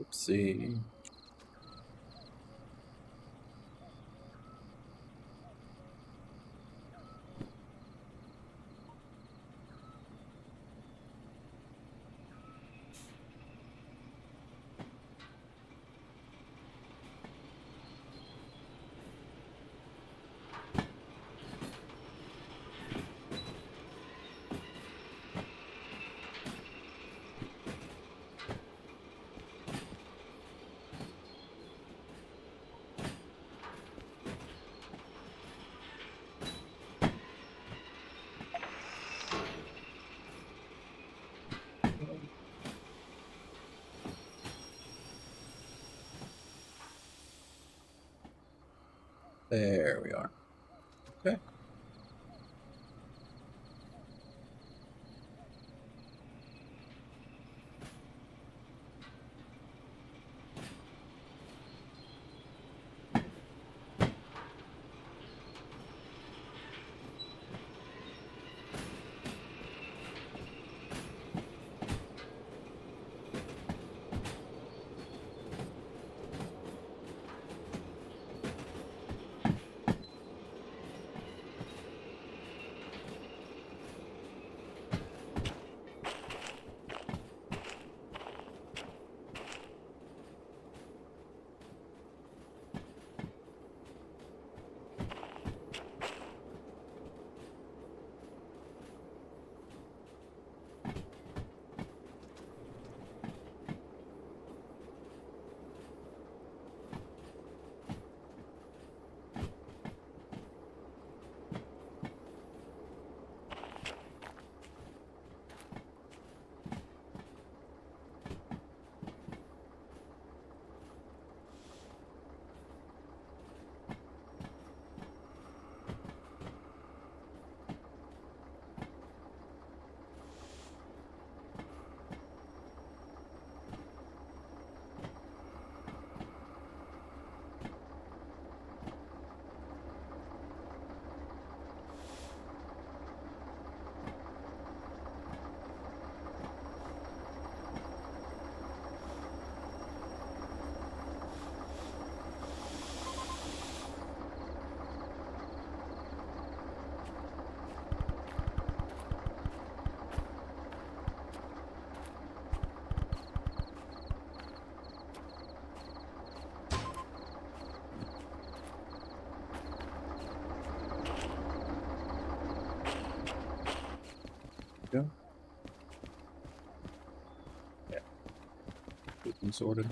Oopsie. There we are. Okay. Go. Yeah. Get them sorted.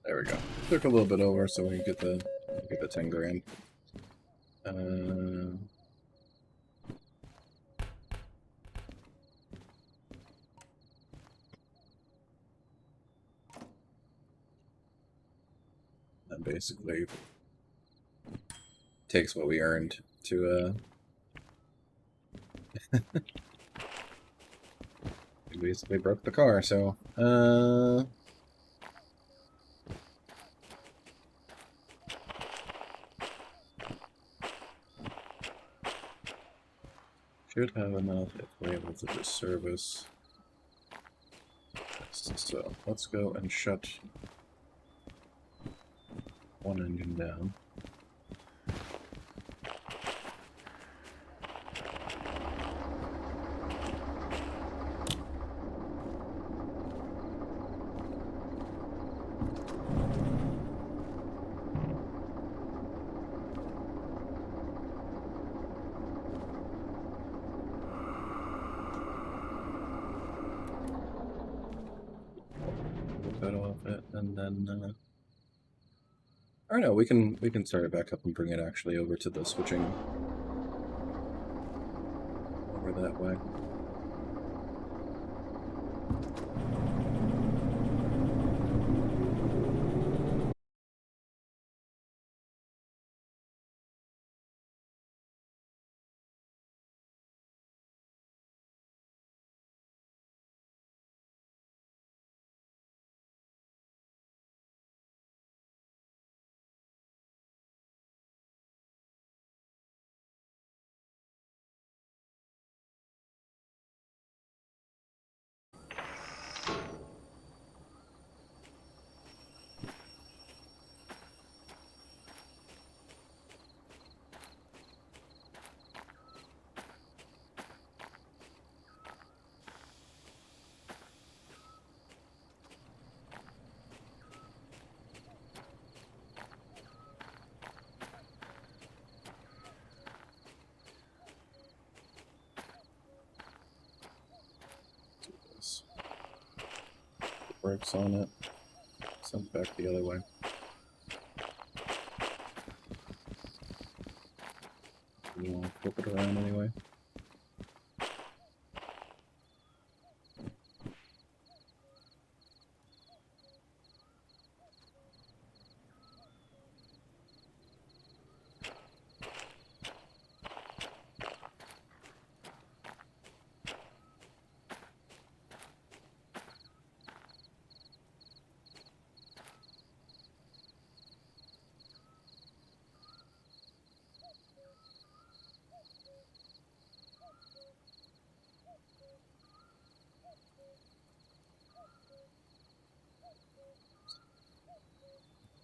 There we go. Took a little bit over, so we get the 10 grand. And basically takes what we earned to we basically broke the car, so Should have enough if we're able to just service. So let's go and shut one engine down. Cut off it, and then or no, we can start it back up and bring it actually over to the switching over that way. Brakes on it. Send it back the other way. You want to flip it around anyway?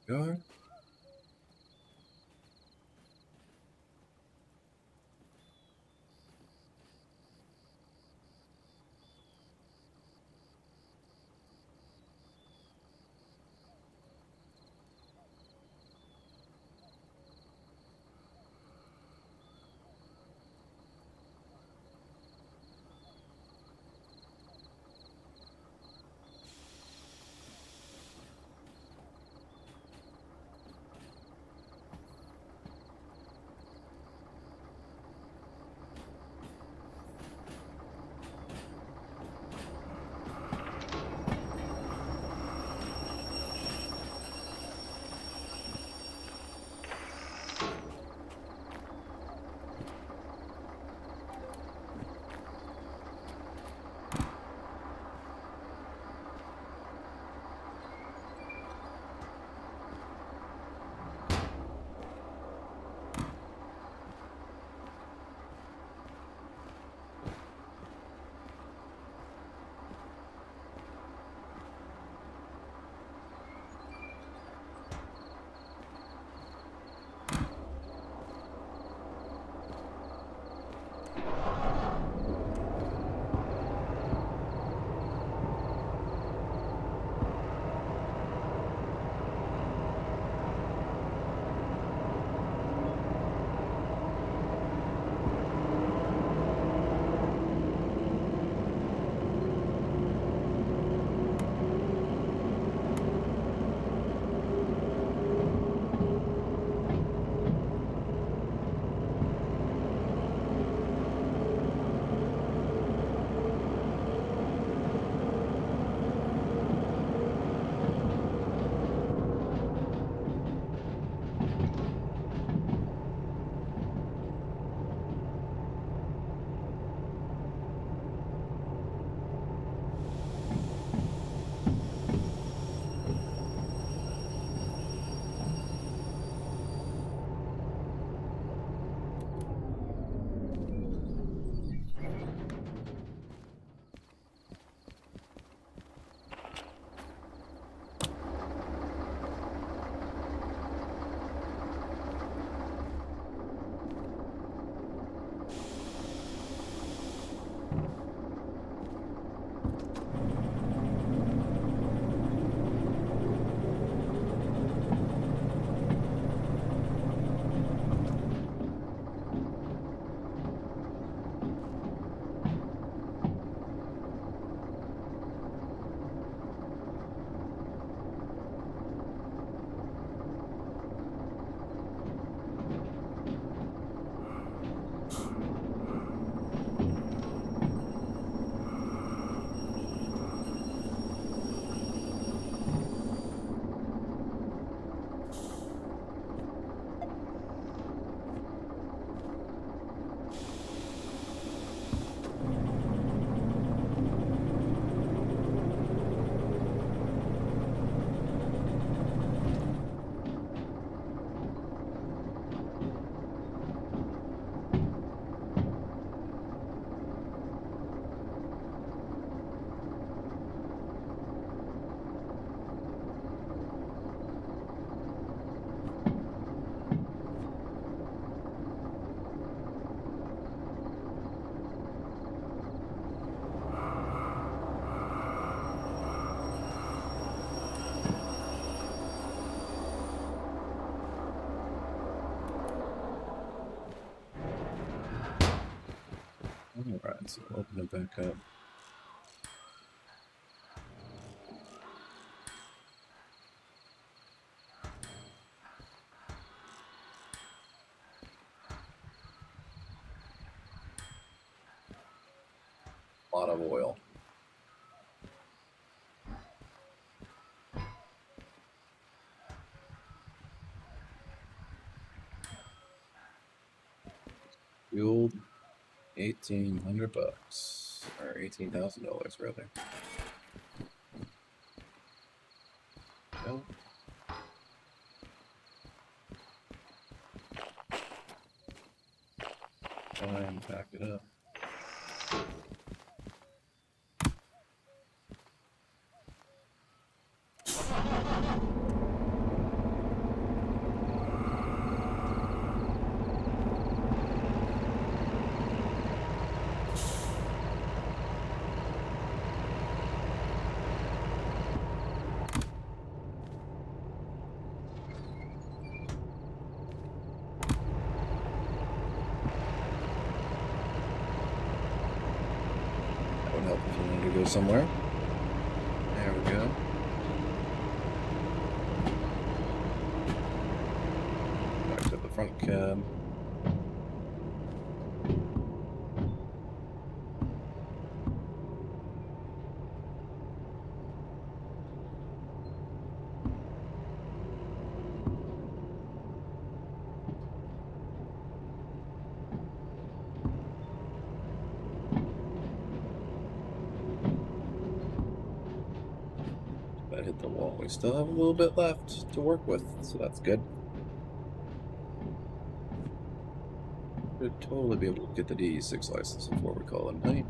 Go. Alright, so open it back up. A lot of oil. Fueled $1,800 or $18,000 rather. Go. Try and pack it up. Help if you need to go somewhere. There we go. Back to the front cab. That hit the wall. We still have a little bit left to work with, so that's good. Should totally be able to get the DE6 license before we call it a night.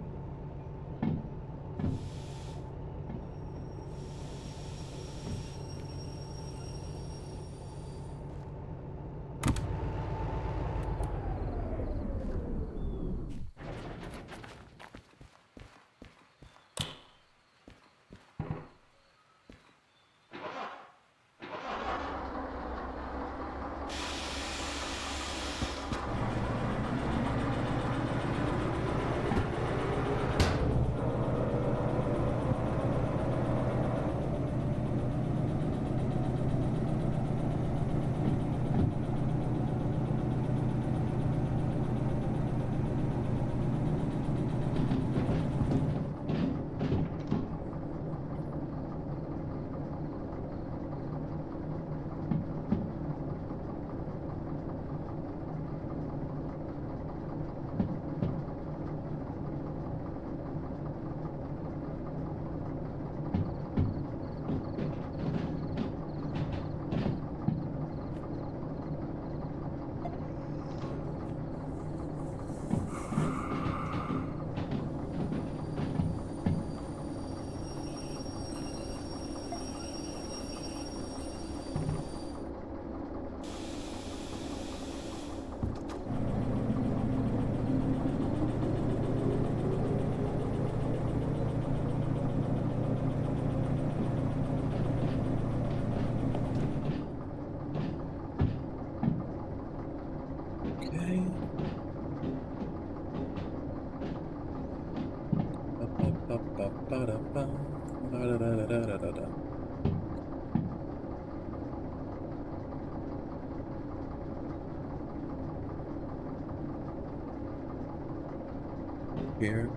Here.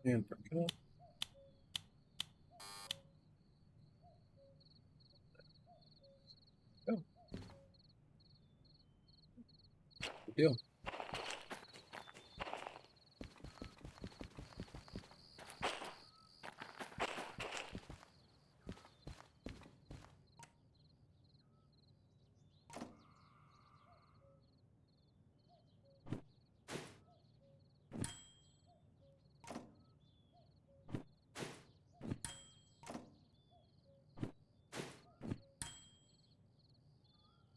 And bring it up. Go. Good deal.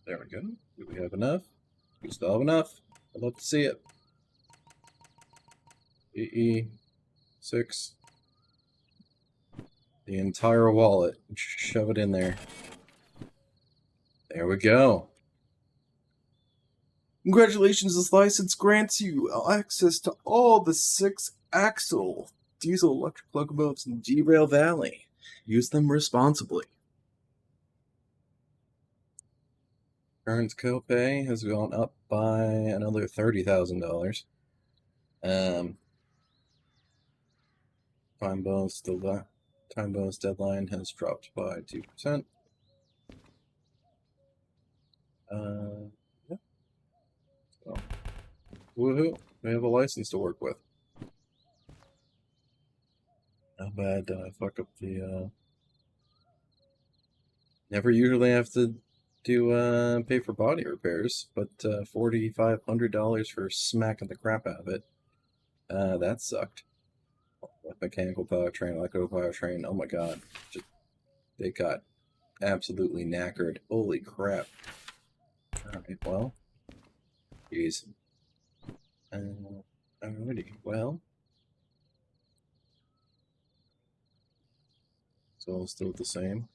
There we go. Do we have enough? We still have enough. I'd love to see it. EE6. The entire wallet. Shove it in there. There we go. Congratulations, this license grants you access to all the 6-axle diesel electric locomotives in Derail Valley. Use them responsibly. Current copay has gone up by another $30,000. Time bonus deadline has dropped by 2%. Yeah. So, woohoo! We have a license to work with. How bad did I fuck up the? Never usually have to do pay for body repairs, but $4,500 for smacking the crap out of it. That sucked. Like mechanical powertrain, electrical powertrain. Oh my god, they got absolutely knackered. Holy crap! All right, well, jeez. Alrighty, well, it's all still the same.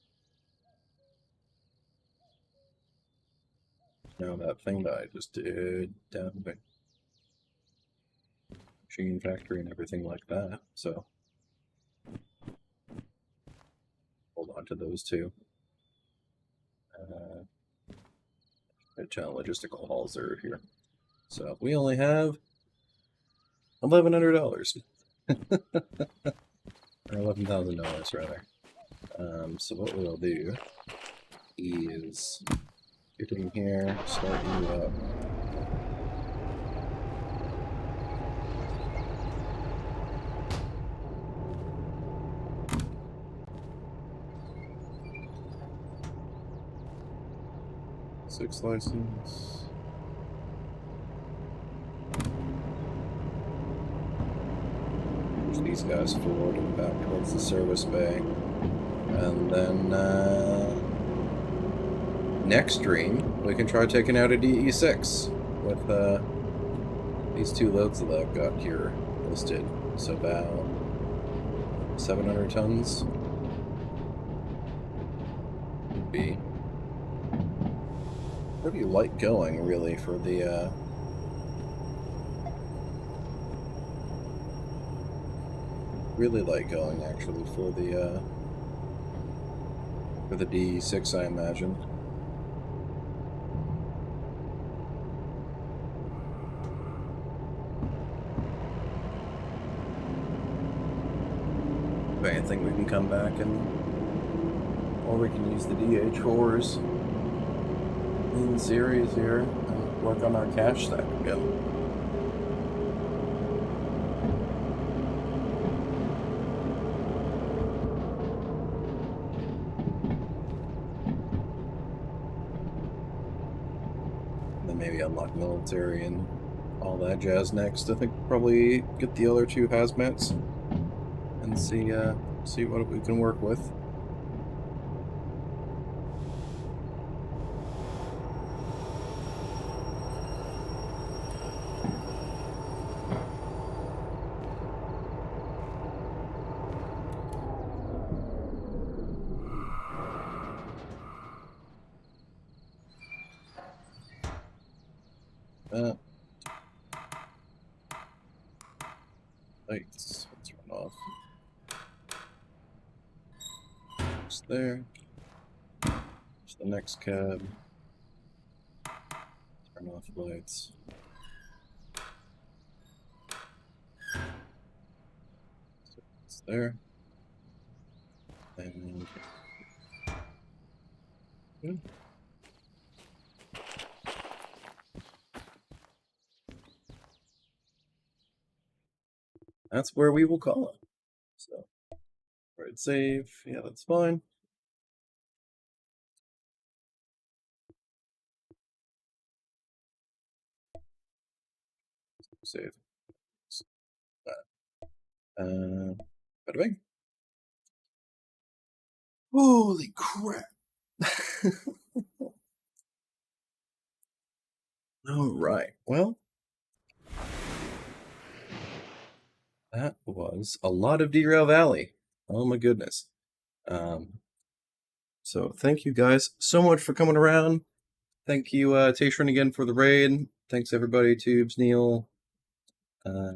Now that thing that I just did down the machine factory and everything like that. So hold on to those two. Channel logistical hauls are here. So we only have $1,100. Or $11,000 rather. So what we'll do is get in here, start you up. Six license. Push these guys forward and back towards the service bay. And then next stream, we can try taking out a DE6 with these two loads that I've got here listed. So about 700 tons would be pretty light going, really, for the really light going actually for the DE6, I imagine. If anything, we can come back or we can use the DH4s in series here and work on our cash stack again. And then maybe unlock military and all that jazz next. I think probably get the other two hazmats and see what we can work with. Lights, let's run off. Just there. Just the next cab. Turn off lights. So it's there. And good. That's where we will call it. So, right, save. Yeah, that's fine. Save. Bada bing. Holy crap! All right. Well, that was a lot of Derail Valley. Oh my goodness. Um, so thank you guys so much for coming around. Thank you, Tayshrin, again for the raid. Thanks everybody, Tubes, Neil, uh,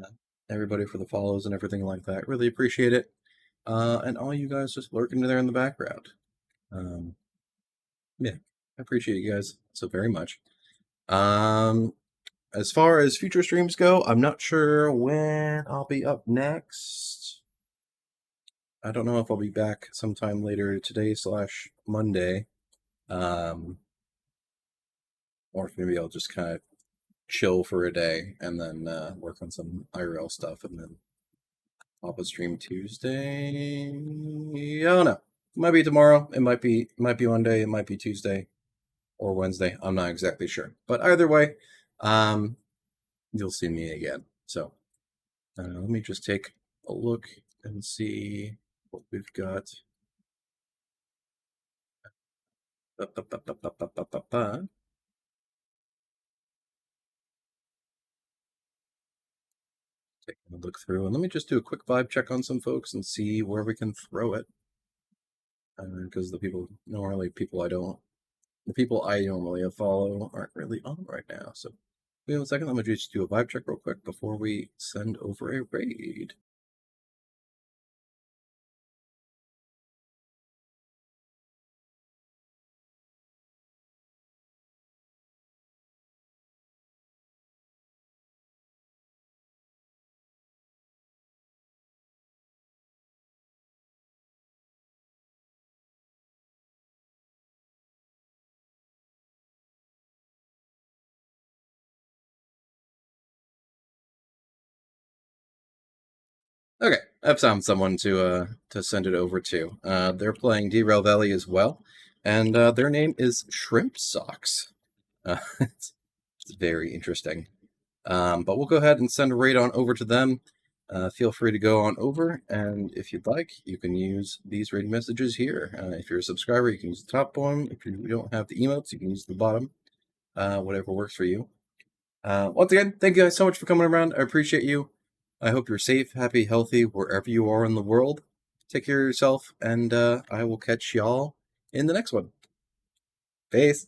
everybody for the follows and everything like that. Really appreciate it. And all you guys just lurking there in the background. Um, yeah, I appreciate you guys so very much. As far as future streams go, I'm not sure when I'll be up next. I don't know if I'll be back sometime later today / Monday. Or if maybe I'll just kind of chill for a day and then work on some IRL stuff and then pop a stream Tuesday. I don't know. It might be tomorrow. It might be Monday. It might be Tuesday or Wednesday. I'm not exactly sure. But either way, you'll see me again. So let me just take a look and see what we've got. Taking a look through, and let me just do a quick vibe check on some folks and see where we can throw it. Because the people I normally follow aren't really on right now. So wait 1 second, let me just do a vibe check real quick before we send over a raid. Okay, I've found someone to send it over to. They're playing Derail Valley as well, and their name is Shrimp Socks. It's very interesting. But we'll go ahead and send a raid on over to them. Feel free to go on over, and if you'd like, you can use these raid messages here. If you're a subscriber, you can use the top one. If you don't have the emotes, you can use the bottom. Whatever works for you. Once again, thank you guys so much for coming around. I appreciate you. I hope you're safe, happy, healthy, wherever you are in the world. Take care of yourself, and I will catch y'all in the next one. Peace.